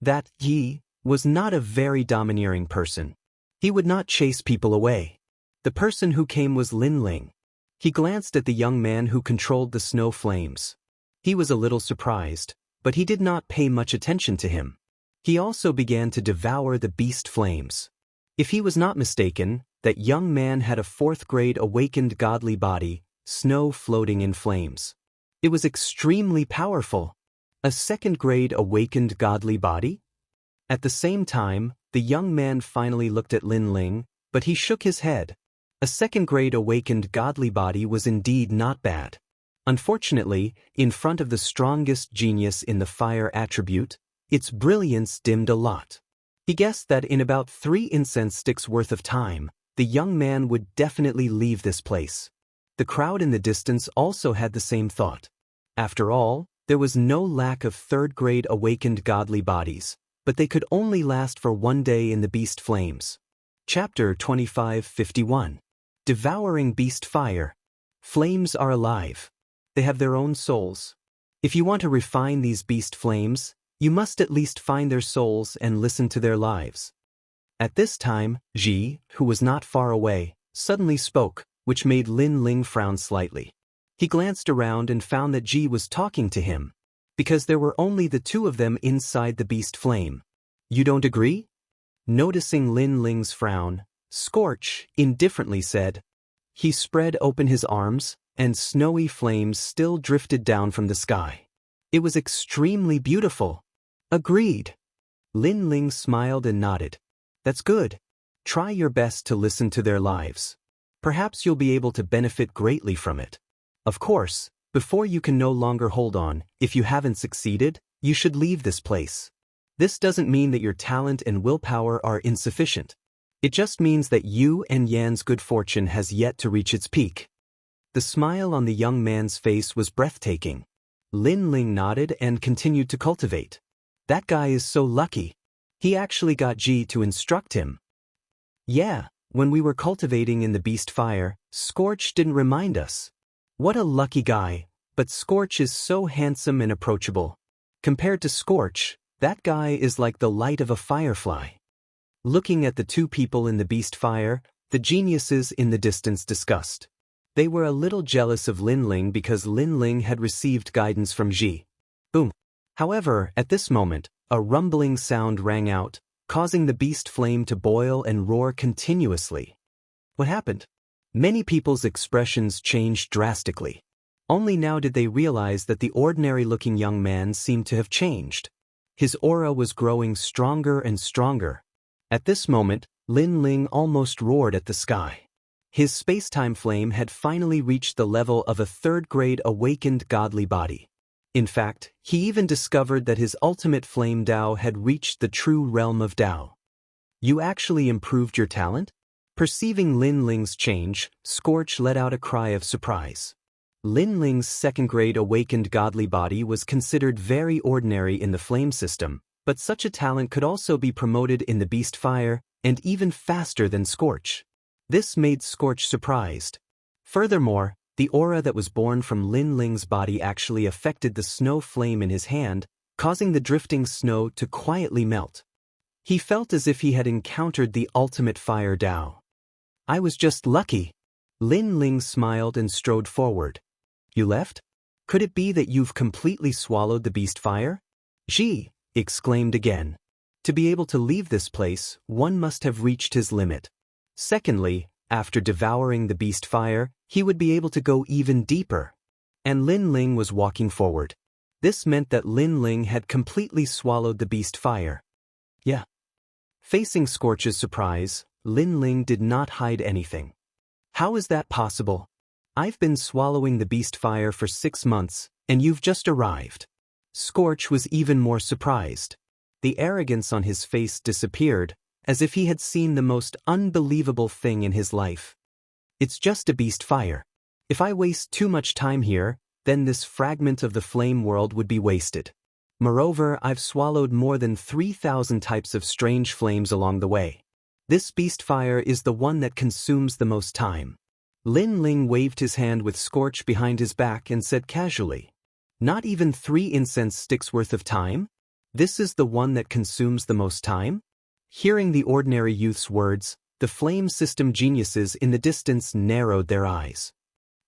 That Yi was not a very domineering person. He would not chase people away. The person who came was Lin Ling. He glanced at the young man who controlled the snow flames. He was a little surprised, but he did not pay much attention to him. He also began to devour the beast flames. If he was not mistaken, that young man had a 4th-grade awakened godly body, snow floating in flames. It was extremely powerful. A 2nd-grade awakened godly body? At the same time, the young man finally looked at Lin Ling, but he shook his head. A 2nd-grade awakened godly body was indeed not bad. Unfortunately, in front of the strongest genius in the fire attribute, its brilliance dimmed a lot. He guessed that in about 3 incense sticks worth of time, the young man would definitely leave this place. The crowd in the distance also had the same thought. After all, there was no lack of 3rd-grade awakened godly bodies, but they could only last for 1 day in the beast flames. Chapter 25:51. Devouring beast fire. Flames are alive. They have their own souls. If you want to refine these beast flames, you must at least find their souls and listen to their lives. At this time, Ji, who was not far away, suddenly spoke, which made Lin Ling frown slightly. He glanced around and found that Ji was talking to him, because there were only the 2 of them inside the beast flame. You don't agree? Noticing Lin Ling's frown, Scorch indifferently said. He spread open his arms, and snowy flames still drifted down from the sky. It was extremely beautiful. Agreed. Lin Ling smiled and nodded. That's good. Try your best to listen to their lives. Perhaps you'll be able to benefit greatly from it. Of course, before you can no longer hold on, if you haven't succeeded, you should leave this place. This doesn't mean that your talent and willpower are insufficient. It just means that you and Yan's good fortune has yet to reach its peak. The smile on the young man's face was breathtaking. Lin Ling nodded and continued to cultivate. That guy is so lucky. He actually got Ji to instruct him. Yeah, when we were cultivating in the beast fire, Scorch didn't remind us. What a lucky guy. But Scorch is so handsome and approachable. Compared to Scorch, that guy is like the light of a firefly. Looking at the two people in the beast fire, the geniuses in the distance discussed. They were a little jealous of Lin Ling because Lin Ling had received guidance from Ji. Boom. However, at this moment, a rumbling sound rang out, causing the beast flame to boil and roar continuously. What happened? Many people's expressions changed drastically. Only now did they realize that the ordinary-looking young man seemed to have changed. His aura was growing stronger and stronger. At this moment, Lin Ling almost roared at the sky. His space-time flame had finally reached the level of a third-grade awakened godly body. In fact, he even discovered that his ultimate flame Dao had reached the true realm of Dao. You actually improved your talent? Perceiving Lin Ling's change, Scorch let out a cry of surprise. Lin Ling's second-grade awakened godly body was considered very ordinary in the flame system, but such a talent could also be promoted in the beast fire, and even faster than Scorch. This made Scorch surprised. Furthermore, the aura that was born from Lin Ling's body actually affected the snow flame in his hand, causing the drifting snow to quietly melt. He felt as if he had encountered the ultimate fire Dao. I was just lucky. Lin Ling smiled and strode forward. You left? Could it be that you've completely swallowed the beast fire? Ji exclaimed again. To be able to leave this place, one must have reached his limit. Secondly, after devouring the beast fire, he would be able to go even deeper. And Lin Ling was walking forward. This meant that Lin Ling had completely swallowed the beast fire. Yeah. Facing Scorch's surprise, Lin Ling did not hide anything. How is that possible? I've been swallowing the beast fire for 6 months, and you've just arrived. Scorch was even more surprised. The arrogance on his face disappeared, as if he had seen the most unbelievable thing in his life. It's just a beast fire. If I waste too much time here, then this fragment of the flame world would be wasted. Moreover, I've swallowed more than 3,000 types of strange flames along the way. This beast fire is the one that consumes the most time. Lin Ling waved his hand with Scorch behind his back and said casually, Not even 3 incense sticks worth of time? This is the one that consumes the most time? Hearing the ordinary youth's words, the flame system geniuses in the distance narrowed their eyes.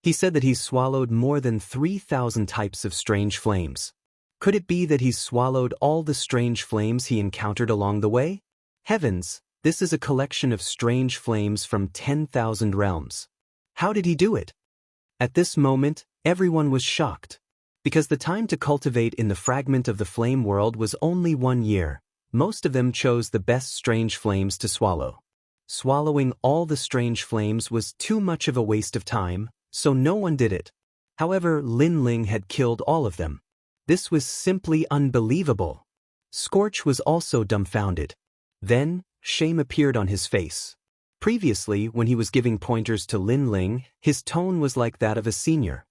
He said that he's swallowed more than 3,000 types of strange flames. Could it be that he's swallowed all the strange flames he encountered along the way? Heavens, this is a collection of strange flames from 10,000 realms. How did he do it? At this moment, everyone was shocked. Because the time to cultivate in the fragment of the flame world was only 1 year, most of them chose the best strange flames to swallow. Swallowing all the strange flames was too much of a waste of time, so no one did it. However, Lin Ling had killed all of them. This was simply unbelievable. Scorch was also dumbfounded. Then, shame appeared on his face. Previously, when he was giving pointers to Lin Ling, his tone was like that of a senior.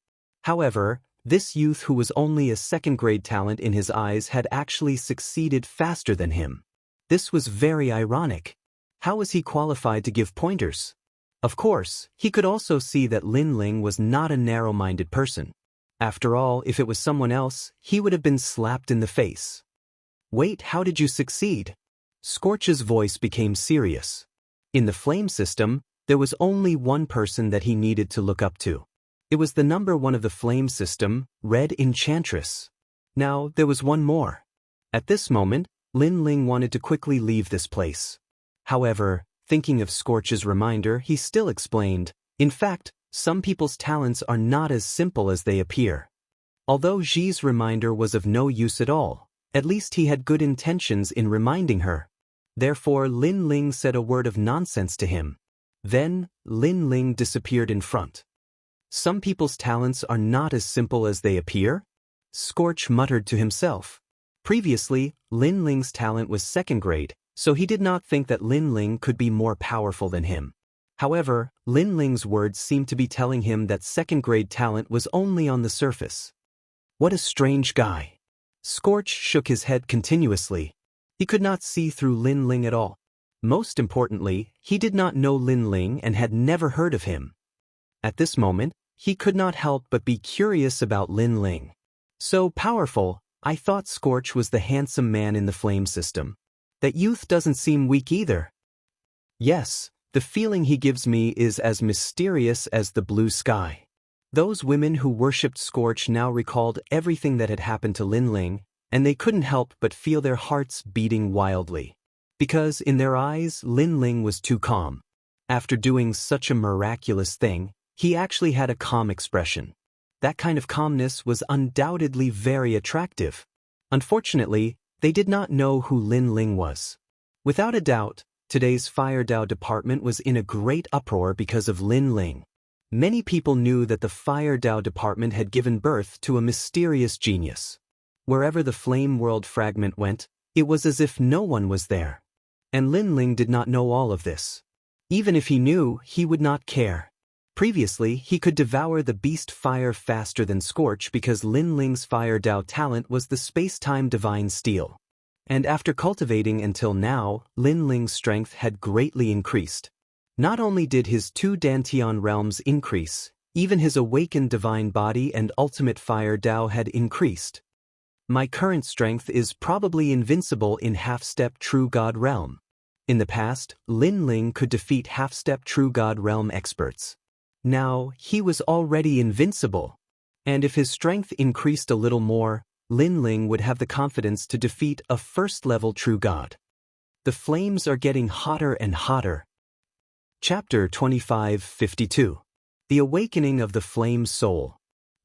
However, this youth who was only a second-grade talent in his eyes had actually succeeded faster than him. This was very ironic. How was he qualified to give pointers? Of course, he could also see that Lin Ling was not a narrow-minded person. After all, if it was someone else, he would have been slapped in the face. Wait, how did you succeed? Scorch's voice became serious. In the flame system, there was only one person that he needed to look up to. It was the number 1 of the flame system, Red Enchantress. Now, there was one more. At this moment, Lin Ling wanted to quickly leave this place. However, thinking of Scorch's reminder, he still explained, in fact, some people's talents are not as simple as they appear. Although Ji's reminder was of no use at all, at least he had good intentions in reminding her. Therefore, Lin Ling said a word of nonsense to him. Then, Lin Ling disappeared in front. Some people's talents are not as simple as they appear? Scorch muttered to himself. Previously, Lin Ling's talent was second grade, so he did not think that Lin Ling could be more powerful than him. However, Lin Ling's words seemed to be telling him that second-grade talent was only on the surface. What a strange guy. Scorch shook his head continuously. He could not see through Lin Ling at all. Most importantly, he did not know Lin Ling and had never heard of him. At this moment, he could not help but be curious about Lin Ling. So powerful, I thought Scorch was the handsome man in the flame system. That youth doesn't seem weak either. Yes, the feeling he gives me is as mysterious as the blue sky. Those women who worshipped Scorch now recalled everything that had happened to Lin Ling, and they couldn't help but feel their hearts beating wildly. Because in their eyes, Lin Ling was too calm. After doing such a miraculous thing, he actually had a calm expression. That kind of calmness was undoubtedly very attractive. Unfortunately, they did not know who Lin Ling was. Without a doubt, today's Fire Dao department was in a great uproar because of Lin Ling. Many people knew that the Fire Dao department had given birth to a mysterious genius. Wherever the Flame World fragment went, it was as if no one was there. And Lin Ling did not know all of this. Even if he knew, he would not care. Previously, he could devour the beast fire faster than Scorch because Lin Ling's Fire Dao talent was the space-time divine steel. And after cultivating until now, Lin Ling's strength had greatly increased. Not only did his 2 Dantian realms increase, even his awakened divine body and ultimate Fire Dao had increased. My current strength is probably invincible in half-step True God realm. In the past, Lin Ling could defeat half-step True God realm experts. Now, he was already invincible. And if his strength increased a little more, Lin Ling would have the confidence to defeat a first-level True God. The flames are getting hotter and hotter. Chapter 25:52. The Awakening of the Flame Soul.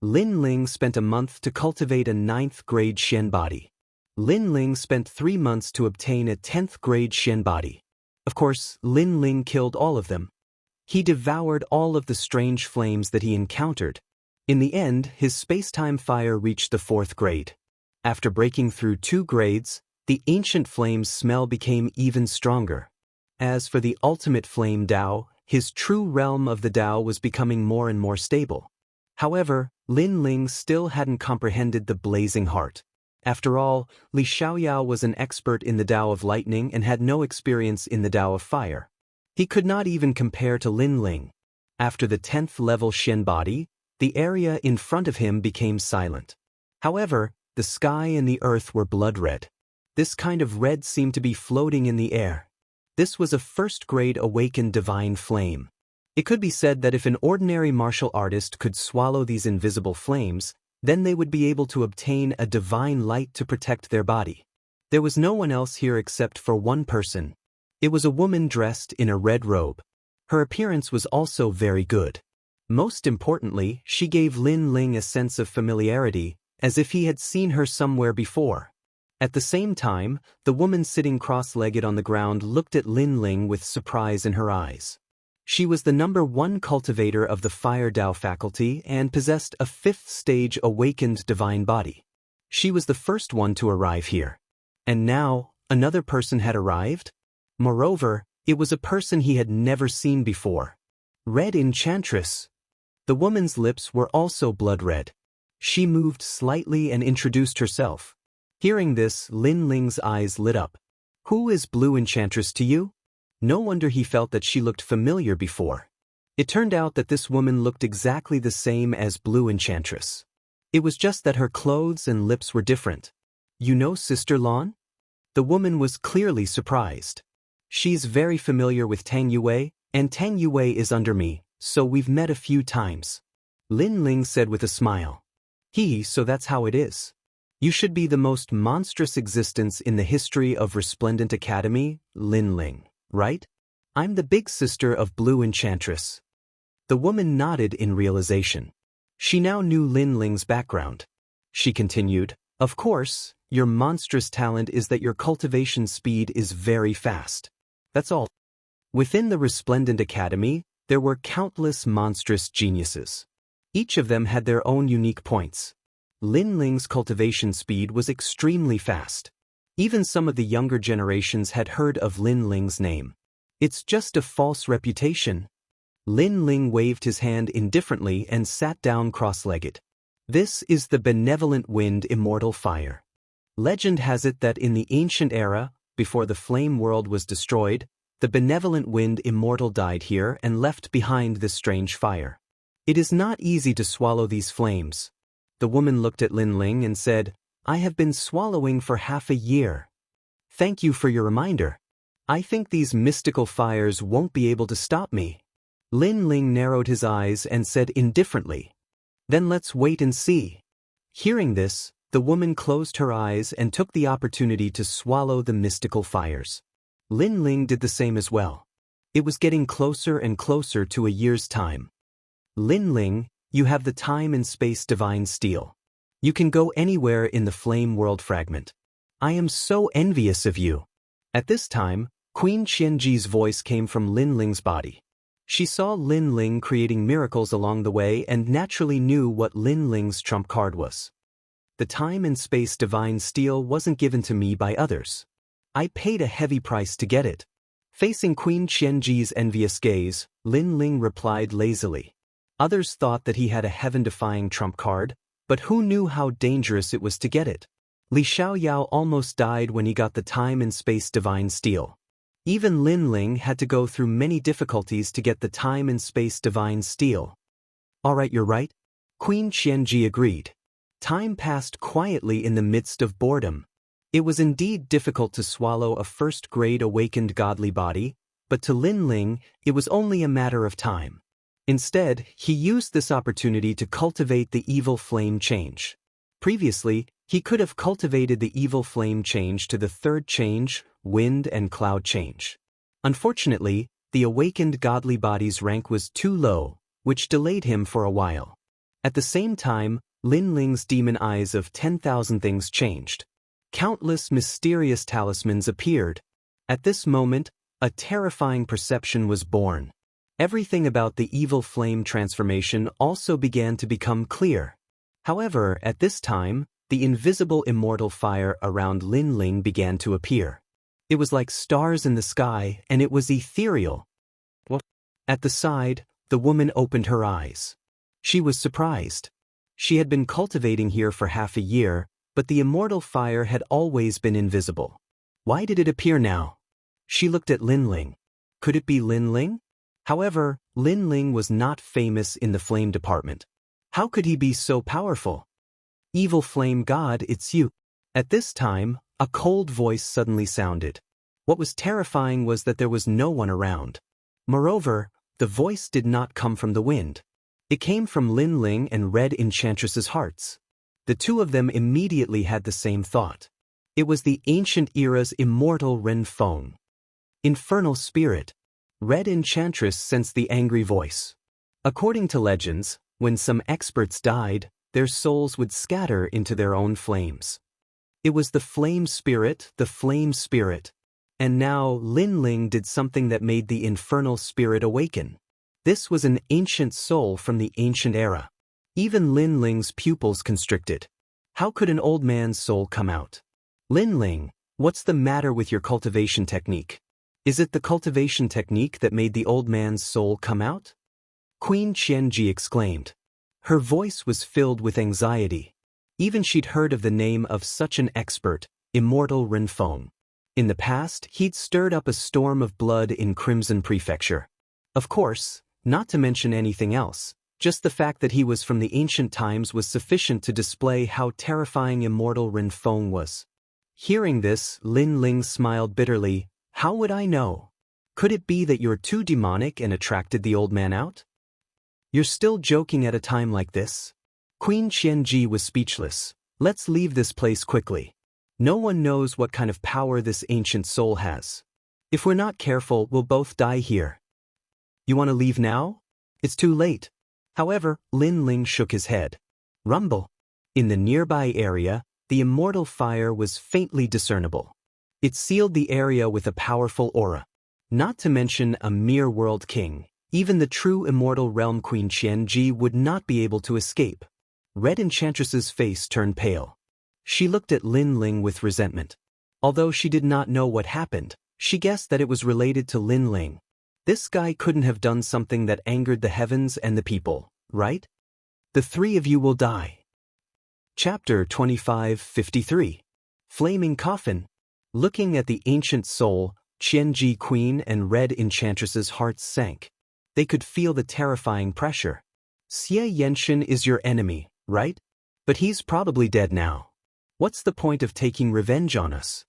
Lin Ling spent a month to cultivate a 9th grade Shen body. Lin Ling spent 3 months to obtain a 10th grade Shen body. Of course, Lin Ling killed all of them. He devoured all of the strange flames that he encountered. In the end, his space-time fire reached the 4th grade. After breaking through 2 grades, the ancient flame's smell became even stronger. As for the ultimate flame Dao, his true realm of the Dao was becoming more and more stable. However, Lin Ling still hadn't comprehended the blazing heart. After all, Li Xiaoyao was an expert in the Dao of lightning and had no experience in the Dao of fire. He could not even compare to Lin Ling. After the 10th level Shen body, the area in front of him became silent. However, the sky and the earth were blood red. This kind of red seemed to be floating in the air. This was a first-grade awakened divine flame. It could be said that if an ordinary martial artist could swallow these invisible flames, then they would be able to obtain a divine light to protect their body. There was no one else here except for one person. It was a woman dressed in a red robe. Her appearance was also very good. Most importantly, she gave Lin Ling a sense of familiarity, as if he had seen her somewhere before. At the same time, the woman sitting cross-legged on the ground looked at Lin Ling with surprise in her eyes. She was the #1 cultivator of the Fire Dao faculty and possessed a 5th stage awakened divine body. She was the first one to arrive here. And now, another person had arrived? Moreover, it was a person he had never seen before. Red Enchantress. The woman's lips were also blood red. She moved slightly and introduced herself. Hearing this, Lin Ling's eyes lit up. Who is Blue Enchantress to you? No wonder he felt that she looked familiar before. It turned out that this woman looked exactly the same as Blue Enchantress. It was just that her clothes and lips were different. You know Sister Lan? The woman was clearly surprised. She's very familiar with Tang Yue, and Tang Yue is under me, so we've met a few times. Lin Ling said with a smile. So that's how it is. You should be the most monstrous existence in the history of Resplendent Academy, Lin Ling, right? I'm the big sister of Blue Enchantress. The woman nodded in realization. She now knew Lin Ling's background. She continued, of course, your monstrous talent is that your cultivation speed is very fast. That's all. Within the Resplendent Academy, there were countless monstrous geniuses. Each of them had their own unique points. Lin Ling's cultivation speed was extremely fast. Even some of the younger generations had heard of Lin Ling's name. It's just a false reputation. Lin Ling waved his hand indifferently and sat down cross-legged. This is the benevolent wind immortal fire. Legend has it that in the ancient era, before the flame world was destroyed, the benevolent wind immortal died here and left behind this strange fire. It is not easy to swallow these flames. The woman looked at Lin Ling and said, I have been swallowing for half a year. Thank you for your reminder. I think these mystical fires won't be able to stop me. Lin Ling narrowed his eyes and said indifferently, Then let's wait and see. Hearing this, the woman closed her eyes and took the opportunity to swallow the mystical fires. Lin Ling did the same as well. It was getting closer and closer to a year's time. Lin Ling, you have the time and space divine steel. You can go anywhere in the flame world fragment. I am so envious of you. At this time, Queen Qianji's voice came from Lin Ling's body. She saw Lin Ling creating miracles along the way and naturally knew what Lin Ling's trump card was. The time and space divine steel wasn't given to me by others. I paid a heavy price to get it. Facing Queen Qianji's envious gaze, Lin Ling replied lazily. Others thought that he had a heaven-defying trump card, but who knew how dangerous it was to get it? Li Xiaoyao almost died when he got the time and space divine steel. Even Lin Ling had to go through many difficulties to get the time and space divine steel. Alright, you're right. Queen Qianji agreed. Time passed quietly in the midst of boredom. It was indeed difficult to swallow a first-grade awakened godly body, but to Lin Ling, it was only a matter of time. Instead, he used this opportunity to cultivate the evil flame change. Previously, he could have cultivated the evil flame change to the third change, wind and cloud change. Unfortunately, the awakened godly body's rank was too low, which delayed him for a while. At the same time, Lin Ling's demon eyes of 10,000 things changed. Countless mysterious talismans appeared. At this moment, a terrifying perception was born. Everything about the evil flame transformation also began to become clear. However, at this time, the invisible immortal fire around Lin Ling began to appear. It was like stars in the sky, and it was ethereal. What? At the side, the woman opened her eyes. She was surprised. She had been cultivating here for half a year, but the immortal fire had always been invisible. Why did it appear now? She looked at Lin Ling. Could it be Lin Ling? However, Lin Ling was not famous in the flame department. How could he be so powerful? Evil flame god, it's you. At this time, a cold voice suddenly sounded. What was terrifying was that there was no one around. Moreover, the voice did not come from the wind. It came from Lin Ling and Red Enchantress's hearts. The two of them immediately had the same thought. It was the ancient era's immortal Ren Feng. Infernal spirit. Red Enchantress sensed the angry voice. According to legends, when some experts died, their souls would scatter into their own flames. It was the flame spirit, and now Lin Ling did something that made the infernal spirit awaken. This was an ancient soul from the ancient era. Even Lin Ling's pupils constricted. How could an old man's soul come out? Lin Ling, what's the matter with your cultivation technique? Is it the cultivation technique that made the old man's soul come out? Queen Qianji exclaimed. Her voice was filled with anxiety. Even she'd heard of the name of such an expert, Immortal Ren Feng. In the past, he'd stirred up a storm of blood in Crimson Prefecture. Of course, not to mention anything else, just the fact that he was from the ancient times was sufficient to display how terrifying Immortal Ren Feng was. Hearing this, Lin Ling smiled bitterly. How would I know? Could it be that you're too demonic and attracted the old man out? You're still joking at a time like this? Queen Qianji was speechless. Let's leave this place quickly. No one knows what kind of power this ancient soul has. If we're not careful, we'll both die here. You want to leave now? It's too late. However, Lin Ling shook his head. Rumble. In the nearby area, the immortal fire was faintly discernible. It sealed the area with a powerful aura. Not to mention a mere world king. Even the true immortal realm Queen Qianji would not be able to escape. Red Enchantress's face turned pale. She looked at Lin Ling with resentment. Although she did not know what happened, she guessed that it was related to Lin Ling. This guy couldn't have done something that angered the heavens and the people, right? The three of you will die. Chapter 25:53. Flaming Coffin. Looking at the ancient soul, Qianji Queen and Red Enchantress's hearts sank. They could feel the terrifying pressure. Xianxia is your enemy, right? But he's probably dead now. What's the point of taking revenge on us?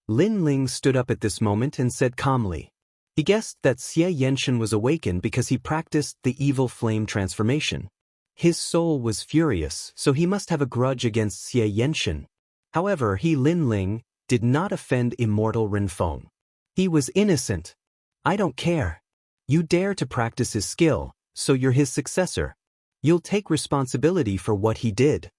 Lin Ling stood up at this moment and said calmly. He guessed that Xianxia was awakened because he practiced the evil flame transformation. His soul was furious, so he must have a grudge against Xianxia. However, Lin Ling, did not offend Immortal Renfeng. He was innocent. I don't care. You dare to practice his skill, so you're his successor. You'll take responsibility for what he did.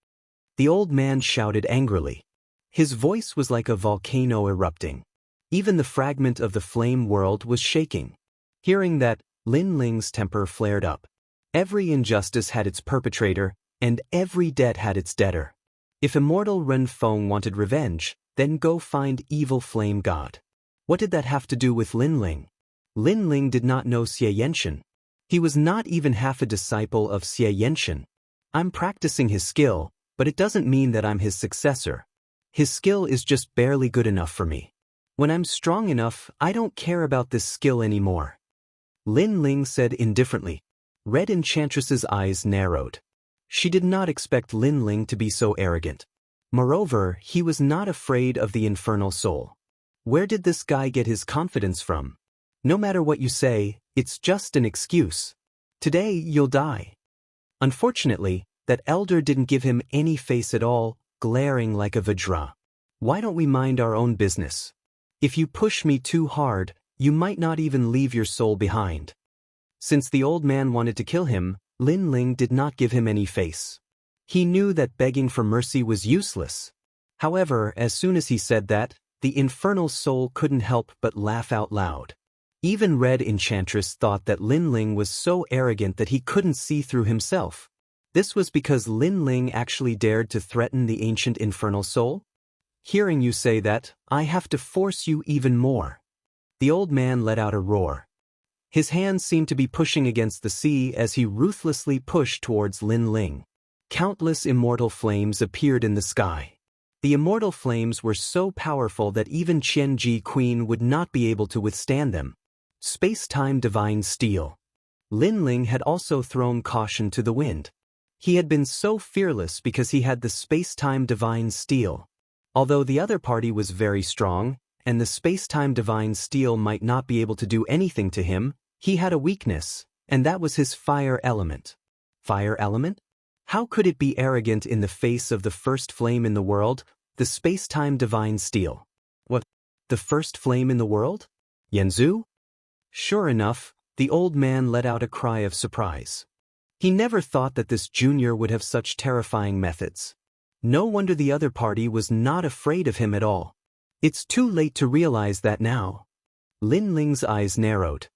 The old man shouted angrily. His voice was like a volcano erupting. Even the fragment of the flame world was shaking. Hearing that, Lin Ling's temper flared up. Every injustice had its perpetrator, and every debt had its debtor. If Immortal Renfeng wanted revenge, then go find evil flame god. What did that have to do with Lin Ling? Lin Ling did not know Xianxia. He was not even half a disciple of Xianxia. I'm practicing his skill, but it doesn't mean that I'm his successor. His skill is just barely good enough for me. When I'm strong enough, I don't care about this skill anymore. Lin Ling said indifferently. Red Enchantress's eyes narrowed. She did not expect Lin Ling to be so arrogant. Moreover, he was not afraid of the infernal soul. Where did this guy get his confidence from? No matter what you say, it's just an excuse. Today, you'll die. Unfortunately, that elder didn't give him any face at all, glaring like a Vajra. Why don't we mind our own business? If you push me too hard, you might not even leave your soul behind. Since the old man wanted to kill him, Lin Ling did not give him any face. He knew that begging for mercy was useless. However, as soon as he said that, the infernal soul couldn't help but laugh out loud. Even Red Enchantress thought that Lin Ling was so arrogant that he couldn't see through himself. This was because Lin Ling actually dared to threaten the ancient infernal soul? Hearing you say that, I have to force you even more. The old man let out a roar. His hands seemed to be pushing against the sea as he ruthlessly pushed towards Lin Ling. Countless immortal flames appeared in the sky. The immortal flames were so powerful that even Qianji Queen would not be able to withstand them. Space-time divine steel. Lin Ling had also thrown caution to the wind. He had been so fearless because he had the space-time divine steel. Although the other party was very strong, and the space-time divine steel might not be able to do anything to him, he had a weakness, and that was his fire element. Fire element? How could it be arrogant in the face of the first flame in the world, the space-time divine steel? What? The first flame in the world? Yanzu? Sure enough, the old man let out a cry of surprise. He never thought that this junior would have such terrifying methods. No wonder the other party was not afraid of him at all. It's too late to realize that now. Lin Ling's eyes narrowed.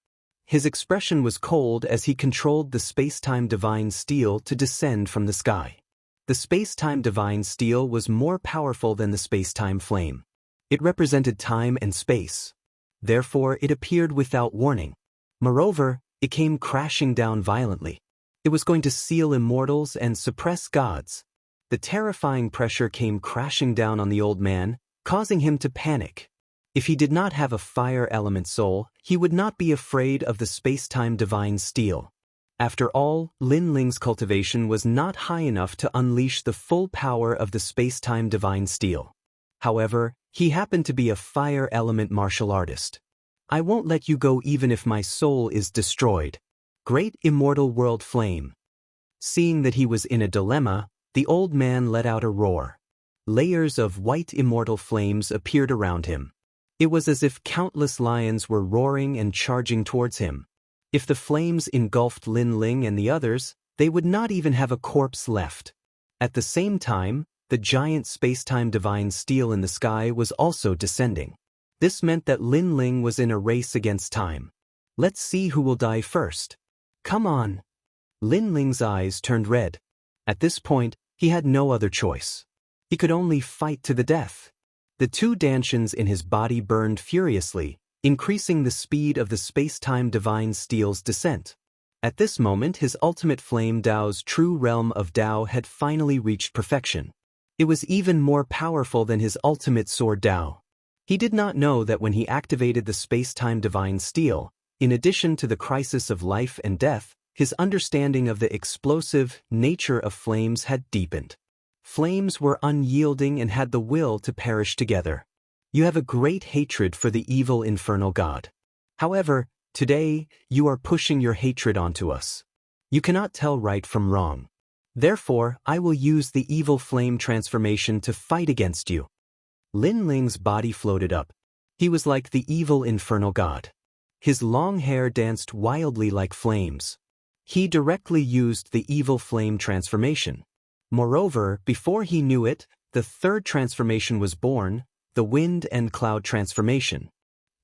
His expression was cold as he controlled the space-time divine steel to descend from the sky. The space-time divine steel was more powerful than the space-time flame. It represented time and space. Therefore, it appeared without warning. Moreover, it came crashing down violently. It was going to seal immortals and suppress gods. The terrifying pressure came crashing down on the old man, causing him to panic. If he did not have a fire element soul, he would not be afraid of the space-time divine steel. After all, Lin Ling's cultivation was not high enough to unleash the full power of the space-time divine steel. However, he happened to be a fire element martial artist. I won't let you go even if my soul is destroyed. Great immortal world flame. Seeing that he was in a dilemma, the old man let out a roar. Layers of white immortal flames appeared around him. It was as if countless lions were roaring and charging towards him. If the flames engulfed Lin Ling and the others, they would not even have a corpse left. At the same time, the giant space-time divine steel in the sky was also descending. This meant that Lin Ling was in a race against time. Let's see who will die first. Come on. Lin Ling's eyes turned red. At this point, he had no other choice. He could only fight to the death. The two dantians in his body burned furiously, increasing the speed of the space-time divine steel's descent. At this moment, his ultimate flame Dao's true realm of Dao had finally reached perfection. It was even more powerful than his ultimate sword Dao. He did not know that when he activated the space-time divine steel, in addition to the crisis of life and death, His understanding of the explosive nature of flames had deepened. Flames were unyielding and had the will to perish together. You have a great hatred for the evil infernal god. However, today, you are pushing your hatred onto us. You cannot tell right from wrong. Therefore, I will use the evil flame transformation to fight against you. Lin Ling's body floated up. He was like the evil infernal god. His long hair danced wildly like flames. He directly used the evil flame transformation. Moreover, before he knew it, the third transformation was born, the wind and cloud transformation.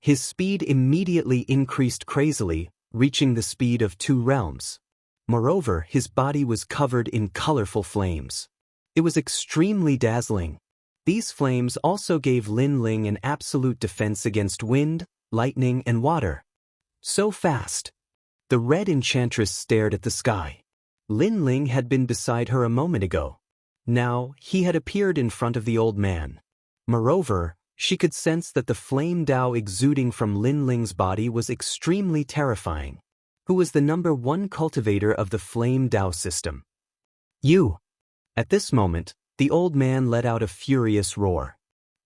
His speed immediately increased crazily, reaching the speed of 2 realms. Moreover, his body was covered in colorful flames. It was extremely dazzling. These flames also gave Lin Ling an absolute defense against wind, lightning, and water. So fast. The red enchantress stared at the sky. Lin Ling had been beside her a moment ago. Now, he had appeared in front of the old man. Moreover, she could sense that the flame Dao exuding from Lin Ling's body was extremely terrifying. Who was the #1 cultivator of the flame Dao system? You! At this moment, the old man let out a furious roar.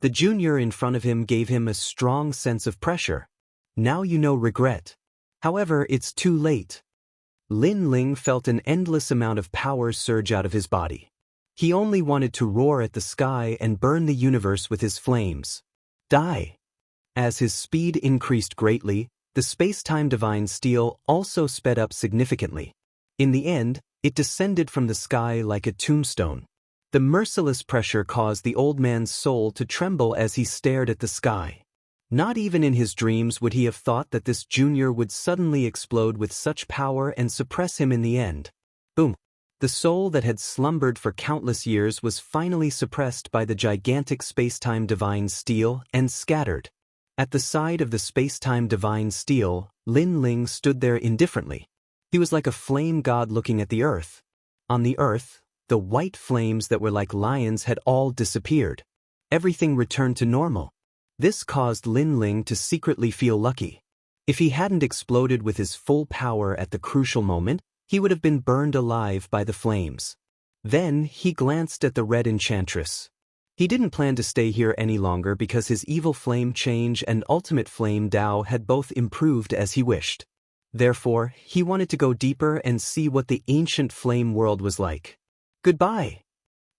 The junior in front of him gave him a strong sense of pressure. Now you know regret. However, it's too late. Lin Ling felt an endless amount of power surge out of his body. He only wanted to roar at the sky and burn the universe with his flames. Die! As his speed increased greatly, the space-time divine steel also sped up significantly. In the end, it descended from the sky like a tombstone. The merciless pressure caused the old man's soul to tremble as he stared at the sky. Not even in his dreams would he have thought that this junior would suddenly explode with such power and suppress him in the end. Boom! The soul that had slumbered for countless years was finally suppressed by the gigantic space-time divine steel and scattered. At the side of the space-time divine steel, Lin Ling stood there indifferently. He was like a flame god looking at the earth. On the earth, the white flames that were like lions had all disappeared. Everything returned to normal. This caused Lin Ling to secretly feel lucky. If he hadn't exploded with his full power at the crucial moment, he would have been burned alive by the flames. Then he glanced at the red enchantress. He didn't plan to stay here any longer because his evil flame change and ultimate flame Dao had both improved as he wished. Therefore, he wanted to go deeper and see what the ancient flame world was like. Goodbye!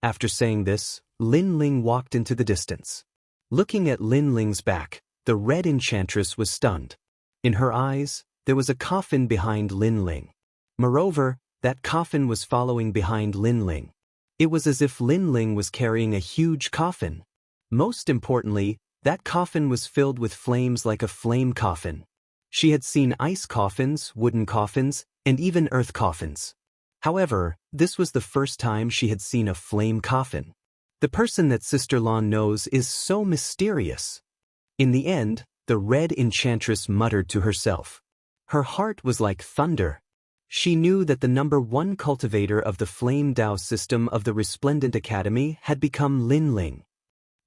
After saying this, Lin Ling walked into the distance. Looking at Lin Ling's back, the red enchantress was stunned. In her eyes, there was a coffin behind Lin Ling. Moreover, that coffin was following behind Lin Ling. It was as if Lin Ling was carrying a huge coffin. Most importantly, that coffin was filled with flames like a flame coffin. She had seen ice coffins, wooden coffins, and even earth coffins. However, this was the first time she had seen a flame coffin. The person that Sister Lan knows is so mysterious. In the end, the red enchantress muttered to herself. Her heart was like thunder. She knew that the #1 cultivator of the Flame Dao system of the Resplendent Academy had become Lin Ling.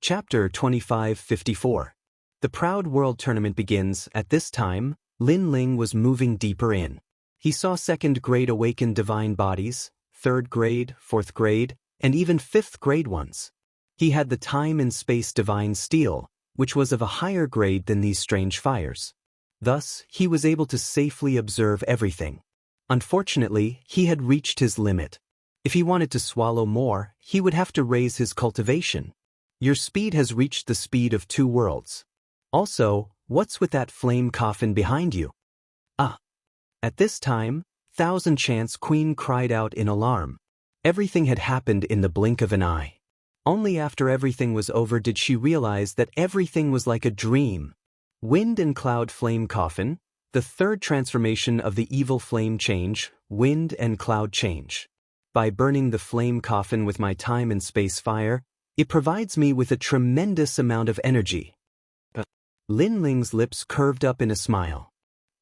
Chapter 2554. The Proud World Tournament begins. At this time, Lin Ling was moving deeper in. He saw 2nd grade awakened divine bodies, 3rd grade, 4th grade, and even 5th grade ones. He had the time and space divine steel, which was of a higher grade than these strange fires. Thus, he was able to safely observe everything. Unfortunately, he had reached his limit. If he wanted to swallow more, he would have to raise his cultivation. Your speed has reached the speed of 2 worlds. Also, what's with that flame coffin behind you? Ah! At this time, Thousand Chance Queen cried out in alarm. Everything had happened in the blink of an eye. Only after everything was over did she realize that everything was like a dream. Wind and Cloud Flame Coffin, the 3rd transformation of the evil flame change, Wind and Cloud Change. By burning the flame coffin with my time and space fire, it provides me with a tremendous amount of energy. Lin Ling's lips curved up in a smile.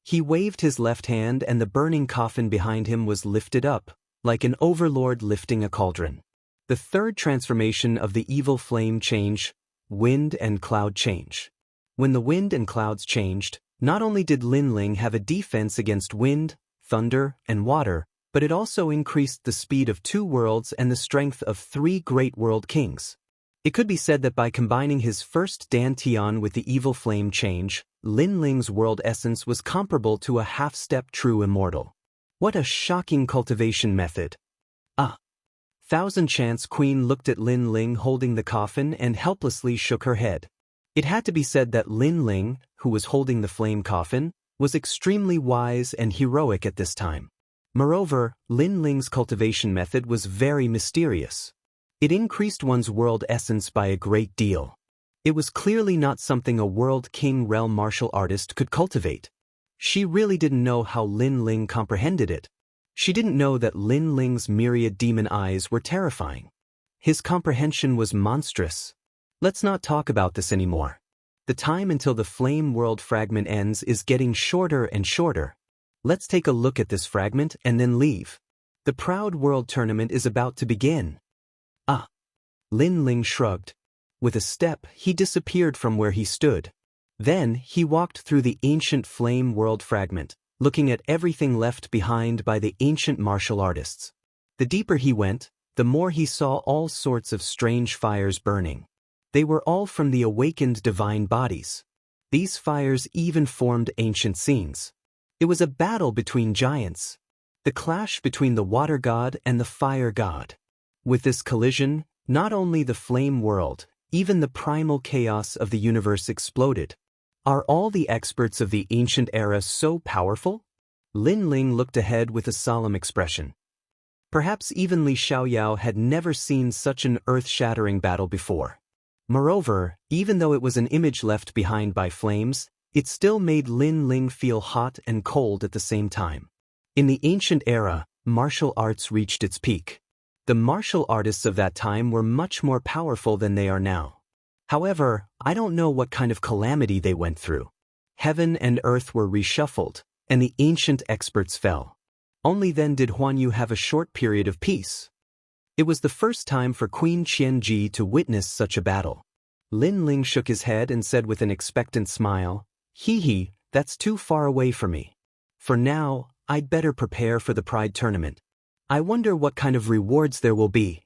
He waved his left hand and the burning coffin behind him was lifted up, like an overlord lifting a cauldron. The 3rd transformation of the evil flame change, Wind and Cloud Change. When the wind and clouds changed, not only did Lin Ling have a defense against wind, thunder, and water, but it also increased the speed of 2 worlds and the strength of 3 great world kings. It could be said that by combining his first dantian with the evil flame change, Lin Ling's world essence was comparable to a half-step true immortal. What a shocking cultivation method! Thousand Chance Queen looked at Lin Ling holding the coffin and helplessly shook her head. It had to be said that Lin Ling, who was holding the flame coffin, was extremely wise and heroic at this time. Moreover, Lin Ling's cultivation method was very mysterious. It increased one's world essence by a great deal. It was clearly not something a world king realm martial artist could cultivate. She really didn't know how Lin Ling comprehended it. She didn't know that Lin Ling's myriad demon eyes were terrifying. His comprehension was monstrous. Let's not talk about this anymore. The time until the flame world fragment ends is getting shorter and shorter. Let's take a look at this fragment and then leave. The Proud World Tournament is about to begin. Lin Ling shrugged. With a step, he disappeared from where he stood. Then, he walked through the ancient flame world fragment, looking at everything left behind by the ancient martial artists. The deeper he went, the more he saw all sorts of strange fires burning. They were all from the awakened divine bodies. These fires even formed ancient scenes. It was a battle between giants. The clash between the water god and the fire god. With this collision, not only the flame world, even the primal chaos of the universe exploded. Are all the experts of the ancient era so powerful? Lin Ling looked ahead with a solemn expression. Perhaps even Li Xiaoyao had never seen such an earth-shattering battle before. Moreover, even though it was an image left behind by flames, it still made Lin Ling feel hot and cold at the same time. In the ancient era, martial arts reached its peak. The martial artists of that time were much more powerful than they are now. However, I don't know what kind of calamity they went through. Heaven and earth were reshuffled, and the ancient experts fell. Only then did Huanyu have a short period of peace. It was the first time for Queen Qianji to witness such a battle. Lin Ling shook his head and said with an expectant smile, "Hee, that's too far away for me. For now, I'd better prepare for the Pride Tournament. I wonder what kind of rewards there will be."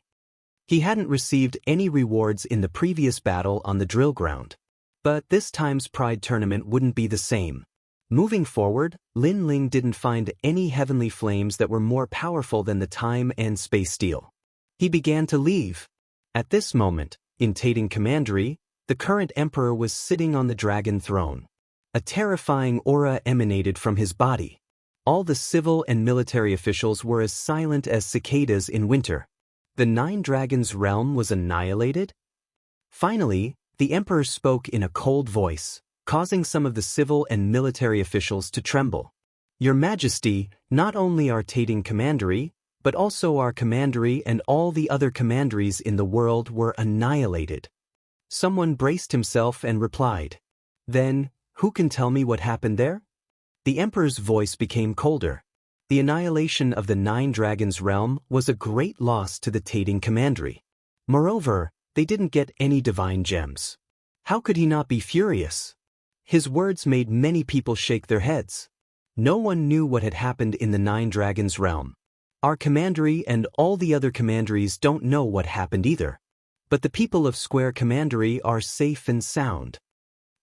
He hadn't received any rewards in the previous battle on the drill ground. But this time's Pride Tournament wouldn't be the same. Moving forward, Lin Ling didn't find any heavenly flames that were more powerful than the time and space steel. He began to leave. At this moment, in Tating Commandery, the current emperor was sitting on the dragon throne. A terrifying aura emanated from his body. All the civil and military officials were as silent as cicadas in winter. The 9 Dragons' realm was annihilated? Finally, the emperor spoke in a cold voice, causing some of the civil and military officials to tremble. "Your Majesty, not only our Tating Commandery, but also our commandery and all the other commanderies in the world were annihilated." Someone braced himself and replied, "Then, who can tell me what happened there?" The emperor's voice became colder. The annihilation of the 9 Dragons' realm was a great loss to the Tating Commandery. Moreover, they didn't get any divine gems. How could he not be furious? His words made many people shake their heads. No one knew what had happened in the 9 Dragons' realm. Our commandery and all the other commanderies don't know what happened either. But the people of Square Commandery are safe and sound.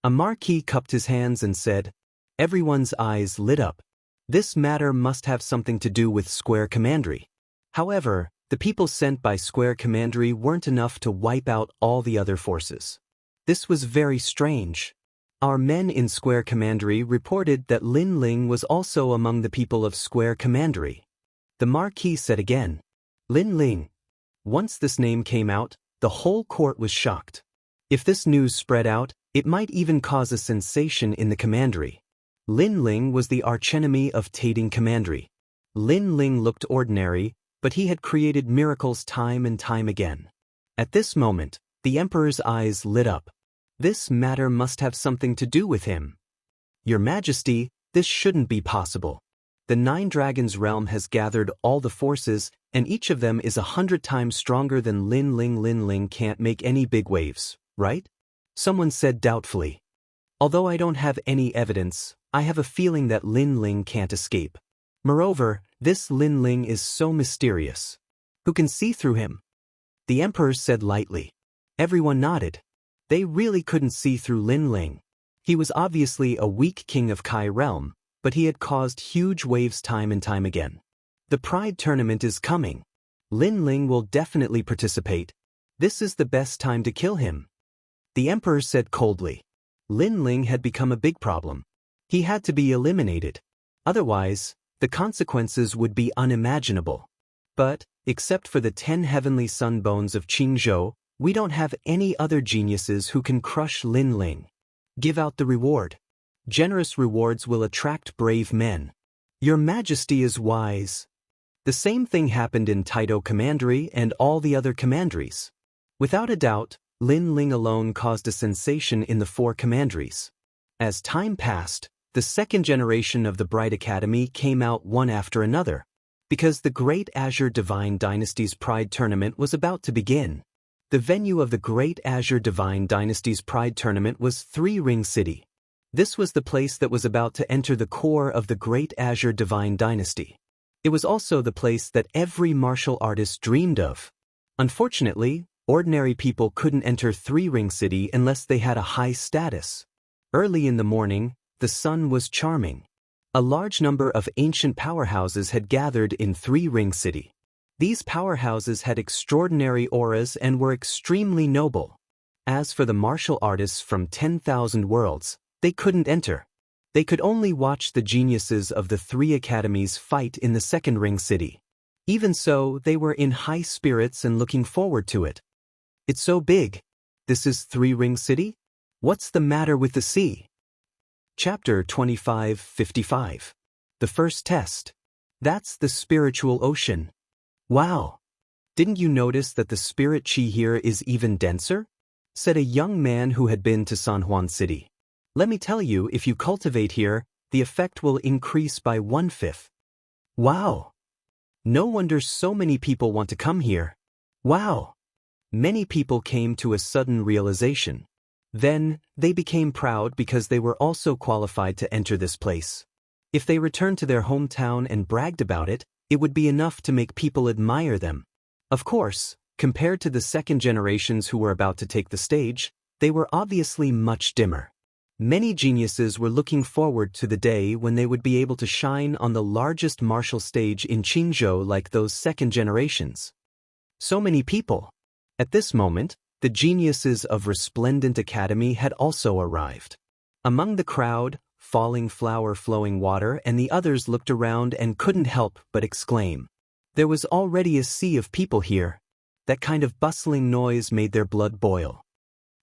A marquis cupped his hands and said, Everyone's eyes lit up. This matter must have something to do with Square Commandery. However, the people sent by Square Commandery weren't enough to wipe out all the other forces. This was very strange. Our men in Square Commandery reported that Lin Ling was also among the people of Square Commandery. The marquis said again, Lin Ling. Once this name came out, the whole court was shocked. If this news spread out, it might even cause a sensation in the commandery. Lin Ling was the archenemy of Tating Commandery. Lin Ling looked ordinary, but he had created miracles time and time again. At this moment, the emperor's eyes lit up. This matter must have something to do with him. Your Majesty, this shouldn't be possible. The 9 Dragons' realm has gathered all the forces, and each of them is 100 times stronger than Lin Ling. Lin Ling can't make any big waves, right? Someone said doubtfully. Although I don't have any evidence, I have a feeling that Lin Ling can't escape. Moreover, this Lin Ling is so mysterious. Who can see through him? The emperor said lightly. Everyone nodded. They really couldn't see through Lin Ling. He was obviously a weak king of Kai realm, but he had caused huge waves time and time again. The Pride tournament is coming. Lin Ling will definitely participate. This is the best time to kill him. The emperor said coldly. Lin Ling had become a big problem. He had to be eliminated. Otherwise, the consequences would be unimaginable. But, except for the 10 heavenly sun bones of Qingzhou, we don't have any other geniuses who can crush Lin Ling. Give out the reward. Generous rewards will attract brave men. Your Majesty is wise. The same thing happened in Taito Commandery and all the other commanderies. Without a doubt, Lin Ling alone caused a sensation in the 4 commanderies. As time passed, the second generation of the Bright Academy came out one after another, because the Great Azure Divine Dynasty's Pride Tournament was about to begin. The venue of the Great Azure Divine Dynasty's Pride Tournament was 3 Ring City. This was the place that was about to enter the core of the Great Azure Divine Dynasty. It was also the place that every martial artist dreamed of. Unfortunately, ordinary people couldn't enter 3 Ring City unless they had a high status. Early in the morning, the sun was charming. A large number of ancient powerhouses had gathered in 3 Ring City. These powerhouses had extraordinary auras and were extremely noble. As for the martial artists from 10,000 worlds, they couldn't enter. They could only watch the geniuses of the 3 academies fight in the second Ring City. Even so, they were in high spirits and looking forward to it. It's so big. This is 3 Ring City? What's the matter with the sea? Chapter 25:55. The first test. That's the spiritual ocean. Wow! Didn't you notice that the spirit qi here is even denser? Said a young man who had been to San Juan City. Let me tell you, if you cultivate here, the effect will increase by 1/5. Wow! No wonder so many people want to come here. Wow! Many people came to a sudden realization. Then, they became proud because they were also qualified to enter this place. If they returned to their hometown and bragged about it, it would be enough to make people admire them. Of course, compared to the second generations who were about to take the stage, they were obviously much dimmer. Many geniuses were looking forward to the day when they would be able to shine on the largest martial stage in Qingzhou like those second generations. So many people. At this moment, the geniuses of Resplendent Academy had also arrived. Among the crowd, Falling Flower Flowing Water and the others looked around and couldn't help but exclaim. There was already a sea of people here. That kind of bustling noise made their blood boil.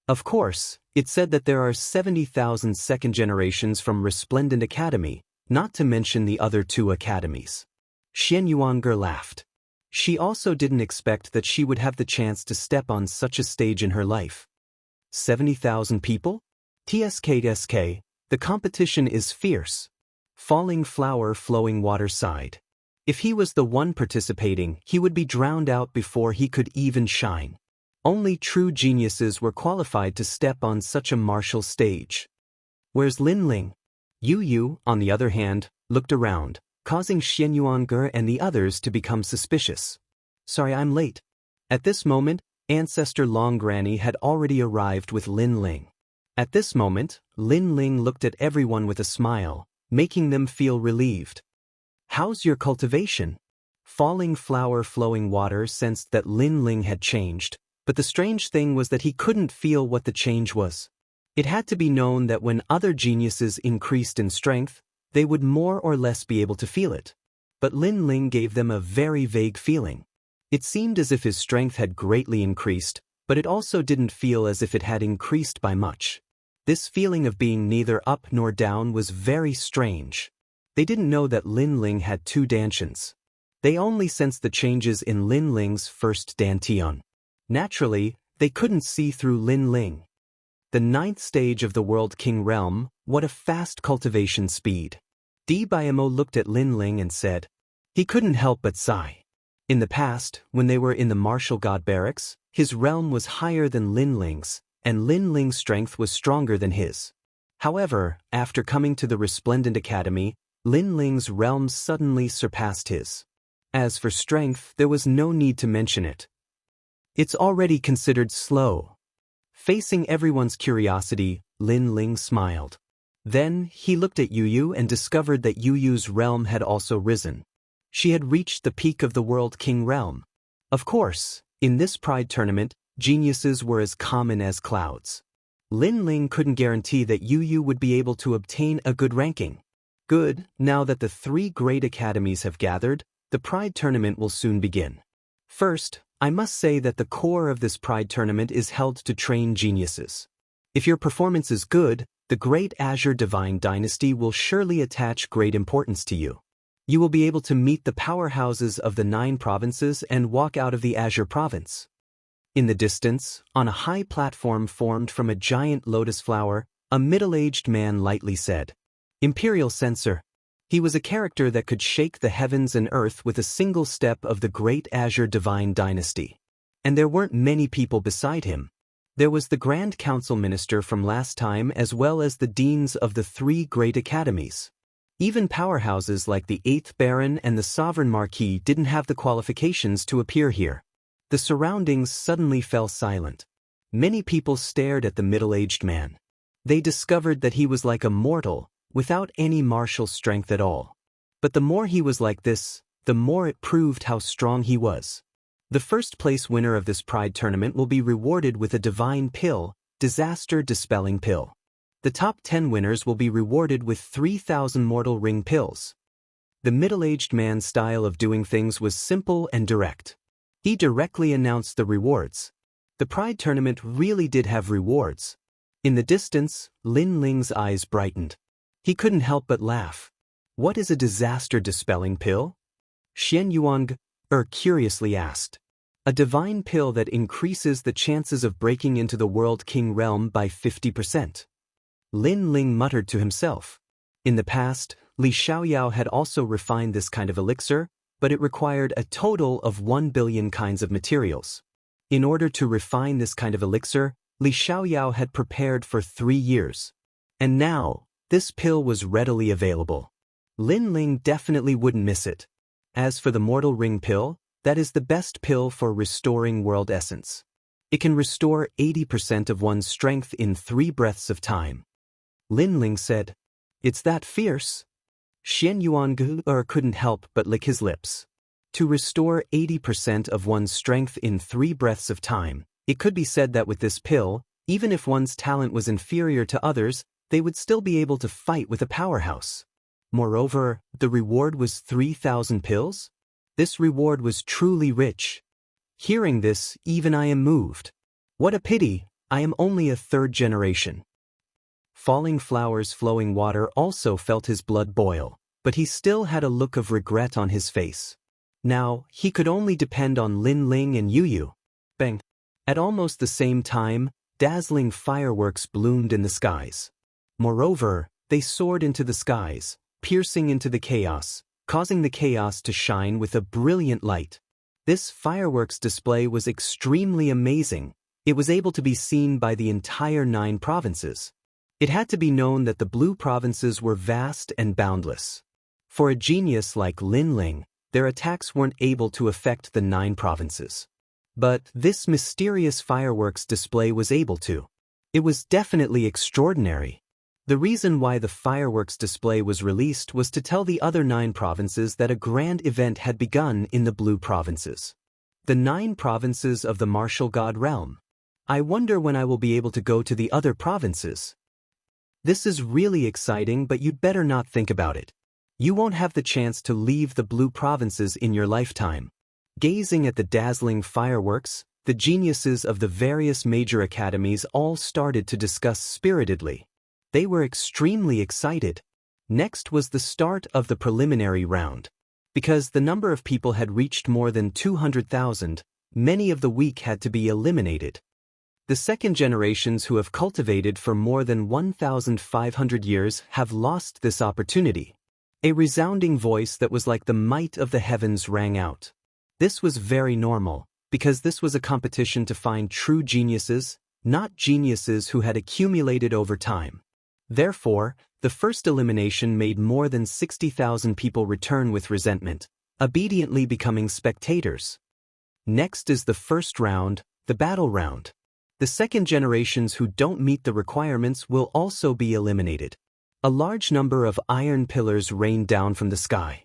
Of course, it said that there are 70,000 second generations from Resplendent Academy, not to mention the other 2 academies. Xianxia laughed. She also didn't expect that she would have the chance to step on such a stage in her life. 70,000 people? TSK, the competition is fierce. Falling Flower Flowing Water sighed. If he was the one participating, he would be drowned out before he could even shine. Only true geniuses were qualified to step on such a martial stage. Where's Lin Ling? Yu, on the other hand, looked around, causing Xianxia and the others to become suspicious. Sorry, I'm late. At this moment, Ancestor Long Granny had already arrived with Lin Ling. At this moment, Lin Ling looked at everyone with a smile, making them feel relieved. How's your cultivation? Falling Flower Flowing Water sensed that Lin Ling had changed, but the strange thing was that he couldn't feel what the change was. It had to be known that when other geniuses increased in strength, they would more or less be able to feel it. But Lin Ling gave them a very vague feeling. It seemed as if his strength had greatly increased, but it also didn't feel as if it had increased by much. This feeling of being neither up nor down was very strange. They didn't know that Lin Ling had 2 dantians. They only sensed the changes in Lin Ling's first dantian. Naturally, they couldn't see through Lin Ling. The 9th stage of the World King realm, what a fast cultivation speed. Di Biamo looked at Lin Ling and said. He couldn't help but sigh. In the past, when they were in the martial god barracks, his realm was higher than Lin Ling's, and Lin Ling's strength was stronger than his. However, after coming to the Resplendent Academy, Lin Ling's realm suddenly surpassed his. As for strength, there was no need to mention it. It's already considered slow. Facing everyone's curiosity, Lin Ling smiled. Then, he looked at Yu and discovered that Yu's realm had also risen. She had reached the peak of the World King realm. Of course, in this Pride tournament, geniuses were as common as clouds. Lin Ling couldn't guarantee that Yu would be able to obtain a good ranking. Good, now that the 3 great academies have gathered, the Pride tournament will soon begin. First, I must say that the core of this Pride tournament is held to train geniuses. If your performance is good, the Great Azure Divine Dynasty will surely attach great importance to you. You will be able to meet the powerhouses of the 9 provinces and walk out of the Azure province. In the distance, on a high platform formed from a giant lotus flower, a middle-aged man lightly said, "Imperial Censor." He was a character that could shake the heavens and earth with a single step of the Great Azure Divine Dynasty. And there weren't many people beside him. There was the Grand Council Minister from last time as well as the deans of the 3 great academies. Even powerhouses like the 8th Baron and the Sovereign Marquis didn't have the qualifications to appear here. The surroundings suddenly fell silent. Many people stared at the middle-aged man. They discovered that he was like a mortal, without any martial strength at all. But the more he was like this, the more it proved how strong he was. The first-place winner of this Pride tournament will be rewarded with a divine pill, disaster-dispelling pill. The top 10 winners will be rewarded with 3,000 mortal ring pills. The middle-aged man's style of doing things was simple and direct. He directly announced the rewards. The Pride tournament really did have rewards. In the distance, Lin Ling's eyes brightened. He couldn't help but laugh. What is a disaster-dispelling pill? Xianxia curiously asked. A divine pill that increases the chances of breaking into the World King realm by 50%. Lin Ling muttered to himself. In the past, Li Xiaoyao had also refined this kind of elixir, but it required a total of 1 billion kinds of materials. In order to refine this kind of elixir, Li Xiaoyao had prepared for 3 years. And now, this pill was readily available. Lin Ling definitely wouldn't miss it. As for the Mortal Ring pill, that is the best pill for restoring world essence. It can restore 80% of one's strength in 3 breaths of time. Lin Ling said, "It's that fierce?" Xianxia couldn't help but lick his lips. To restore 80% of one's strength in 3 breaths of time, it could be said that with this pill, even if one's talent was inferior to others, they would still be able to fight with a powerhouse. Moreover, the reward was 3,000 pills? This reward was truly rich. Hearing this, even I am moved. What a pity, I am only a 3rd generation. Falling Flowers Flowing Water also felt his blood boil, but he still had a look of regret on his face. Now, he could only depend on Lin Ling and Yu. Bang! At almost the same time, dazzling fireworks bloomed in the skies. Moreover, they soared into the skies, piercing into the chaos, causing the chaos to shine with a brilliant light. This fireworks display was extremely amazing. It was able to be seen by the entire 9 provinces. It had to be known that the blue provinces were vast and boundless. For a genius like Lin Ling, their attacks weren't able to affect the 9 provinces. But this mysterious fireworks display was able to. It was definitely extraordinary. The reason why the fireworks display was released was to tell the other 9 provinces that a grand event had begun in the blue provinces. The 9 provinces of the martial god realm. I wonder when I will be able to go to the other provinces. This is really exciting, but you'd better not think about it. You won't have the chance to leave the blue provinces in your lifetime. Gazing at the dazzling fireworks, the geniuses of the various major academies all started to discuss spiritedly. They were extremely excited. Next was the start of the preliminary round. Because the number of people had reached more than 200,000, many of the weak had to be eliminated. The second generations who have cultivated for more than 1,500 years have lost this opportunity. A resounding voice that was like the might of the heavens rang out. This was very normal, because this was a competition to find true geniuses, not geniuses who had accumulated over time. Therefore, The first elimination made more than 60,000 people return with resentment, obediently becoming spectators. Next is the first round, the battle round. The second generations who don't meet the requirements will also be eliminated. A large number of iron pillars rained down from the sky.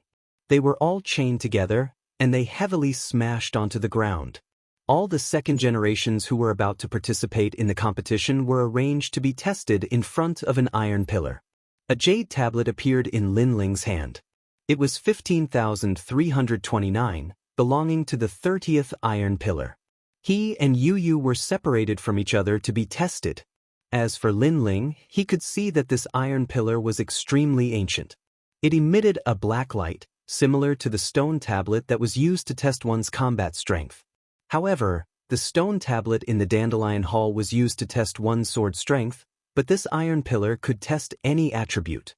They were all chained together, and they heavily smashed onto the ground. All the second generations who were about to participate in the competition were arranged to be tested in front of an iron pillar. A jade tablet appeared in Lin Ling's hand. It was 15,329, belonging to the 30th iron pillar. He and Yu were separated from each other to be tested. As for Lin Ling, he could see that this iron pillar was extremely ancient. It emitted a black light, similar to the stone tablet that was used to test one's combat strength. However, the stone tablet in the Dandelion Hall was used to test one's sword strength, but this iron pillar could test any attribute.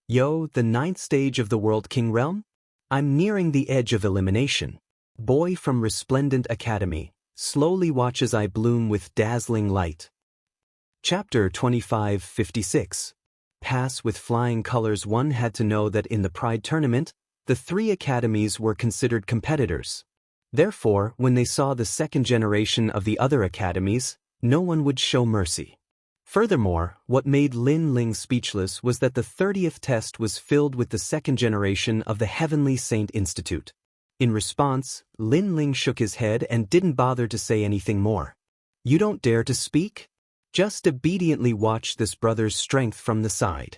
Yo, the 9th stage of the World King realm? I'm nearing the edge of elimination. Boy from Resplendent Academy, slowly watch as I bloom with dazzling light. Chapter 2556. Pass with flying colors. One had to know that in the Pride tournament, the 3 academies were considered competitors. Therefore, when they saw the second generation of the other academies, no one would show mercy. Furthermore, what made Lin Ling speechless was that the 30th test was filled with the second generation of the Heavenly Saint Institute. In response, Lin Ling shook his head and didn't bother to say anything more. You don't dare to speak? Just obediently watch this brother's strength from the side.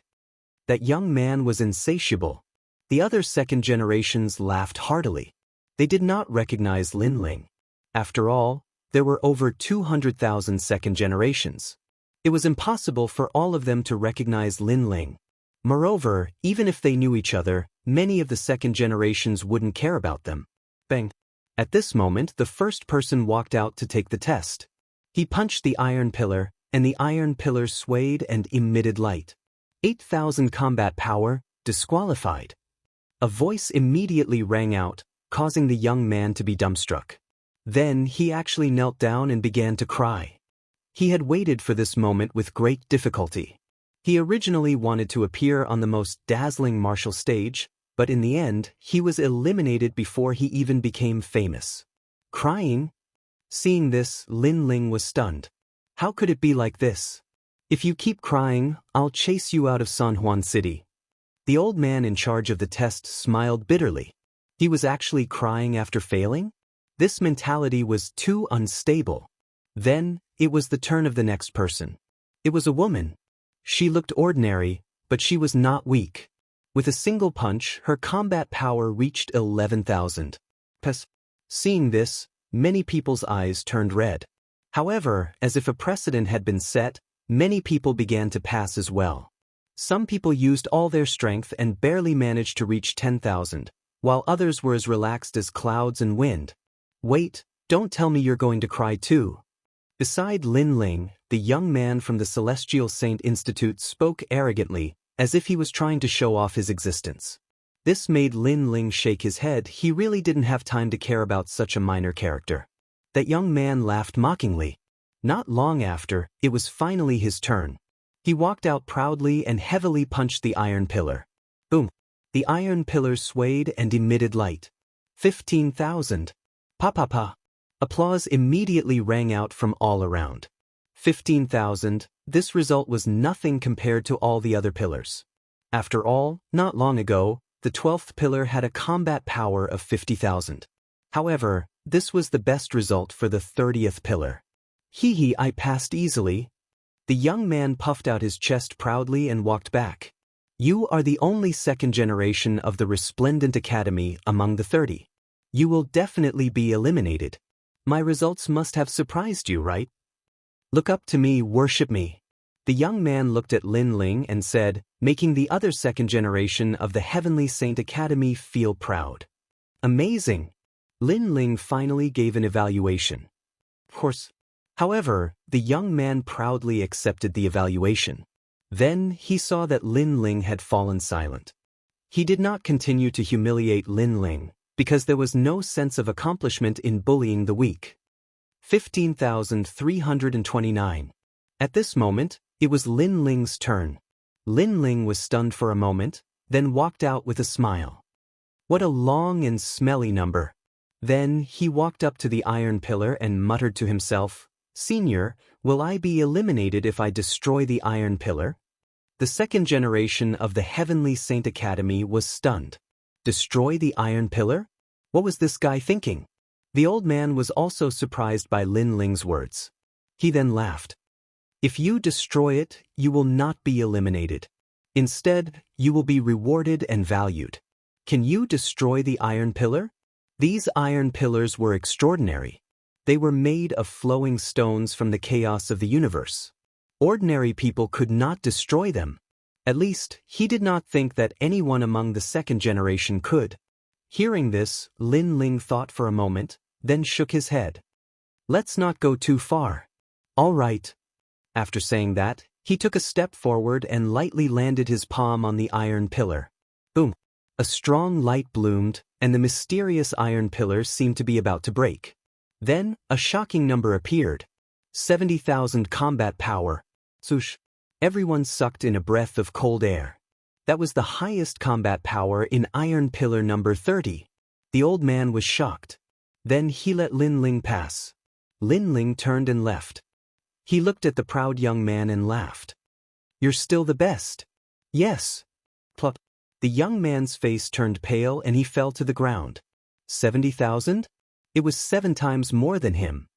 That young man was insatiable. The other second generations laughed heartily. They did not recognize Lin Ling. After all, there were over 200,000 second generations. It was impossible for all of them to recognize Lin Ling. Moreover, even if they knew each other, many of the second generations wouldn't care about them. Bang! At this moment, the first person walked out to take the test. He punched the iron pillar, and the iron pillar swayed and emitted light. 8,000 combat power, disqualified. A voice immediately rang out, causing the young man to be dumbstruck. Then he actually knelt down and began to cry. He had waited for this moment with great difficulty. He originally wanted to appear on the most dazzling martial stage, but in the end, he was eliminated before he even became famous. Crying? Seeing this, Lin Ling was stunned. How could it be like this? If you keep crying, I'll chase you out of San Juan City. The old man in charge of the test smiled bitterly. He was actually crying after failing? This mentality was too unstable. Then, it was the turn of the next person. It was a woman. She looked ordinary, but she was not weak. With a single punch, her combat power reached 11,000. Seeing this, many people's eyes turned red. However, as if a precedent had been set, many people began to pass as well. Some people used all their strength and barely managed to reach 10,000, while others were as relaxed as clouds and wind. Wait, don't tell me you're going to cry too. Beside Lin Ling, the young man from the Celestial Saint Institute spoke arrogantly, as if he was trying to show off his existence. This made Lin Ling shake his head. He really didn't have time to care about such a minor character. That young man laughed mockingly. Not long after, it was finally his turn. He walked out proudly and heavily punched the iron pillar. Boom! The iron pillar swayed and emitted light. 15,000. Pa. Applause immediately rang out from all around. 15,000, this result was nothing compared to all the other pillars. After all, not long ago, the 12th pillar had a combat power of 50,000. However, this was the best result for the 30th pillar. I passed easily. The young man puffed out his chest proudly and walked back. You are the only second generation of the Resplendent Academy among the 30. You will definitely be eliminated. My results must have surprised you, right? Look up to me, worship me. The young man looked at Lin Ling and said, making the other second generation of the Heavenly Saint Academy feel proud. Amazing! Lin Ling finally gave an evaluation. Of course. However, the young man proudly accepted the evaluation. Then he saw that Lin Ling had fallen silent. He did not continue to humiliate Lin Ling, because there was no sense of accomplishment in bullying the weak. 15,329. At this moment, it was Lin Ling's turn. Lin Ling was stunned for a moment, then walked out with a smile. What a long and smelly number. Then he walked up to the iron pillar and muttered to himself, "Senior, will I be eliminated if I destroy the iron pillar?" The second generation of the Heavenly Saint Academy was stunned. Destroy the iron pillar? What was this guy thinking? The old man was also surprised by Lin Ling's words. He then laughed. If you destroy it, you will not be eliminated. Instead, you will be rewarded and valued. Can you destroy the iron pillar? These iron pillars were extraordinary. They were made of flowing stones from the chaos of the universe. Ordinary people could not destroy them. At least, he did not think that anyone among the second generation could. Hearing this, Lin Ling thought for a moment, then shook his head. Let's not go too far. All right. After saying that, he took a step forward and lightly landed his palm on the iron pillar. Boom! A strong light bloomed, and the mysterious iron pillar seemed to be about to break. Then, a shocking number appeared. 70,000 combat power. Swoosh! Everyone sucked in a breath of cold air. That was the highest combat power in iron pillar number 30. The old man was shocked. Then he let Lin Ling pass. Lin Ling turned and left. He looked at the proud young man and laughed. You're still the best. Yes. Plop. The young man's face turned pale and he fell to the ground. 70,000? It was 7 times more than him.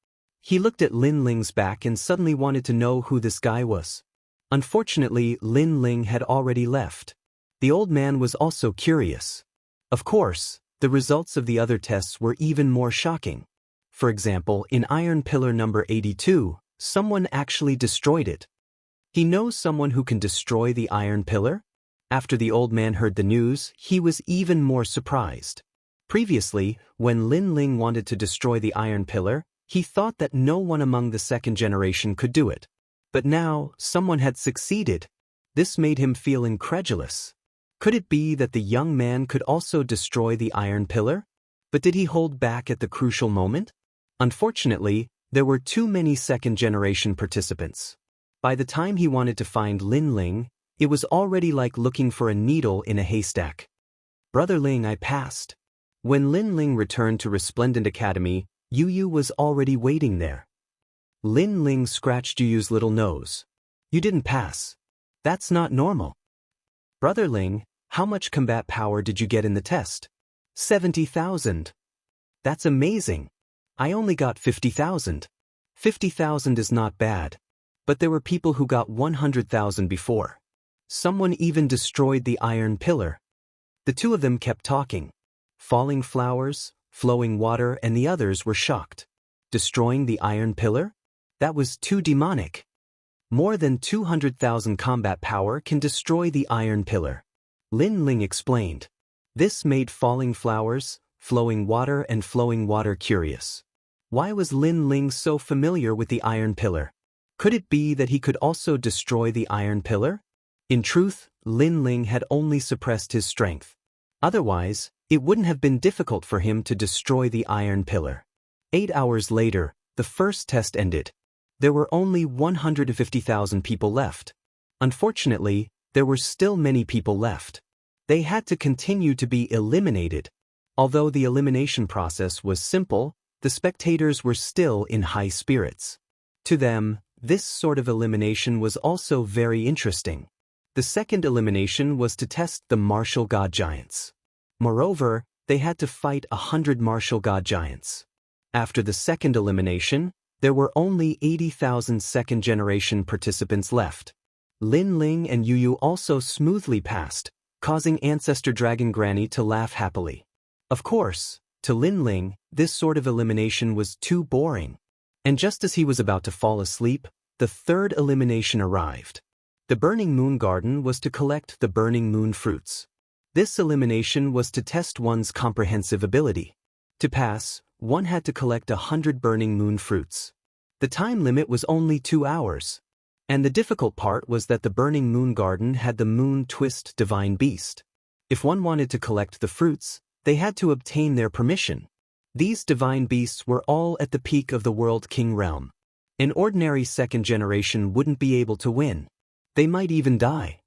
He looked at Lin Ling's back and suddenly wanted to know who this guy was. Unfortunately, Lin Ling had already left. The old man was also curious. Of course, the results of the other tests were even more shocking. For example, in iron pillar number 82, someone actually destroyed it. He knows someone who can destroy the iron pillar? After the old man heard the news, he was even more surprised. Previously, when Lin Ling wanted to destroy the iron pillar, he thought that no one among the second generation could do it. But now, someone had succeeded. This made him feel incredulous. Could it be that the young man could also destroy the iron pillar? But did he hold back at the crucial moment? Unfortunately, there were too many second-generation participants. By the time he wanted to find Lin Ling, it was already like looking for a needle in a haystack. Brother Ling, I passed. When Lin Ling returned to Resplendent Academy, Yu Yu was already waiting there. Lin Ling scratched Yu Yu's little nose. You didn't pass. That's not normal. Brother Ling, how much combat power did you get in the test? 70,000. That's amazing. I only got 50,000. 50,000 is not bad. But there were people who got 100,000 before. Someone even destroyed the iron pillar. The two of them kept talking. Falling flowers, flowing water, and the others were shocked. Destroying the iron pillar? That was too demonic. More than 200,000 combat power can destroy the iron pillar. Lin Ling explained. This made falling flowers, flowing water, and flowing water curious. Why was Lin Ling so familiar with the iron pillar? Could it be that he could also destroy the iron pillar? In truth, Lin Ling had only suppressed his strength. Otherwise, it wouldn't have been difficult for him to destroy the iron pillar. 8 hours later, the first test ended. There were only 150,000 people left. Unfortunately, there were still many people left. They had to continue to be eliminated. Although the elimination process was simple, the spectators were still in high spirits. To them, this sort of elimination was also very interesting. The second elimination was to test the martial god giants. Moreover, they had to fight 100 martial god giants. After the second elimination, there were only 80,000 second-generation participants left. Lin Ling and Yu Yu also smoothly passed, causing Ancestor Dragon Granny to laugh happily. Of course, to Lin Ling, this sort of elimination was too boring. And just as he was about to fall asleep, the third elimination arrived. The Burning Moon Garden was to collect the Burning Moon fruits. This elimination was to test one's comprehensive ability. To pass, one had to collect 100 Burning Moon fruits. The time limit was only 2 hours. And the difficult part was that the Burning Moon Garden had the Moon Twist Divine Beast. If one wanted to collect the fruits, they had to obtain their permission. These divine beasts were all at the peak of the World King realm. An ordinary second generation wouldn't be able to win. They might even die.